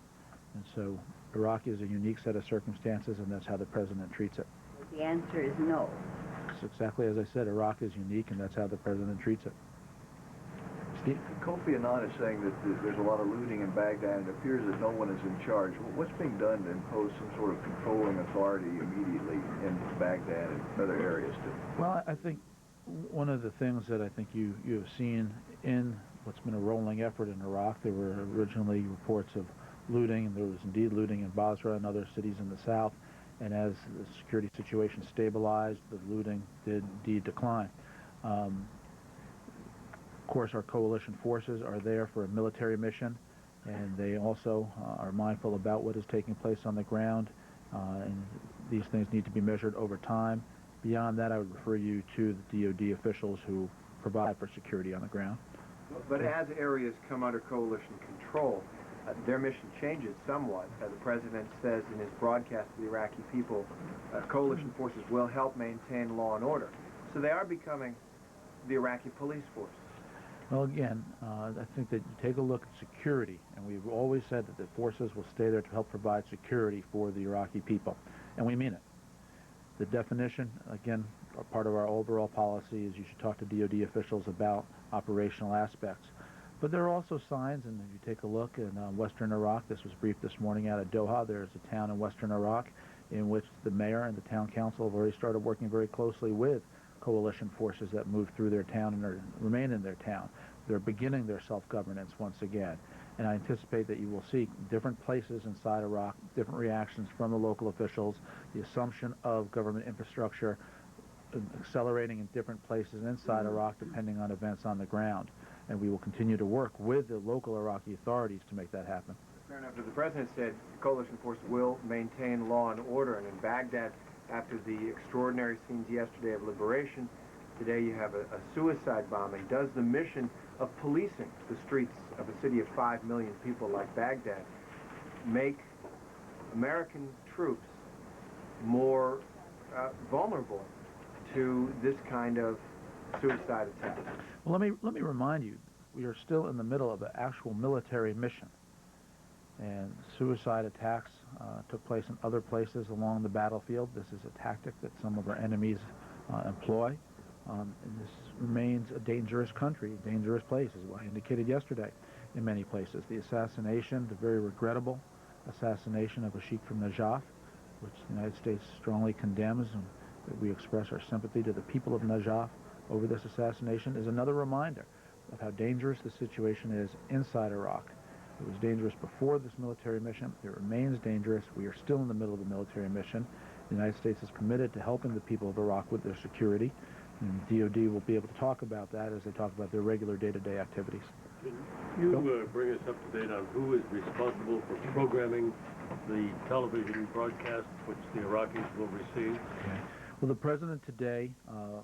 Speaker 15: And so Iraq is a unique set of circumstances, and that's how the president treats it.
Speaker 17: The answer is no.
Speaker 15: It's exactly as I said, Iraq is unique, and that's how the president treats it. Steve?
Speaker 4: Kofi Annan is saying that there's a lot of looting in Baghdad, and it appears that no one is in charge. What's being done to impose some sort of controlling authority immediately in Baghdad and other areas too?
Speaker 15: Well, I think one of the things that I think you have seen in what's been a rolling effort in Iraq, there were originally reports of looting, and there was indeed looting in Basra and other cities in the south, and as the security situation stabilized, the looting did indeed decline. Of course, our coalition forces are there for a military mission, and they also are mindful about what is taking place on the ground, and these things need to be measured over time. Beyond that, I would refer you to the DoD officials who provide for security on the ground.
Speaker 16: But as areas come under coalition control, their mission changes somewhat. The president says in his broadcast to the Iraqi people, coalition forces will help maintain law and order. So they are becoming the Iraqi police force.
Speaker 15: Well, again, I think that you take a look at security, and we've always said that the forces will stay there to help provide security for the Iraqi people, and we mean it. The definition, again, part of our overall policy is you should talk to DoD officials about operational aspects. But there are also signs, and if you take a look in western Iraq, this was briefed this morning out of Doha, there's a town in western Iraq in which the mayor and the town council have already started working very closely with coalition forces that move through their town and remain in their town. They're beginning their self-governance once again. And I anticipate that you will see different places inside Iraq, different reactions from the local officials, the assumption of government infrastructure accelerating in different places inside Iraq depending on events on the ground. And we will continue to work with the local Iraqi authorities to make that happen.
Speaker 16: Fair enough. As the president said, coalition forces will maintain law and order. And in Baghdad, after the extraordinary scenes yesterday of liberation, today you have a suicide bombing. Does the mission of policing the streets of a city of 5 million people like Baghdad make American troops more vulnerable to this kind of suicide attack?
Speaker 15: Well, let me remind you, we are still in the middle of an actual military mission, and suicide attacks took place in other places along the battlefield. This is a tactic that some of our enemies employ, and this remains a dangerous country, a dangerous place, as I indicated yesterday, in many places. The assassination, the very regrettable assassination of a sheikh from Najaf, which the United States strongly condemns, and we express our sympathy to the people of Najaf over this assassination, is another reminder of how dangerous the situation is inside Iraq. It was dangerous before this military mission. It remains dangerous. We are still in the middle of a military mission. The United States is committed to helping the people of Iraq with their security, and DoD will be able to talk about that as they talk about their regular day-to-day activities.
Speaker 19: Can you bring us up to date on who is responsible for programming the television broadcasts which the Iraqis will receive?
Speaker 15: Okay. Well, the president today has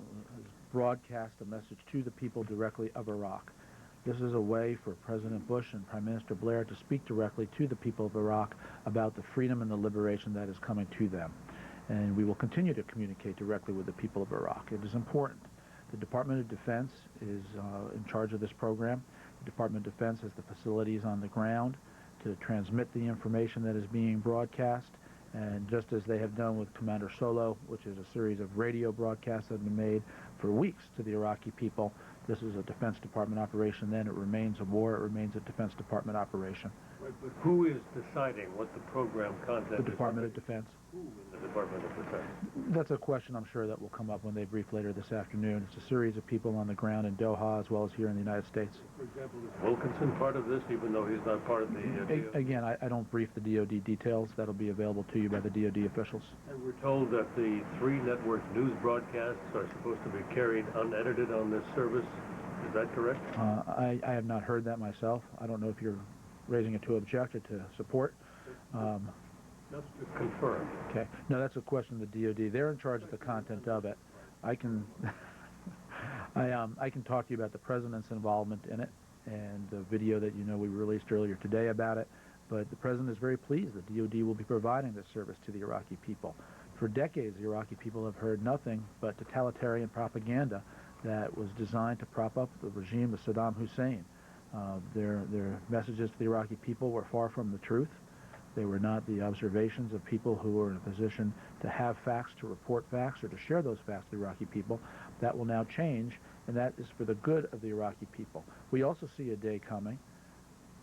Speaker 15: broadcast a message to the people directly of Iraq. This is a way for President Bush and Prime Minister Blair to speak directly to the people of Iraq about the freedom and the liberation that is coming to them. And we will continue to communicate directly with the people of Iraq. It is important. The Department of Defense is in charge of this program. The Department of Defense has the facilities on the ground to transmit the information that is being broadcast. And just as they have done with Commander Solo, which is a series of radio broadcasts that have been made for weeks to the Iraqi people, this is a Defense Department operation. Then it remains a war. It remains a Defense Department operation.
Speaker 19: Right, but who is deciding what the program content is?
Speaker 15: The Department of Defense.
Speaker 19: Who in the Department of Defense?
Speaker 15: That's a question I'm sure that will come up when they brief later this afternoon. It's a series of people on the ground in Doha as well as here in the United States.
Speaker 19: For example, is Wilkinson part of this, even though he's not part of the DoD?
Speaker 15: Again, I don't brief the DoD details. That'll be available to you by the DoD officials.
Speaker 19: And we're told that the 3 network news broadcasts are supposed to be carried unedited on this service. Is that correct?
Speaker 15: I have not heard that myself. I don't know if you're raising it to object or to support.
Speaker 19: Just to confirm.
Speaker 15: Okay. No, that's a question of the DoD. They're in charge of the content of it. I can I can talk to you about the president's involvement in it and the video that we released earlier today about it. But the president is very pleased that DoD will be providing this service to the Iraqi people. For decades, the Iraqi people have heard nothing but totalitarian propaganda that was designed to prop up the regime of Saddam Hussein. Their messages to the Iraqi people were far from the truth. They were not the observations of people who were in a position to have facts, to report facts, or to share those facts to the Iraqi people. That will now change, and that is for the good of the Iraqi people. We also see a day coming.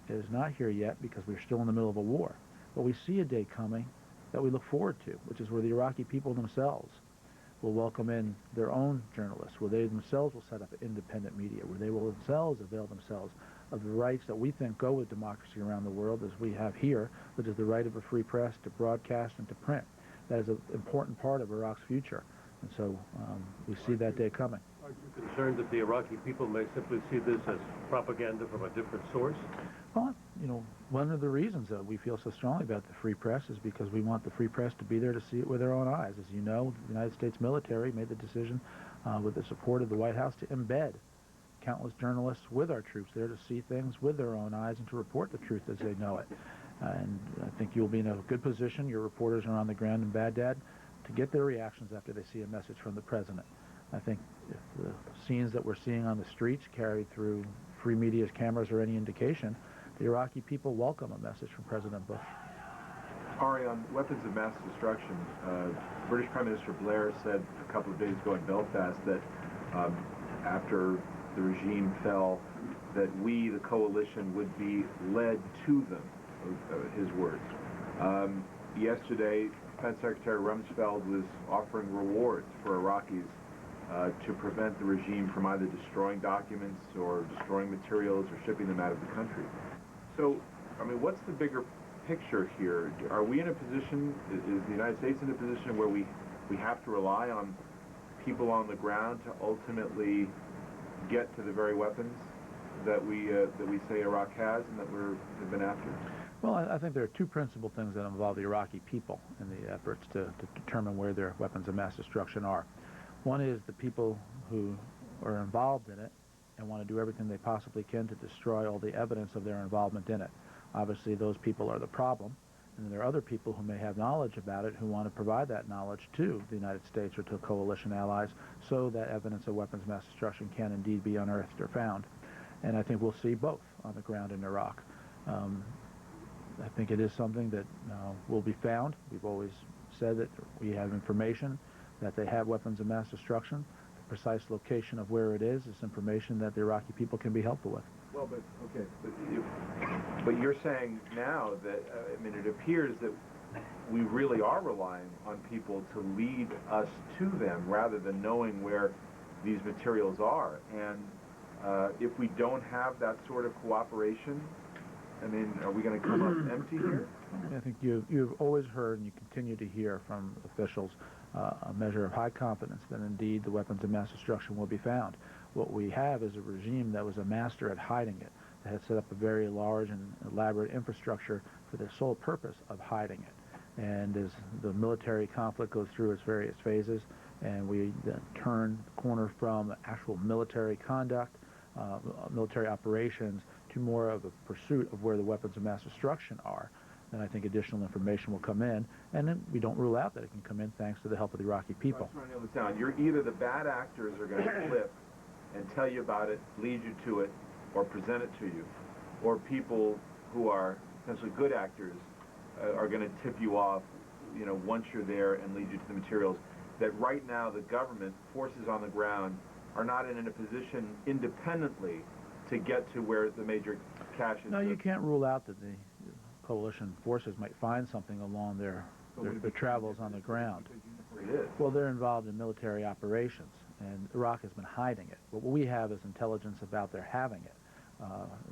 Speaker 15: It is not here yet because we're still in the middle of a war. But we see a day coming that we look forward to, which is where the Iraqi people themselves will welcome in their own journalists, where they themselves will set up independent media, where they will themselves avail themselves of the rights that we think go with democracy around the world, as we have here, which is the right of a free press to broadcast and to print. That is an important part of Iraq's future. And so we see that day coming.
Speaker 19: Aren't you concerned that the Iraqi people may simply see this as propaganda from a different source?
Speaker 15: Well, you know, one of the reasons that we feel so strongly about the free press is because we want the free press to be there to see it with their own eyes. As you know, the United States military made the decision with the support of the White House to embed countless journalists with our troops there to see things with their own eyes and to report the truth as they know it. And I think you'll be in a good position. Your reporters are on the ground in Baghdad to get their reactions after they see a message from the president. I think if the scenes that we're seeing on the streets carried through free media's cameras are any indication, the Iraqi people welcome a message from President Bush.
Speaker 4: Ari, on weapons of mass destruction, British Prime Minister Blair said a couple of days ago in Belfast that after the regime fell, that we, the coalition, would be led to them, his words. Yesterday, Defense Secretary Rumsfeld was offering rewards for Iraqis to prevent the regime from either destroying documents or destroying materials or shipping them out of the country. So, I mean, what's the bigger picture here? Are we in a position, is the United States in a position where we have to rely on people on the ground to ultimately get to the very weapons that we say Iraq has and that have been after?
Speaker 15: Well, I think there are two principal things that involve the Iraqi people in the efforts to determine where their weapons of mass destruction are. One is the people who are involved in it and want to do everything they possibly can to destroy all the evidence of their involvement in it. Obviously, those people are the problem, and there are other people who may have knowledge about it who want to provide that knowledge to the United States or to coalition allies so that evidence of weapons of mass destruction can indeed be unearthed or found. And I think we'll see both on the ground in Iraq. I think it is something that will be found. We've always said that we have information that they have weapons of mass destruction. The precise location of where it is information that the Iraqi people can be helpful with.
Speaker 4: Well, but okay, but you're saying now that I mean, it appears that we really are relying on people to lead us to them rather than knowing where these materials are. And if we don't have that sort of cooperation, I mean, are we going to come up empty here?
Speaker 15: I think you've always heard and you continue to hear from officials a measure of high confidence that indeed the weapons of mass destruction will be found. What we have is a regime that was a master at hiding it, that had set up a very large and elaborate infrastructure for the sole purpose of hiding it. And as the military conflict goes through its various phases and we then turn the corner from actual military conduct, military operations, to more of a pursuit of where the weapons of mass destruction are, then I think additional information will come in, and then we don't rule out that it can come in thanks to the help of the Iraqi people.
Speaker 4: I just want to nail this down. You're either the bad actors are going to flip and tell you about it, lead you to it, or present it to you, or people who are essentially good actors are going to tip you off, you know, once you're there and lead you to the materials. That right now the government, forces on the ground, are not in a position independently to get to where the major cache is.
Speaker 15: No, you can't rule out that the coalition forces might find something along their travels on the ground. Well, they're involved in military operations, and Iraq has been hiding it. What we have is intelligence about their having it.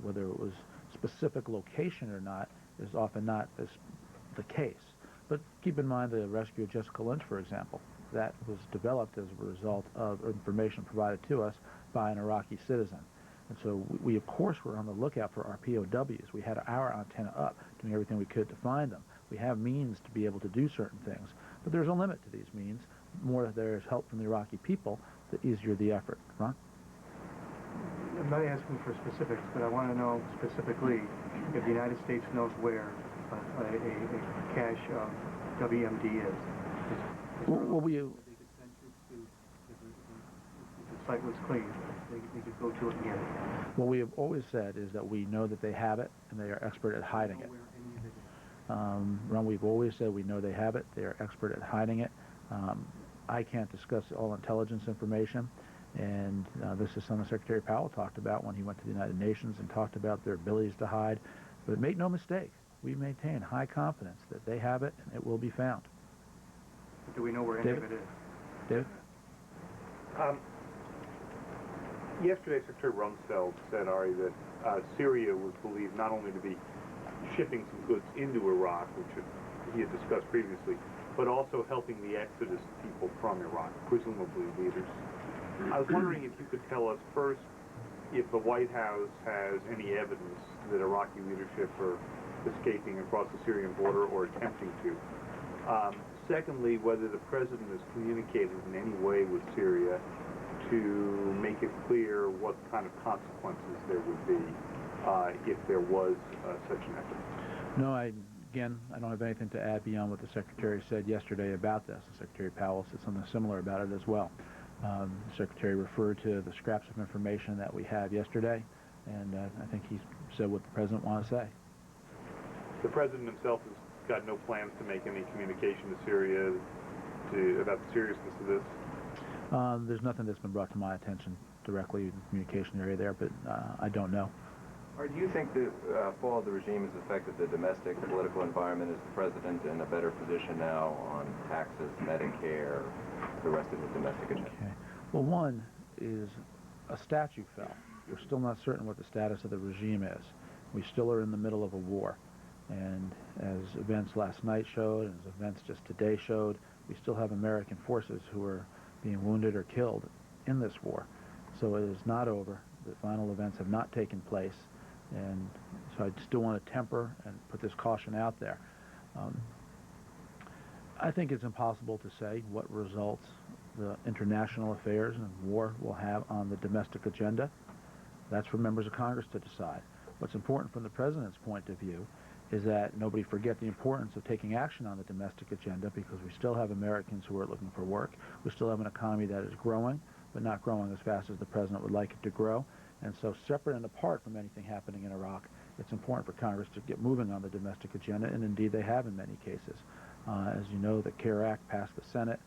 Speaker 15: Whether it was specific location or not is often not the case. But keep in mind the rescue of Jessica Lynch, for example. That was developed as a result of information provided to us by an Iraqi citizen. And so we of course, were on the lookout for our POWs. We had our antenna up, doing everything we could to find them. We have means to be able to do certain things, but there's a limit to these means. The more there's help from the Iraqi people, the easier the effort. Ron?
Speaker 6: I'm not asking for specifics, but I want to know specifically if the United States knows where a cache of WMD is.
Speaker 15: Well,
Speaker 6: the site was clean. they could go to it again?
Speaker 15: What we have always said is that we know that they have it, and they are expert at hiding it. Ron, we've always said we know they have it, they are expert at hiding it. I can't discuss all intelligence information, and this is something Secretary Powell talked about when he went to the United Nations and talked about their abilities to hide. But make no mistake, we maintain high confidence that they have it and it will be found.
Speaker 6: But do we know where any of it is?
Speaker 15: David?
Speaker 7: Yesterday, Secretary Rumsfeld said, Ari, that Syria was believed not only to be shipping some goods into Iraq, which he had discussed previously, but also helping the exodus of people from Iraq, presumably leaders. I was wondering if you could tell us first if the White House has any evidence that Iraqi leadership are escaping across the Syrian border or attempting to. Secondly, whether the president has communicated in any way with Syria to make it clear what kind of consequences there would be if there was such an effort.
Speaker 15: No, again, I don't have anything to add beyond what the Secretary said yesterday about this. The Secretary Powell said something similar about it as well. The Secretary referred to the scraps of information that we have yesterday, and I think he said what the President wanted to say.
Speaker 7: The President himself has got no plans to make any communication to Syria about the seriousness of this?
Speaker 15: There's nothing that's been brought to my attention directly in the communication area there, but I don't know.
Speaker 9: Or do you think the fall of the regime has affected the domestic political environment? Is the president in a better position now on taxes, Medicare, the rest of the domestic agenda?
Speaker 15: Okay. Well, one is a statue fell. We're still not certain what the status of the regime is. We still are in the middle of a war. And as events last night showed, and as events just today showed, we still have American forces who are being wounded or killed in this war. So it is not over. The final events have not taken place. And so I still want to temper and put this caution out there. I think it's impossible to say what results the international affairs and war will have on the domestic agenda. That's for members of Congress to decide. What's important from the President's point of view is that nobody forget the importance of taking action on the domestic agenda, because we still have Americans who are looking for work. We still have an economy that is growing, but not growing as fast as the President would like it to grow. And so separate and apart from anything happening in Iraq, it's important for Congress to get moving on the domestic agenda, and indeed they have in many cases. As you know, the CARE Act passed the Senate,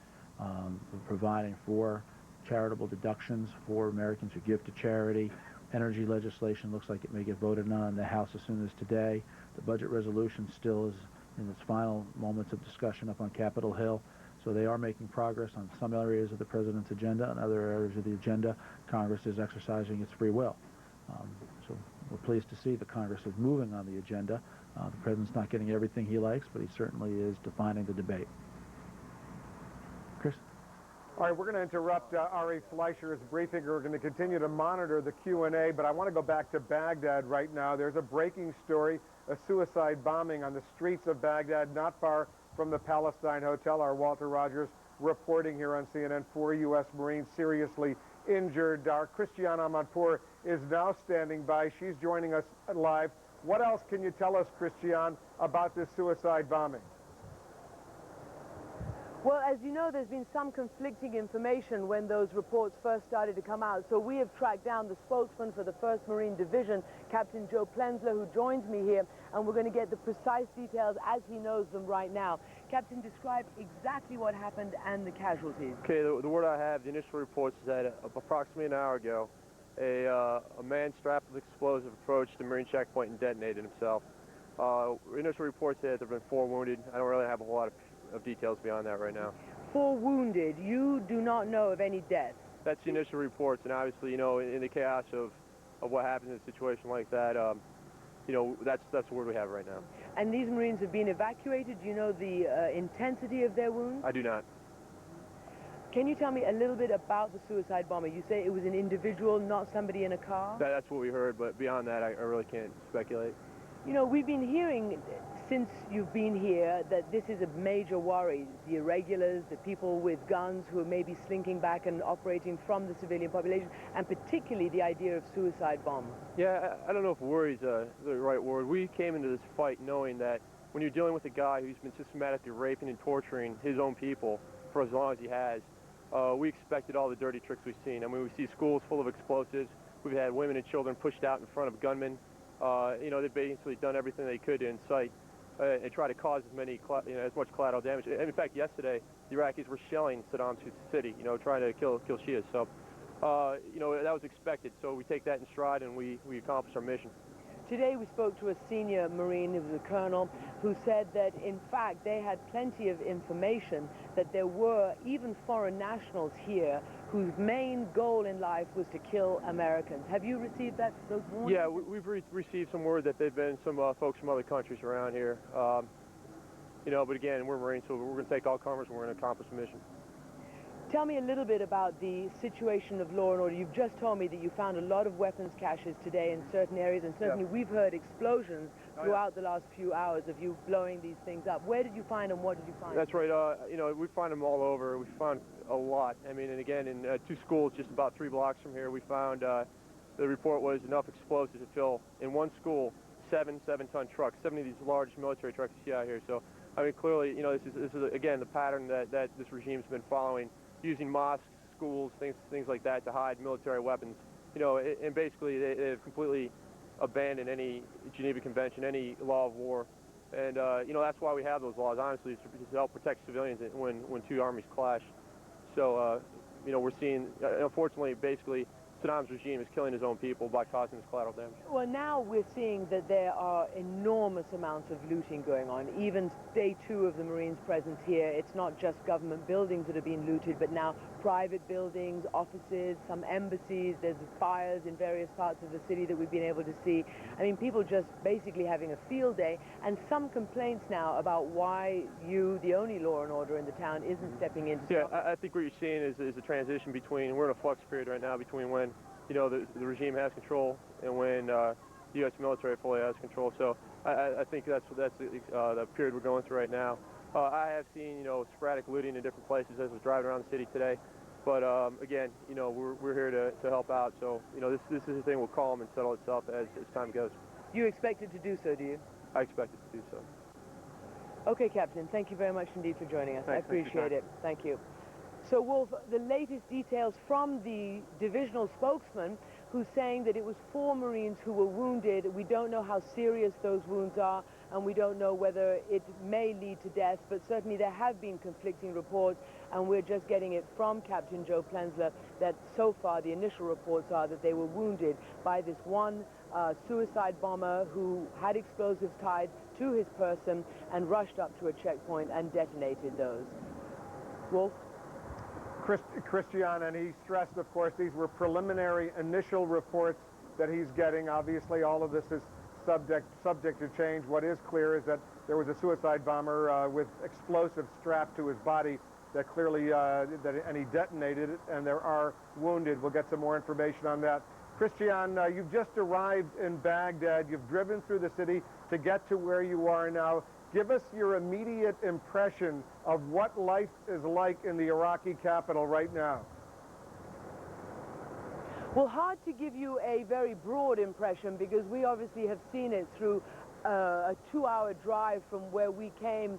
Speaker 15: providing for charitable deductions for Americans who give to charity. Energy legislation looks like it may get voted on in the House as soon as today. The budget resolution still is in its final moments of discussion up on Capitol Hill. So they are making progress on some areas of the President's agenda, and other areas of the agenda, Congress is exercising its free will. So we're pleased to see that Congress is moving on the agenda. The President's not getting everything he likes, but he certainly is defining the debate. Chris?
Speaker 5: All right, we're going to interrupt Ari Fleischer's briefing. We're going to continue to monitor the Q&A, but I want to go back to Baghdad right now. There's a breaking story, a suicide bombing on the streets of Baghdad, not far from the Palestine Hotel. Our Walter Rogers reporting here on CNN. 4 U.S. Marines seriously injured. Our Christiane Amanpour is now standing by. She's joining us live. What else can you tell us, Christiane, about this suicide bombing?
Speaker 18: Well, as you know, there's been some conflicting information when those reports first started to come out. So we have tracked down the spokesman for the 1st Marine Division, Captain Joe Plensler, who joins me here, and we're going to get the precise details as he knows them right now. Captain, describe exactly what happened and the casualties.
Speaker 20: Okay, the word I have, the initial reports is that approximately an hour ago, a man strapped with explosive approached the Marine checkpoint and detonated himself. Initial reports say that there have been 4 wounded. I don't really have a whole lot of details beyond that right now.
Speaker 18: 4 wounded. You do not know of any deaths?
Speaker 20: That's the initial reports, and obviously, you know, in the chaos of what happens in a situation like that, you know, that's the word we have right now.
Speaker 18: And these Marines have been evacuated. Do you know the intensity of their wounds?
Speaker 20: I do not.
Speaker 18: Can you tell me a little bit about the suicide bomber? You say it was an individual, not somebody in a car?
Speaker 20: That's what we heard, but beyond that, I really can't speculate.
Speaker 18: You know, we've been hearing since you've been here that this is a major worry. The irregulars, the people with guns who are maybe slinking back and operating from the civilian population, and particularly the idea of suicide bombs.
Speaker 20: Yeah, I don't know if worry is the right word. We came into this fight knowing that when you're dealing with a guy who's been systematically raping and torturing his own people for as long as he has, we expected all the dirty tricks we've seen. I mean, we see schools full of explosives. We've had women and children pushed out in front of gunmen. You know, they've basically done everything they could to incite and try to cause as much collateral damage. And in fact, yesterday, the Iraqis were shelling Saddam's city, you know, trying to kill Shias. So, you know, that was expected. So we take that in stride and we accomplish our mission.
Speaker 18: Today we spoke to a senior Marine, who was a colonel, who said that in fact they had plenty of information that there were even foreign nationals here whose main goal in life was to kill Americans. Have you received those warnings?
Speaker 20: Yeah, we've received some word that there've been some folks from other countries around here. You know, but again, we're Marines, so we're going to take all comers and we're going to accomplish the mission.
Speaker 18: Tell me a little bit about the situation of law and order. You've just told me that you found a lot of weapons caches today in certain areas, and certainly we've heard explosions throughout the last few hours of you blowing these things up. Where did you find them? What did you find?
Speaker 20: That's right. You know, we find them all over. We found a lot. I mean, and again, in 2 schools just about 3 blocks from here, we found the report was enough explosives to fill, in 1 school, 7 7-ton trucks, 7 of these large military trucks you see out here. So, I mean, clearly, you know, this is again, the pattern that this regime's been following, using mosques, schools, things like that to hide military weapons. You know, and basically they've completely abandoned any Geneva Convention, any law of war. And, you know, that's why we have those laws, honestly, to help protect civilians when 2 armies clash. So, you know, we're seeing, unfortunately, basically, Saddam's regime is killing his own people by causing this collateral damage.
Speaker 18: Well, now we're seeing that there are enormous amounts of looting going on. Even day 2 of the Marines' presence here, it's not just government buildings that are being looted, but now private buildings, offices, some embassies. There's fires in various parts of the city that we've been able to see. I mean, people just basically having a field day, and some complaints now about why you, the only law and order in the town, isn't stepping in to stop.
Speaker 20: Yeah, I think what you're seeing is a transition between, we're in a flux period right now between when, you know, the regime has control and when the U.S. military fully has control. So I think that's the period we're going through right now. I have seen, you know, sporadic looting in different places as I was driving around the city today. But again, you know, we're here to help out. So, you know, this is a thing will calm and settle itself as time goes.
Speaker 18: You expect it to do so, do you?
Speaker 20: I expect it to do so.
Speaker 18: Okay, Captain. Thank you very much indeed for joining us.
Speaker 20: Thanks.
Speaker 18: I appreciate it. Thank you. So, Wolf, the latest details from the divisional spokesman, who's saying that it was 4 Marines who were wounded. We don't know how serious those wounds are, and we don't know whether it may lead to death, but certainly there have been conflicting reports, and we're just getting it from Captain Joe Plensler that so far the initial reports are that they were wounded by this one suicide bomber who had explosives tied to his person and rushed up to a checkpoint and detonated those. Wolf?
Speaker 5: Christian, and he stressed, of course, these were preliminary initial reports that he's getting. Obviously, all of this is subject to change. What is clear is that there was a suicide bomber with explosives strapped to his body that clearly, and he detonated it, and there are wounded. We'll get some more information on that. Christian, you've just arrived in Baghdad. You've driven through the city to get to where you are now. Give us your immediate impression of what life is like in the Iraqi capital right now.
Speaker 18: Well, hard to give you a very broad impression because we obviously have seen it through a 2-hour drive from where we came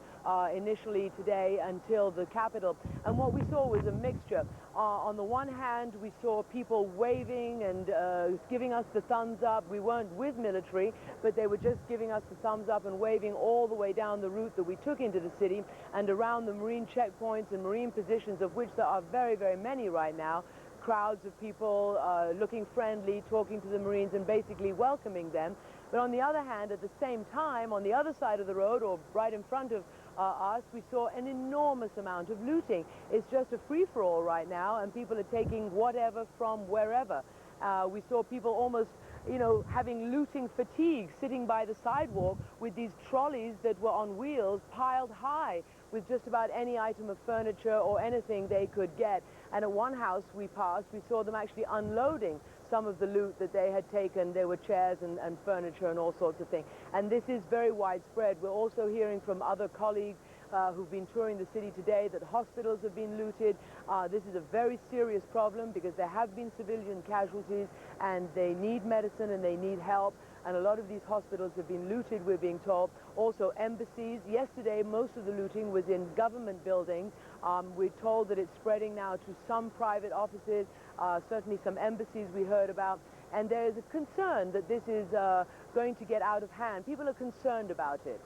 Speaker 18: initially today until the capital. And what we saw was a mixture. On the one hand, we saw people waving and giving us the thumbs up. We weren't with military, but they were just giving us the thumbs up and waving all the way down the route that we took into the city and around the Marine checkpoints and Marine positions, of which there are very, very many right now. Crowds of people looking friendly, talking to the Marines and basically welcoming them. But on the other hand, at the same time, on the other side of the road or right in front of us, we saw an enormous amount of looting. It's just a free-for-all right now, and people are taking whatever from wherever. We saw people almost, you know, having looting fatigue, sitting by the sidewalk with these trolleys that were on wheels piled high with just about any item of furniture or anything they could get. And at one house we passed, we saw them actually unloading some of the loot that they had taken. There were chairs and furniture and all sorts of things. And this is very widespread. We're also hearing from other colleagues who've been touring the city today that hospitals have been looted. This is a very serious problem because there have been civilian casualties and they need medicine and they need help. And a lot of these hospitals have been looted, we're being told. Also embassies. Yesterday, most of the looting was in government buildings. We're told that it's spreading now to some private offices, certainly some embassies we heard about. And there's a concern that this is going to get out of hand. People are concerned about it.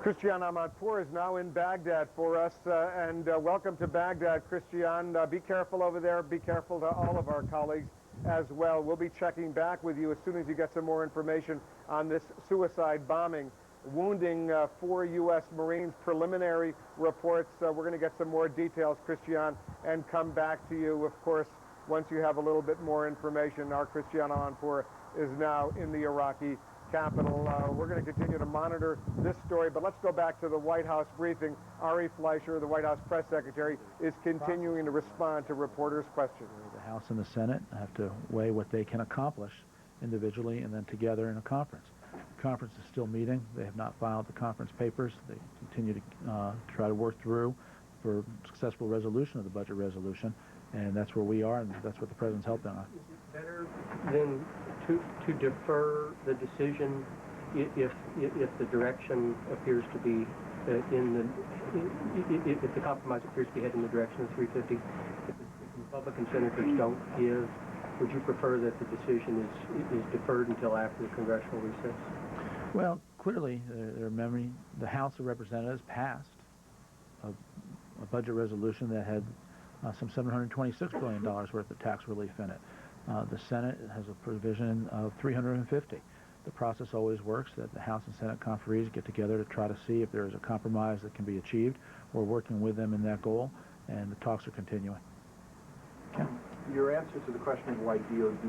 Speaker 5: Christian Amanpour is now in Baghdad for us, and welcome to Baghdad, Christian. Be careful over there. Be careful to all of our colleagues as well. We'll be checking back with you as soon as you get some more information on this suicide bombing, wounding 4 U.S. Marines. Preliminary reports. We're going to get some more details, Christian, and come back to you, of course, once you have a little bit more information. Our Christian Amanpour is now in the Iraqi capital. We're going to continue to monitor this story, but let's go back to the White House briefing. Ari Fleischer, the White House press secretary, is continuing to respond to reporters' questions.
Speaker 15: The House and the Senate have to weigh what they can accomplish individually and then together in a conference. The conference is still meeting. They have not filed the conference papers. They continue to try to work through for successful resolution of the budget resolution, and that's where we are, and that's what the President's helping on.
Speaker 21: Is it better than to defer the decision if the direction appears to be if the compromise appears to be heading in the direction of 350? If the Republican senators don't give, would you prefer that the decision is deferred until after the congressional recess?
Speaker 15: Well, clearly, the House of Representatives passed a budget resolution that had some $726 billion worth of tax relief in it. The Senate has a provision of $350. The process always works that the House and Senate conferees get together to try to see if there is a compromise that can be achieved. We're working with them in that goal, and the talks are continuing.
Speaker 22: Ken? Your answer to the question of why DOD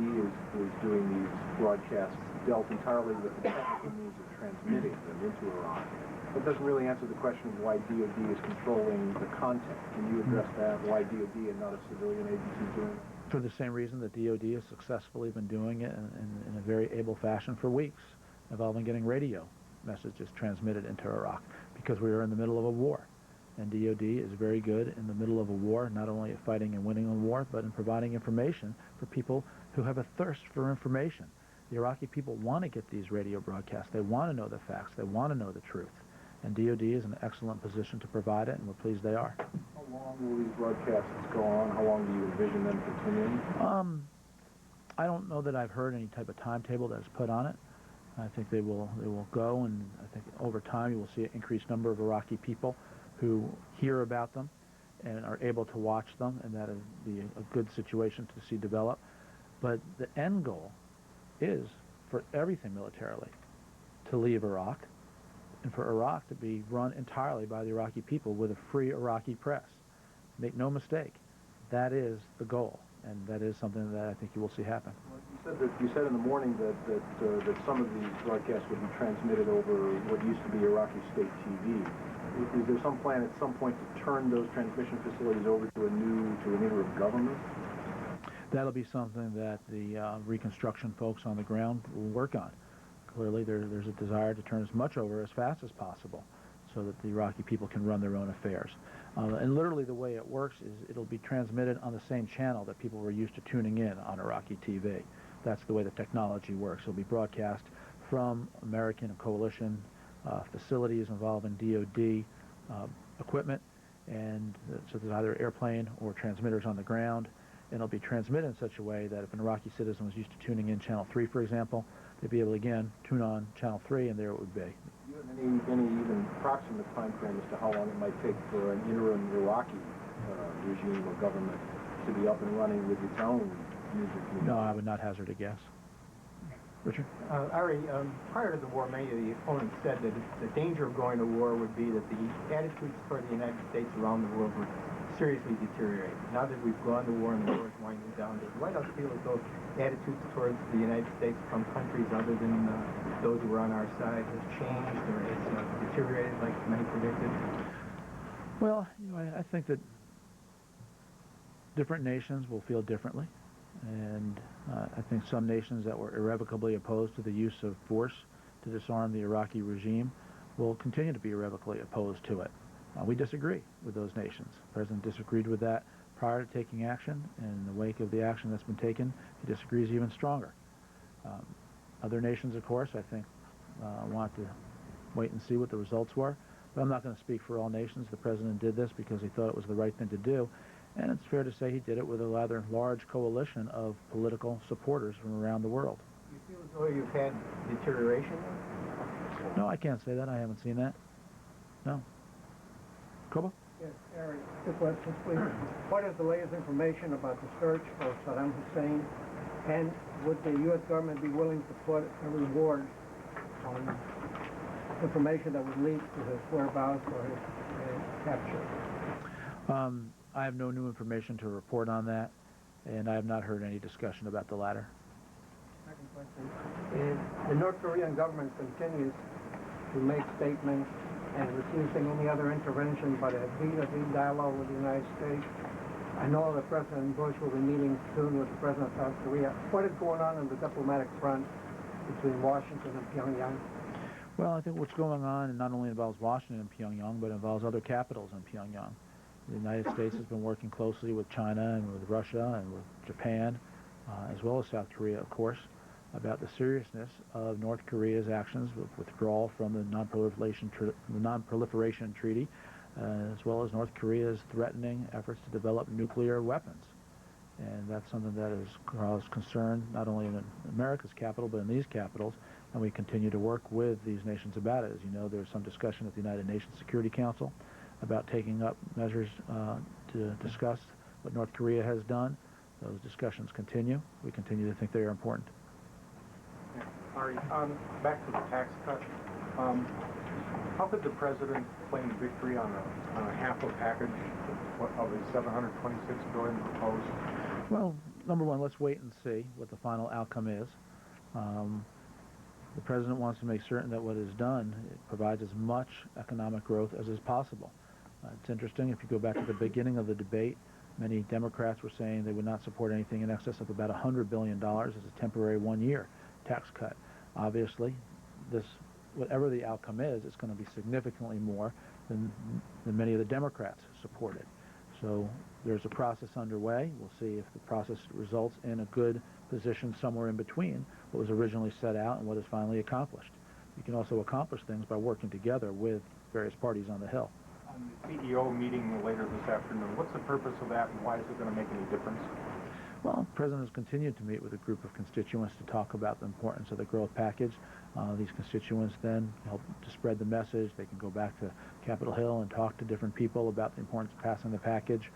Speaker 22: is doing these broadcasts dealt entirely with the technical means of transmitting them into Iraq. It doesn't really answer the question of why DOD is controlling the content. Can you address that? Why DOD and not a civilian agency doing it?
Speaker 15: For the same reason that DOD has successfully been doing it in a very able fashion for weeks, involving getting radio messages transmitted into Iraq, because we are in the middle of a war. And DOD is very good in the middle of a war, not only at fighting and winning a war, but in providing information for people who have a thirst for information. The Iraqi people want to get these radio broadcasts. They want to know the facts. They want to know the truth. And DOD is in an excellent position to provide it, and we're pleased they are.
Speaker 22: How long will these broadcasts go on? How long do you envision them continuing?
Speaker 15: I don't know that I've heard any type of timetable that's put on it. I think they will go, and I think over time you will see an increased number of Iraqi people who hear about them and are able to watch them, and that would be a good situation to see develop. But the end goal is for everything militarily to leave Iraq, and for Iraq to be run entirely by the Iraqi people with a free Iraqi press. Make no mistake, that is the goal, and that is something that I think you will see happen.
Speaker 22: Well, you said in the morning that some of these broadcasts would be transmitted over what used to be Iraqi state TV. Is there some plan at some point to turn those transmission facilities over to an interim government?
Speaker 15: That'll be something that the reconstruction folks on the ground will work on. Clearly, there's a desire to turn as much over as fast as possible so that the Iraqi people can run their own affairs. And literally the way it works is it'll be transmitted on the same channel that people were used to tuning in on Iraqi TV. That's the way the technology works. It'll be broadcast from American and coalition facilities involving DOD equipment, and so there's either airplane or transmitters on the ground, and it'll be transmitted in such a way that if an Iraqi citizen was used to tuning in Channel 3, for example, they'd be able to, again, tune on Channel 3, and there it would be.
Speaker 22: Do you have any even approximate time frame as to how long it might take for an interim Iraqi regime or government to be up and running with its own user community?
Speaker 15: No, I would not hazard a guess. Richard?
Speaker 23: Ari, prior to the war, many of the opponents said that the danger of going to war would be that the attitudes toward the United States around the world would seriously deteriorate. Now that we've gone to war and the war is winding down, does the White House feel as though attitudes towards the United States from countries other than those who are on our side has changed or has deteriorated like many predicted?
Speaker 15: Well, I think that different nations will feel differently. And I think some nations that were irrevocably opposed to the use of force to disarm the Iraqi regime will continue to be irrevocably opposed to it. We disagree with those nations. The President disagreed with that prior to taking action, and in the wake of the action that's been taken, he disagrees even stronger. Other nations, of course, I think, want to wait and see what the results were, but I'm not going to speak for all nations. The President did this because he thought it was the right thing to do, and it's fair to say he did it with a rather large coalition of political supporters from around the world.
Speaker 23: Do you feel as though you've had deterioration?
Speaker 15: No, I can't say that. I haven't seen that. No. Koba?
Speaker 2: Yes, Aaron, two questions, please. What is the latest information about the search for Saddam Hussein? And would the U.S. government be willing to put a reward on information that would lead to his whereabouts or his capture?
Speaker 15: I have no new information to report on that, and I have not heard any discussion about the latter.
Speaker 2: Second question. The North Korean government continues to make statements and refusing any other intervention but a vis-a-vis dialogue with the United States. I know that President Bush will be meeting soon with the President of South Korea. What is going on the diplomatic front between Washington and Pyongyang?
Speaker 15: Well, I think what's going on, and not only involves Washington and Pyongyang, but involves other capitals in Pyongyang. The United States has been working closely with China and with Russia and with Japan, as well as South Korea, of course, about the seriousness of North Korea's actions with withdrawal from the non-proliferation treaty, as well as North Korea's threatening efforts to develop nuclear weapons. And that's something that has caused concern not only in America's capital, but in these capitals, and we continue to work with these nations about it. As you know, there's some discussion at the United Nations Security Council about taking up measures to discuss what North Korea has done. Those discussions continue. We continue to think they are important.
Speaker 22: Ari, back to the tax cut. How could the president claim victory on a half a package of his $726 billion proposed?
Speaker 15: Well, number one, let's wait and see what the final outcome is. The president wants to make certain that what is done provides as much economic growth as is possible. It's interesting, if you go back to the beginning of the debate, many Democrats were saying they would not support anything in excess of about $100 billion as a temporary one-year tax cut. Obviously, whatever the outcome is, it's going to be significantly more than many of the Democrats supported. So there's a process underway. We'll see if the process results in a good position somewhere in between what was originally set out and what is finally accomplished. You can also accomplish things by working together with various parties on the Hill.
Speaker 22: On the CEO meeting later this afternoon, what's the purpose of that and why is it going to make any difference?
Speaker 15: Well, the President has continued to meet with a group of constituents to talk about the importance of the growth package. These constituents then help to spread the message. They can go back to Capitol Hill and talk to different people about the importance of passing the package.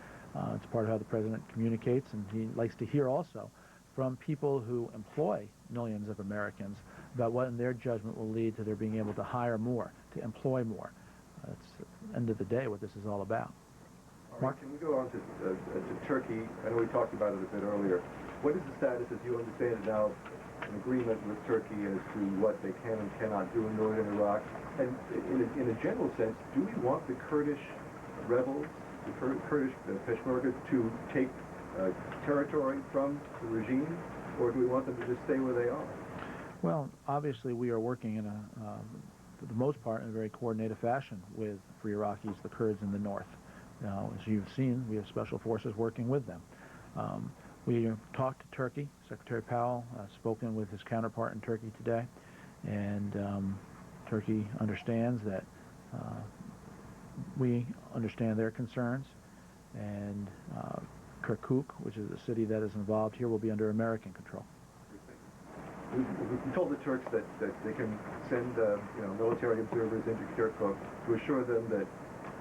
Speaker 15: It's part of how the President communicates, and he likes to hear also from people who employ millions of Americans about what in their judgment will lead to their being able to hire more, to employ more. That's, at the end of the day, what this is all about.
Speaker 10: Mark, can we go on to Turkey? I know we talked about it a bit earlier. What is the status, as you understand it now, an agreement with Turkey as to what they can and cannot do in northern Iraq? And in a general sense, do we want the Kurdish rebels, the Kurdish Peshmerga, to take territory from the regime, or do we want them to just stay where they are?
Speaker 15: Well, obviously we are working in for the most part, in a very coordinated fashion with Free Iraqis, the Kurds in the north. Now, as you've seen, we have special forces working with them. We talked to Turkey. Secretary Powell spoken with his counterpart in Turkey today, and Turkey understands that we understand their concerns, and Kirkuk, which is the city that is involved here, will be under American control.
Speaker 10: We told the Turks that they can send military observers into Kirkuk to assure them that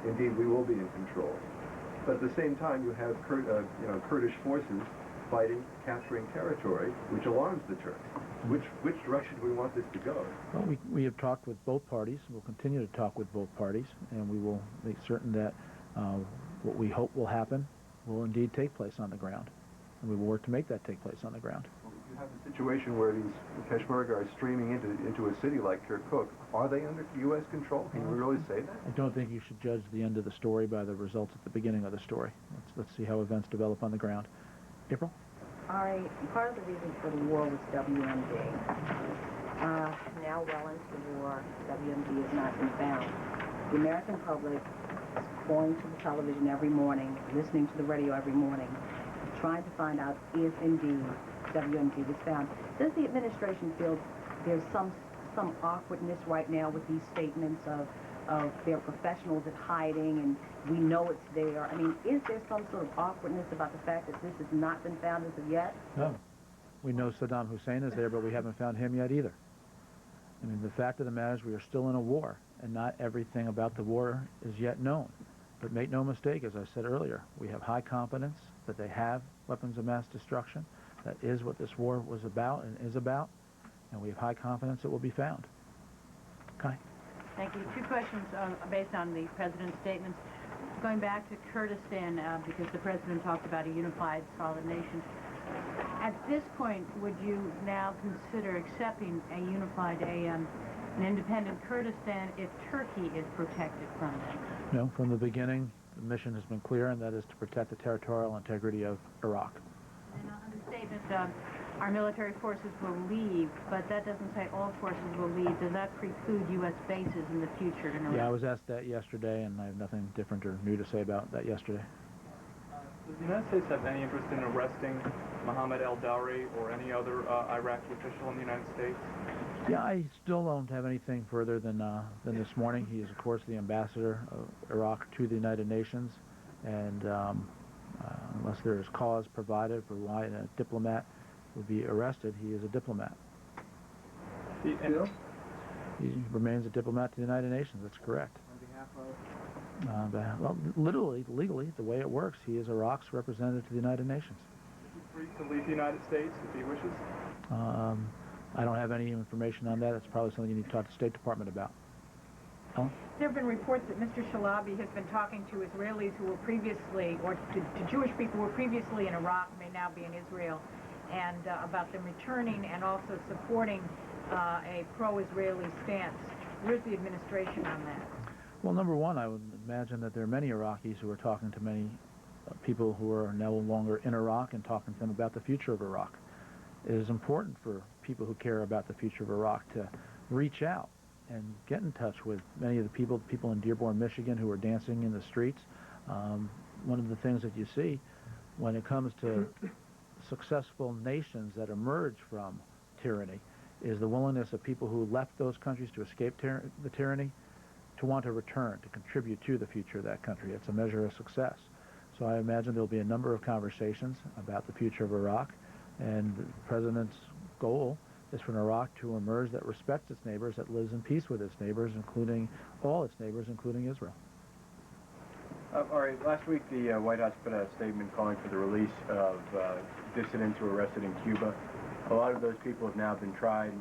Speaker 10: indeed we will be in control. But at the same time, you have Kurdish forces fighting, capturing territory, which alarms the Turks. Which direction do we want this to go?
Speaker 15: Well, we have talked with both parties. We'll continue to talk with both parties, and we will make certain that what we hope will happen will indeed take place on the ground. And we will work to make that take place on the ground.
Speaker 10: Well, you have a situation where these Peshmerga are streaming into a city like Kirkuk. Are they under U.S. control? Can we really say that?
Speaker 15: I don't think you should judge the end of the story by the results at the beginning of the story. Let's see how events develop on the ground. April?
Speaker 17: Ari, part of the reason for the war was WMD.
Speaker 8: now well into the war, WMD has not been found. The American public is going to the television every morning, listening to the radio every morning, trying to find out if indeed WMD was found. Does the administration feel there's some awkwardness right now with these statements of their professionals at hiding and we know it's there? I mean, is there some sort of awkwardness about the fact that this has not been found as of yet?
Speaker 15: No. We know Saddam Hussein is there, but we haven't found him yet either. I mean, the fact of the matter is we are still in a war, and not everything about the war is yet known. But make no mistake, as I said earlier, we have high confidence that they have weapons of mass destruction. That is what this war was about and is about, and we have high confidence it will be found. Okay.
Speaker 11: Thank you. Two questions based on the President's statements. Going back to Kurdistan, because the President talked about a unified, solid nation. At this point, would you now consider accepting a unified, an independent Kurdistan if Turkey is protected from them?
Speaker 15: No, from the beginning, the mission has been clear, and that is to protect the territorial integrity of Iraq.
Speaker 11: And on the statement, our military forces will leave, but that doesn't say all forces will leave. Does that preclude U.S. bases in the future in Iraq?
Speaker 15: Yeah, I was asked that yesterday, and I have nothing different or new to say about that yesterday.
Speaker 14: Does the United States have any interest in arresting Mohammed al-Dawri or any other Iraqi official in the United States?
Speaker 15: Yeah, I still don't have anything further than this morning. He is, of course, the ambassador of Iraq to the United Nations, and unless there is cause provided for why a diplomat would be arrested, he is a diplomat. He remains a diplomat to the United Nations, that's correct.
Speaker 14: On behalf of?
Speaker 15: Well, literally, legally, the way it works, he is Iraq's representative to the United Nations.
Speaker 14: Is he free to leave the United States if he wishes?
Speaker 15: I don't have any information on that. It's probably something you need to talk to the State Department about. Ellen?
Speaker 11: There have been reports that Mr. Shalabi has been talking to Israelis who were previously, or to Jewish people who were previously in Iraq, may now be in Israel, and about them returning and also supporting a pro-Israeli stance. Where's the administration on that?
Speaker 15: Well, number one, I would imagine that there are many Iraqis who are talking to many people who are no longer in Iraq and talking to them about the future of Iraq. It is important for people who care about the future of Iraq to reach out and get in touch with many of the people in Dearborn, Michigan who are dancing in the streets. One of the things that you see when it comes to successful nations that emerge from tyranny is the willingness of people who left those countries to escape the tyranny to want to return, to contribute to the future of that country. It's a measure of success. So I imagine there'll be a number of conversations about the future of Iraq, and the President's goal is for Iraq to emerge that respects its neighbors, that lives in peace with its neighbors, including all its neighbors, including Israel.
Speaker 16: All right, last week the White House put out a statement calling for the release of dissidents who were arrested in Cuba. A lot of those people have now been tried,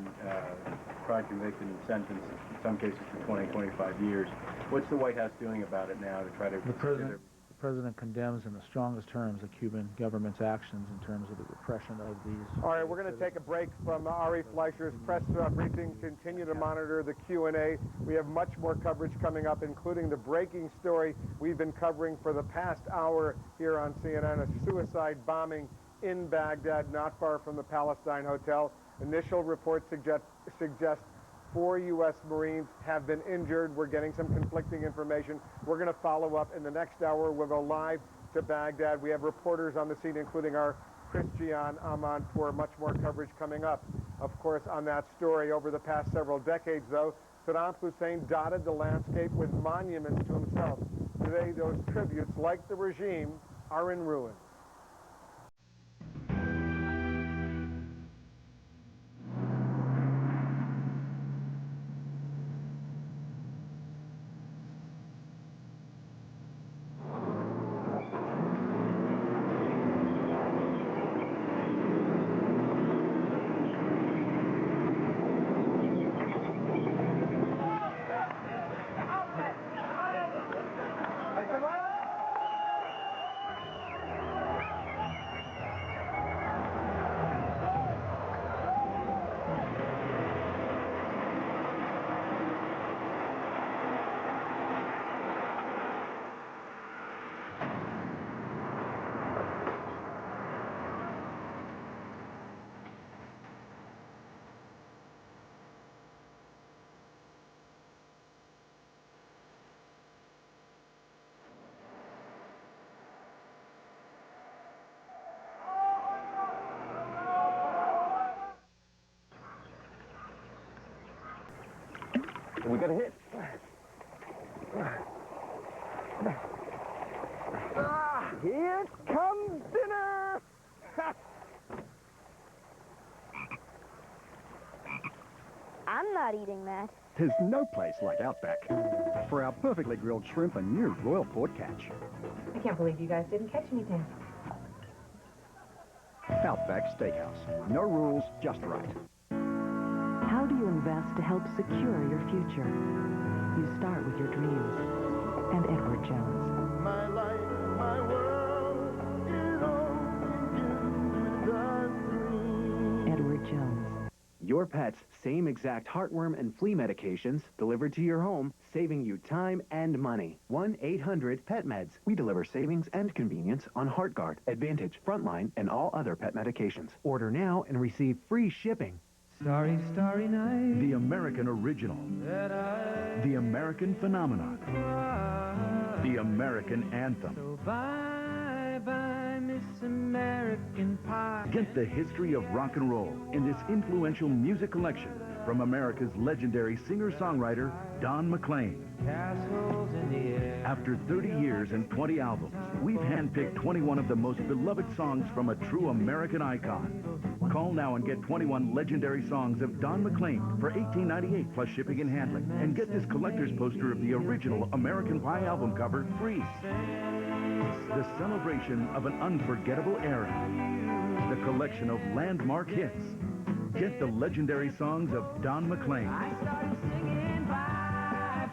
Speaker 16: convicted, and sentenced, in some cases to 20, 25 years. What's the White House doing about it now to try to...
Speaker 15: The President condemns in the strongest terms the Cuban government's actions in terms of the repression of these...
Speaker 5: All right, we're going to take a break from Ari Fleischer's press briefing, continue to monitor the Q&A. We have much more coverage coming up, including the breaking story we've been covering for the past hour here on CNN, a suicide bombing in Baghdad, not far from the Palestine Hotel. Initial reports suggest 4 U.S. Marines have been injured. We're getting some conflicting information. We're going to follow up in the next hour. We'll go live to Baghdad. We have reporters on the scene, including our Christian Amand, for much more coverage coming up. Of course, on that story, over the past several decades, though, Saddam Hussein dotted the landscape with monuments to himself. Today, those tributes, like the regime, are in ruin.
Speaker 1: We got a hit. Here comes dinner!
Speaker 12: I'm not eating that.
Speaker 13: There's no place like Outback for our perfectly grilled shrimp and new Royal Port catch.
Speaker 24: I can't believe you guys didn't catch anything.
Speaker 13: Outback Steakhouse. No rules, just right.
Speaker 25: How do you invest to help secure your future? You start with your dreams. And Edward Jones.
Speaker 26: My life, my world is all
Speaker 25: Edward Jones.
Speaker 27: Your pet's same exact heartworm and flea medications delivered to your home, saving you time and money. 1-800-PET-MEDS. We deliver savings and convenience on HeartGuard, Advantage, Frontline, and all other pet medications. Order now and receive free shipping.
Speaker 28: Starry, starry night. The American original. The American phenomenon. The American anthem.
Speaker 29: So bye, bye, Miss American Pie.
Speaker 28: Get the history of rock and roll in this influential music collection from America's legendary singer-songwriter, Don McLean.
Speaker 29: Castles in the air.
Speaker 28: After 30 years and 20 albums, we've handpicked 21 of the most beloved songs from a true American icon. Call now and get 21 legendary songs of Don McLean for $18.98 plus shipping and handling. And get this collector's poster of the original American Pie album cover free. The celebration of an unforgettable era. The collection of landmark hits. Get the legendary songs of Don McLean.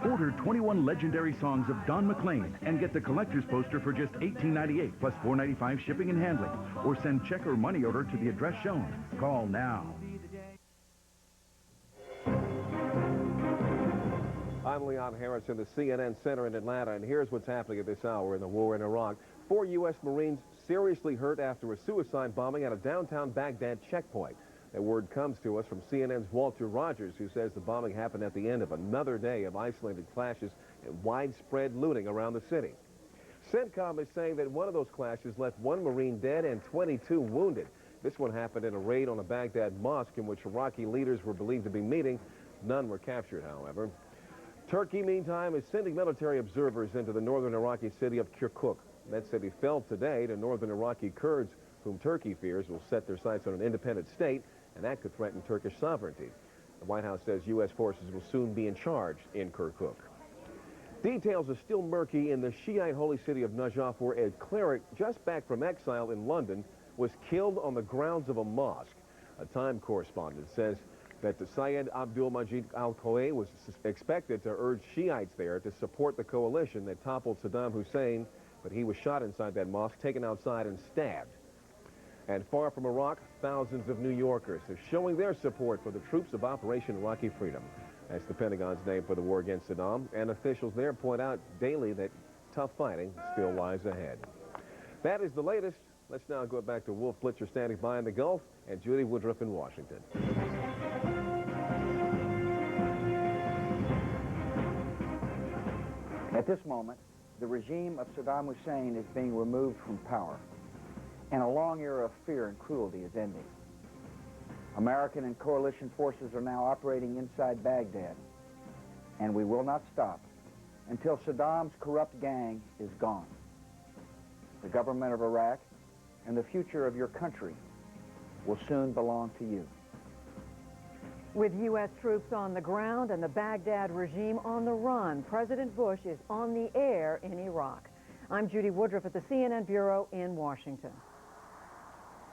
Speaker 28: Order 21 legendary songs of Don McLean and get the collector's poster for just $18.98 plus $4.95 shipping and handling. Or send check or money order to the address shown. Call now.
Speaker 30: I'm Leon Harris in the CNN Center in Atlanta, and here's what's happening at this hour in the war in Iraq. 4 U.S. Marines seriously hurt after a suicide bombing at a downtown Baghdad checkpoint. That word comes to us from CNN's Walter Rogers, who says the bombing happened at the end of another day of isolated clashes and widespread looting around the city. CENTCOM is saying that one of those clashes left 1 Marine dead and 22 wounded. This one happened in a raid on a Baghdad mosque in which Iraqi leaders were believed to be meeting. None were captured, however. Turkey, meantime, is sending military observers into the northern Iraqi city of Kirkuk. That city fell today to northern Iraqi Kurds, whom Turkey fears will set their sights on an independent state, and that could threaten Turkish sovereignty. The White House says U.S. forces will soon be in charge in Kirkuk. Details are still murky in the Shiite holy city of Najaf, where a cleric just back from exile in London was killed on the grounds of a mosque. A Time correspondent says that the Syed Abdul Majid al-Khouei was expected to urge Shiites there to support the coalition that toppled Saddam Hussein, but he was shot inside that mosque, taken outside, and stabbed. And far from Iraq, thousands of New Yorkers are showing their support for the troops of Operation Iraqi Freedom. That's the Pentagon's name for the war against Saddam, and officials there point out daily that tough fighting still lies ahead. That is the latest. Let's now go back to Wolf Blitzer standing by in the Gulf and Judy Woodruff in Washington.
Speaker 31: At this moment, the regime of Saddam Hussein is being removed from power, and a long era of fear and cruelty is ending. American and coalition forces are now operating inside Baghdad, and we will not stop until Saddam's corrupt gang is gone. The government of Iraq and the future of your country will soon belong to you.
Speaker 32: With U.S. troops on the ground and the Baghdad regime on the run, President Bush is on the air in Iraq. I'm Judy Woodruff at the CNN Bureau in Washington.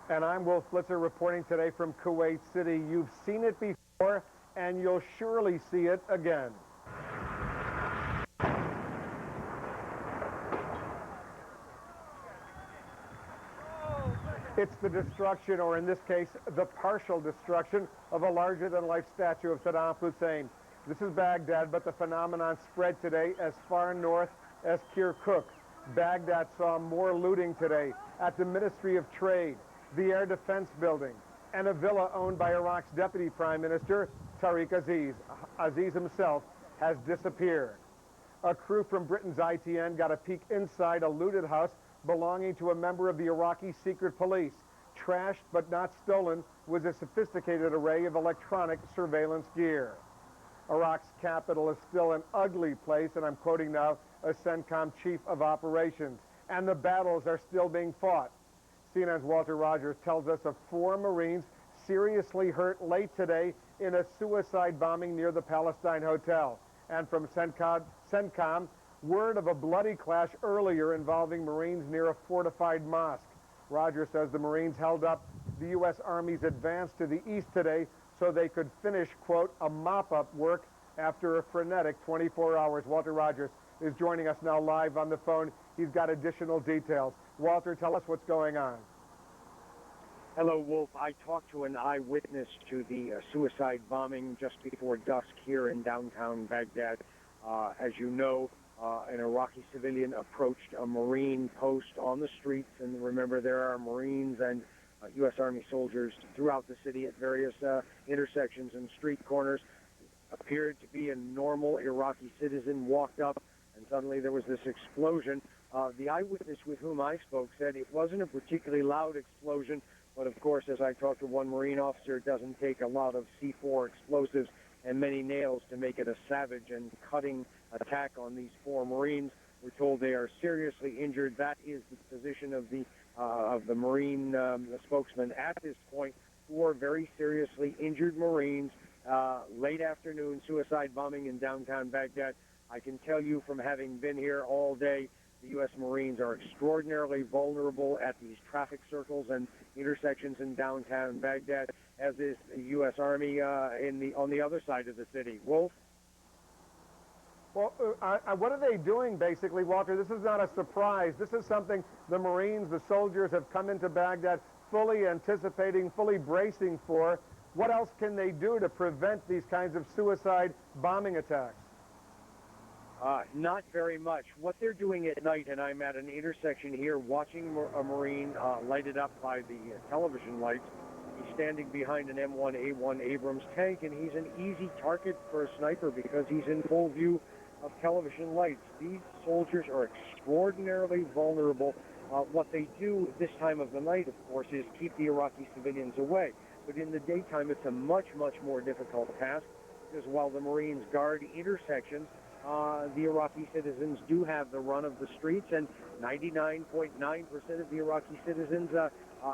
Speaker 5: And I'm Wolf Blitzer reporting today from Kuwait City. You've seen it before, and you'll surely see it again. It's the destruction, or in this case, the partial destruction of a larger-than-life statue of Saddam Hussein. This is Baghdad, but the phenomenon spread today as far north as Kirkuk. Baghdad saw more looting today at the Ministry of Trade, the Air Defense Building, and a villa owned by Iraq's Deputy Prime Minister, Tariq Aziz. Aziz himself has disappeared. A crew from Britain's ITN got a peek inside a looted house belonging to a member of the Iraqi secret police. Trashed but not stolen was a sophisticated array of electronic surveillance gear. Iraq's capital is still an ugly place, and I'm quoting now a CENTCOM chief of operations, and the battles are still being fought. CNN's Walter Rogers tells us of 4 Marines seriously hurt late today in a suicide bombing near the Palestine Hotel. And from CENTCOM, word of a bloody clash earlier involving Marines near a fortified mosque. Rogers says the Marines held up the U.S. Army's advance to the east today so they could finish, quote, a mop-up work after a frenetic 24 hours. Walter Rogers is joining us now live on the phone. He's got additional details. Walter, tell us what's going on.
Speaker 2: Hello, Wolf. I talked to an eyewitness to the suicide bombing just before dusk here in downtown Baghdad. As you know, an Iraqi civilian approached a Marine post on the streets, and remember there are Marines and U.S. Army soldiers throughout the city at various intersections and street corners. Appeared to be a normal Iraqi citizen, walked up, and suddenly there was this explosion. The eyewitness with whom I spoke said it wasn't a particularly loud explosion, but of course, as I talked to one Marine officer, it doesn't take a lot of C4 explosives and many nails to make it a savage and cutting attack on these 4 Marines. We're told they are seriously injured. That is the position of the Marine spokesman at this point. 4 very seriously injured Marines, late afternoon suicide bombing in downtown Baghdad. I can tell you from having been here all day, the U.S. Marines are extraordinarily vulnerable at these traffic circles and intersections in downtown Baghdad, as is the U.S. Army on the other side of the city. Wolf?
Speaker 5: Well, what are they doing, basically, Walter? This is not a surprise. This is something the Marines, the soldiers, have come into Baghdad fully anticipating, fully bracing for. What else can they do to prevent these kinds of suicide bombing attacks?
Speaker 2: Not very much. What they're doing at night, and I'm at an intersection here watching a Marine lighted up by the television lights. He's standing behind an M1A1 Abrams tank, and he's an easy target for a sniper because he's in full view of television lights. These soldiers are extraordinarily vulnerable. What they do this time of the night, of course, is keep the Iraqi civilians away. But in the daytime, it's a much, much more difficult task, because while the Marines guard intersections, the Iraqi citizens do have the run of the streets, and 99.9% of the Iraqi citizens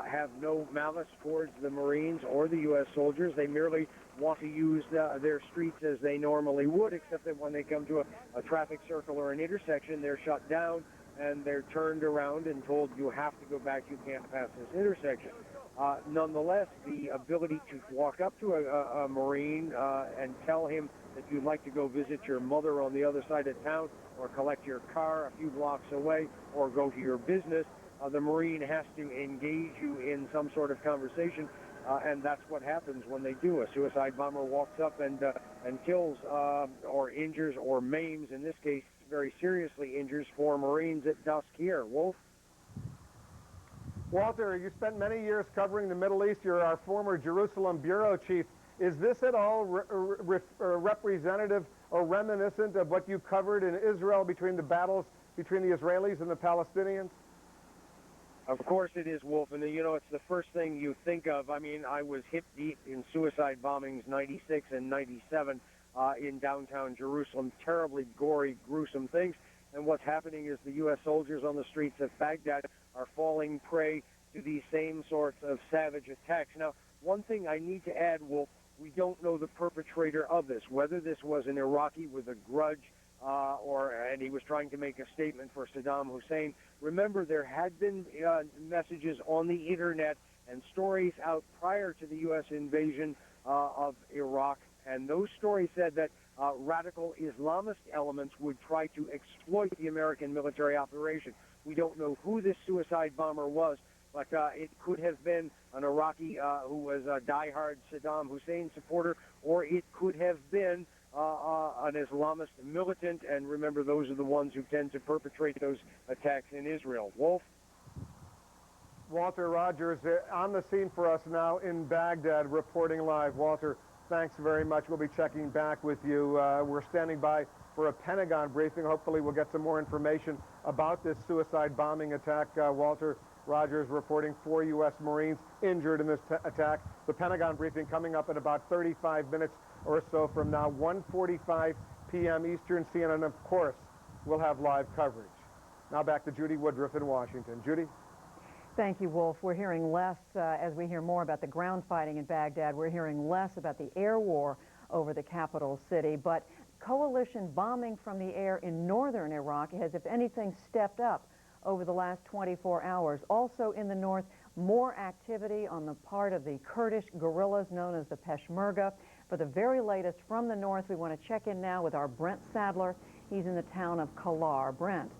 Speaker 2: have no malice towards the Marines or the U.S. soldiers. They merely want to use their streets as they normally would, except that when they come to a traffic circle or an intersection, they're shut down and they're turned around and told, you have to go back, you can't pass this intersection. Nonetheless, the ability to walk up to a Marine and tell him that you'd like to go visit your mother on the other side of town, or collect your car a few blocks away, or go to your business, the Marine has to engage you in some sort of conversation, and that's what happens when they do. A suicide bomber walks up and kills or injures or maims, in this case very seriously injures 4 Marines at dusk here. Wolf?
Speaker 5: Walter, you spent many years covering the Middle East. You're our former Jerusalem bureau chief. Is this at all representative or reminiscent of what you covered in Israel between the battles between the Israelis and the Palestinians?
Speaker 2: Of course it is, Wolf, and you know, it's the first thing you think of. I mean, I was hip deep in suicide bombings 96 and 97 in downtown Jerusalem, terribly gory, gruesome things. And what's happening is the U.S. soldiers on the streets of Baghdad are falling prey to these same sorts of savage attacks. Now, one thing I need to add, Wolf, we don't know the perpetrator of this, whether this was an Iraqi with a grudge and he was trying to make a statement for Saddam Hussein. Remember, there had been messages on the internet and stories out prior to the U.S. invasion of Iraq, and those stories said that radical Islamist elements would try to exploit the American military operation. We don't know who this suicide bomber was, but it could have been an Iraqi who was a diehard Saddam Hussein supporter, or it could have been an Islamist militant, and remember, those are the ones who tend to perpetrate those attacks in Israel. Wolf?
Speaker 5: Walter Rogers on the scene for us now in Baghdad, reporting live. Walter, thanks very much. We'll be checking back with you. We're standing by for a Pentagon briefing. Hopefully we'll get some more information about this suicide bombing attack. Walter Rogers reporting 4 U.S. Marines injured in this attack. The Pentagon briefing coming up in about 35 minutes. or so from now, 1:45 p.m. Eastern. CNN, of course, will have live coverage. Now back to Judy Woodruff in Washington. Judy?
Speaker 32: Thank you, Wolf. We're hearing less, as we hear more about the ground fighting in Baghdad, we're hearing less about the air war over the capital city. But coalition bombing from the air in northern Iraq has, if anything, stepped up over the last 24 hours. Also in the north, more activity on the part of the Kurdish guerrillas known as the Peshmerga. For the very latest from the north, we want to check in now with our Brent Sadler. He's in the town of Kalar. Brent.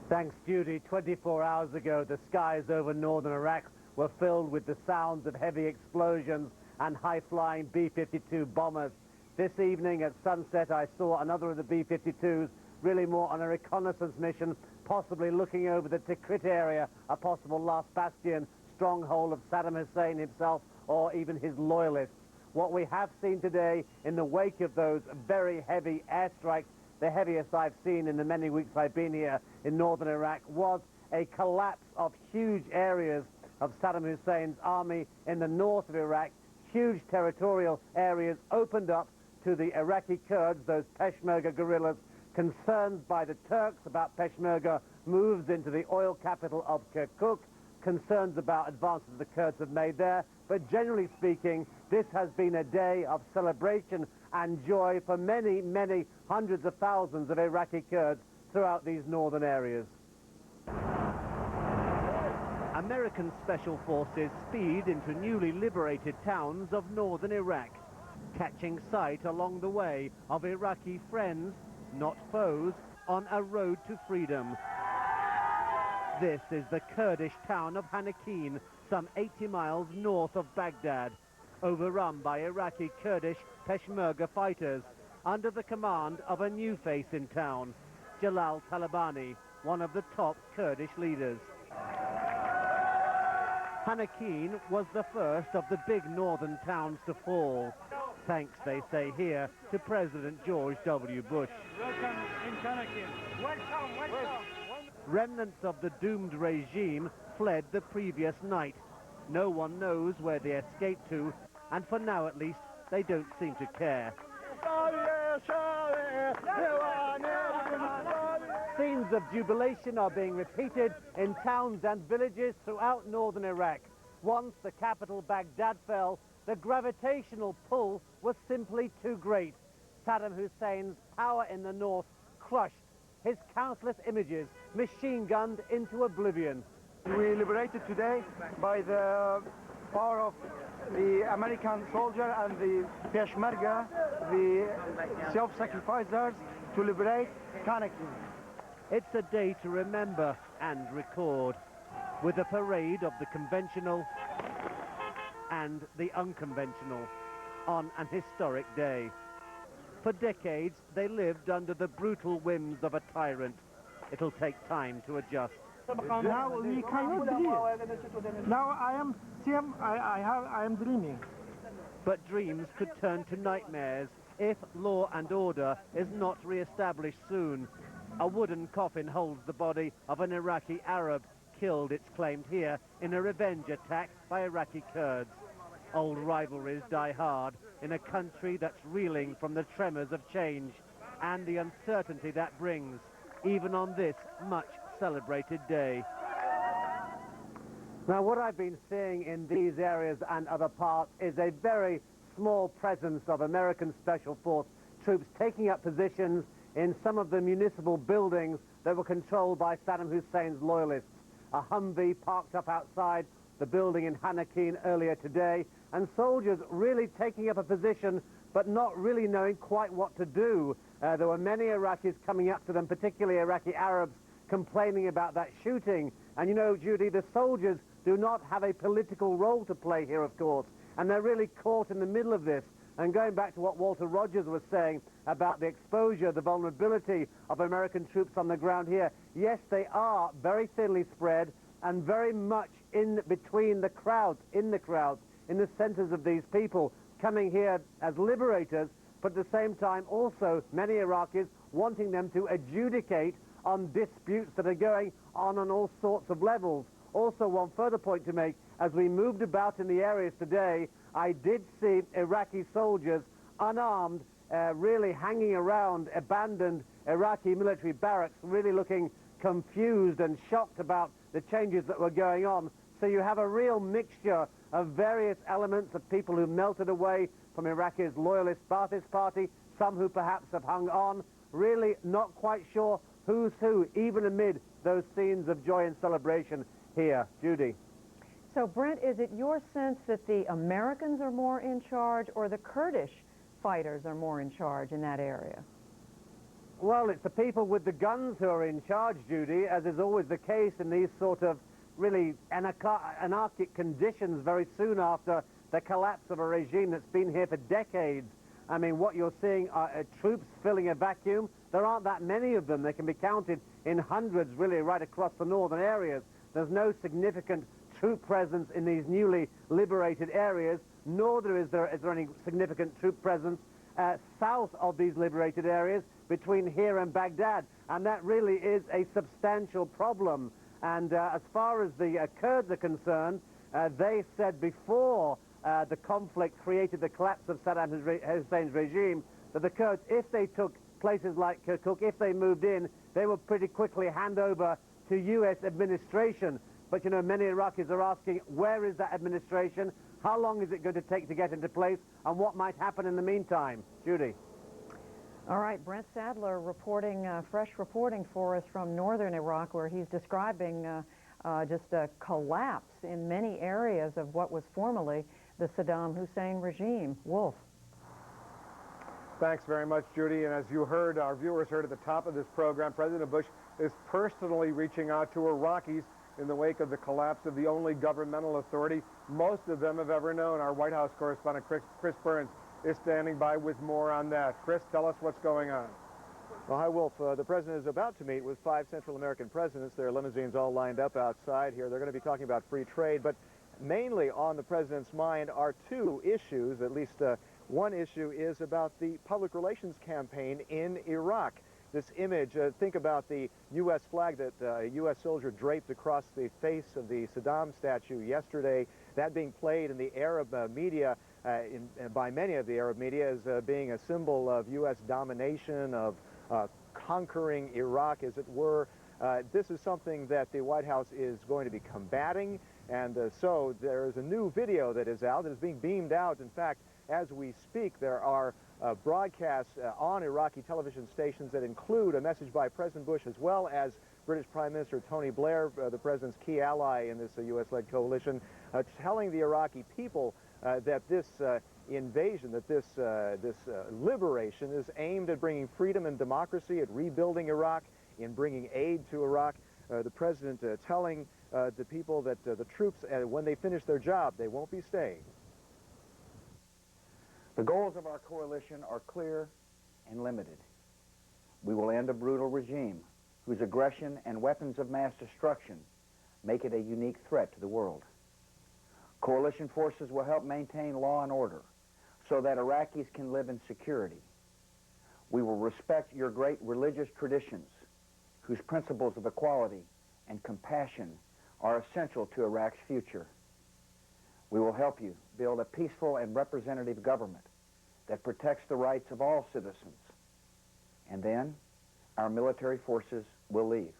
Speaker 3: Thanks, Judy. 24 hours ago, the skies over northern Iraq were filled with the sounds of heavy explosions and high-flying B-52 bombers. This evening at sunset, I saw another of the B-52s, really more on a reconnaissance mission, possibly looking over the Tikrit area, a possible last bastion, stronghold of Saddam Hussein himself or even his loyalists. What we have seen today in the wake of those very heavy airstrikes, the heaviest I've seen in the many weeks I've been here in northern Iraq, was a collapse of huge areas of Saddam Hussein's army in the north of Iraq. Huge territorial areas opened up to the Iraqi Kurds, those Peshmerga guerrillas, concerns by the Turks about Peshmerga moves into the oil capital of Kirkuk, concerns about advances the Kurds have made there. But generally speaking, this has been a day of celebration and joy for many, many hundreds of thousands of Iraqi Kurds throughout these northern areas. American special forces speed into newly liberated towns of northern Iraq, catching sight along the way of Iraqi friends, not foes, on a road to freedom. This is the Kurdish town of Hanakeen, some 80 miles north of Baghdad, overrun by Iraqi Kurdish Peshmerga fighters, under the command of a new face in town, Jalal Talabani, one of the top Kurdish leaders. Hanakeen was the first of the big northern towns to fall, thanks, they say here, to President George W. Bush.
Speaker 4: Welcome in Hanakeen. Welcome, welcome.
Speaker 3: Remnants of the doomed regime fled the previous night. No one knows where they escaped to, and for now at least, they don't seem to care. Scenes of jubilation are being repeated in towns and villages throughout northern Iraq. Once the capital Baghdad fell, the gravitational pull was simply too great. Saddam Hussein's power in the north crushed, his countless images machine-gunned into oblivion.
Speaker 6: We liberated today by the power of the American soldier and the Peshmerga, the self-sacrificers, to liberate Hanakeen.
Speaker 3: It's a day to remember and record, with a parade of the conventional and the unconventional on an historic day. For decades, they lived under the brutal whims of a tyrant. It'll take time to adjust.
Speaker 6: Now we cannot dream. Now I am dreaming.
Speaker 3: But dreams could turn to nightmares if law and order is not re-established soon. A wooden coffin holds the body of an Iraqi Arab killed, it's claimed here, in a revenge attack by Iraqi Kurds. Old rivalries die hard in a country that's reeling from the tremors of change and the uncertainty that brings, even on this much celebrated day. Now, what I've been seeing in these areas and other parts is a very small presence of American Special Force troops taking up positions in some of the municipal buildings that were controlled by Saddam Hussein's loyalists. A Humvee parked up outside the building in Hanakeen earlier today, and soldiers really taking up a position but not really knowing quite what to do. There were many Iraqis coming up to them, particularly Iraqi Arabs, complaining about that shooting. And you know, Judy, the soldiers do not have a political role to play here, of course, and they're really caught in the middle of this. And going back to what Walter Rogers was saying about the exposure, the vulnerability of American troops on the ground here, yes, they are very thinly spread and very much in between the crowds, in the centers of these people, coming here as liberators, but at the same time also many Iraqis wanting them to adjudicate on disputes that are going on all sorts of levels. Also, one further point to make, as we moved about in the areas today, I did see Iraqi soldiers, unarmed, really hanging around abandoned Iraqi military barracks, really looking confused and shocked about the changes that were going on. So you have a real mixture of various elements of people who melted away from Iraq's loyalist Ba'athist party, some who perhaps have hung on, really not quite sure who's who, even amid those scenes of joy and celebration here. Judy.
Speaker 32: So, Brent, is it your sense that the Americans are more in charge or the Kurdish fighters are more in charge in that area?
Speaker 3: Well, it's the people with the guns who are in charge, Judy, as is always the case in these sort of really anarchic conditions very soon after the collapse of a regime that's been here for decades. I mean, what you're seeing are troops filling a vacuum. There aren't that many of them. They can be counted in hundreds, really, right across the northern areas. There's no significant troop presence in these newly liberated areas, nor is there any significant troop presence south of these liberated areas between here and Baghdad. And that really is a substantial problem. And as far as the Kurds are concerned, they said before the conflict created the collapse of Saddam Hussein's regime that the Kurds, if they took places like Kirkuk, if they moved in, they would pretty quickly hand over to U.S. administration. But, you know, many Iraqis are asking, where is that administration? How long is it going to take to get into place? And what might happen in the meantime? Judy.
Speaker 32: All right, Brent Sadler reporting, fresh reporting for us from northern Iraq, where he's describing just a collapse in many areas of what was formerly the Saddam Hussein regime. Wolf.
Speaker 5: Thanks very much, Judy. And as you heard, our viewers heard at the top of this program, President Bush is personally reaching out to Iraqis in the wake of the collapse of the only governmental authority most of them have ever known. Our White House correspondent, Chris Burns, is standing by with more on that. Chris, tell us what's going on.
Speaker 7: Well, hi, Wolf. The president is about to meet with 5 Central American presidents. Their limousines all lined up outside here. They're going to be talking about free trade, but mainly on the president's mind are 2 issues. At least one issue is about the public relations campaign in Iraq. This image, think about the U.S. flag that a U.S. soldier draped across the face of the Saddam statue yesterday, that being played in the Arab media, by many of the Arab media, as being a symbol of U.S. domination, of conquering Iraq, as it were. This is something that the White House is going to be combating, and so there is a new video that is out, that is being beamed out. In fact, as we speak, there are broadcasts on Iraqi television stations that include a message by President Bush, as well as British Prime Minister Tony Blair, the president's key ally in this U.S.-led coalition, telling the Iraqi people that this invasion, that this liberation is aimed at bringing freedom and democracy, at rebuilding Iraq, in bringing aid to Iraq. The president telling the people that the troops, when they finish their job, they won't be staying.
Speaker 31: The goals of our coalition are clear and limited. We will end a brutal regime whose aggression and weapons of mass destruction make it a unique threat to the world. Coalition forces will help maintain law and order so that Iraqis can live in security. We will respect your great religious traditions, whose principles of equality and compassion are essential to Iraq's future. We will help you build a peaceful and representative government that protects the rights of all citizens. And then our military forces will leave.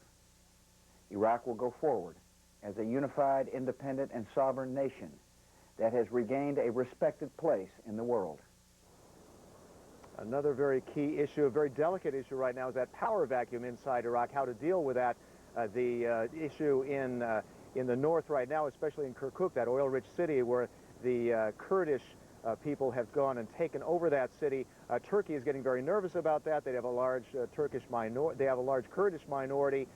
Speaker 31: Iraq will go forward as a unified, independent, and sovereign nation that has regained a respected place in the world.
Speaker 7: Another very key issue, a very delicate issue right now, is that power vacuum inside Iraq, how to deal with that. The issue in the north right now, especially in Kirkuk, that oil-rich city where the Kurdish people have gone and taken over that city. Turkey is getting very nervous about that. They have a large they have a large Kurdish minority.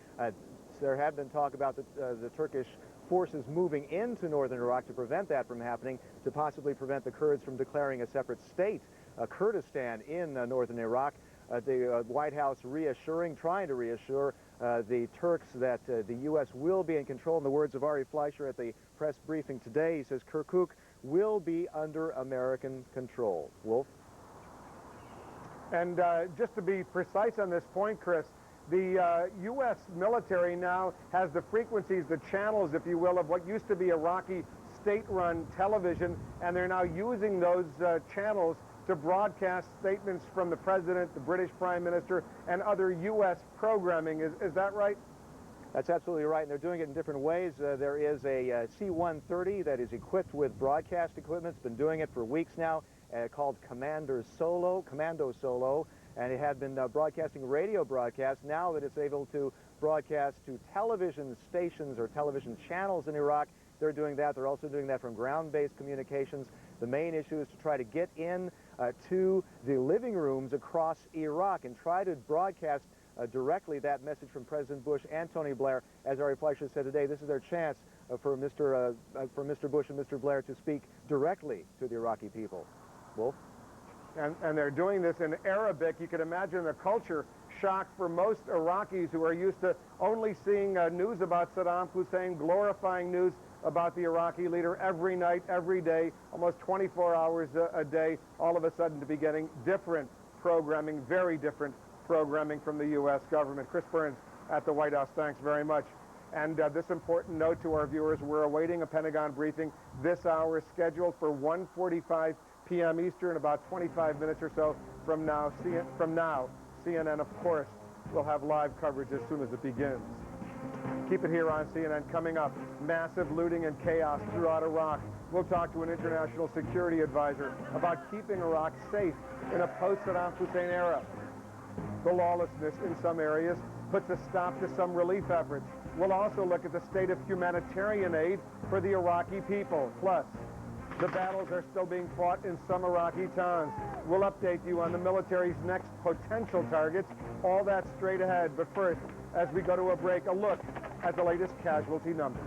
Speaker 7: There have been talk about the Turkish forces moving into northern Iraq to prevent that from happening, to possibly prevent the Kurds from declaring a separate state, Kurdistan, in northern Iraq. The White House trying to reassure the Turks that the U.S. will be in control. In the words of Ari Fleischer at the press briefing today, he says Kirkuk will be under American control. Wolf?
Speaker 5: And just to be precise on this point, Chris, The U.S. military now has the frequencies, the channels, if you will, of what used to be Iraqi state-run television, and they're now using those channels to broadcast statements from the president, the British Prime Minister, and other U.S. programming. Is that right?
Speaker 7: That's absolutely right, and they're doing it in different ways. There is a C-130 that is equipped with broadcast equipment. It's been doing it for weeks now, called Commando Solo, and it had been broadcasting radio broadcasts. Now that it's able to broadcast to television stations or television channels in Iraq, they're doing that. They're also doing that from ground-based communications. The main issue is to try to get in to the living rooms across Iraq and try to broadcast directly that message from President Bush and Tony Blair. As Ari Fleischer said today, this is their chance for Mr. Bush and Mr. Blair to speak directly to the Iraqi people. Wolf?
Speaker 5: And they're doing this in Arabic. You can imagine the culture shock for most Iraqis who are used to only seeing news about Saddam Hussein, glorifying news about the Iraqi leader every night, every day, almost 24 hours a day, all of a sudden to be getting different programming, very different programming from the U.S. government. Chris Burns at the White House, thanks very much. And this important note to our viewers, we're awaiting a Pentagon briefing. This hour is scheduled for 1:45 p.m. Eastern, about 25 minutes or so from now. CNN, of course, will have live coverage as soon as it begins. Keep it here on CNN. Coming up, massive looting and chaos throughout Iraq. We'll talk to an international security advisor about keeping Iraq safe in a post-Saddam Hussein era. The lawlessness in some areas puts a stop to some relief efforts. We'll also look at the state of humanitarian aid for the Iraqi people. Plus, the battles are still being fought in some Iraqi towns. We'll update you on the military's next potential targets. All that straight ahead. But first, as we go to a break, a look at the latest casualty numbers.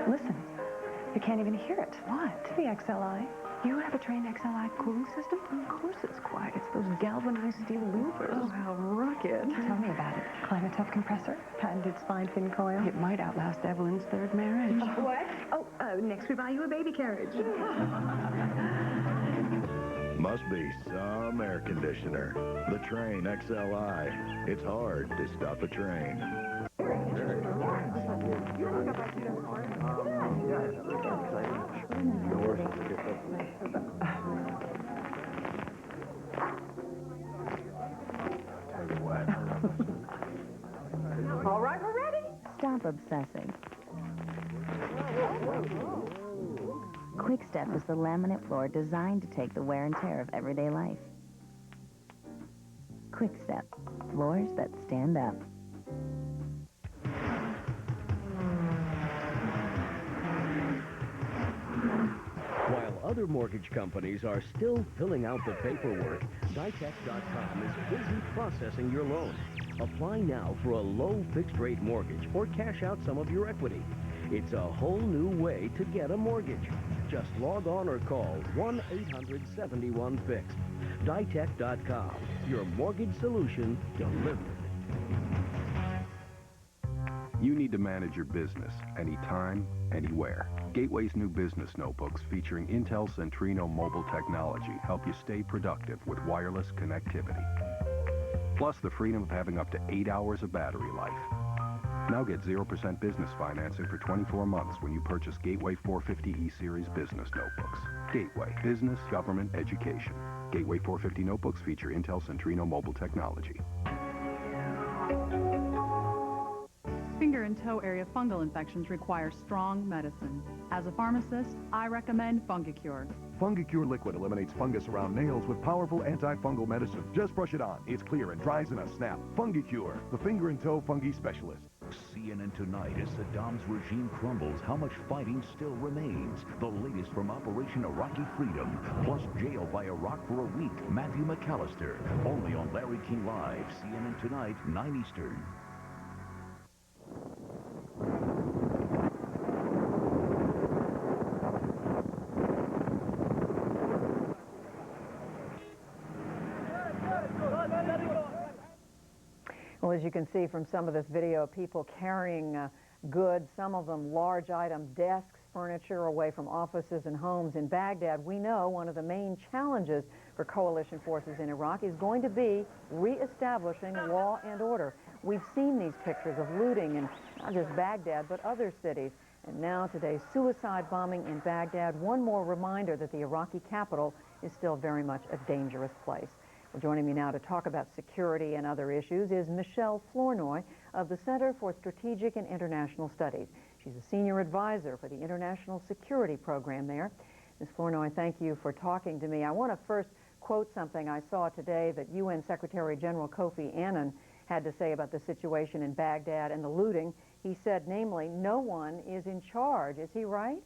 Speaker 25: Listen, you can't even hear it. What? The XLI. You have a trained XLI cooling system? Of course it's quiet. It's those galvanized steel louvers. Oh, how rugged. Tell me about it. Climate-tough compressor, patented spine-fin coil. It might outlast Evelyn's third marriage. What? Oh, next we buy you a baby carriage.
Speaker 28: Must be some air conditioner. The Train XLI. It's hard to stop a train.
Speaker 32: All right, we're ready.
Speaker 8: Stop obsessing. Quick Step is the laminate floor designed to take the wear and tear of everyday life. Quick Step, floors that stand up.
Speaker 9: While other mortgage companies are still filling out the paperwork, Ditech.com is busy processing your loan. Apply now for a low fixed-rate mortgage or cash out some of your equity. It's a whole new way to get a mortgage. Just log on or call 1-800-71-FIXED. Ditech.com, your mortgage solution delivered.
Speaker 30: You need to manage your business anytime, anywhere. Gateway's new business notebooks featuring Intel Centrino mobile technology help you stay productive with wireless connectivity. Plus the freedom of having up to 8 hours of battery life. Now get 0% business financing for 24 months when you purchase Gateway 450 E-Series business notebooks. Gateway, business, government, education. Gateway 450 notebooks feature Intel Centrino mobile technology.
Speaker 10: Finger and toe area fungal infections require strong medicine. As a pharmacist, I recommend Fungicure.
Speaker 11: Fungicure liquid eliminates fungus around nails with powerful antifungal medicine. Just brush it on. It's clear and dries in a snap. Fungicure, the finger and toe fungi specialist.
Speaker 28: CNN Tonight as Saddam's regime crumbles, how much fighting still remains. The latest from Operation Iraqi Freedom, plus jailed by Iraq for a week, Matthew McAllister. Only on Larry King Live, CNN Tonight, 9 Eastern.
Speaker 32: Well, as you can see from some of this video, people carrying goods, some of them large item desks, furniture away from offices and homes in Baghdad. We know one of the main challenges for coalition forces in Iraq is going to be reestablishing law and order. We've seen these pictures of looting in not just Baghdad, but other cities. And now today's suicide bombing in Baghdad, one more reminder that the Iraqi capital is still very much a dangerous place. Well, joining me now to talk about security and other issues is Michelle Flournoy of the Center for Strategic and International Studies. She's a senior advisor for the International Security Program there. Ms. Flournoy, thank you for talking to me. I want to first quote something I saw today that UN Secretary General Kofi Annan had to say about the situation in Baghdad and the looting. He said, namely, no one is in charge. Is he right?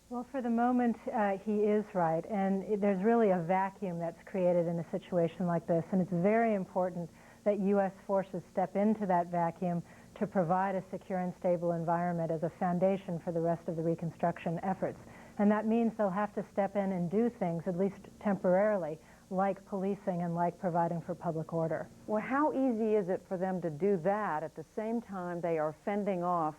Speaker 1: Well, for the moment, he is right, and there's really a vacuum that's created in a situation like this, and it's very important that U.S. forces step into that vacuum to provide a secure and stable environment as a foundation for the rest of the reconstruction efforts. And that means they'll have to step in and do things, at least temporarily, like policing and like providing for public order.
Speaker 32: Well, how easy is it for them to do that at the same time they are fending off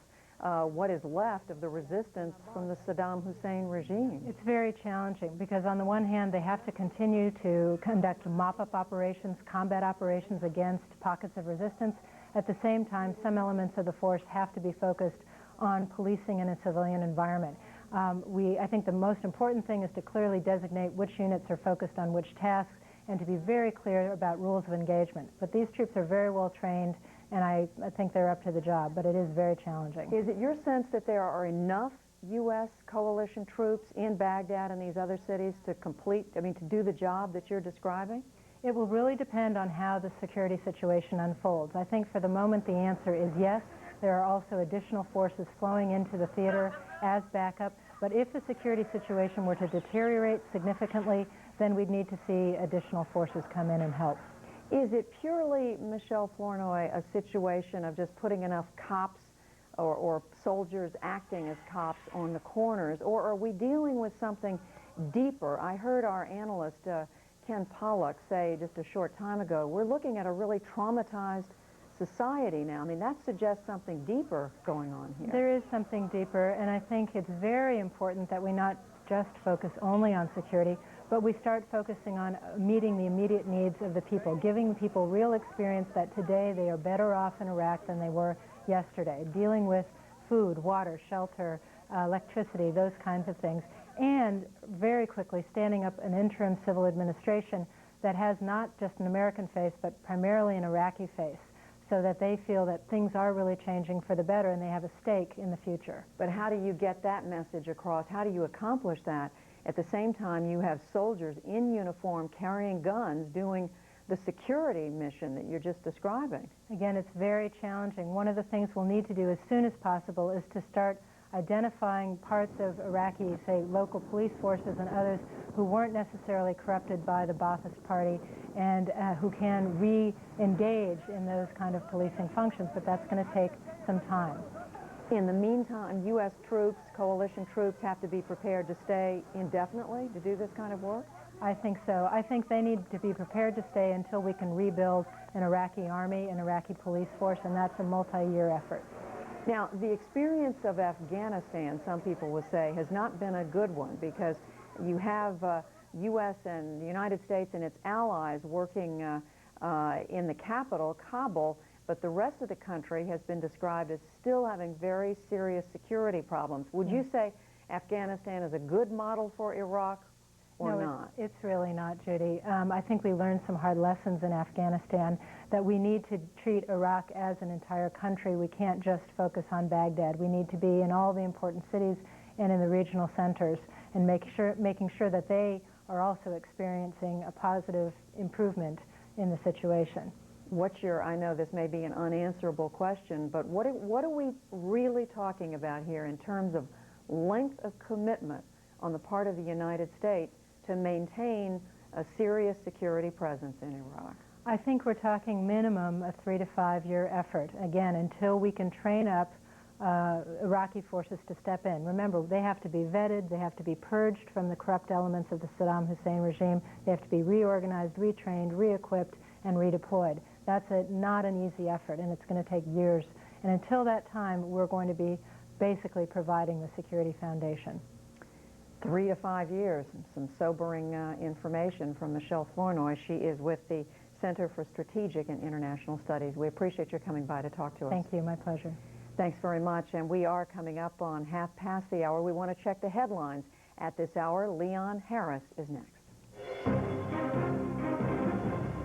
Speaker 32: what is left of the resistance from the Saddam Hussein regime?
Speaker 1: It's very challenging because on the one hand they have to continue to conduct mop-up operations, combat operations against pockets of resistance. At the same time, some elements of the force have to be focused on policing in a civilian environment. I think the most important thing is to clearly designate which units are focused on which tasks and to be very clear about rules of engagement. But these troops are very well trained, and I think they're up to the job, but it is very challenging.
Speaker 32: Is it your sense that there are enough U.S. coalition troops in Baghdad and these other cities to to do the job that you're describing?
Speaker 1: It will really depend on how the security situation unfolds. I think for the moment the answer is yes. There are also additional forces flowing into the theater as backup, but if the security situation were to deteriorate significantly, then we'd need to see additional forces come in and help.
Speaker 32: Is it purely, Michelle Flournoy, a situation of just putting enough cops or soldiers acting as cops on the corners, or are we dealing with something deeper? I heard our analyst, Ken Pollock, say just a short time ago, we're looking at a really traumatized society now. I mean, that suggests something deeper going on here.
Speaker 1: There is something deeper, and I think it's very important that we not just focus only on security, but we start focusing on meeting the immediate needs of the people, giving people real experience that today they are better off in Iraq than they were yesterday, dealing with food, water, shelter, electricity, those kinds of things, and very quickly standing up an interim civil administration that has not just an American face, but primarily an Iraqi face, so that they feel that things are really changing for the better and they have a stake in the future.
Speaker 32: But how do you get that message across? How do you accomplish that? At the same time, you have soldiers in uniform carrying guns doing the security mission that you're just describing.
Speaker 1: Again, it's very challenging. One of the things we'll need to do as soon as possible is to start identifying parts of Iraqi, say, local police forces and others who weren't necessarily corrupted by the Ba'athist Party and who can re-engage in those kind of policing functions, but that's going to take some time.
Speaker 32: In the meantime, U.S. troops, coalition troops, have to be prepared to stay indefinitely to do this kind of work?
Speaker 1: I think so. I think they need to be prepared to stay until we can rebuild an Iraqi army, an Iraqi police force, and that's a multi-year effort.
Speaker 32: Now, the experience of Afghanistan, some people will say, has not been a good one because you have U.S. and the United States and its allies working in the capital, Kabul, but the rest of the country has been described as still having very serious security problems. Would you say Afghanistan is a good model for Iraq or not?
Speaker 1: It's really not, Judy. I think we learned some hard lessons in Afghanistan, that we need to treat Iraq as an entire country. We can't just focus on Baghdad. We need to be in all the important cities and in the regional centers and making sure that they are also experiencing a positive improvement in the situation.
Speaker 32: I know this may be an unanswerable question, but what are we really talking about here in terms of length of commitment on the part of the United States to maintain a serious security presence in Iraq?
Speaker 1: I think we're talking minimum a 3 to 5 year effort, again, until we can train up Iraqi forces to step in. Remember, they have to be vetted, they have to be purged from the corrupt elements of the Saddam Hussein regime, they have to be reorganized, retrained, re-equipped, and redeployed. That's not an easy effort, and it's going to take years. And until that time, we're going to be basically providing the security foundation.
Speaker 32: 3 to 5 years, some sobering information from Michelle Flournoy. She is with the Center for Strategic and International Studies. We appreciate your coming by to talk to us.
Speaker 1: Thank you, my pleasure.
Speaker 32: Thanks very much, and we are coming up on half past the hour. We want to check the headlines at this hour. Leon Harris is next.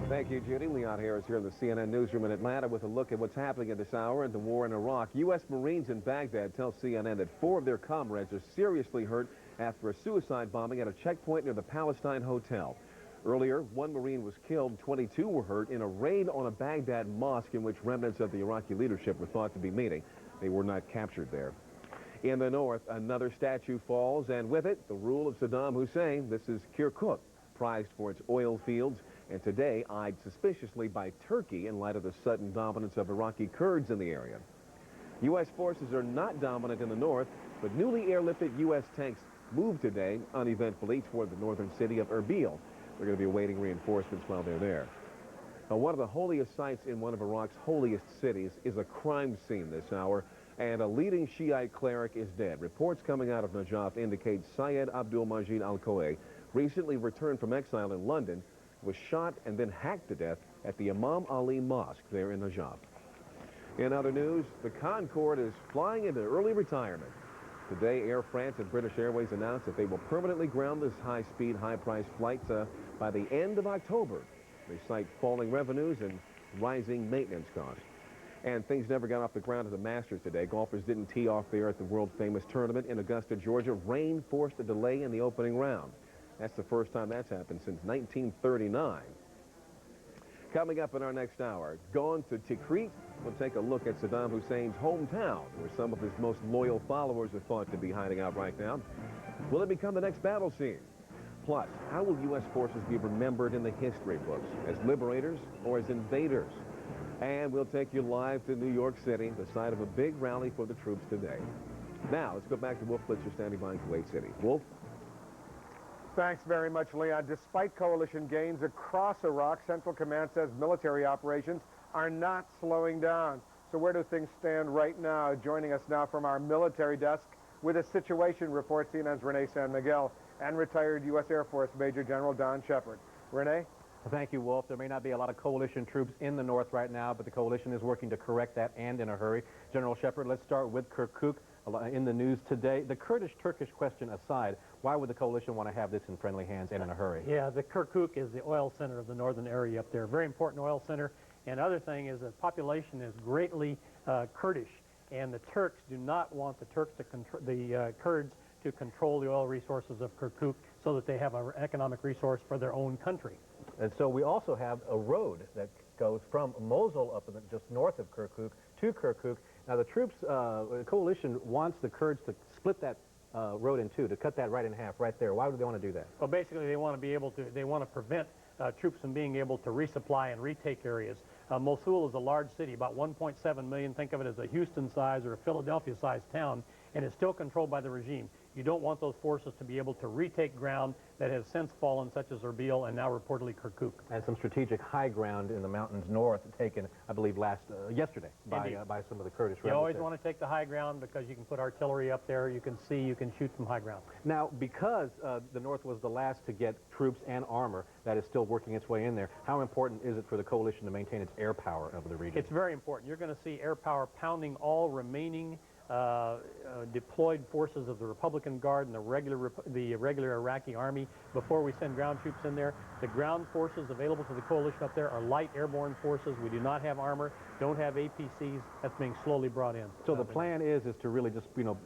Speaker 30: Thank you, Judy. Leon Harris here in the CNN newsroom in Atlanta with a look at what's happening at this hour in the war in Iraq. U.S. Marines in Baghdad tell CNN that 4 of their comrades are seriously hurt after a suicide bombing at a checkpoint near the Palestine Hotel. Earlier, 1 Marine was killed, 22 were hurt in a raid on a Baghdad mosque in which remnants of the Iraqi leadership were thought to be meeting. They were not captured there. In the north, another statue falls, and with it, the rule of Saddam Hussein. This is Kirkuk, prized for its oil fields, and today eyed suspiciously by Turkey in light of the sudden dominance of Iraqi Kurds in the area. U.S. forces are not dominant in the north, but newly airlifted U.S. tanks moved today uneventfully toward the northern city of Erbil. They're going to be awaiting reinforcements while they're there. Now, one of the holiest sites in one of Iraq's holiest cities is a crime scene this hour, and a leading Shiite cleric is dead. Reports coming out of Najaf indicate Syed Abdul Majid al-Koeh, recently returned from exile in London, was shot and then hacked to death at the Imam Ali Mosque there in Najaf. In other news, the Concorde is flying into early retirement. Today, Air France and British Airways announced that they will permanently ground this high-speed, high-priced flights by the end of October. They cite falling revenues and rising maintenance costs. And things never got off the ground at the Masters today. Golfers didn't tee off there at the world-famous tournament in Augusta, Georgia. Rain forced a delay in the opening round. That's the first time that's happened since 1939. Coming up in our next hour, going to Tikrit, we'll take a look at Saddam Hussein's hometown, where some of his most loyal followers are thought to be hiding out right now. Will it become the next battle scene? Plus, how will U.S. forces be remembered in the history books, as liberators or as invaders? And we'll take you live to New York City, the site of a big rally for the troops today. Now, let's go back to Wolf Blitzer standing by in Kuwait City. Wolf?
Speaker 5: Thanks very much, Leon. Despite coalition gains across Iraq, Central Command says military operations are not slowing down. So where do things stand right now? Joining us now from our military desk with a situation report, CNN's Renee San Miguel and retired U.S. Air Force Major General Don Shepard. Renee?
Speaker 12: Thank you, Wolf. There may not be a lot of coalition troops in the north right now, but the coalition is working to correct that, and in a hurry. General Shepard, let's start with Kirkuk. In the news today, the Kurdish-Turkish question aside, why would the coalition want to have this in friendly hands and in a hurry?
Speaker 14: Yeah, the Kirkuk is the oil center of the northern area up there. Very important oil center. And other thing is the population is greatly Kurdish, and the Turks do not want the Kurds to control the oil resources of Kirkuk so that they have an economic resource for their own country.
Speaker 12: And so we also have a road that goes from Mosul up in just north of Kirkuk to Kirkuk. Now the troops, the coalition wants the Kurds to split that road in two, to cut that right in half right there. Why would they want to do that?
Speaker 14: Well, basically they want to be able to, they want to prevent troops from being able to resupply and retake areas. Mosul is a large city, about 1.7 million. Think of it as a Houston-sized or a Philadelphia-sized town, and it's still controlled by the regime. You don't want those forces to be able to retake ground that has since fallen, such as Erbil and now reportedly Kirkuk.
Speaker 12: And some strategic high ground in the mountains north taken, I believe, yesterday by some of the Kurdish rebels.
Speaker 14: You always want to take the high ground because you can put artillery up there, you can see, you can shoot from high ground.
Speaker 12: Now, because the north was the last to get troops and armor that is still working its way in there, how important is it for the coalition to maintain its air power over the region?
Speaker 14: It's very important. You're going to see air power pounding all remaining deployed forces of the Republican Guard and the regular Iraqi army before we send ground troops in there. The ground forces available to the coalition up there are light airborne forces. We do not have armor, don't have APCs. That's being slowly brought in.
Speaker 12: So the plan is to really just, you know,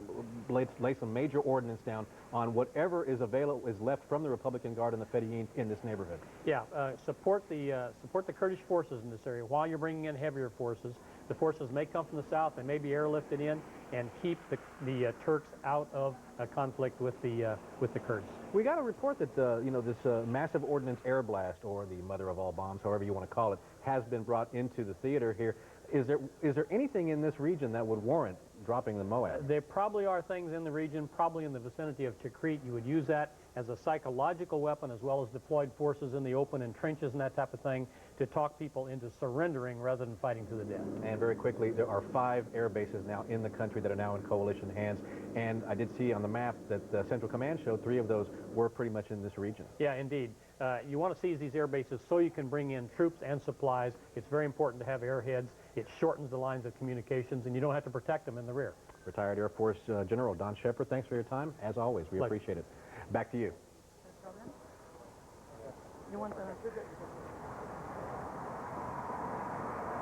Speaker 12: lay some major ordnance down on whatever is available, is left from the Republican Guard and the Fedayeen in this neighborhood.
Speaker 14: Yeah, support the Kurdish forces in this area while you're bringing in heavier forces. The forces may come from the south, they may be airlifted in, and keep the Turks out of a conflict with the Kurds.
Speaker 12: We got a report that you know, this massive ordnance air blast, or the mother of all bombs, however you want to call it, has been brought into the theater here. Is there anything in this region that would warrant dropping the MOAB?
Speaker 14: There probably are things in the region, probably in the vicinity of Tikrit. You would use that as a psychological weapon, as well as deployed forces in the open and trenches and that type of thing, to talk people into surrendering rather than fighting to the death.
Speaker 12: And very quickly, there are 5 air bases now in the country that are now in coalition hands. And I did see on the map that the Central Command showed 3 of those were pretty much in this region.
Speaker 14: Yeah, indeed. You want to seize these air bases so you can bring in troops and supplies. It's very important to have airheads. It shortens the lines of communications, and you don't have to protect them in the rear.
Speaker 12: Retired Air Force General Don Shepard, thanks for your time. As always, we appreciate it. Back to you.
Speaker 32: You want the...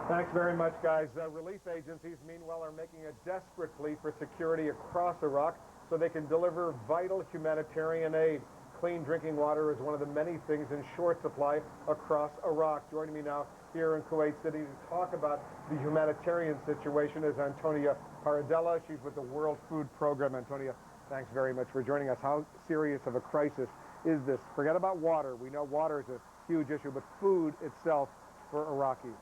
Speaker 5: Thanks very much, guys. Relief agencies, meanwhile, are making a desperate plea for security across Iraq so they can deliver vital humanitarian aid. Clean drinking water is one of the many things in short supply across Iraq. Joining me now here in Kuwait City to talk about the humanitarian situation is Antonia Paradella. She's with the World Food Program. Antonia, thanks very much for joining us. How serious of a crisis is this? Forget about water. We know water is a huge issue, but food itself for Iraqis.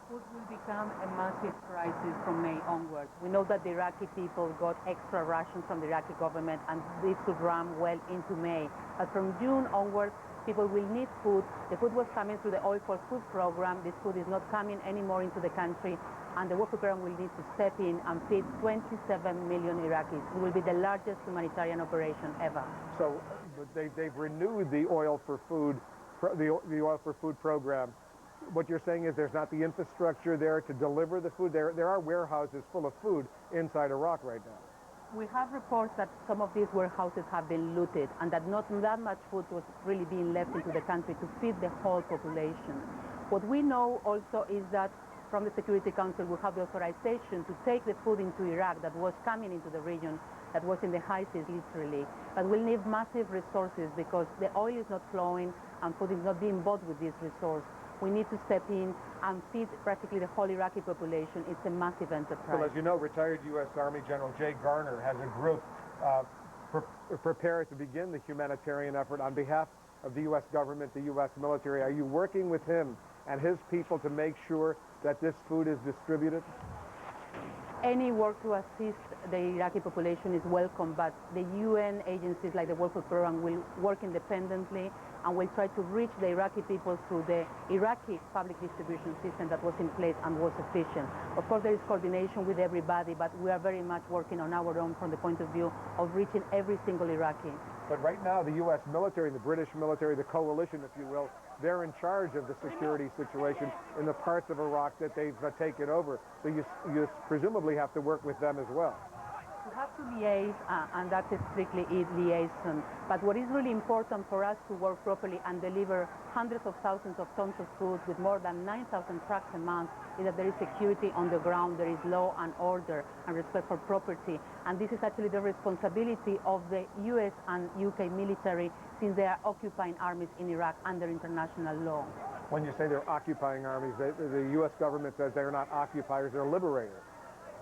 Speaker 13: Food will become a massive crisis from May onwards. We know that the Iraqi people got extra rations from the Iraqi government, and this could run well into May. But from June onwards, people will need food. The food was coming through the Oil for Food program. This food is not coming anymore into the country, and the World Food Program will need to step in and feed 27 million Iraqis. It will be the largest humanitarian operation ever.
Speaker 5: So they've renewed the Oil for Food, the Oil for Food program. What you're saying is there's not the infrastructure there to deliver the food. There are warehouses full of food inside Iraq right now.
Speaker 13: We have reports that some of these warehouses have been looted, and that not that much food was really being left into the country to feed the whole population. What we know also is that from the Security Council we have the authorization to take the food into Iraq that was coming into the region, that was in the high seas literally. But we'll need massive resources because the oil is not flowing and food is not being bought with this resource. We need to step in and feed practically the whole Iraqi population. It's a massive enterprise.
Speaker 5: Well, as you know, retired U.S. Army General Jay Garner has a group prepared to begin the humanitarian effort on behalf of the U.S. government, the U.S. military. Are you working with him and his people to make sure that this food is distributed?
Speaker 13: Any work to assist the Iraqi population is welcome, but the UN agencies like the World Food Program will work independently and will try to reach the Iraqi people through the Iraqi public distribution system that was in place and was efficient. Of course, there is coordination with everybody, but we are very much working on our own from the point of view of reaching every single Iraqi.
Speaker 5: But right now, the U.S. military, the British military, the coalition, if you will, they're in charge of the security situation in the parts of Iraq that they've taken over. So you presumably have to work with them as well.
Speaker 13: We have to liaise, and that's strictly liaison. But what is really important for us to work properly and deliver hundreds of thousands of tons of food with more than 9,000 trucks a month is that there is security on the ground, there is law and order and respect for property. And this is actually the responsibility of the US and UK military, since they are occupying armies in Iraq under international law.
Speaker 5: When you say they're occupying armies, the U.S. government says they're not occupiers, they're liberators.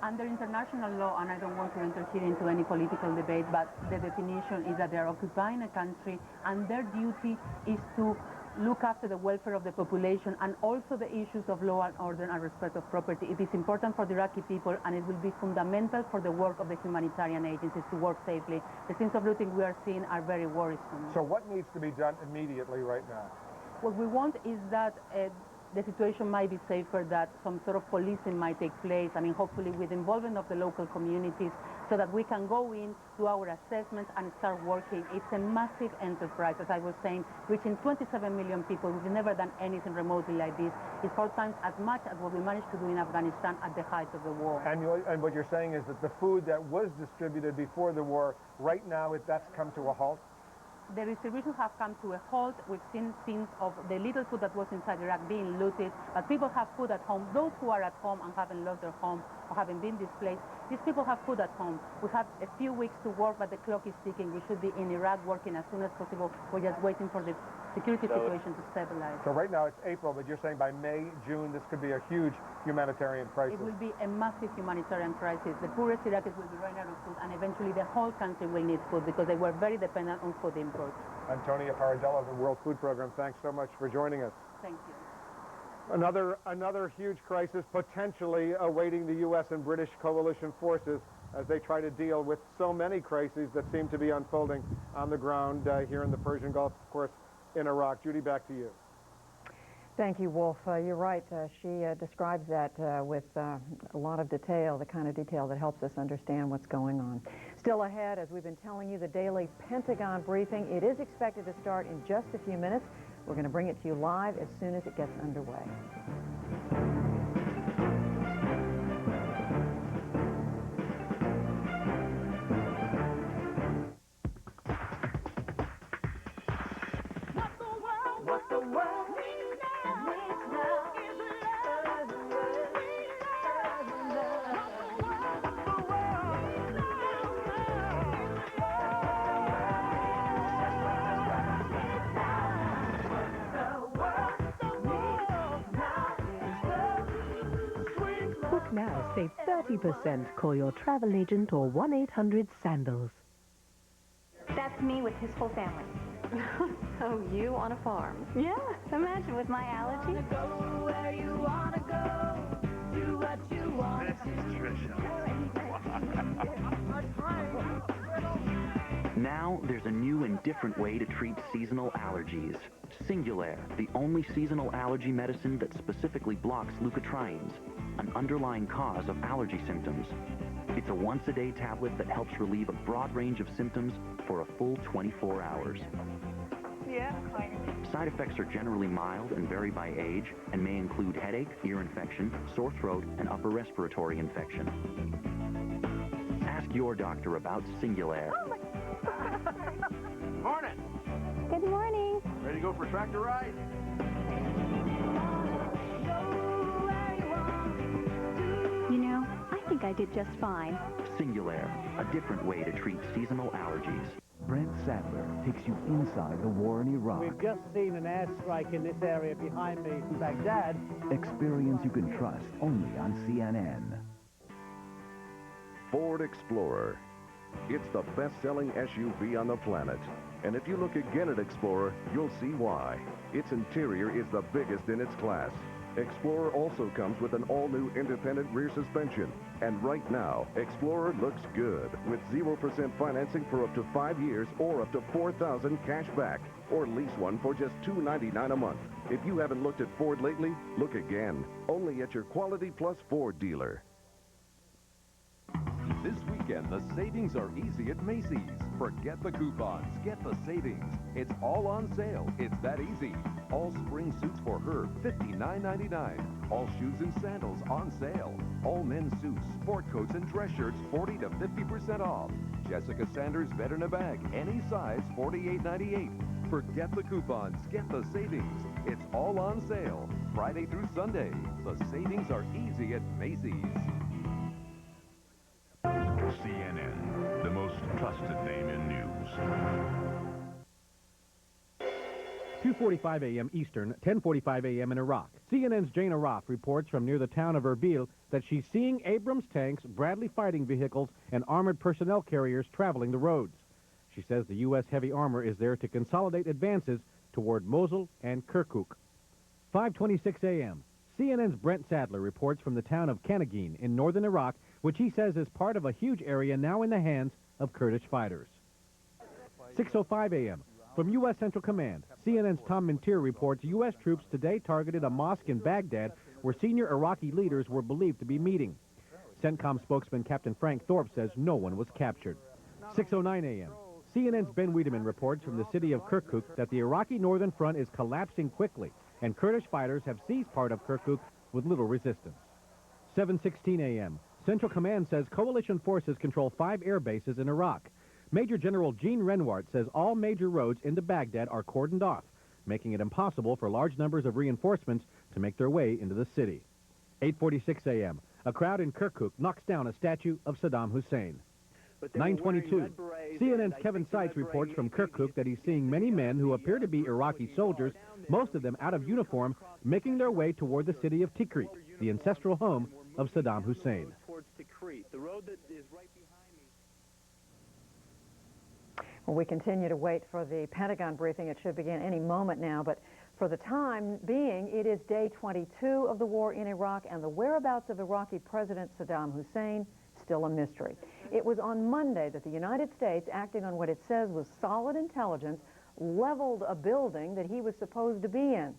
Speaker 13: Under international law, and I don't want to enter here into any political debate, but the definition is that they are occupying a country and their duty is to look after the welfare of the population and also the issues of law and order and respect of property. It is important for the Iraqi people, and it will be fundamental for the work of the humanitarian agencies to work safely. The scenes of looting we are seeing are very worrisome.
Speaker 5: So what needs to be done immediately right now?
Speaker 13: What we want is that the situation might be safer, that some sort of policing might take place. I mean, hopefully with involvement of the local communities, so that we can go in, do our assessments, and start working. It's a massive enterprise, as I was saying, reaching 27 million people. We've never done anything remotely like this. It's 4 times as much as what we managed to do in Afghanistan at the height of the war.
Speaker 5: And what you're saying is that the food that was distributed before the war, right now that's come to a halt?
Speaker 13: The distribution have come to a halt. We've seen scenes of the little food that was inside Iraq being looted, but people have food at home. Those who are at home and haven't lost their home or haven't been displaced, these people have food at home. We have a few weeks to work, but the clock is ticking. We should be in Iraq working as soon as possible. We're just waiting for the security situation to stabilize.
Speaker 5: So right now it's April, but you're saying by May, June, this could be a huge humanitarian crisis.
Speaker 13: It will be a massive humanitarian crisis. The poorest Iraqis will be running out of food, and eventually the whole country will need food because they were very dependent on food imports.
Speaker 5: Antonia Paradella of the World Food Program, thanks so much for joining us.
Speaker 13: Thank you.
Speaker 5: Another huge crisis potentially awaiting the U.S. and British coalition forces as they try to deal with so many crises that seem to be unfolding on the ground here in the Persian Gulf, of course, in Iraq. Judy, back to you.
Speaker 32: Thank you, Wolf. You're right. She describes that with a lot of detail, the kind of detail that helps us understand what's going on. Still ahead, as we've been telling you, the daily Pentagon briefing. It is expected to start in just a few minutes. We're going to bring it to you live as soon as it gets underway.
Speaker 15: Now save 30%. Call your travel agent or 1-800-SANDALS.
Speaker 16: That's me with his whole family. So you on a farm? Yeah, imagine with my allergy. Go where you wanna go, do what you want. This is
Speaker 17: Trisha. Now there's a new and different way to treat seasonal allergies. Singulair, the only seasonal allergy medicine that specifically blocks leukotrienes, an underlying cause of allergy symptoms. It's a once-a-day tablet that helps relieve a broad range of symptoms for a full 24 hours.
Speaker 16: Yeah, quite.
Speaker 17: Side effects are generally mild and vary by age and may include headache, ear infection, sore throat, and upper respiratory infection. Ask your doctor about Singulair.
Speaker 4: Morning.
Speaker 16: Good morning.
Speaker 4: Ready to go for a tractor ride?
Speaker 16: You know, I think I did just fine.
Speaker 17: Singulair, a different way to treat seasonal allergies.
Speaker 28: Brent Sadler takes you inside the war in Iraq.
Speaker 3: We've just seen an airstrike in this area behind me in Baghdad.
Speaker 28: Experience you can trust only on CNN.
Speaker 11: Ford Explorer. It's the best-selling SUV on the planet. And if you look again at Explorer, you'll see why. Its interior is the biggest in its class. Explorer also comes with an all-new independent rear suspension. And right now, Explorer looks good with 0% financing for up to 5 years or up to $4,000 cash back. Or lease one for just $299 a month. If you haven't looked at Ford lately, look again. Only at your Quality Plus Ford dealer.
Speaker 18: This weekend, the savings are easy at Macy's. Forget the coupons, get the savings. It's all on sale. It's that easy. All spring suits for her, $59.99. All shoes and sandals on sale. All men's suits, sport coats, and dress shirts, 40 to 50% off. Jessica Sanders bed in a bag, any size, $48.98. Forget the coupons, get the savings. It's all on sale, Friday through Sunday. The savings are easy at Macy's.
Speaker 11: CNN, the most trusted name in news.
Speaker 12: 2:45 a.m. Eastern, 10:45 a.m. in Iraq. CNN's Jane Araf reports from near the town of Erbil that she's seeing Abrams tanks, Bradley fighting vehicles, and armored personnel carriers traveling the roads. She says the U.S. heavy armor is there to consolidate advances toward Mosul and Kirkuk. 5:26 a.m. CNN's Brent Sadler reports from the town of Kanagin in northern Iraq, which he says is part of a huge area now in the hands of Kurdish fighters. 6:05 a.m. From U.S. Central Command, CNN's Tom Mintier reports U.S. troops today targeted a mosque in Baghdad where senior Iraqi leaders were believed to be meeting. CENTCOM spokesman Captain Frank Thorpe says no one was captured. 6:09 a.m. CNN's Ben Wiedemann reports from the city of Kirkuk that the Iraqi Northern Front is collapsing quickly, and Kurdish fighters have seized part of Kirkuk with little resistance. 7:16 a.m. Central Command says coalition forces control 5 air bases in Iraq. Major General Gene Renwart says all major roads into Baghdad are cordoned off, making it impossible for large numbers of reinforcements to make their way into the city. 8:46 a.m. A crowd in Kirkuk knocks down a statue of Saddam Hussein. 9:22. CNN's Kevin Seitz reports from Kirkuk that he's seeing many men who appear to be Iraqi soldiers, most of them out of uniform, making their way toward the city of Tikrit, the ancestral home of Saddam Hussein.
Speaker 32: Well, we continue to wait for the Pentagon briefing. It should begin any moment now, but for the time being, it is day 22 of the war in Iraq, and the whereabouts of Iraqi President Saddam Hussein still a mystery. It was on Monday that the United States, acting on what it says was solid intelligence, leveled a building that he was supposed to be in.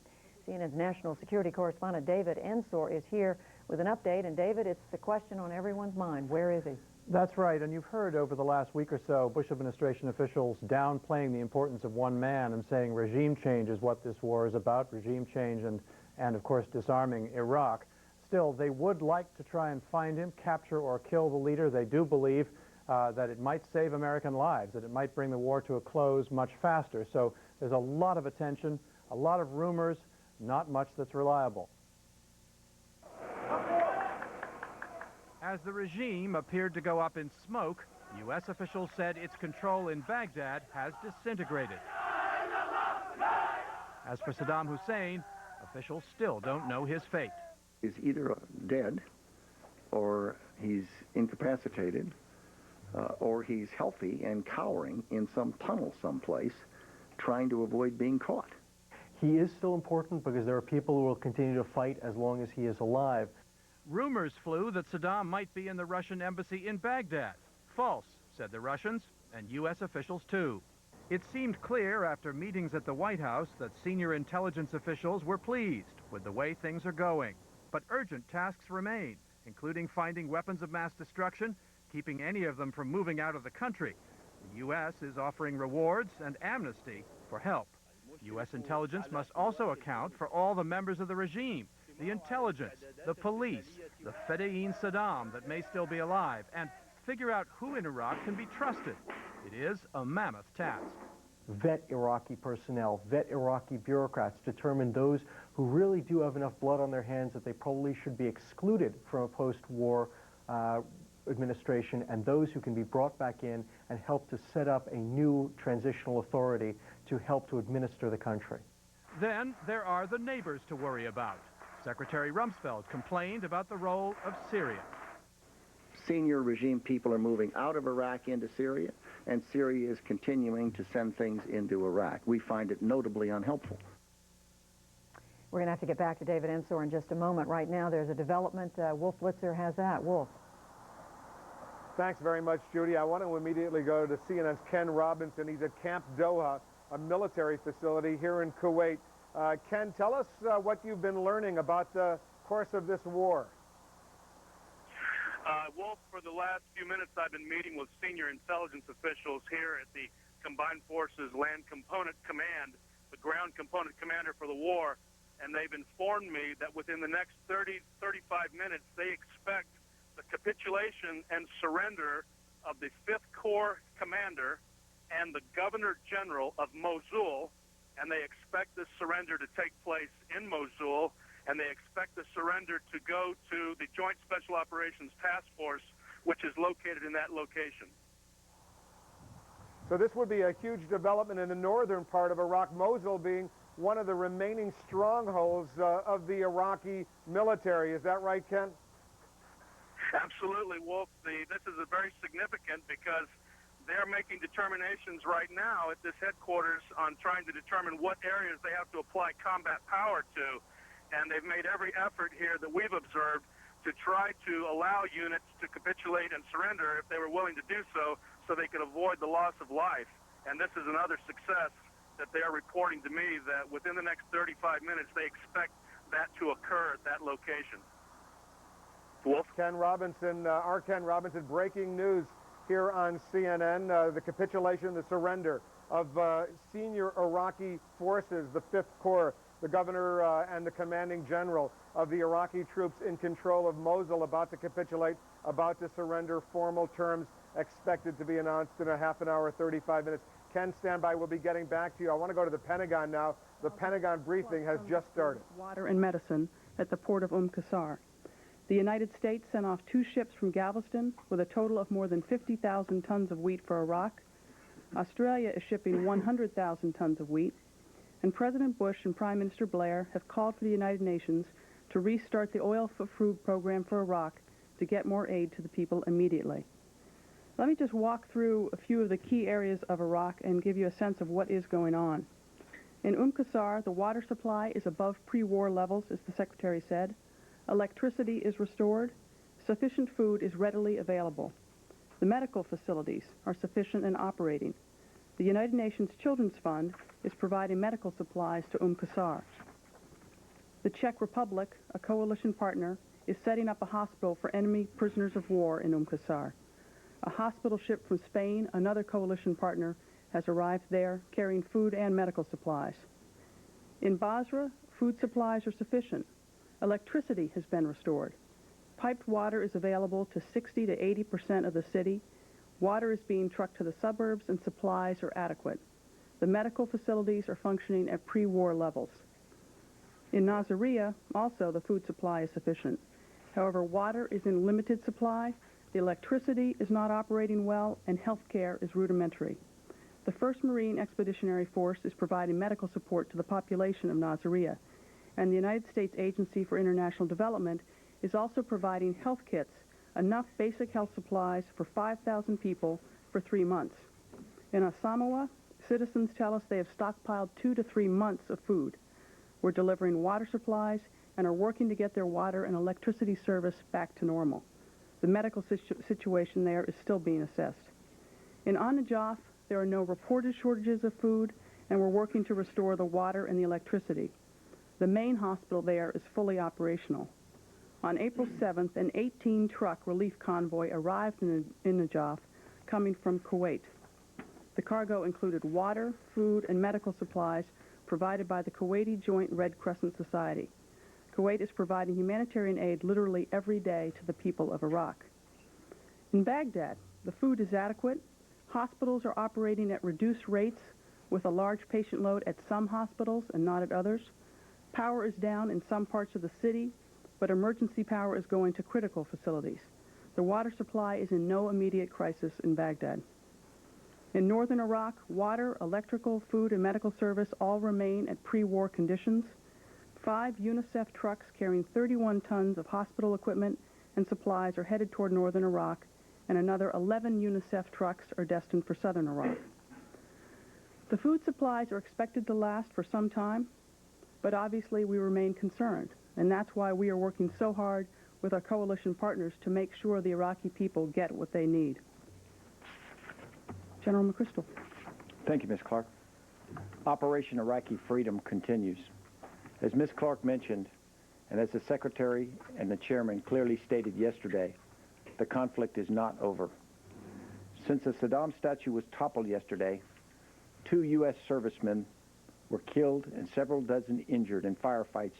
Speaker 32: CNN's national security correspondent David Ensor is here with an update. And David, it's the question on everyone's mind. Where is he?
Speaker 2: That's right, and you've heard over the last week or so Bush administration officials downplaying the importance of one man and saying regime change is what this war is about, regime change and of course disarming Iraq. Still, they would like to try and find him, capture or kill the leader. They do believe that it might save American lives, that it might bring the war to a close much faster. So there's a lot of attention, a lot of rumors, not much that's reliable.
Speaker 6: As the regime appeared to go up in smoke, U.S. officials said its control in Baghdad has disintegrated. As for Saddam Hussein, officials still don't know his fate.
Speaker 19: He's either dead, or he's incapacitated, or he's healthy and cowering in some tunnel someplace, trying to avoid being caught.
Speaker 2: He is still important because there are people who will continue to fight as long as he is alive.
Speaker 6: Rumors flew that Saddam might be in the Russian embassy in Baghdad. False, said the Russians, and U.S. officials too. It seemed clear after meetings at the White House that senior intelligence officials were pleased with the way things are going. But urgent tasks remain, including finding weapons of mass destruction, keeping any of them from moving out of the country. The U.S. is offering rewards and amnesty for help. U.S. intelligence must also account for all the members of the regime, the intelligence, the police, the Fedayeen Saddam that may still be alive, and figure out who in Iraq can be trusted. It is a mammoth task.
Speaker 2: Vet Iraqi personnel, vet Iraqi bureaucrats, determine those who really do have enough blood on their hands that they probably should be excluded from a post-war administration, and those who can be brought back in and help to set up a new transitional authority to help to administer the country.
Speaker 6: Then there are the neighbors to worry about. Secretary Rumsfeld complained about the role of Syria.
Speaker 19: Senior regime people are moving out of Iraq into Syria, and Syria is continuing to send things into Iraq. We find it notably unhelpful.
Speaker 32: We're going to have to get back to David Ensor in just a moment. Right now, there's a development. Wolf Blitzer has that. Wolf.
Speaker 5: Thanks very much, Judy. I want to immediately go to CNN's Ken Robinson. He's at Camp Doha, a military facility here in Kuwait. Ken, tell us what you've been learning about the course of this war.
Speaker 20: Wolf, for the last few minutes, I've been meeting with senior intelligence officials here at the Combined Forces Land Component Command, the ground component commander for the war, and they've informed me that within the next 35 minutes, they expect the capitulation and surrender of the 5th Corps commander and the Governor General of Mosul, and they expect this surrender to take place in Mosul, and they expect the surrender to go to the Joint Special Operations Task Force, which is located in that location.
Speaker 5: So this would be a huge development in the northern part of Iraq, Mosul being one of the remaining strongholds of the Iraqi military. Is that right, Ken?
Speaker 20: Absolutely, Wolf. This is very significant because they're making determinations right now at this headquarters on trying to determine what areas they have to apply combat power to. And they've made every effort here that we've observed to try to allow units to capitulate and surrender if they were willing to do so, so they could avoid the loss of life. And this is another success that they are reporting to me, that within the next 35 minutes they expect that to occur at that location.
Speaker 5: Ken Robinson, our Ken Robinson, breaking news here on CNN, the capitulation, the surrender of senior Iraqi forces, the 5th Corps, the governor and the commanding general of the Iraqi troops in control of Mosul, about to capitulate, about to surrender. Formal terms expected to be announced in a half an hour, 35 minutes. Ken, stand by. We'll be getting back to you. I want to go to the Pentagon now. The Pentagon briefing has just started.
Speaker 10: Water and medicine at the port of Qasr. The United States sent off 2 ships from Galveston with a total of more than 50,000 tons of wheat for Iraq. Australia is shipping 100,000 tons of wheat. And President Bush and Prime Minister Blair have called for the United Nations to restart the oil for food program for Iraq to get more aid to the people immediately. Let me just walk through a few of the key areas of Iraq and give you a sense of what is going on. In Qasr, the water supply is above pre-war levels, as the Secretary said. Electricity is restored. Sufficient food is readily available. The medical facilities are sufficient and operating. The United Nations Children's Fund is providing medical supplies to Qasr. The Czech Republic, a coalition partner, is setting up a hospital for enemy prisoners of war in Qasr. A hospital ship from Spain, another coalition partner, has arrived there carrying food and medical supplies. In Basra, food supplies are sufficient. Electricity has been restored. Piped water is available to 60 to 80% of the city. Water is being trucked to the suburbs and supplies are adequate. The medical facilities are functioning at pre-war levels. In Nasiriyah, also the food supply is sufficient. However, water is in limited supply, the electricity is not operating well, and health care is rudimentary. The 1st Marine Expeditionary Force is providing medical support to the population of Nasiriyah, and the United States Agency for International Development is also providing health kits, enough basic health supplies for 5,000 people for 3 months. In Asamawa, citizens tell us they have stockpiled 2 to 3 months of food. We're delivering water supplies and are working to get their water and electricity service back to normal. The medical situation there is still being assessed. In An-Najaf, there are no reported shortages of food, and we're working to restore the water and the electricity. The main hospital there is fully operational. On April 7th, an 18-truck relief convoy arrived in Najaf, coming from Kuwait. The cargo included water, food, and medical supplies provided by the Kuwaiti Joint Red Crescent Society. Kuwait is providing humanitarian aid literally every day to the people of Iraq. In Baghdad, the food is adequate. Hospitals are operating at reduced rates with a large patient load at some hospitals and not at others. Power is down in some parts of the city, but emergency power is going to critical facilities. The water supply is in no immediate crisis in Baghdad. In northern Iraq, water, electrical, food, and medical service all remain at pre-war conditions. 5 UNICEF trucks carrying 31 tons of hospital equipment and supplies are headed toward northern Iraq, and another 11 UNICEF trucks are destined for southern Iraq. The food supplies are expected to last for some time, but obviously we remain concerned, and that's why we are working so hard with our coalition partners to make sure the Iraqi people get what they need. General McChrystal.
Speaker 19: Thank you, Ms. Clark. Operation Iraqi Freedom continues. As Ms. Clark mentioned, and as the Secretary and the Chairman clearly stated yesterday, the conflict is not over. Since the Saddam statue was toppled yesterday, 2 U.S. servicemen were killed and several dozen injured in firefights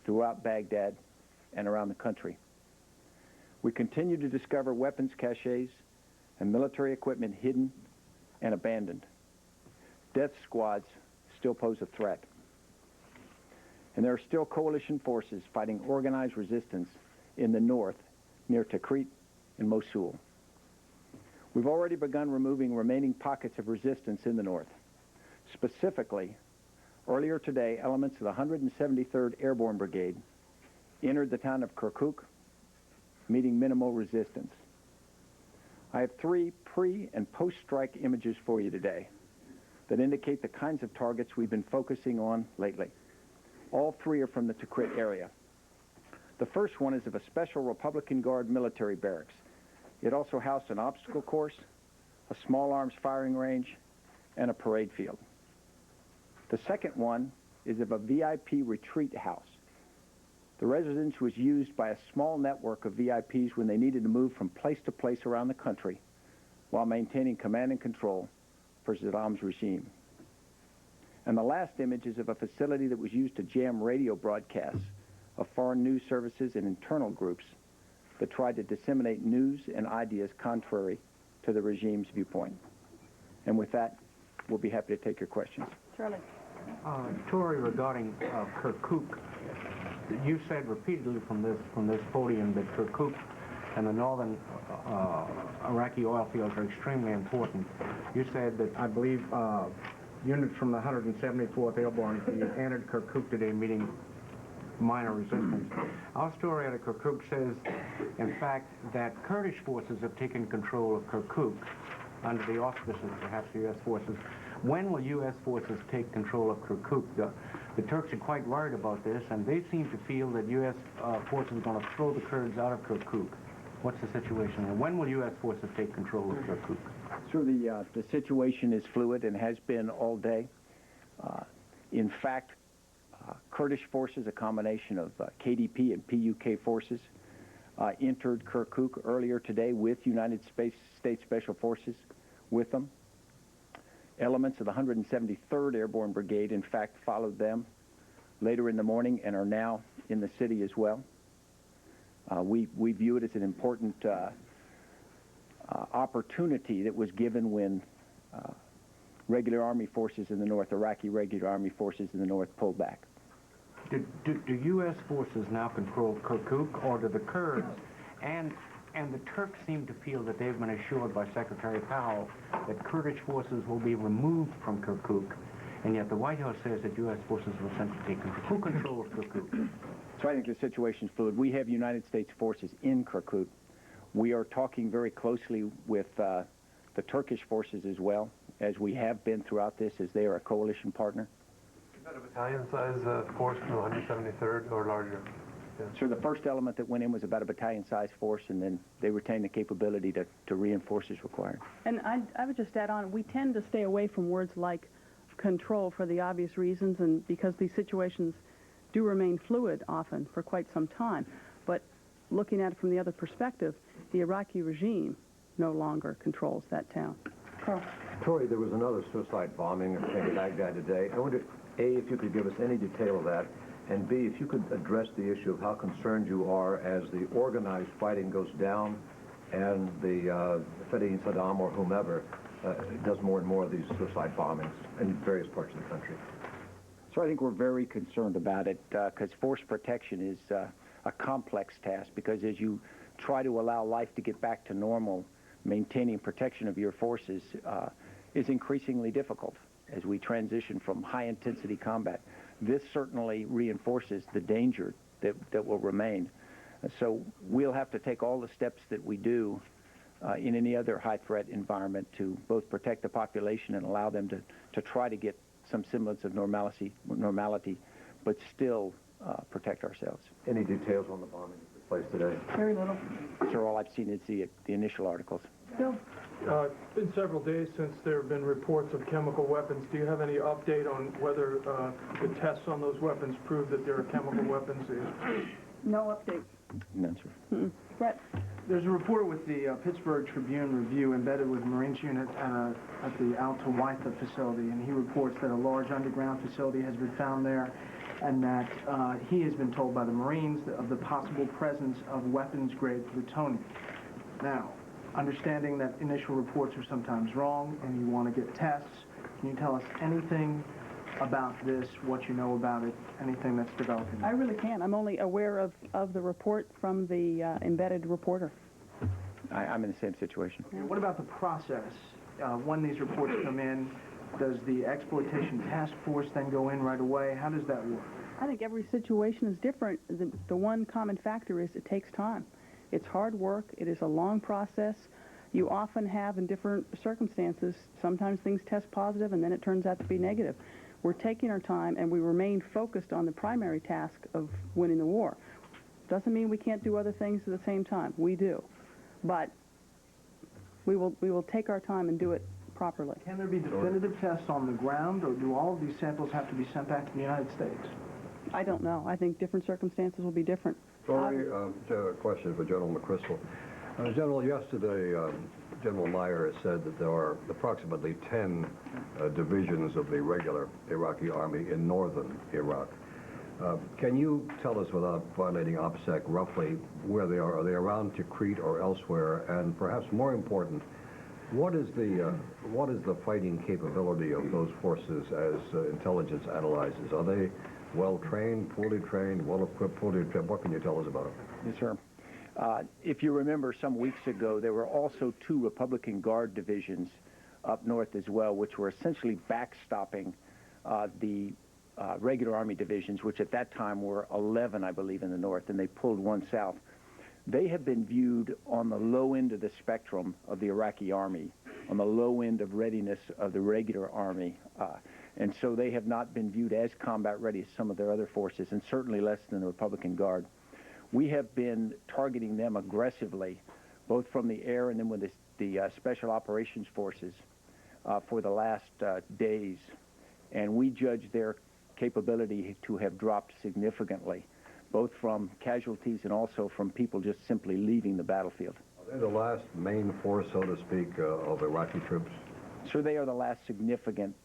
Speaker 19: throughout Baghdad and around the country. We continue to discover weapons caches and military equipment hidden and abandoned. Death squads still pose a threat. And there are still coalition forces fighting organized resistance in the north near Tikrit and Mosul. We've already begun removing remaining pockets of resistance in the north. Specifically, earlier today, elements of the 173rd Airborne Brigade entered the town of Kirkuk, meeting minimal resistance. I have 3 pre- and post-strike images for you today that indicate the kinds of targets we've been focusing on lately. All 3 are from the Tikrit area. The first one is of a special Republican Guard military barracks. It also housed an obstacle course, a small arms firing range, and a parade field. The second one is of a VIP retreat house.
Speaker 7: The residence was used by a small network of VIPs when they needed to move from place to place around the country while maintaining command and control for Saddam's regime. And the last image is of a facility that was used to jam radio broadcasts of foreign news services and internal groups that tried to disseminate news and ideas contrary to the regime's viewpoint. And with that, we'll be happy to take your questions.
Speaker 32: Charlie.
Speaker 8: Tori, regarding Kirkuk, you said repeatedly from this podium that Kirkuk and the northern Iraqi oil fields are extremely important. You said that, I believe, units from the 174th Airborne entered Kirkuk today, meeting minor resistance. Our story out of Kirkuk says, in fact, that Kurdish forces have taken control of Kirkuk under the auspices, perhaps, of U.S. forces. When will U.S. forces take control of Kirkuk? The Turks are quite worried about this, and they seem to feel that U.S. forces are going to throw the Kurds out of Kirkuk. What's the situation there? When will U.S. forces take control of Kirkuk?
Speaker 7: Sure, the situation is fluid and has been all day. In fact, Kurdish forces, a combination of KDP and PUK forces, entered Kirkuk earlier today with United States Special Forces with them. Elements of the 173rd Airborne Brigade, in fact, followed them later in the morning and are now in the city as well. We view it as an important opportunity that was given when regular army forces in the north, Iraqi regular army forces in the north, pulled back.
Speaker 8: Do U.S. forces now control Kirkuk, or do the Kurds and the Turks seem to feel that they've been assured by Secretary Powell that Kurdish forces will be removed from Kirkuk, and yet the White House says that U.S. forces will simply take control. Who controls Kirkuk?
Speaker 7: So I think the situation is fluid. We have United States forces in Kirkuk. We are talking very closely with the Turkish forces as well, as we have been throughout this, as they are a coalition partner.
Speaker 9: Is that a battalion-size force from the 173rd or larger? Yeah.
Speaker 7: So the first element that went in was about a battalion-sized force, and then they retained the capability to reinforce as required.
Speaker 10: And I would just add on, we tend to stay away from words like control for the obvious reasons, and because these situations do remain fluid often for quite some time. But looking at it from the other perspective, the Iraqi regime no longer controls that town. Carl.
Speaker 21: Tori, there was another suicide bombing in Baghdad today. I wonder, A, if you could give us any detail of that, and B, if you could address the issue of how concerned you are as the organized fighting goes down and the Fedayeen Saddam or whomever does more and more of these suicide bombings in various parts of the country.
Speaker 7: So I think we're very concerned about it because force protection is a complex task, because as you try to allow life to get back to normal, maintaining protection of your forces is increasingly difficult as we transition from high-intensity combat. This certainly reinforces the danger that will remain. So we'll have to take all the steps that we do in any other high-threat environment to both protect the population and allow them to try to get some semblance of normality, but still protect ourselves.
Speaker 21: Any details on the bombing that took place today?
Speaker 10: Very little.
Speaker 7: Sir, all I've seen is the initial articles.
Speaker 10: Bill?
Speaker 4: It's been several days since there have been reports of chemical weapons. Do you have any update on whether the tests on those weapons prove that there are chemical weapons?
Speaker 10: No update.
Speaker 7: None, sir.
Speaker 10: Brett?
Speaker 22: There's a report with the Pittsburgh Tribune Review embedded with Marines unit at the Al Tawaitha facility, and he reports that a large underground facility has been found there, and that he has been told by the Marines of the possible presence of weapons-grade plutonium. Now, understanding that initial reports are sometimes wrong and you want to get tests, can you tell us anything about this, what you know about it, anything that's developing?
Speaker 10: I really can't. I'm only aware of the report from the embedded reporter.
Speaker 7: I'm in the same situation.
Speaker 22: And what about the process? When these reports come in, does the exploitation task force then go in right away? How does that work?
Speaker 10: I think every situation is different. The one common factor is it takes time. It's hard work. It is a long process. You often have, in different circumstances, sometimes things test positive and then it turns out to be negative. We're taking our time and we remain focused on the primary task of winning the war. Doesn't mean we can't do other things at the same time. We do. But we will take our time and do it properly.
Speaker 22: Can there be definitive tests on the ground, or do all of these samples have to be sent back to the United States?
Speaker 10: I don't know. I think different circumstances will be different.
Speaker 1: Sorry, a question for General McChrystal. General, yesterday, General Meyer has said that there are approximately 10 divisions of the regular Iraqi army in northern Iraq. Can you tell us, without violating OPSEC, roughly where they are? Are they around Tikrit or elsewhere? And perhaps more important, what is the fighting capability of those forces as intelligence analyzes? Are they well-trained, poorly trained, well-equipped, poorly equipped? What can you tell us about them?
Speaker 7: Yes, sir. If you remember, some weeks ago, there were also 2 Republican Guard divisions up north as well, which were essentially backstopping the regular Army divisions, which at that time were 11, I believe, in the north, and they pulled 1 south. They have been viewed on the low end of the spectrum of the Iraqi Army, on the low end of readiness of the regular Army, and so they have not been viewed as combat ready as some of their other forces, and certainly less than the Republican Guard. We have been targeting them aggressively, both from the air and then with the Special Operations Forces for the last days, and we judge their capability to have dropped significantly, both from casualties and also from people just simply leaving the battlefield.
Speaker 1: Are they the last main force, so to speak, of Iraqi troops?
Speaker 7: So they are the last significant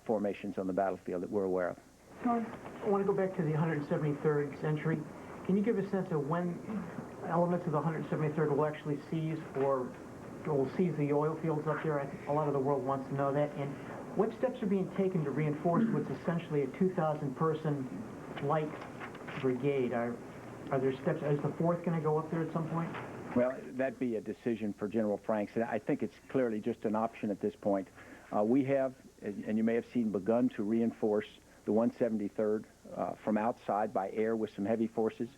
Speaker 7: formations on the battlefield that we're aware of.
Speaker 13: Sean, I want to go back to the 173rd century. Can you give a sense of when elements of the 173rd will actually seize or will seize the oil fields up there? I think a lot of the world wants to know that. And what steps are being taken to reinforce what's essentially a 2,000-person light brigade? Are there steps? Is the 4th going to go up there at some point?
Speaker 7: Well, that'd be a decision for General Franks, and I think it's clearly just an option at this point. We have, and you may have seen, begun to reinforce the 173rd from outside by air with some heavy forces,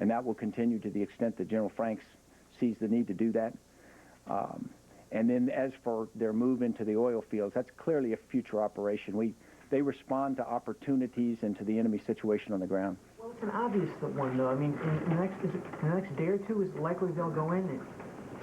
Speaker 7: and that will continue to the extent that General Franks sees the need to do that. And then as for their move into the oil fields, that's clearly a future operation. They respond to opportunities and to the enemy situation on the ground.
Speaker 13: Well, it's an obvious one, though. I mean, in the next day or two, is it likely they'll go in?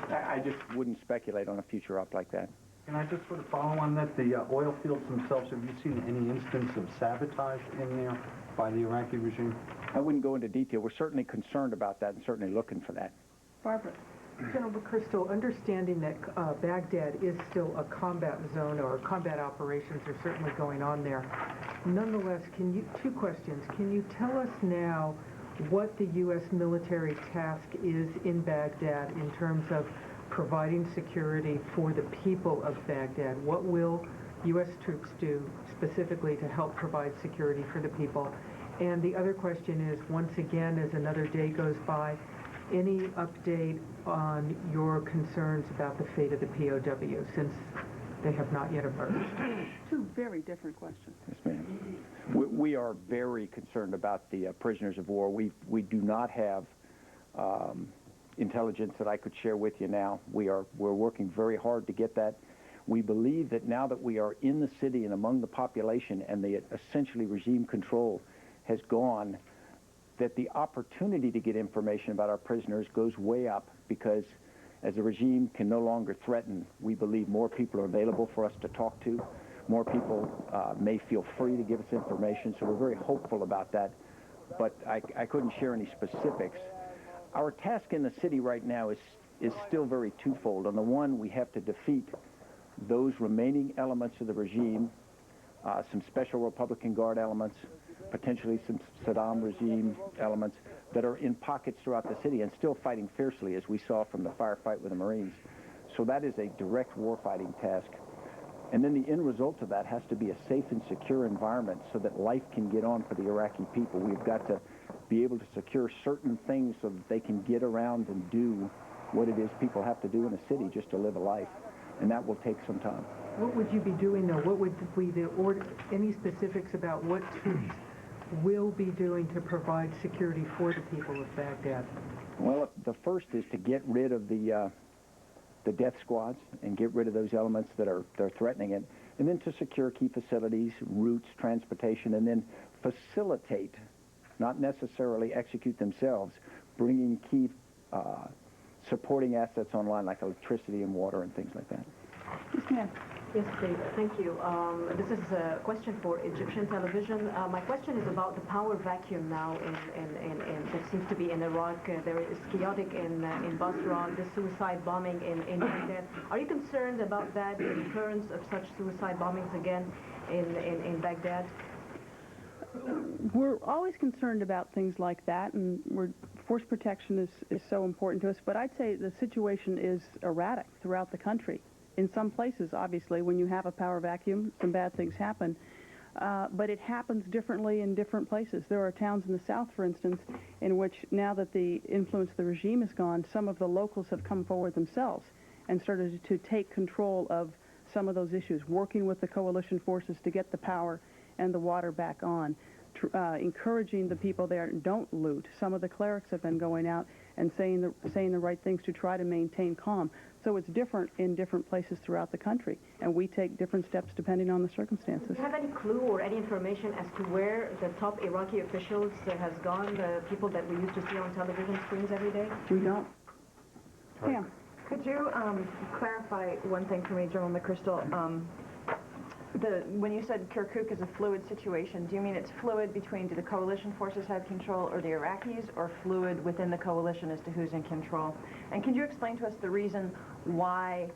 Speaker 7: I just wouldn't speculate on a future op like that.
Speaker 14: Can I just sort of follow on that? The oil fields themselves, have you seen any instance of sabotage in there by the Iraqi regime?
Speaker 7: I wouldn't go into detail. We're certainly concerned about that and certainly looking for that.
Speaker 10: Barbara.
Speaker 15: General McChrystal, understanding that Baghdad is still a combat zone, or combat operations are certainly going on there. Nonetheless, 2 questions. Can you tell us now what the U.S. military task is in Baghdad in terms of providing security for the people of Baghdad? What will U.S. troops do specifically to help provide security for the people? And the other question is, once again, as another day goes by, any update on your concerns about the fate of the POW, since they have not yet emerged?
Speaker 10: 2 very different questions.
Speaker 7: Yes, ma'am. We are very concerned about the prisoners of war. We do not have intelligence that I could share with you now. We're working very hard to get that. We believe that now that we are in the city and among the population and the essentially regime control has gone, that the opportunity to get information about our prisoners goes way up, because as the regime can no longer threaten, we believe more people are available for us to talk to. More people may feel free to give us information, so we're very hopeful about that. But I couldn't share any specifics. Our task in the city right now is still very twofold. On the one, we have to defeat those remaining elements of the regime, some Special Republican Guard elements, potentially some Saddam regime elements that are in pockets throughout the city and still fighting fiercely, as we saw from the firefight with the Marines. So that is a direct warfighting task. And then the end result of that has to be a safe and secure environment so that life can get on for the Iraqi people. We've got to be able to secure certain things so that they can get around and do what it is people have to do in a city just to live a life. And that will take some time.
Speaker 15: What would you be doing, though? What would be the order, any specifics about what troops will be doing to provide security for the people of Baghdad?
Speaker 7: Well, the first is to get rid of the death squads and get rid of those elements that are threatening it, and then to secure key facilities, routes, transportation, and then facilitate, not necessarily execute themselves, bringing key supporting assets online like electricity and water and things like that.
Speaker 10: Yes, ma'am.
Speaker 3: Yes, please. Thank you. This is a question for Egyptian television. My question is about the power vacuum now that seems to be in Iraq. There is chaotic in Basra, the suicide bombing in Baghdad. Are you concerned about that, the recurrence of such suicide bombings again in Baghdad?
Speaker 10: We're always concerned about things like that, and force protection is so important to us, but I'd say the situation is erratic throughout the country. In some places, obviously, when you have a power vacuum, some bad things happen, but it happens differently in different places. There are towns in the south, for instance, in which now that the influence of the regime is gone, some of the locals have come forward themselves and started to take control of some of those issues, working with the coalition forces to get the power and the water back on, encouraging the people there, don't loot. Some of the clerics have been going out and saying the right things to try to maintain calm. So it's different in different places throughout the country, and we take different steps depending on the circumstances.
Speaker 3: Do you have any clue or any information as to where the top Iraqi officials has gone, the people that we used to see on television screens every day?
Speaker 10: We don't.
Speaker 3: Yeah.
Speaker 16: Could you clarify one thing for me, General McChrystal? When you said Kirkuk is a fluid situation, do you mean it's fluid between, do the coalition forces have control or the Iraqis, or fluid within the coalition as to who's in control? And can you explain to us the reason why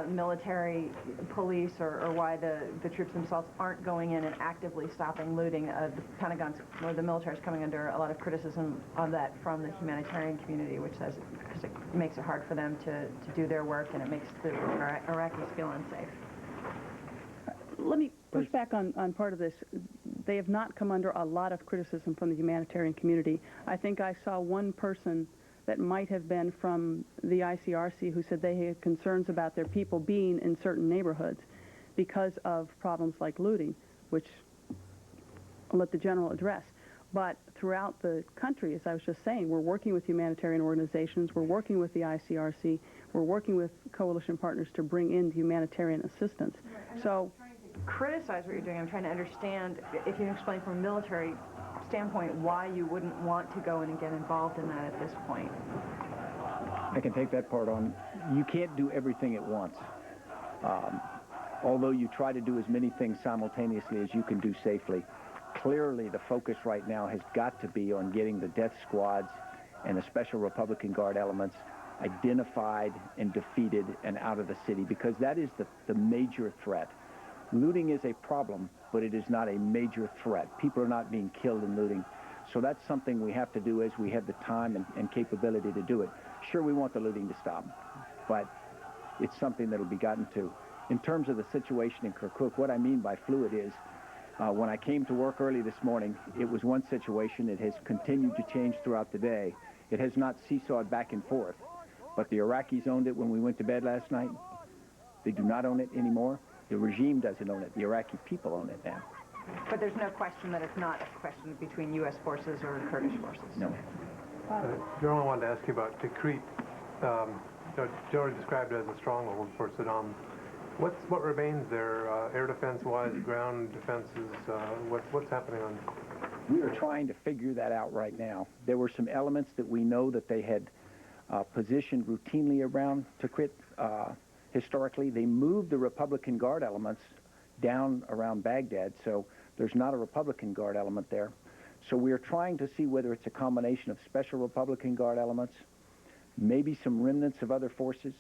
Speaker 16: military, police, or why the troops themselves aren't going in and actively stopping looting? The Pentagon's, or the military's coming under a lot of criticism of that from the humanitarian community, which says because it makes it hard for them to do their work, and it makes the Iraqis feel unsafe.
Speaker 10: Let me push back on part of this. They have not come under a lot of criticism from the humanitarian community. I think I saw one person that might have been from the ICRC who said they had concerns about their people being in certain neighborhoods because of problems like looting, which I'll let the general address. But throughout the country, as I was just saying, we're working with humanitarian organizations, we're working with the ICRC, we're working with coalition partners to bring in humanitarian assistance. So
Speaker 16: criticize what you're doing. I'm trying to understand, if you can explain from a military standpoint why you wouldn't want to go in and get involved in that at this point.
Speaker 7: I can take that part on. You can't do everything at once. Although you try to do as many things simultaneously as you can do safely, clearly the focus right now has got to be on getting the death squads and the Special Republican Guard elements identified and defeated and out of the city, because that is the major threat. Looting is a problem, but it is not a major threat. People are not being killed in looting. So that's something we have to do as we have the time and capability to do it. Sure, we want the looting to stop, but it's something that will be gotten to. In terms of the situation in Kirkuk, what I mean by fluid is, when I came to work early this morning, it was one situation. It has continued to change throughout the day. It has not seesawed back and forth, but the Iraqis owned it when we went to bed last night. They do not own it anymore. The regime doesn't own it. The Iraqi people own it now.
Speaker 16: But there's no question that it's not a question between U.S. forces or Kurdish forces.
Speaker 7: No.
Speaker 9: General, I wanted to ask you about Tikrit. Generally described as a stronghold for Saddam. What remains there, air defense-wise, ground defenses? What's happening on?
Speaker 7: We are trying to figure that out right now. There were some elements that we know that they had positioned routinely around Tikrit. Historically, they moved the Republican Guard elements down around Baghdad, so there's not a Republican Guard element there. So we're trying to see whether it's a combination of Special Republican Guard elements, maybe some remnants of other forces,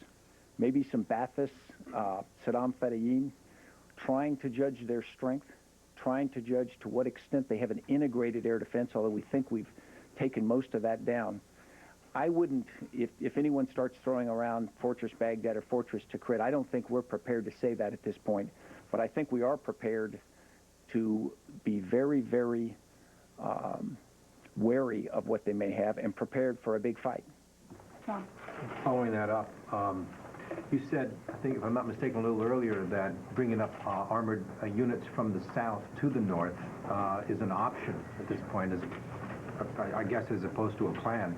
Speaker 7: maybe some Ba'athists, Saddam Fedayeen, trying to judge their strength, trying to judge to what extent they have an integrated air defense, although we think we've taken most of that down. I wouldn't, if anyone starts throwing around Fortress Baghdad or Fortress Tikrit, I don't think we're prepared to say that at this point. But I think we are prepared to be very, very wary of what they may have and prepared for a big fight.
Speaker 10: Tom.
Speaker 12: Following that up, you said, I think if I'm not mistaken, a little earlier, that bringing up armored units from the south to the north is an option at this point, I guess, as opposed to a plan.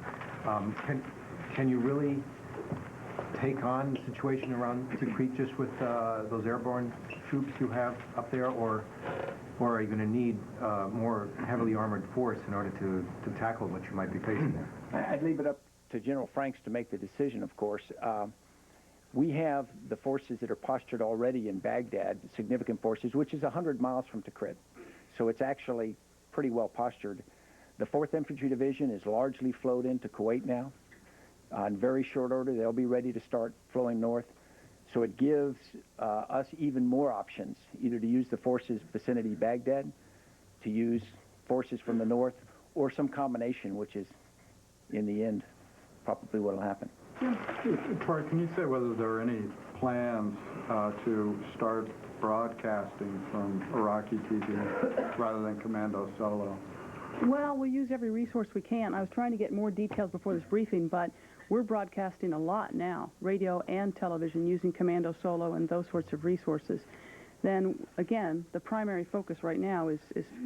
Speaker 12: Can you really take on the situation around Tikrit just with those airborne troops you have up there, or are you going to need more heavily armored force in order to tackle what you might be facing there?
Speaker 7: I'd leave it up to General Franks to make the decision, of course. We have the forces that are postured already in Baghdad, significant forces, which is 100 miles from Tikrit. So it's actually pretty well postured. The 4th Infantry Division is largely flowed into Kuwait now. On very short order, they'll be ready to start flowing north. So it gives us even more options, either to use the forces vicinity Baghdad, to use forces from the north, or some combination, which is, in the end, probably what will happen.
Speaker 14: Troy, can you say whether there are any plans to start broadcasting from Iraqi TV rather than Commando Solo?
Speaker 10: Well, we'll use every resource we can. I was trying to get more details before this briefing, but we're broadcasting a lot now, radio and television, using Commando Solo and those sorts of resources. Then, again, the primary focus right now is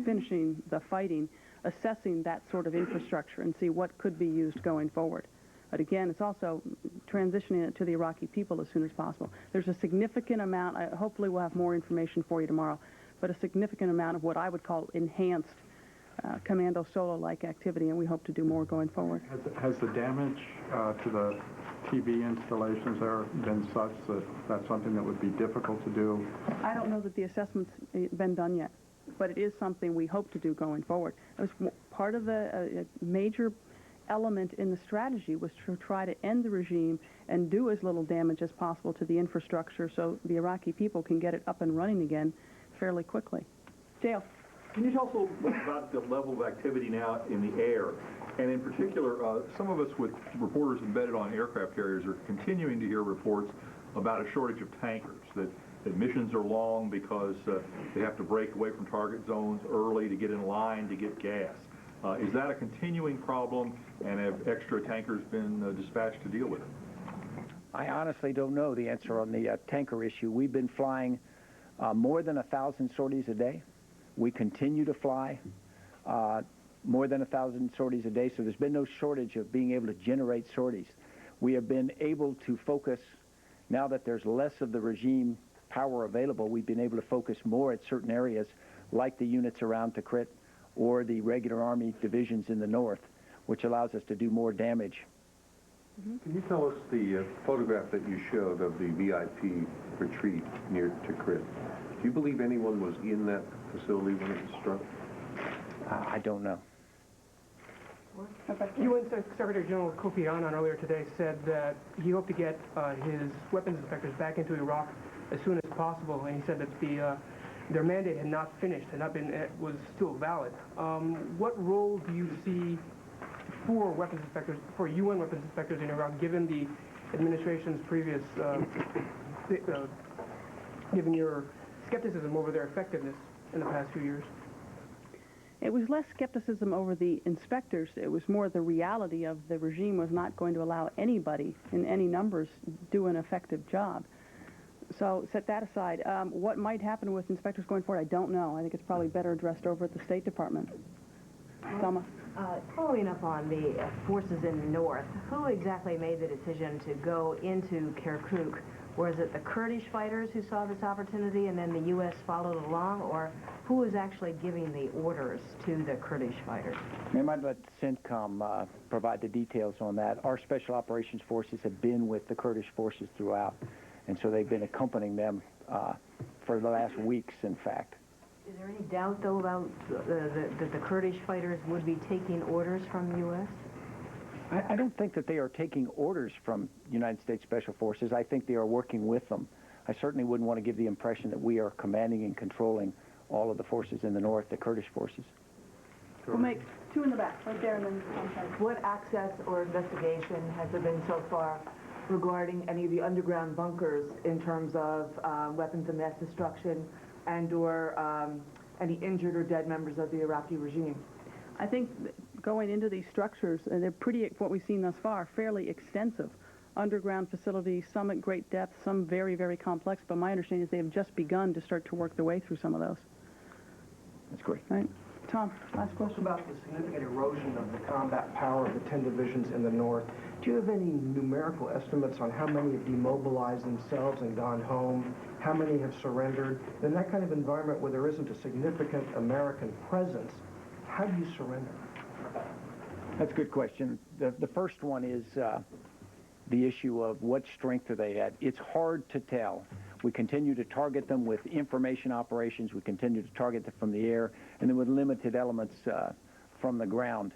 Speaker 10: finishing the fighting, assessing that sort of infrastructure and see what could be used going forward. But again, it's also transitioning it to the Iraqi people as soon as possible. There's a significant amount, hopefully we'll have more information for you tomorrow, but a significant amount of what I would call enhanced Commando Solo-like activity, and we hope to do more going forward.
Speaker 14: Has the damage to the TV installations there been such that that's something that would be difficult to do?
Speaker 10: I don't know that the assessment's been done yet, but it is something we hope to do going forward. It was part of the major element in the strategy was to try to end the regime and do as little damage as possible to the infrastructure so the Iraqi people can get it up and running again fairly quickly. Dale.
Speaker 11: Can you tell us a little bit about the level of activity now in the air? And in particular, some of us with reporters embedded on aircraft carriers are continuing to hear reports about a shortage of tankers, that missions are long because they have to break away from target zones early to get in line to get gas. Is that a continuing problem, and have extra tankers been dispatched to deal with it?
Speaker 7: I honestly don't know the answer on the tanker issue. We've been flying more than 1,000 sorties a day. We continue to fly more than 1,000 sorties a day, so there's been no shortage of being able to generate sorties. We have been able to focus, now that there's less of the regime power available, we've been able to focus more at certain areas, like the units around Tikrit or the regular Army divisions in the north, which allows us to do more damage.
Speaker 21: Can you tell us the photograph that you showed of the VIP retreat near Tikrit? Do you believe anyone was in that facility when it was struck?
Speaker 7: I don't know.
Speaker 13: UN Secretary General Kofi Annan earlier today said that he hoped to get his weapons inspectors back into Iraq as soon as possible, and he said that their mandate had not finished, was still valid. What role do you see for weapons inspectors, for UN weapons inspectors in Iraq, given the administration's previous, given your skepticism over their effectiveness in the past few years?
Speaker 10: It was less skepticism over the inspectors. It was more the reality of the regime was not going to allow anybody in any numbers do an effective job. So set that aside. What might happen with inspectors going forward, I don't know. I think it's probably better addressed over at the State Department. Selma?
Speaker 3: Following up on the forces in the north, who exactly made the decision to go into Kirkuk? Was it the Kurdish fighters who saw this opportunity and then the U.S. followed along, or who was actually giving the orders to the Kurdish fighters?
Speaker 7: I might let CENTCOM provide the details on that. Our special operations forces have been with the Kurdish forces throughout, and so they've been accompanying them for the last weeks, in fact.
Speaker 3: Is there any doubt, though, about that the Kurdish fighters would be taking orders from the U.S.?
Speaker 7: I don't think that they are taking orders from United States Special Forces. I think they are working with them. I certainly wouldn't want to give the impression that we are commanding and controlling all of the forces in the north, the Kurdish forces.
Speaker 10: We'll make two in the back, right there, and then
Speaker 17: what access or investigation has there been so far regarding any of the underground bunkers in terms of weapons of mass destruction and or any injured or dead members of the Iraqi regime?
Speaker 10: I think going into these structures, they're pretty, what we've seen thus far, fairly extensive. Underground facilities, some at great depth, some very, very complex, but my understanding is they have just begun to start to work their way through some of those.
Speaker 7: That's great.
Speaker 10: Right. Tom, last question.
Speaker 18: About the significant erosion of the combat power of the 10 divisions in the north, do you have any numerical estimates on how many have demobilized themselves and gone home, how many have surrendered? In that kind of environment where there isn't a significant American presence, how do you surrender?
Speaker 7: That's a good question. The first one is the issue of what strength are they at. It's hard to tell. We continue to target them with information operations. We continue to target them from the air, and then with limited elements from the ground.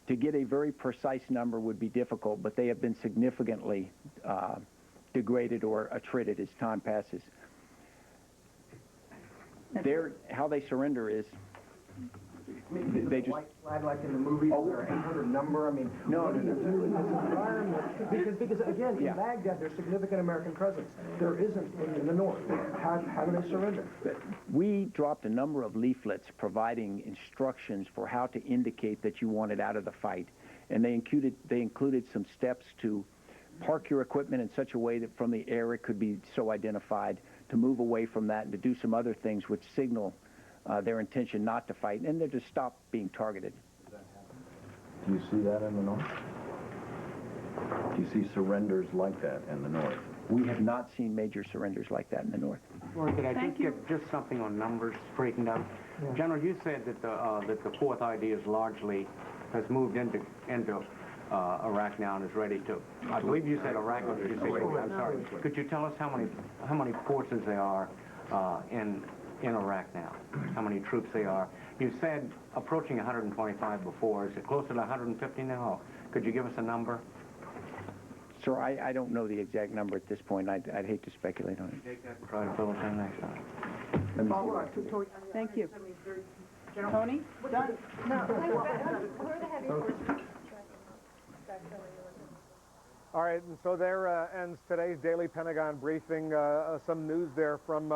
Speaker 7: To get a very precise number would be difficult, but they have been significantly degraded or attrited as time passes. How they surrender is they just...
Speaker 18: White flag like in the movies, or 800 number, I mean, what do you do in this environment? Because again, in Baghdad, there's significant American presence. There isn't in the north. How do they surrender?
Speaker 7: We dropped a number of leaflets providing instructions for how to indicate that you wanted out of the fight. And they included some steps to park your equipment in such a way that from the air it could be so identified, to move away from that and to do some other things which signal their intention not to fight, and then to stop being targeted.
Speaker 21: Do you see that in the north? Do you see surrenders like that in the north?
Speaker 7: We have not seen major surrenders like that in the north.
Speaker 8: Or could I get just something on numbers straightened out? Yeah. General, you said that the fourth idea is largely has moved into Iraq now and is ready to. I believe you said Iraq, or did you say? I'm sorry. Could you tell us how many forces there are in Iraq now? How many troops they are? You said approaching 125 before. Is it closer to 150 now? Could you give us a number?
Speaker 7: Sir, I don't know the exact number at this point. I'd hate to speculate on it.
Speaker 8: Take that and try to fill us in next time.
Speaker 10: Thank you. Tony? Done?
Speaker 5: All right, and so there ends today's Daily Pentagon Briefing. Some news there from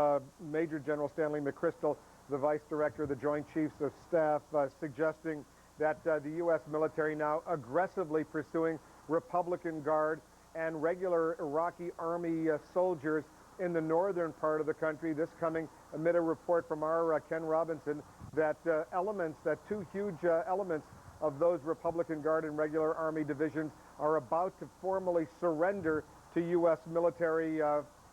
Speaker 5: Major General Stanley McChrystal, the Vice Director of the Joint Chiefs of Staff, suggesting that the U.S. military now aggressively pursuing Republican Guard and regular Iraqi Army soldiers in the northern part of the country. This coming amid a report from our Ken Robinson that two huge elements of those Republican Guard and regular Army divisions are about to formally surrender to U.S. military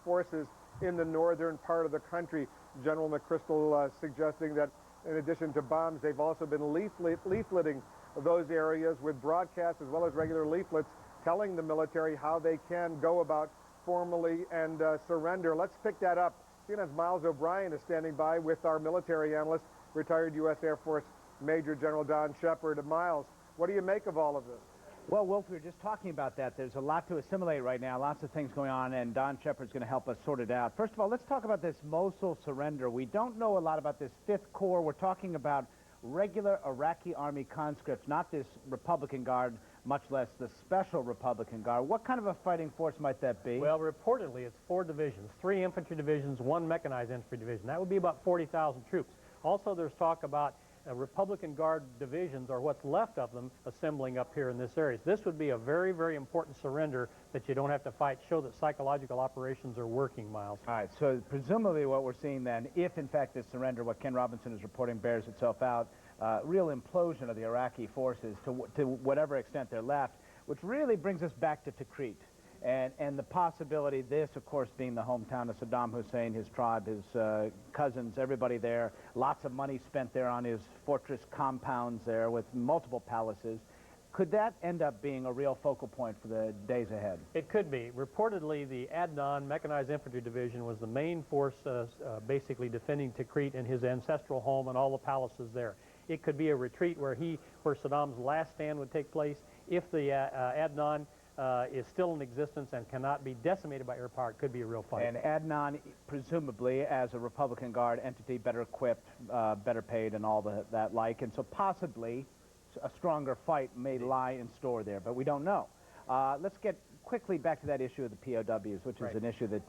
Speaker 5: forces in the northern part of the country. General McChrystal suggesting that in addition to bombs, they've also been leafleting those areas with broadcasts as well as regular leaflets telling the military how they can go about formally and surrender. Let's pick that up. CNN's Miles O'Brien is standing by with our military analyst, retired U.S. Air Force Major General Don Shepard. Miles, what do you make of all of this?
Speaker 2: Well, Wolf, we were just talking about that. There's a lot to assimilate right now, lots of things going on, and Don Shepard's going to help us sort it out. First of all, let's talk about this Mosul surrender. We don't know a lot about this 5th Corps. We're talking about regular Iraqi Army conscripts, not this Republican Guard, much less the Special Republican Guard. What kind of a fighting force might that be?
Speaker 6: Well, reportedly, it's 4 divisions, 3 infantry divisions, 1 mechanized infantry division. That would be about 40,000 troops. Also, there's talk about Republican Guard divisions, or what's left of them, assembling up here in this area. This would be a very, very important surrender that you don't have to fight, show that psychological operations are working, Miles.
Speaker 2: All right, so presumably what we're seeing then, if in fact this surrender, what Ken Robinson is reporting, bears itself out, real implosion of the Iraqi forces to whatever extent they're left, which really brings us back to Tikrit. And the possibility, this, of course, being the hometown of Saddam Hussein, his tribe, his cousins, everybody there, lots of money spent there on his fortress compounds there with multiple palaces. Could that end up being a real focal point for the days ahead?
Speaker 6: It could be. Reportedly, the Adnan Mechanized Infantry Division was the main force basically defending Tikrit in his ancestral home and all the palaces there. It could be a retreat where Saddam's last stand would take place if the Adnan is still in existence and cannot be decimated by air power. It could be a real fight.
Speaker 2: And Adnan, presumably, as a Republican Guard entity, better equipped, better paid, and all that like, and so possibly a stronger fight may lie in store there, but we don't know. Let's get quickly back to that issue of the POWs, which is an issue that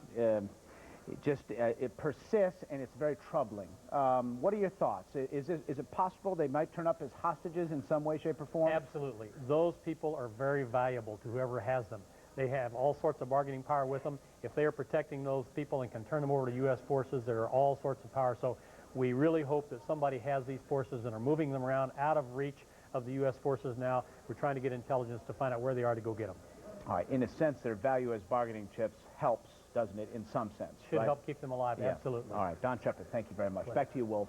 Speaker 2: it persists, and it's very troubling. What are your thoughts? Is it possible they might turn up as hostages in some way, shape, or form?
Speaker 6: Absolutely. Those people are very valuable to whoever has them. They have all sorts of bargaining power with them. If they are protecting those people and can turn them over to U.S. forces, there are all sorts of power. So we really hope that somebody has these forces and are moving them around out of reach of the U.S. forces now. We're trying to get intelligence to find out where they are to go get them.
Speaker 2: All right. In a sense, their value as bargaining chips helps, doesn't it, in some sense?
Speaker 6: Should help keep them alive, absolutely.
Speaker 2: All right, Don Shepard, thank you very much.
Speaker 6: Pleasure.
Speaker 2: Back to you, Wolf.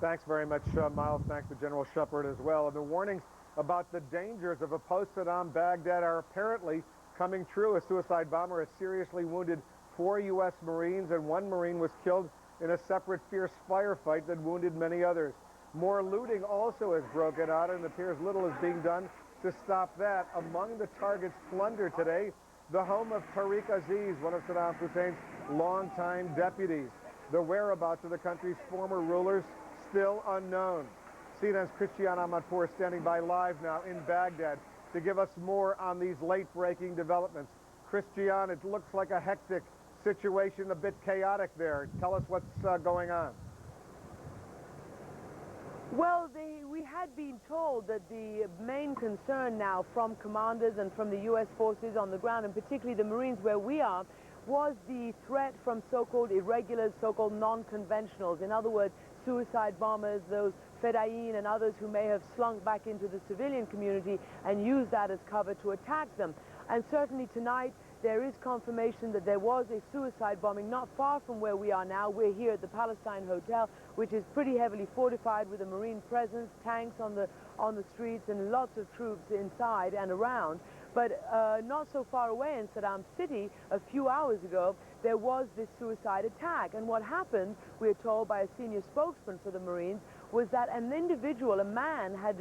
Speaker 5: Thanks very much, Miles. Thanks to General Shepard as well. And the warnings about the dangers of a post-Saddam Baghdad are apparently coming true. A suicide bomber has seriously wounded 4 U.S. Marines, and 1 Marine was killed in a separate fierce firefight that wounded many others. More looting also has broken out, and it appears little is being done to stop that. Among the targets plundered today, the home of Tariq Aziz, one of Saddam Hussein's longtime deputies. The whereabouts of the country's former rulers still unknown. CNN's Christiane Amanpour standing by live now in Baghdad to give us more on these late-breaking developments. Christiane, it looks like a hectic situation, a bit chaotic there. Tell us what's going on.
Speaker 19: Well, we had been told that the main concern now from commanders and from the U.S. forces on the ground, and particularly the Marines where we are, was the threat from so-called irregulars, so-called non-conventionals. In other words, suicide bombers, those Fedayeen and others who may have slunk back into the civilian community and used that as cover to attack them. And certainly tonight, there is confirmation that there was a suicide bombing not far from where we are now. We're here at the Palestine Hotel, which is pretty heavily fortified with a Marine presence, tanks on the streets, and lots of troops inside and around. But not so far away in Saddam City, a few hours ago, there was this suicide attack. And what happened, we're told by a senior spokesman for the Marines, was that an individual, a man, had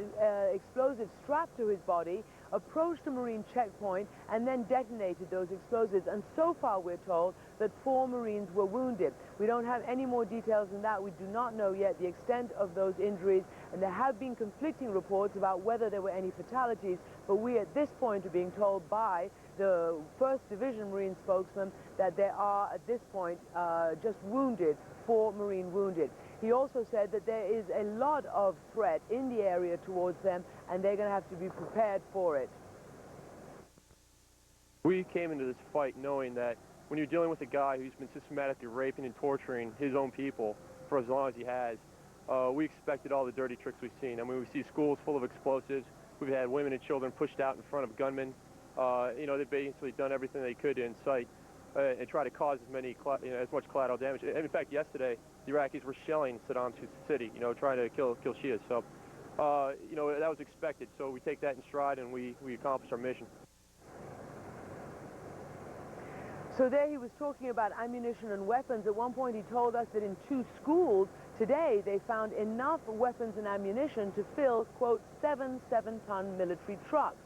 Speaker 19: explosives strapped to his body, approached a Marine checkpoint, and then detonated those explosives. And so far, we're told that 4 Marines were wounded. We don't have any more details than that. We do not know yet the extent of those injuries, and there have been conflicting reports about whether there were any fatalities, but we at this point are being told by the 1st Division Marine spokesman that there are, at this point, just wounded, 4 Marine wounded. He also said that there is a lot of threat in the area towards them, and they're going to have to be prepared for it.
Speaker 20: We came into this fight knowing that when you're dealing with a guy who's been systematically raping and torturing his own people for as long as he has, we expected all the dirty tricks we've seen. I mean, we see schools full of explosives. We've had women and children pushed out in front of gunmen. You know, they've basically done everything they could to incite and try to cause as much collateral damage. And in fact, yesterday, the Iraqis were shelling Saddam's city, you know, trying to kill Shias. So, you know, that was expected. So we take that in stride, and we accomplished our mission.
Speaker 19: So there he was talking about ammunition and weapons. At one point he told us that in 2 schools today they found enough weapons and ammunition to fill, quote, 7 7-ton military trucks.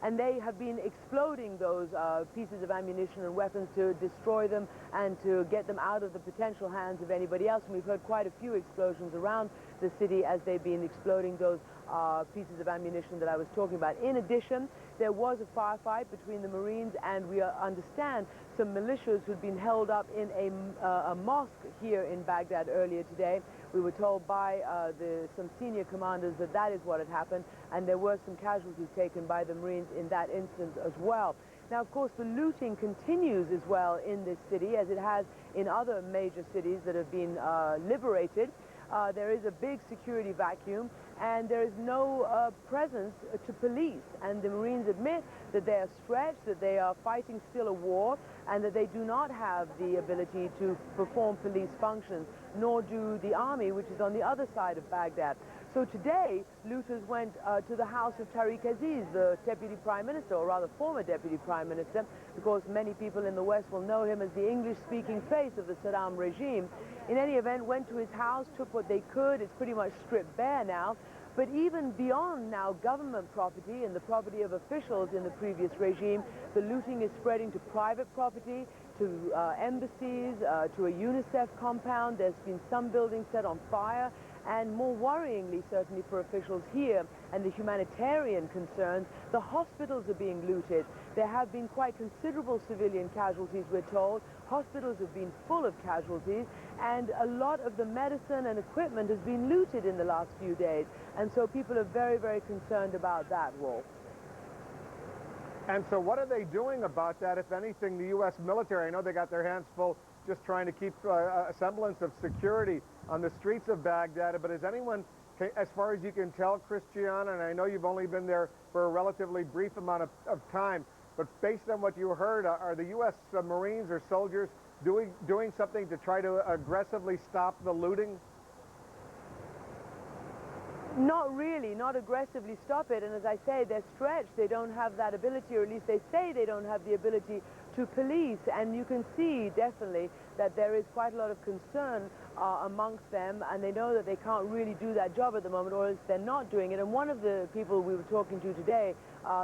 Speaker 19: And they have been exploding those pieces of ammunition and weapons to destroy them and to get them out of the potential hands of anybody else. And we've heard quite a few explosions around the city as they've been exploding those pieces of ammunition that I was talking about. In addition, there was a firefight between the Marines and, we understand, some militias who'd been held up in a mosque here in Baghdad earlier today. We were told by some senior commanders that that is what had happened, and there were some casualties taken by the Marines in that instance as well. Now, of course, the looting continues as well in this city, as it has in other major cities that have been liberated. There is a big security vacuum, and there is no presence to police. And the Marines admit that they are stretched, that they are fighting still a war, and that they do not have the ability to perform police functions, nor do the army, which is on the other side of Baghdad. So today, looters went to the house of Tariq Aziz, the Deputy Prime Minister, or rather former Deputy Prime Minister, because many people in the West will know him as the English-speaking face of the Saddam regime. In any event, went to his house, took what they could. It's pretty much stripped bare now. But even beyond now government property and the property of officials in the previous regime, the looting is spreading to private property, to embassies, to a UNICEF compound. There's been some buildings set on fire. And more worryingly, certainly for officials here and the humanitarian concerns, the hospitals are being looted. There have been quite considerable civilian casualties, we're told. Hospitals have been full of casualties, and a lot of the medicine and equipment has been looted in the last few days. And so people are very, very concerned about that, Wolf.
Speaker 5: And so what are they doing about that, if anything, the U.S. military? I know they got their hands full just trying to keep a semblance of security on the streets of Baghdad, but is anyone, as far as you can tell, Christiane, and I know you've only been there for a relatively brief amount of time, but based on what you heard, are the U.S. Marines or soldiers doing something to try to aggressively stop the looting?
Speaker 19: Not really, not aggressively stop it. And as I say, they're stretched. They don't have that ability, or at least they say they don't have the ability to police. And you can see definitely that there is quite a lot of concern amongst them, and they know that they can't really do that job at the moment, or else they're not doing it. And one of the people we were talking to today,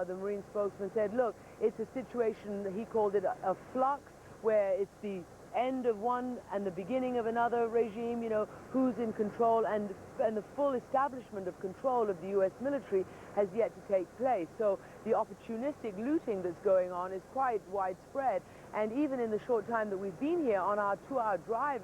Speaker 19: the Marine spokesman, said, look, it's a situation, he called it a flux, where it's the end of one and the beginning of another regime, you know, who's in control, and the full establishment of control of the U.S. military has yet to take place. So the opportunistic looting that's going on is quite widespread, and even in the short time that we've been here, on our 2-hour drive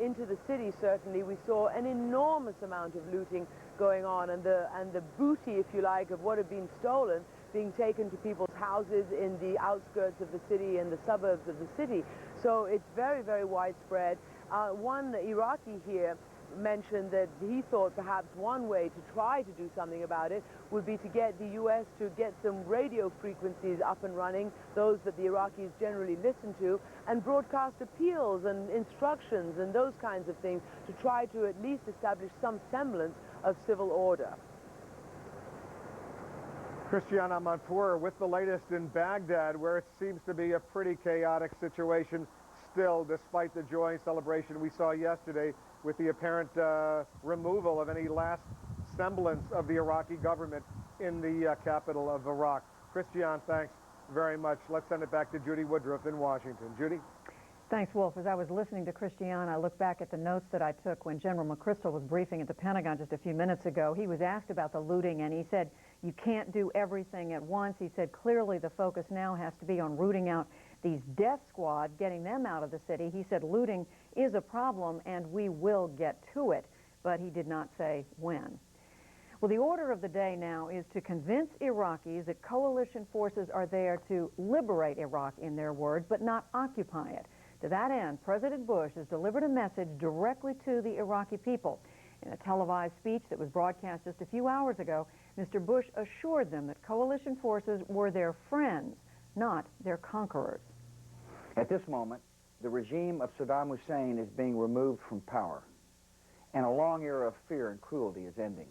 Speaker 19: into the city, certainly we saw an enormous amount of looting going on, and the booty, if you like, of what had been stolen being taken to people's houses in the outskirts of the city and the suburbs of the city. So it's very, very widespread. One Iraqi here mentioned that he thought perhaps one way to try to do something about it would be to get the U.S. to get some radio frequencies up and running, those that the Iraqis generally listen to, and broadcast appeals and instructions and those kinds of things to try to at least establish some semblance of civil order.
Speaker 5: Christiana Manfour with the latest in Baghdad, where it seems to be a pretty chaotic situation still, despite the joy and celebration we saw yesterday with the apparent removal of any last semblance of the Iraqi government in the capital of Iraq. Christiane, thanks very much. Let's send it back to Judy Woodruff in Washington. Judy?
Speaker 4: Thanks, Wolf. As I was listening to Christiane, I looked back at the notes that I took when General McChrystal was briefing at the Pentagon just a few minutes ago. He was asked about the looting, and he said, you can't do everything at once. He said, clearly the focus now has to be on rooting out these death squads, getting them out of the city. He said looting is a problem, and we will get to it, but he did not say when. Well, the order of the day now is to convince Iraqis that coalition forces are there to liberate Iraq, in their words, but not occupy it. To that end, President Bush has delivered a message directly to the Iraqi people. In a televised speech that was broadcast just a few hours ago, Mr. Bush assured them that coalition forces were their friends, not their conquerors.
Speaker 22: At this moment, the regime of Saddam Hussein is being removed from power, and a long era of fear and cruelty is ending.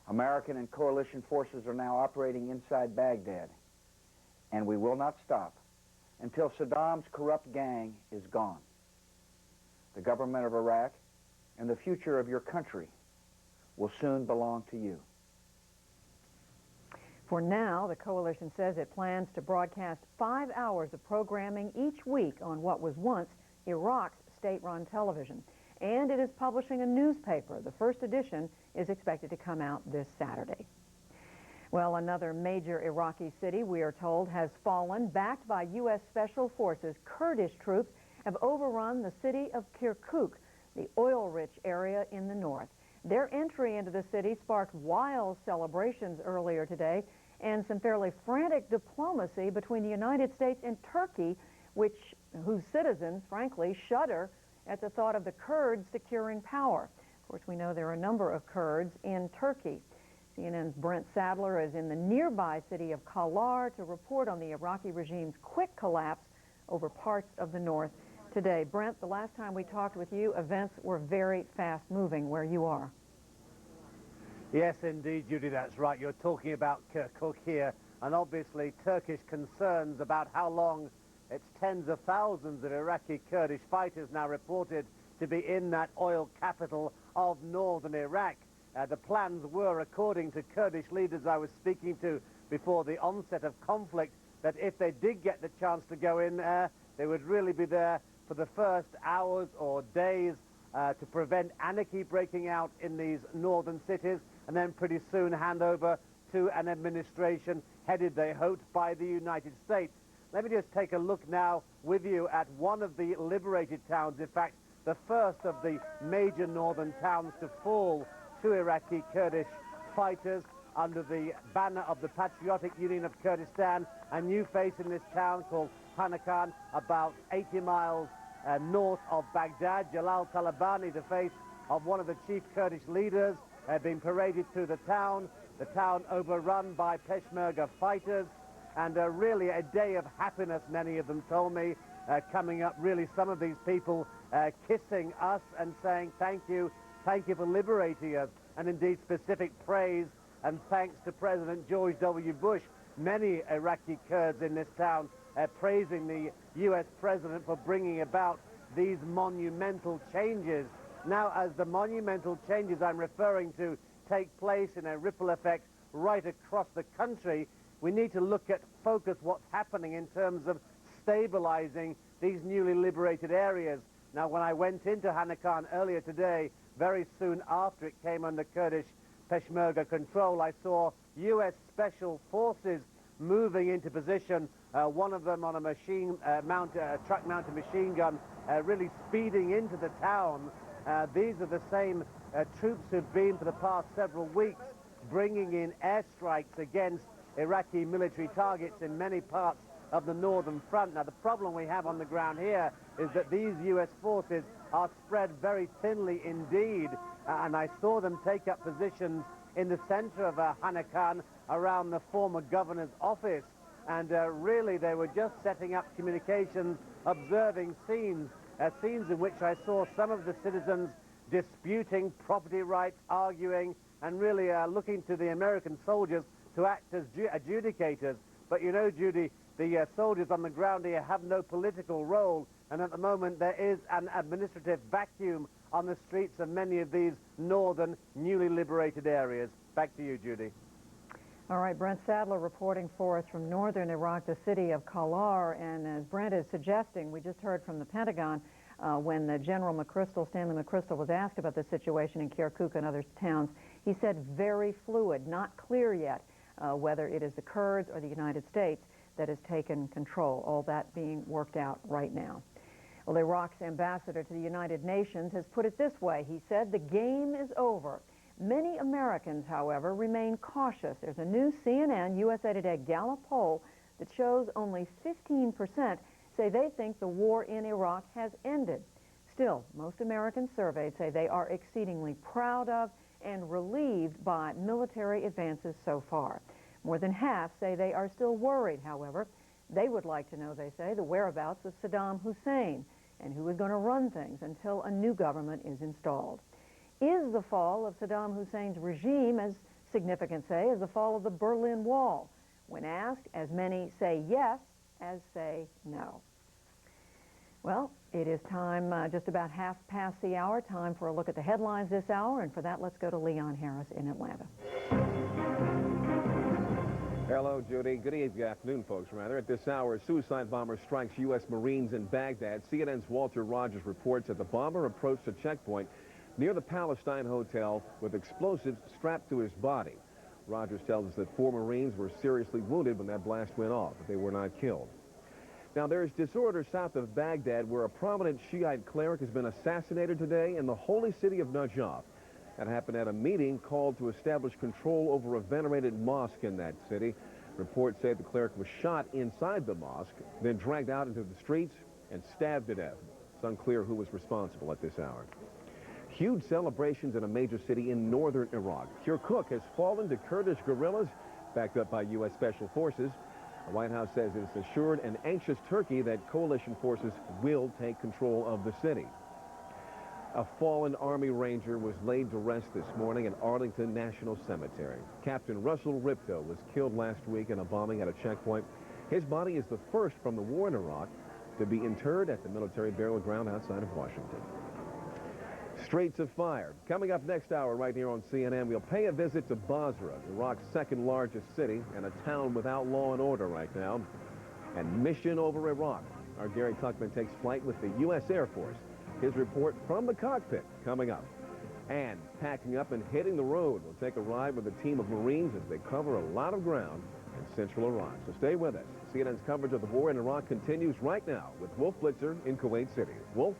Speaker 22: American and coalition forces are now operating inside Baghdad, and we will not stop until Saddam's corrupt gang is gone. The government of Iraq and the future of your country will soon belong to you.
Speaker 4: For now, the coalition says it plans to broadcast 5 hours of programming each week on what was once Iraq's state-run television. And it is publishing a newspaper. The first edition is expected to come out this Saturday. Well, another major Iraqi city, we are told, has fallen. Backed by U.S. Special Forces, Kurdish troops have overrun the city of Kirkuk, the oil-rich area in the north. Their entry into the city sparked wild celebrations earlier today and some fairly frantic diplomacy between the United States and Turkey, whose citizens, frankly, shudder at the thought of the Kurds securing power. Of course, we know there are a number of Kurds in Turkey. CNN's Brent Sadler is in the nearby city of Kalar to report on the Iraqi regime's quick collapse over parts of the north today. Brent, the last time we talked with you, events were very fast-moving where you are.
Speaker 23: Yes, indeed, Judy, that's right. You're talking about Kirkuk here, and obviously Turkish concerns about how long its tens of thousands of Iraqi Kurdish fighters now reported to be in that oil capital of northern Iraq. The plans were, according to Kurdish leaders I was speaking to before the onset of conflict, that if they did get the chance to go in there, they would really be there for the first hours or days to prevent anarchy breaking out in these northern cities, and then pretty soon hand over to an administration headed, they hoped, by the United States. Let me just take a look now with you at one of the liberated towns, in fact, the first of the major northern towns to fall to Iraqi Kurdish fighters under the banner of the Patriotic Union of Kurdistan. A new face in this town called Panakan, about 80 miles north of Baghdad. Jalal Talabani, the face of one of the chief Kurdish leaders, being paraded through the town overrun by Peshmerga fighters, and really a day of happiness, many of them told me, coming up, really some of these people kissing us and saying thank you for liberating us. and indeed specific praise and thanks to President George W. Bush. Many Iraqi Kurds in this town praising the U.S. president for bringing about these monumental changes. Now, as the monumental changes I'm referring to take place in a ripple effect right across the country, we need to focus what's happening in terms of stabilizing these newly liberated areas. Now, when I went into Hanakan earlier today, very soon after it came under Kurdish Peshmerga control, I saw U.S. Special Forces moving into position, one of them on a truck-mounted machine gun, really speeding into the town. These are the same troops who've been for the past several weeks bringing in airstrikes against Iraqi military targets in many parts of the northern front. Now, the problem we have on the ground here is that these U.S. forces are spread very thinly indeed, and I saw them take up positions in the center of Hanakan around the former governor's office, and really they were just setting up communications, observing scenes in which I saw some of the citizens disputing property rights, arguing, and really looking to the American soldiers to act as adjudicators. But you know, Judy, the soldiers on the ground here have no political role, and at the moment there is an administrative vacuum on the streets of many of these northern, newly liberated areas. Back to you, Judy.
Speaker 4: All right, Brent Sadler reporting for us from northern Iraq, the city of Kalar, and as Brent is suggesting, we just heard from the Pentagon when General Stanley McChrystal was asked about the situation in Kirkuk and other towns. He said very fluid, not clear yet whether it is the Kurds or the United States that has taken control, all that being worked out right now. Well, Iraq's ambassador to the United Nations has put it this way. He said the game is over. Many Americans, however, remain cautious. There's a new CNN USA Today Gallup poll that shows only 15% say they think the war in Iraq has ended. Still, most Americans surveyed say they are exceedingly proud of and relieved by military advances so far. More than half say they are still worried, however. They would like to know, they say, the whereabouts of Saddam Hussein and who is going to run things until a new government is installed. Is the fall of Saddam Hussein's regime as significant, say, as the fall of the Berlin Wall? When asked, as many say yes as say no. Well, it is time, just about half past the hour, time for a look at the headlines this hour, and for that, let's go to Leon Harris in Atlanta.
Speaker 1: Hello, Judy. Good afternoon, folks, rather. At this hour, a suicide bomber strikes U.S. Marines in Baghdad. CNN's Walter Rogers reports that the bomber approached a checkpoint near the Palestine Hotel with explosives strapped to his body. Rogers tells us that 4 Marines were seriously wounded when that blast went off, but they were not killed. Now, there's disorder south of Baghdad where a prominent Shiite cleric has been assassinated today in the holy city of Najaf. That happened at a meeting called to establish control over a venerated mosque in that city. Reports say the cleric was shot inside the mosque, then dragged out into the streets and stabbed to death. It's unclear who was responsible at this hour. Huge celebrations in a major city in northern Iraq. Kirkuk has fallen to Kurdish guerrillas, backed up by U.S. Special Forces. The White House says it's assured an anxious Turkey that coalition forces will take control of the city. A fallen Army Ranger was laid to rest this morning at Arlington National Cemetery. Captain Russell Ripto was killed last week in a bombing at a checkpoint. His body is the first from the war in Iraq to be interred at the military burial ground outside of Washington. Streets of Fire. Coming up next hour right here on CNN, we'll pay a visit to Basra, Iraq's second largest city and a town without law and order right now. And mission over Iraq. Our Gary Tuckman takes flight with the U.S. Air Force. His report from the cockpit coming up. And packing up and hitting the road. We'll take a ride with a team of Marines as they cover a lot of ground in central Iraq. So stay with us. CNN's coverage of the war in Iraq continues right now with Wolf Blitzer in Kuwait City. Wolf?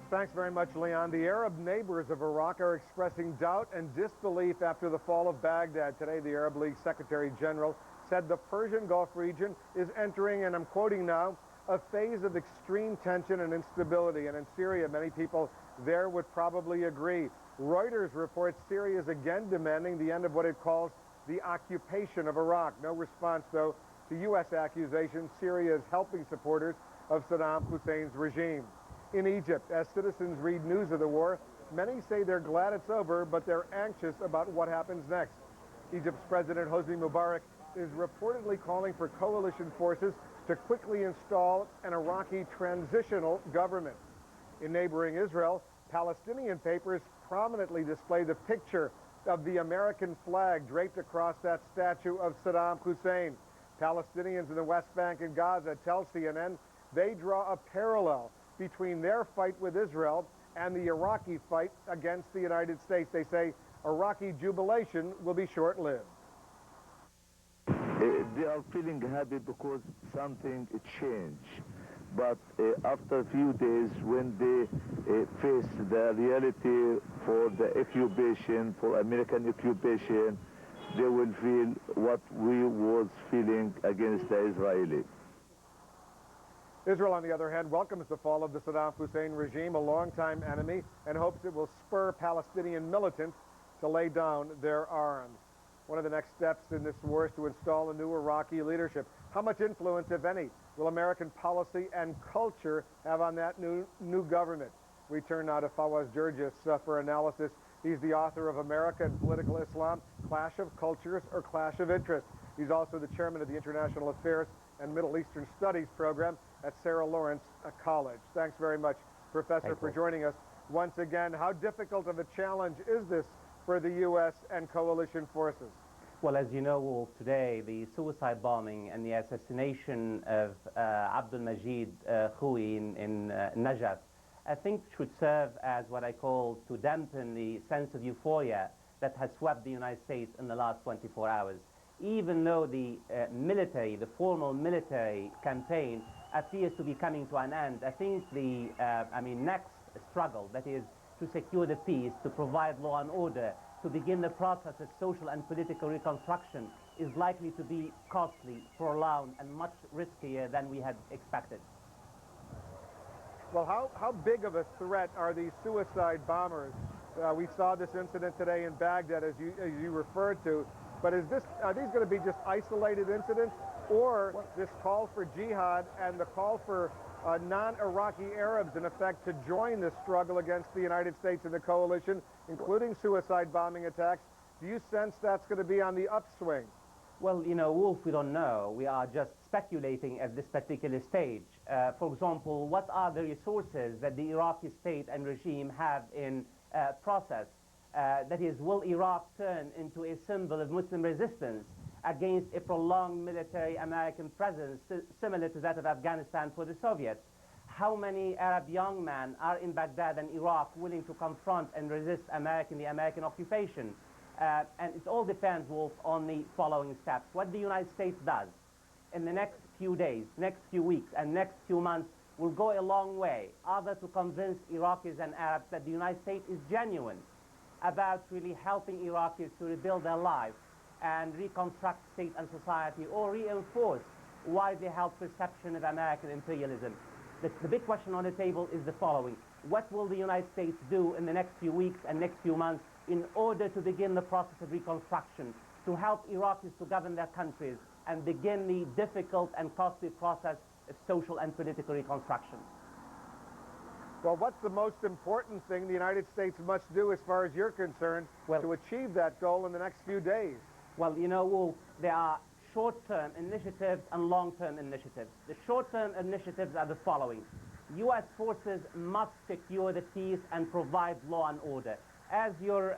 Speaker 5: Thanks very much, Leon. The Arab neighbors of Iraq are expressing doubt and disbelief after the fall of Baghdad. Today, the Arab League Secretary General said the Persian Gulf region is entering, and I'm quoting now, a phase of extreme tension and instability. And in Syria, many people there would probably agree. Reuters reports Syria is again demanding the end of what it calls the occupation of Iraq. No response, though, to U.S. accusations Syria is helping supporters of Saddam Hussein's regime. In Egypt, as citizens read news of the war, Many say they're glad it's over, but they're anxious about what happens next. Egypt's President Hosni Mubarak is reportedly calling for coalition forces to quickly install an Iraqi transitional government. In neighboring Israel, Palestinian papers prominently display the picture of the American flag draped across that statue of Saddam Hussein. Palestinians in the West Bank and Gaza tell CNN they draw a parallel between their fight with Israel and the Iraqi fight against the United States. They say Iraqi jubilation will be short-lived.
Speaker 9: They are feeling happy because something changed. But after a few days, when they face the reality for the occupation, for American occupation, they will feel what we was feeling against the Israeli.
Speaker 5: Israel, on the other hand, welcomes the fall of the Saddam Hussein regime, a longtime enemy, and hopes it will spur Palestinian militants to lay down their arms. One of the next steps in this war is to install a new Iraqi leadership. How much influence, if any, will American policy and culture have on that new government? We turn now to Fawaz Gergis for analysis. He's the author of America and Political Islam, Clash of Cultures or Clash of Interests. He's also the chairman of the International Affairs and Middle Eastern Studies program at Sarah Lawrence College. Thanks very much, Professor, for joining us once again. How difficult of a challenge is this for the U.S. and coalition forces?
Speaker 15: Well, as you know, Wolf, today the suicide bombing and the assassination of Abdul Majid Khoui in Najaf, I think should serve as what I call to dampen the sense of euphoria that has swept the United States in the last 24 hours. Even though the military, the formal military campaign appears to be coming to an end, I think the next struggle, that is to secure the peace, to provide law and order, to begin the process of social and political reconstruction, is likely to be costly, prolonged, and much riskier than we had expected.
Speaker 5: Well, how big of a threat are these suicide bombers? We saw this incident today in Baghdad, as you referred to, but are these going to be just isolated incidents, or this call for jihad and the call for non-Iraqi Arabs, in effect, to join this struggle against the United States and the coalition, including suicide bombing attacks? Do you sense that's going to be on the upswing?
Speaker 15: Well, you know, Wolf, we don't know. We are just speculating at this particular stage. For example, what are the resources that the Iraqi state and regime have in process? That is, will Iraq turn into a symbol of Muslim resistance against a prolonged military American presence similar to that of Afghanistan for the Soviets? How many Arab young men are in Baghdad and Iraq willing to confront and resist the American occupation? And it all depends, Wolf, on the following steps. What the United States does in the next few days, next few weeks, and next few months will go a long way, either to convince Iraqis and Arabs that the United States is genuine about really helping Iraqis to rebuild their lives and reconstruct state and society, or reinforce widely held perception of American imperialism. The big question on the table is the following. What will the United States do in the next few weeks and next few months in order to begin the process of reconstruction, to help Iraqis to govern their countries and begin the difficult and costly process of social and political reconstruction?
Speaker 5: Well, what's the most important thing the United States must do, as far as you're concerned, to achieve that goal in the next few days?
Speaker 15: Well, you know, Wolf, there are short-term initiatives and long-term initiatives. The short-term initiatives are the following. U.S. forces must secure the peace and provide law and order. As your,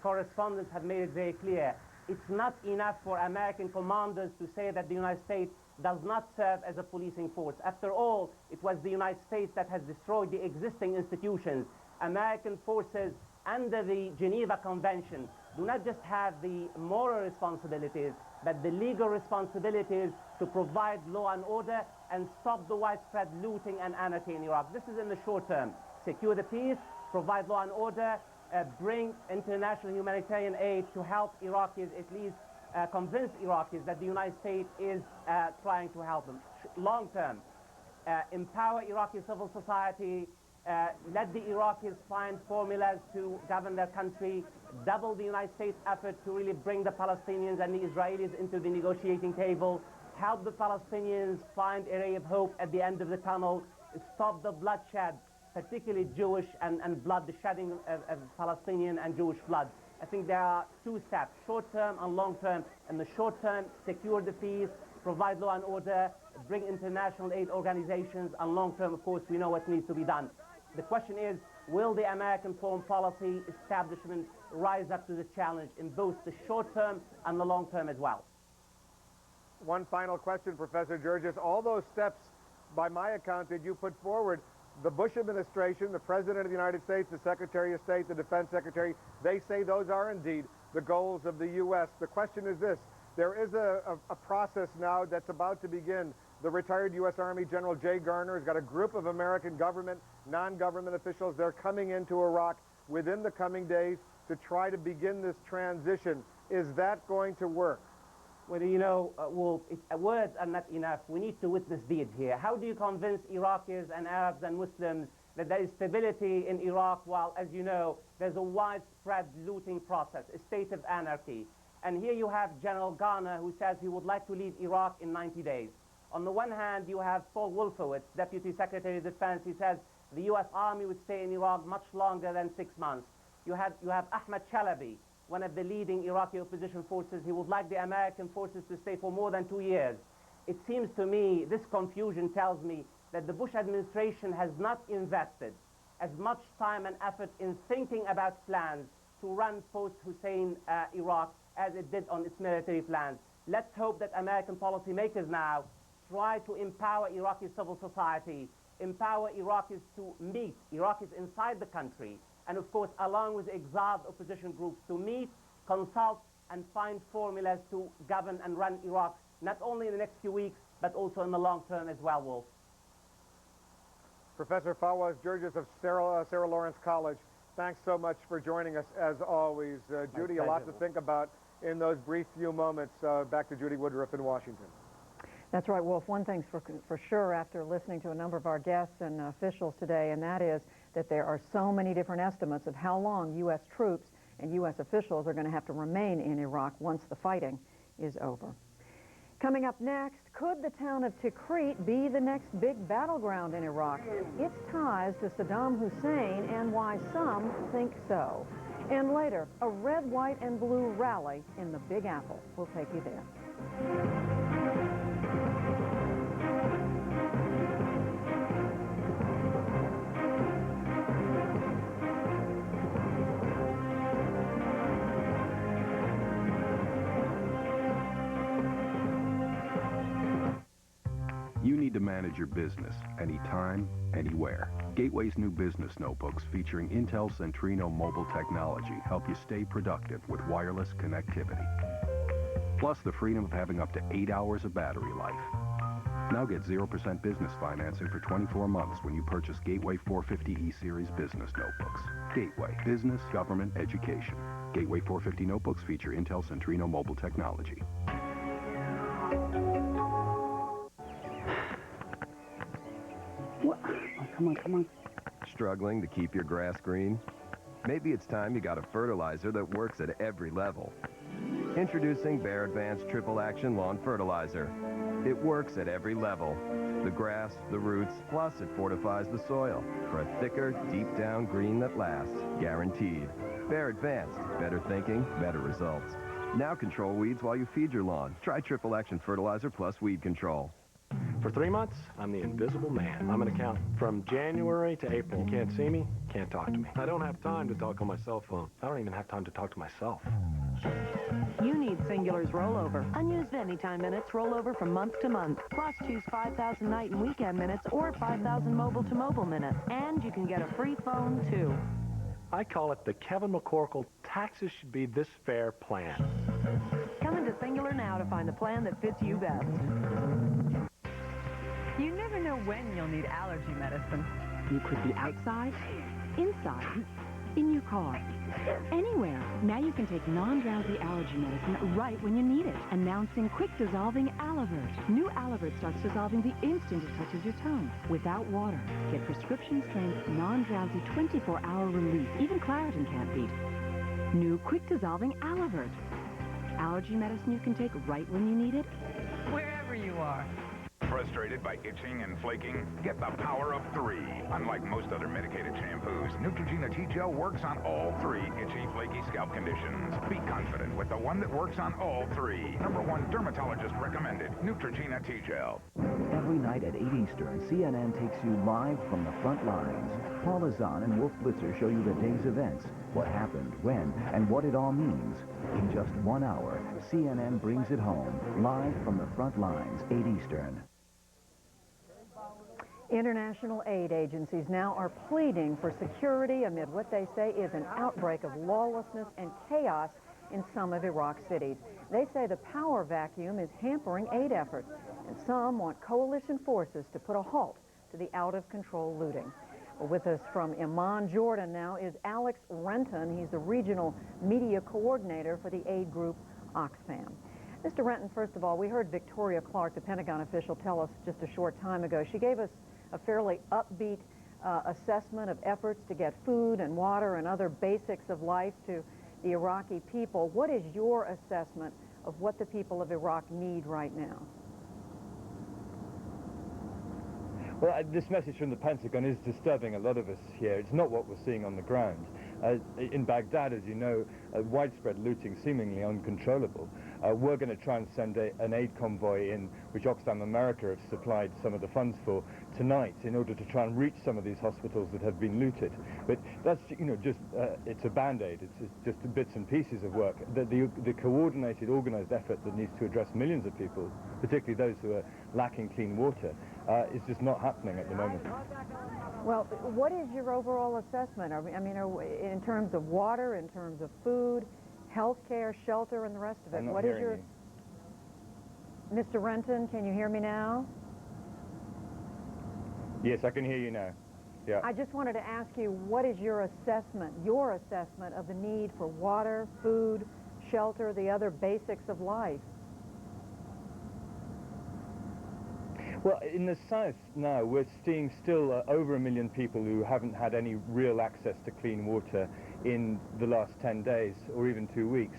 Speaker 15: correspondents have made it very clear, it's not enough for American commanders to say that the United States does not serve as a policing force. After all, it was the United States that has destroyed the existing institutions. American forces under the Geneva Convention do not just have the moral responsibilities, but the legal responsibilities to provide law and order and stop the widespread looting and anarchy in Iraq. This is in the short term. Secure the peace, provide law and order, bring international humanitarian aid to help Iraqis, at least convince Iraqis that the United States is trying to help them. Long term, empower Iraqi civil society, let the Iraqis find formulas to govern their country, double the United States effort to really bring the Palestinians and the Israelis into the negotiating table, help the Palestinians find a ray of hope at the end of the tunnel, stop the bloodshed particularly Jewish and blood, the shedding of Palestinian and Jewish blood. I think there are two steps, short-term and long-term. In the short term, secure the peace, provide law and order, bring international aid organizations, and long-term, of course, we know what needs to be done. The question is, will the American foreign policy establishment rise up to the challenge in both the short term and the long term as well?
Speaker 5: One final question, Professor Georges. All those steps, by my account, that you put forward, the Bush administration, the President of the United States, the Secretary of State, the Defense Secretary, they say those are indeed the goals of the U.S. The question is this. There is a process now that's about to begin. The retired U.S. Army General Jay Garner has got a group of American government, non-government officials. They're coming into Iraq within the coming days to try to begin this transition. Is that going to work?
Speaker 15: Well, you know, words are not enough. We need to witness deeds here. How do you convince Iraqis and Arabs and Muslims that there is stability in Iraq while, as you know, there's a widespread looting process, a state of anarchy? And here you have General Garner, who says he would like to leave Iraq in 90 days. On the one hand, you have Paul Wolfowitz, Deputy Secretary of Defense. He says the U.S. Army would stay in Iraq much longer than 6 months. You have Ahmed Chalabi, one of the leading Iraqi opposition forces. He would like the American forces to stay for more than 2 years. It seems to me, this confusion tells me that the Bush administration has not invested as much time and effort in thinking about plans to run post-Hussein Iraq as it did on its military plans. Let's hope that American policymakers now try to empower Iraqi civil society, empower Iraqis to meet Iraqis inside the country, and of course, along with exiled opposition groups, to meet, consult, and find formulas to govern and run Iraq, not only in the next few weeks, but also in the long term as well, Wolf.
Speaker 5: Professor Fawaz Georges of Sarah Lawrence College, thanks so much for joining us as always. Judy, a lot to think about in those brief few moments. Back to Judy Woodruff in Washington.
Speaker 4: That's right, Wolf. One thing's for sure after listening to a number of our guests and officials today, and that is that there are so many different estimates of how long U.S. troops and U.S. officials are going to have to remain in Iraq once the fighting is over. Coming up next, could the town of Tikrit be the next big battleground in Iraq? Its ties to Saddam Hussein and why some think so. And later, a red, white, and blue rally in the Big Apple. We'll take you there.
Speaker 12: You need to manage your business anytime, anywhere. Gateway's new business notebooks featuring Intel Centrino mobile technology help you stay productive with wireless connectivity. Plus the freedom of having up to 8 hours of battery life. Now get 0% business financing for 24 months when you purchase Gateway 450 E-Series business notebooks. Gateway, business, government, education. Gateway 450 notebooks feature Intel Centrino mobile technology.
Speaker 14: What? Oh, come on.
Speaker 16: Struggling to keep your grass green? Maybe it's time you got a fertilizer that works at every level. Introducing Bayer Advanced Triple Action Lawn Fertilizer. It works at every level. The grass, the roots, plus it fortifies the soil for a thicker, deep-down green that lasts. Guaranteed. Bayer Advanced. Better thinking, better results. Now control weeds while you feed your lawn. Try Triple Action Fertilizer plus Weed Control.
Speaker 24: For 3 months, I'm the invisible man. I'm an accountant. From January to April, you can't see me, can't talk to me. I don't have time to talk on my cell phone. I don't even have time to talk to myself.
Speaker 25: You need Singular's rollover. Unused anytime minutes roll over from month to month. Plus, choose 5,000 night and weekend minutes or 5,000 mobile-to-mobile minutes. And you can get a free phone, too.
Speaker 24: I call it the Kevin McCorkle Taxes Should Be This Fair plan.
Speaker 25: Come into Singular now to find the plan that fits you best.
Speaker 26: You never know when you'll need allergy medicine.
Speaker 27: You could be outside, inside, in your car, anywhere. Now you can take non-drowsy allergy medicine right when you need it. Announcing quick-dissolving Alavert. New Alavert starts dissolving the instant it touches your tongue, without water. Get prescription-strength, non-drowsy 24-hour relief. Even Claritin can't beat. New quick-dissolving Alavert. Allergy medicine you can take right when you need it,
Speaker 26: wherever you are.
Speaker 3: Frustrated by itching and flaking? Get the power of 3. Unlike most other medicated shampoos, Neutrogena T-Gel works on all 3 itchy, flaky scalp conditions. Be confident with the one that works on all 3. #1 dermatologist recommended, Neutrogena T-Gel.
Speaker 7: Every night at 8 Eastern, CNN takes you live from the front lines. Paul Azan and Wolf Blitzer show you the day's events, what happened, when, and what it all means. In just 1 hour, CNN brings it home, live from the front lines, 8 Eastern.
Speaker 4: International aid agencies now are pleading for security amid what they say is an outbreak of lawlessness and chaos in some of Iraq's cities. They say the power vacuum is hampering aid efforts, and some want coalition forces to put a halt to the out-of-control looting. With us from Amman, Jordan now is Alex Renton. He's the regional media coordinator for the aid group Oxfam. Mr. Renton, first of all, we heard Victoria Clark, the Pentagon official, tell us just a short time ago. She gave us a fairly upbeat assessment of efforts to get food and water and other basics of life to the Iraqi people. What is your assessment of what the people of Iraq need right now?
Speaker 11: Well, this message from the Pentagon is disturbing a lot of us here. It's not what we're seeing on the ground. In Baghdad, as you know, widespread looting, seemingly uncontrollable. We're going to try and send an aid convoy in, which Oxfam America have supplied some of the funds for tonight, in order to try and reach some of these hospitals that have been looted. But that's, just it's a band-aid. It's just bits and pieces of work. The coordinated, organized effort that needs to address millions of people, particularly those who are lacking clean water, is just not happening at the moment.
Speaker 4: Well, what is your overall assessment? I mean, in terms of water, in terms of food, health care, shelter, and the rest of it?
Speaker 11: What is your...
Speaker 4: Mr. Renton, can you hear me now?
Speaker 11: Yes, I can hear you now. Yeah.
Speaker 4: I just wanted to ask you, what is your assessment of the need for water, food, shelter, the other basics of life?
Speaker 11: Well, in the south now, we're seeing still over 1 million people who haven't had any real access to clean water in the last 10 days or even 2 weeks.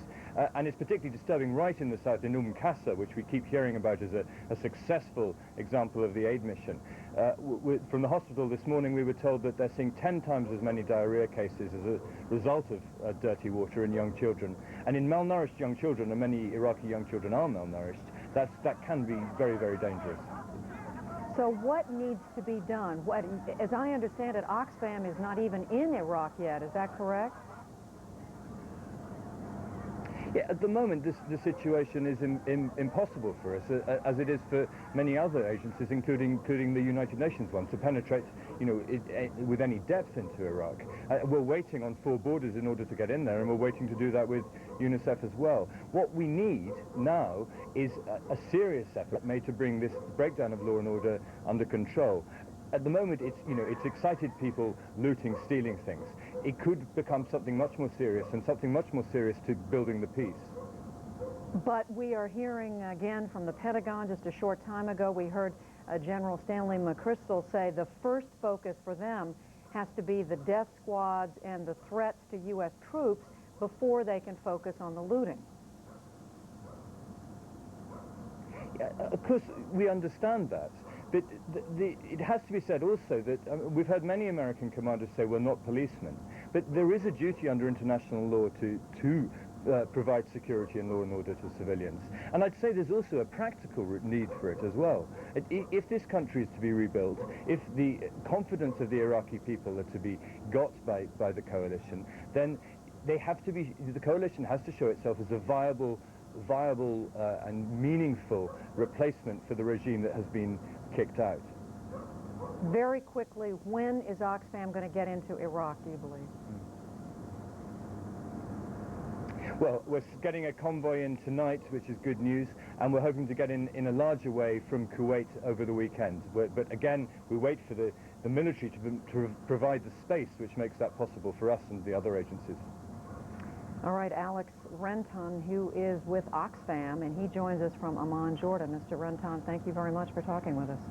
Speaker 11: And it's particularly disturbing right in the south in Qasr, which we keep hearing about as a successful example of the aid mission. From the hospital this morning, we were told that they're seeing 10 times as many diarrhea cases as a result of dirty water in young children. And in malnourished young children, and many Iraqi young children are malnourished, that can be very, very dangerous.
Speaker 4: So what needs to be done? As I understand it, Oxfam is not even in Iraq yet. Is that correct?
Speaker 11: Yeah, at the moment, the situation is impossible for us, as it is for many other agencies, including the United Nations one, to penetrate, with any depth into Iraq. We're waiting on 4 borders in order to get in there, and we're waiting to do that with UNICEF as well. What we need now is a serious effort made to bring this breakdown of law and order under control. At the moment, it's excited people looting, stealing things. It could become something much more serious, and something much more serious to building the peace.
Speaker 4: But we are hearing again from the Pentagon just a short time ago. We heard General Stanley McChrystal say the first focus for them has to be the death squads and the threats to U.S. troops before they can focus on the looting.
Speaker 11: Yeah, of course, we understand that. But it has to be said also that we've heard many American commanders say we're not policemen, but there is a duty under international law to provide security and law and order to civilians. And I'd say there's also a practical need for it as well. If this country is to be rebuilt, if the confidence of the Iraqi people are to be got by the coalition, then the coalition has to show itself as a viable and meaningful replacement for the regime that has been kicked out.
Speaker 4: Very quickly, when is Oxfam going to get into Iraq, do you believe?
Speaker 11: Well, we're getting a convoy in tonight, which is good news, and we're hoping to get in a larger way from Kuwait over the weekend. But again, we wait for the military to provide the space which makes that possible for us and the other agencies.
Speaker 4: All right, Alex Renton, who is with Oxfam, and he joins us from Amman, Jordan. Mr. Renton, thank you very much for talking with us.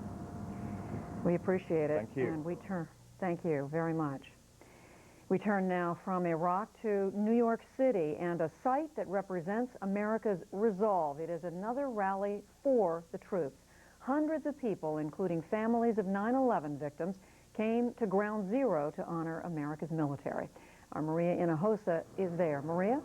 Speaker 4: We appreciate it.
Speaker 11: Thank you.
Speaker 4: And thank you very much. We turn now from Iraq to New York City and a site that represents America's resolve. It is another rally for the troops. hundreds of people, including families of 9/11 victims, came to Ground Zero to honor America's military. Our Maria Hinojosa is there. Maria?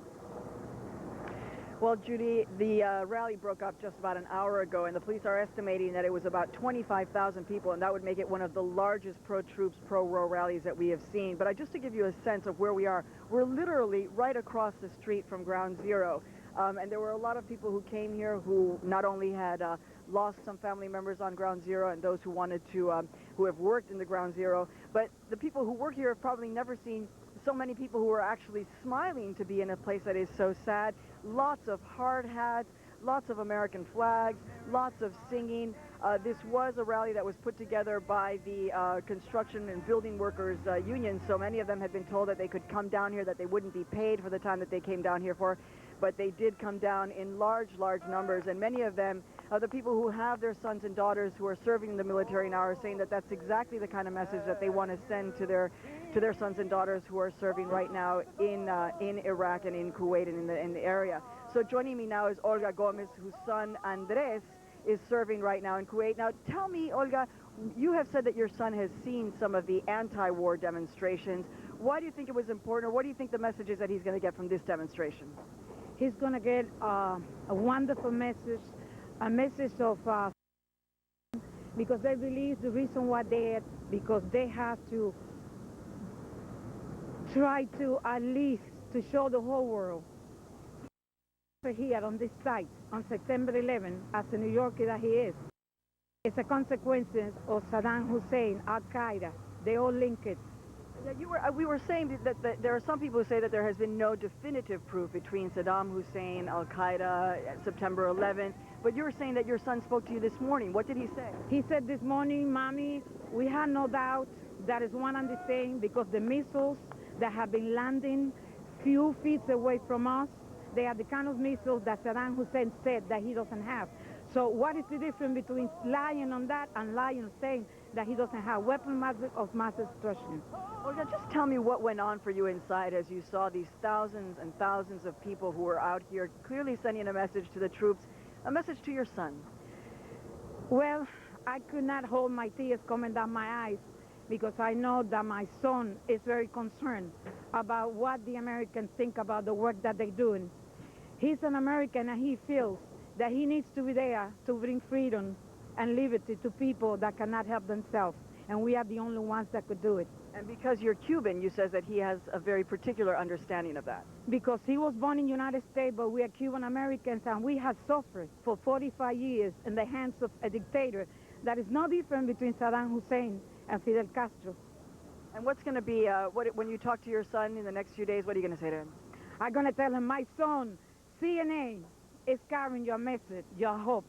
Speaker 6: Well, Judy, the rally broke up just about an hour ago, and the police are estimating that it was about 25,000 people, and that would make it one of the largest pro-troops, pro-war rallies that we have seen. But just to give you a sense of where we are, we're literally right across the street from Ground Zero. And there were a lot of people who came here who not only had lost some family members on Ground Zero and those who wanted to, who have worked in the Ground Zero, but the people who work here have probably never seen so many people who are actually smiling to be in a place that is so sad. Lots of hard hats, lots of American flags, lots of singing. This was a rally that was put together by the construction and building workers union, so many of them had been told that they could come down here, that they wouldn't be paid for the time that they came down here for, but they did come down in large numbers, and many of them are the people who have their sons and daughters who are serving in the military now are saying that that's exactly the kind of message that they want to send to their sons and daughters who are serving right now in Iraq and in Kuwait and in the area. So joining me now is Olga Gomez, whose son Andres is serving right now in Kuwait. Now tell me, Olga, you have said that your son has seen some of the anti-war demonstrations. Why do you think it was important, or what do you think the message is that he's going to get from this demonstration?
Speaker 8: He's going to get a wonderful message, a message of because they believe the reason why because they have to try to at least to show the whole world here on this site on September 11, as a New Yorker that he is. It's a consequence of Saddam Hussein, Al-Qaeda. They all link it.
Speaker 6: Yeah, we were saying that there are some people who say that there has been no definitive proof between Saddam Hussein, Al-Qaeda, September 11th, but you were saying that your son spoke to you this morning. What did he say?
Speaker 8: He said this morning, Mommy, we have no doubt that is one and the same, because the missiles that have been landing few feet away from us, they are the kind of missiles that Saddam Hussein said that he doesn't have. So what is the difference between lying on that and lying saying that he doesn't have weapons of mass destruction?
Speaker 6: Olga, just tell me what went on for you inside as you saw these thousands and thousands of people who were out here clearly sending a message to the troops, a message to your son.
Speaker 8: Well, I could not hold my tears coming down my eyes, because I know that my son is very concerned about what the Americans think about the work that they're doing. He's an American, and he feels that he needs to be there to bring freedom and liberty to people that cannot help themselves, and we are the only ones that could do it.
Speaker 6: And because you're Cuban, you says that he has a very particular understanding of that.
Speaker 8: Because he was born in the United States, but we are Cuban Americans, and we have suffered for 45 years in the hands of a dictator that is no different between Saddam Hussein and Fidel Castro.
Speaker 6: And what's going to be, when you talk to your son in the next few days, what are you going to say to him?
Speaker 8: I'm going to tell him, my son, CNN is carrying your message, your hope,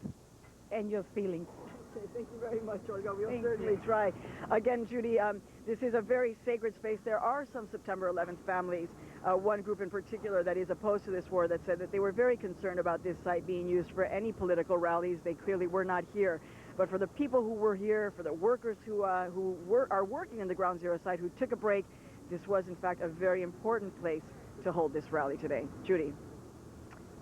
Speaker 8: and your feelings.
Speaker 6: Okay, thank you very much, Olga. We'll certainly try. Again, Judy, this is a very sacred space. There are some September 11th families, one group in particular that is opposed to this war, that said that they were very concerned about this site being used for any political rallies. They clearly were not here. But for the people who were here, for the workers who are working in the Ground Zero site, who took a break, this was, in fact, a very important place to hold this rally today. Judy.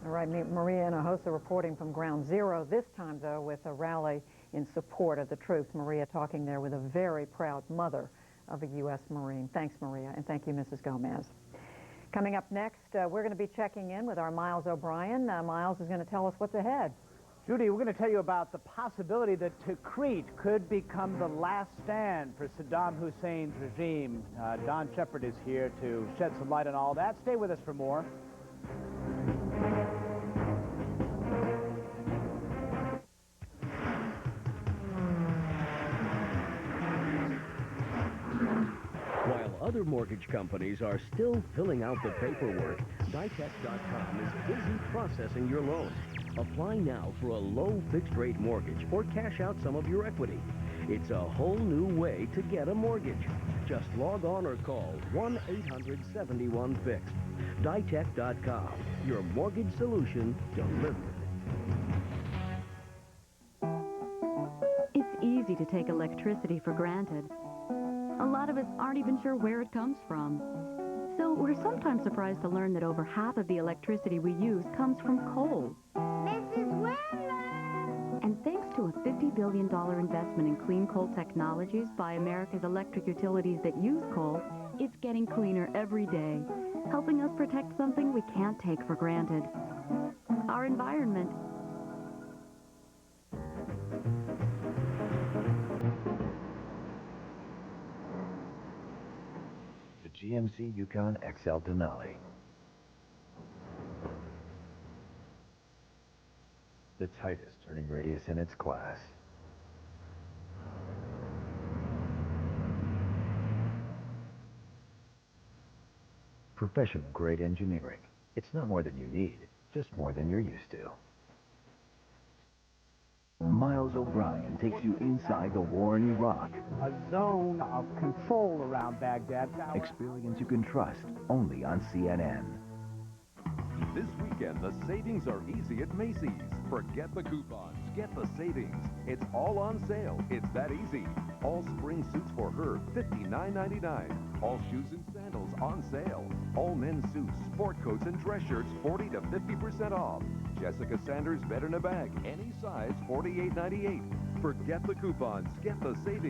Speaker 4: All right, Maria Hinojosa reporting from Ground Zero, this time, though, with a rally in support of the troops. Maria talking there with a very proud mother of a U.S. Marine. Thanks, Maria, and thank you, Mrs. Gomez. Coming up next, we're going to be checking in with our Miles O'Brien. Miles is going to tell us what's ahead.
Speaker 2: Judy, we're going to tell you about the possibility that Tikrit could become the last stand for Saddam Hussein's regime. Don Shepard is here to shed some light on all that. Stay with us for more.
Speaker 10: While other mortgage companies are still filling out the paperwork, Ditech.com is busy processing your loan. Apply now for a low fixed-rate mortgage or cash out some of your equity. It's a whole new way to get a mortgage. Just log on or call 1-800-71-FIXED. Ditech.com, your mortgage solution delivered.
Speaker 27: It's easy to take electricity for granted. A lot of us aren't even sure where it comes from. So we're sometimes surprised to learn that over half of the electricity we use comes from coal.
Speaker 13: Mrs. Wendler!
Speaker 27: And thanks to a $50 billion investment in clean coal technologies by America's electric utilities that use coal, it's getting cleaner every day, helping us protect something we can't take for granted: our environment.
Speaker 7: The GMC Yukon XL Denali. The tightest turning radius in its class. Professional-grade engineering. It's not more than you need, just more than you're used to. Miles O'Brien takes you inside the war in Iraq.
Speaker 2: A zone of control around Baghdad.
Speaker 7: Experience you can trust only on CNN.
Speaker 12: This weekend, the savings are easy at Macy's. Forget the coupons, get the savings. It's all on sale. It's that easy. All spring suits for her, $59.99. All shoes and sandals on sale. All men's suits, sport coats, and dress shirts 40 to 50% off. Jessica Sanders bed in a bag, any size, $48.98. Forget the coupons, get the savings.